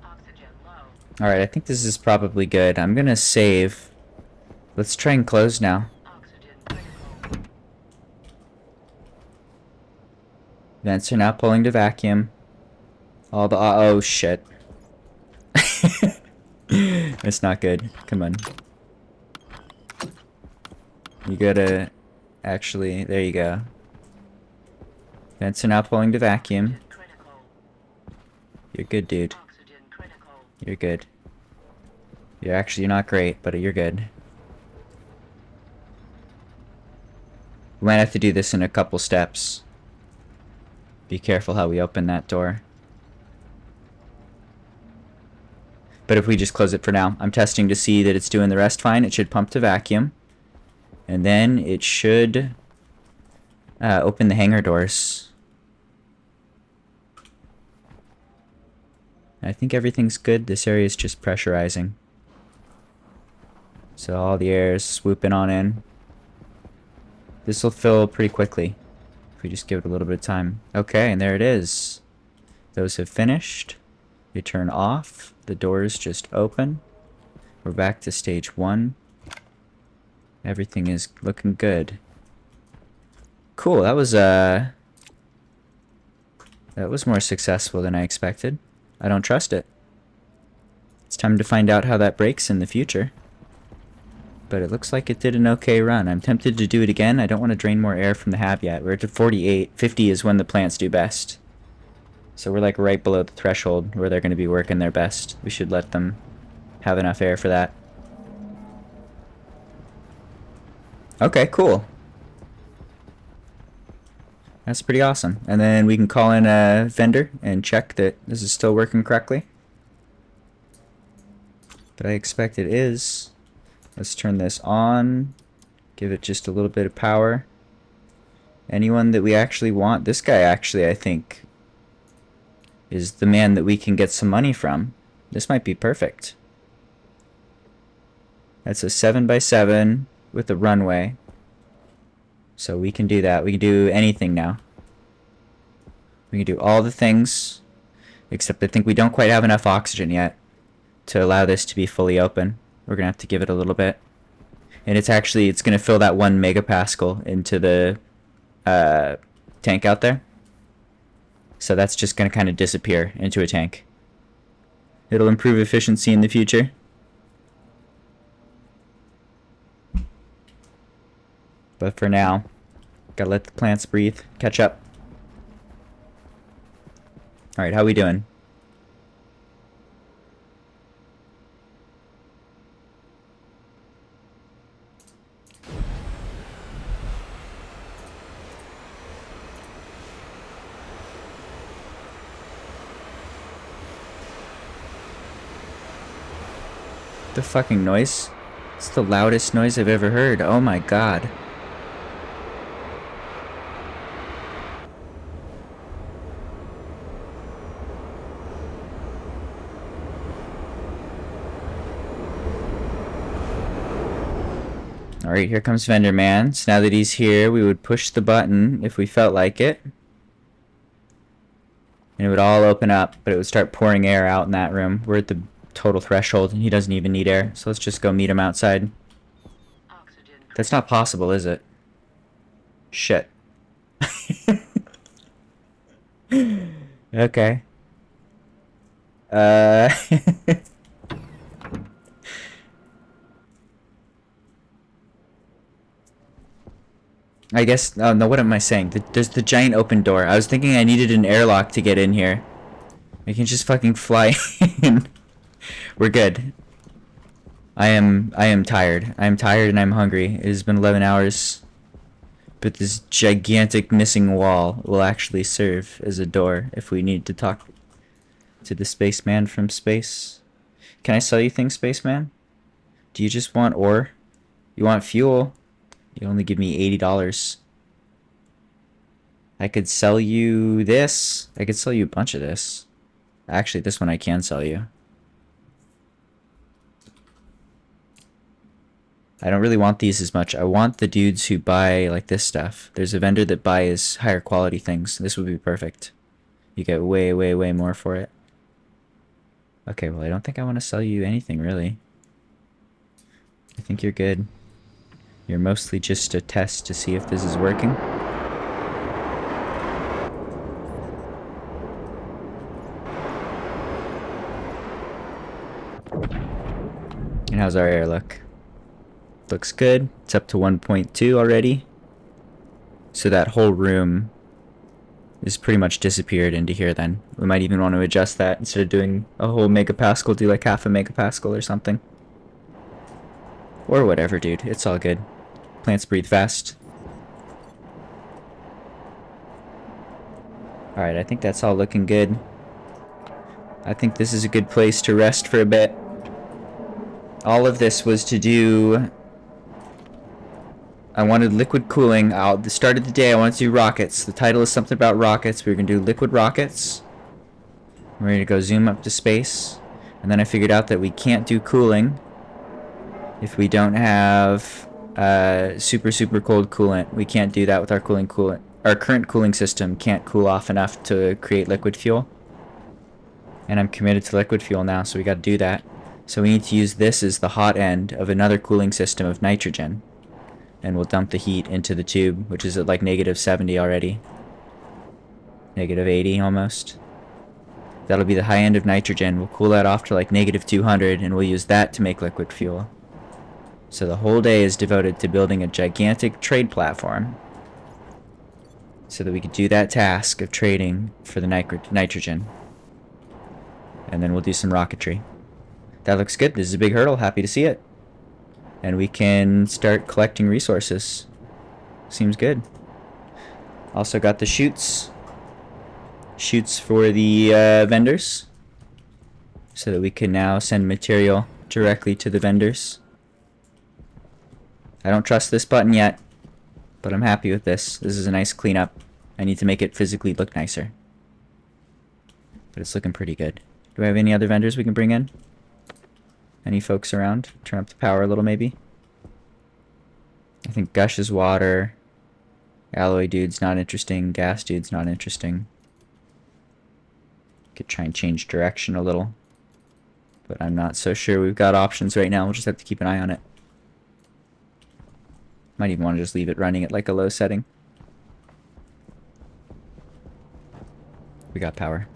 Oxygen low. Alright, I think this is probably good. I'm gonna save. Let's try and close now. Oxygen critical. Vents are now pulling to vacuum. All the... oh, shit. That's not good. Come on. You gotta... Actually, there you go. Vents are now pulling to vacuum. Critical. You're good, dude. Oxygen critical. You're good. You're not great, but you're good. We might have to do this in a couple steps. Be careful how we open that door. But if we just close it for now, I'm testing to see that it's doing the rest fine. It should pump to vacuum. And then it should open the hangar doors. I think everything's good. This area is just pressurizing. So all the air is swooping on in. This will fill pretty quickly if we just give it a little bit of time. Okay, and there it is. Those have finished. They turn off. The doors just open. We're back to stage 1. Everything is looking good. Cool, that was more successful than I expected. I don't trust it. It's time to find out how that breaks in the future. But it looks like it did an okay run. I'm tempted to do it again. I don't want to drain more air from the hab yet. We're at 48. 50 is when the plants do best. So we're like right below the threshold where they're going to be working their best. We should let them have enough air for that. Okay, cool. That's pretty awesome. And then we can call in a vendor and check that this is still working correctly. But I expect it is. Let's turn this on. Give it just a little bit of power. Anyone that we actually want? This guy actually, I think, is the man that we can get some money from. This might be perfect. That's a 7x7 with a runway. So we can do that. We can do anything now. We can do all the things, except I think we don't quite have enough oxygen yet to allow this to be fully open. We're going to have to give it a little bit. And it's going to fill that 1 megapascal into the tank out there. So that's just going to kind of disappear into a tank. It'll improve efficiency in the future. But for now, gotta let the plants breathe, catch up. Alright, how we doing? The fucking noise? It's the loudest noise I've ever heard. Oh my god. Alright, here comes Vendor Man. So now that he's here, we would push the button if we felt like it. And it would all open up, but it would start pouring air out in that room. We're at the total threshold, and he doesn't even need air. So let's just go meet him outside. Oxygen. That's not possible, is it? Shit. Okay. I guess, oh no, what am I saying? There's the giant open door. I was thinking I needed an airlock to get in here. I can just fucking fly in. We're good. I am tired. I am tired and I'm hungry. It has been 11 hours. But this gigantic missing wall will actually serve as a door if we need to talk to the spaceman from space. Can I sell you things, spaceman? Do you just want ore? You want fuel? You only give me $80. I could sell you this. I could sell you a bunch of this. Actually, this one I can sell you. I don't really want these as much. I want the dudes who buy like this stuff. There's a vendor that buys higher quality things. This would be perfect. You get way, way, way more for it. Okay, well, I don't think I want to sell you anything, really. I think you're good. You're mostly just a test to see if this is working. And how's our air look? Looks good. It's up to 1.2 already. So that whole room is pretty much disappeared into here then. We might even want to adjust that. Instead of doing a whole megapascal, do like half a megapascal or something. Or whatever, dude. It's all good. Plants breathe fast. Alright, I think that's all looking good. I think this is a good place to rest for a bit. All of this was to do... I wanted liquid cooling. At the start of the day, I wanted to do rockets. The title is something about rockets. We were going to do liquid rockets. We're going to go zoom up to space. And then I figured out that we can't do cooling if we don't have super, super cold coolant. We can't do that with our coolant. Our current cooling system can't cool off enough to create liquid fuel. And I'm committed to liquid fuel now, so we got to do that. So we need to use this as the hot end of another cooling system of nitrogen. And we'll dump the heat into the tube, which is at like -70 already. -80 almost. That'll be the high end of nitrogen. We'll cool that off to like -200, and we'll use that to make liquid fuel. So the whole day is devoted to building a gigantic trade platform so that we could do that task of trading for the nitrogen. And then we'll do some rocketry. That looks good. This is a big hurdle. Happy to see it. And we can start collecting resources. Seems good. Also got the chutes. Chutes for the vendors. So that we can now send material directly to the vendors. I don't trust this button yet. But I'm happy with this. This is a nice cleanup. I need to make it physically look nicer. But it's looking pretty good. Do I have any other vendors we can bring in? Any folks around? Turn up the power a little, maybe? I think Gush is water. Alloy dude's not interesting. Gas dude's not interesting. Could try and change direction a little. But I'm not so sure we've got options right now. We'll just have to keep an eye on it. Might even want to just leave it running at like a low setting. We got power.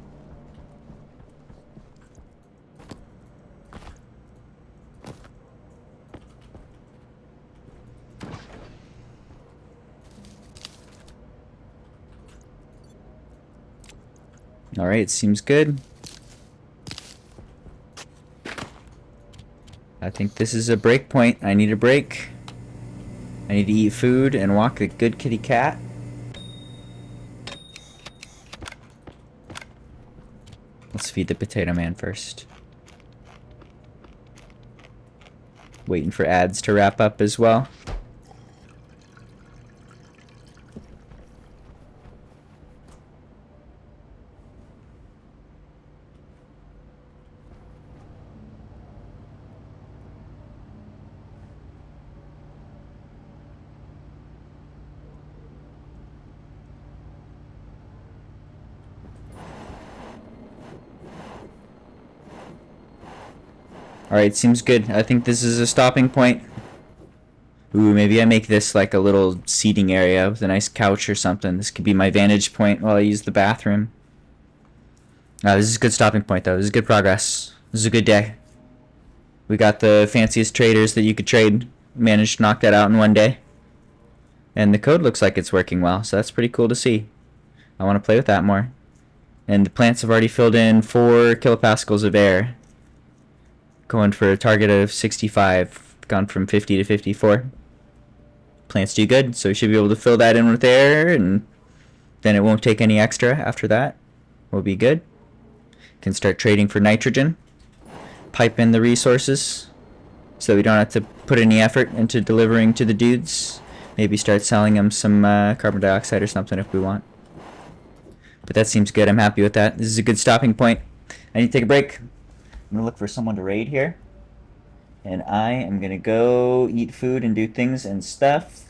Alright, seems good. I think this is a break point. I need a break. I need to eat food and walk a good kitty cat. Let's feed the potato man first. Waiting for ads to wrap up as well. Alright, seems good. I think this is a stopping point. Ooh, maybe I make this like a little seating area with a nice couch or something. This could be my vantage point while I use the bathroom. This is a good stopping point, though. This is good progress. This is a good day. We got the fanciest traders that you could trade. Managed to knock that out in one day. And the code looks like it's working well, so that's pretty cool to see. I want to play with that more. And the plants have already filled in 4 kilopascals of air. Going for a target of 65. Gone from 50 to 54. Plants do good, so we should be able to fill that in with air, and then it won't take any extra after that. We'll be good. Can start trading for nitrogen. Pipe in the resources so we don't have to put any effort into delivering to the dudes. Maybe start selling them some carbon dioxide or something if we want. But that seems good. I'm happy with that. This is a good stopping point. I need to take a break. I'm going to look for someone to raid here. And I am going to go eat food and do things and stuff.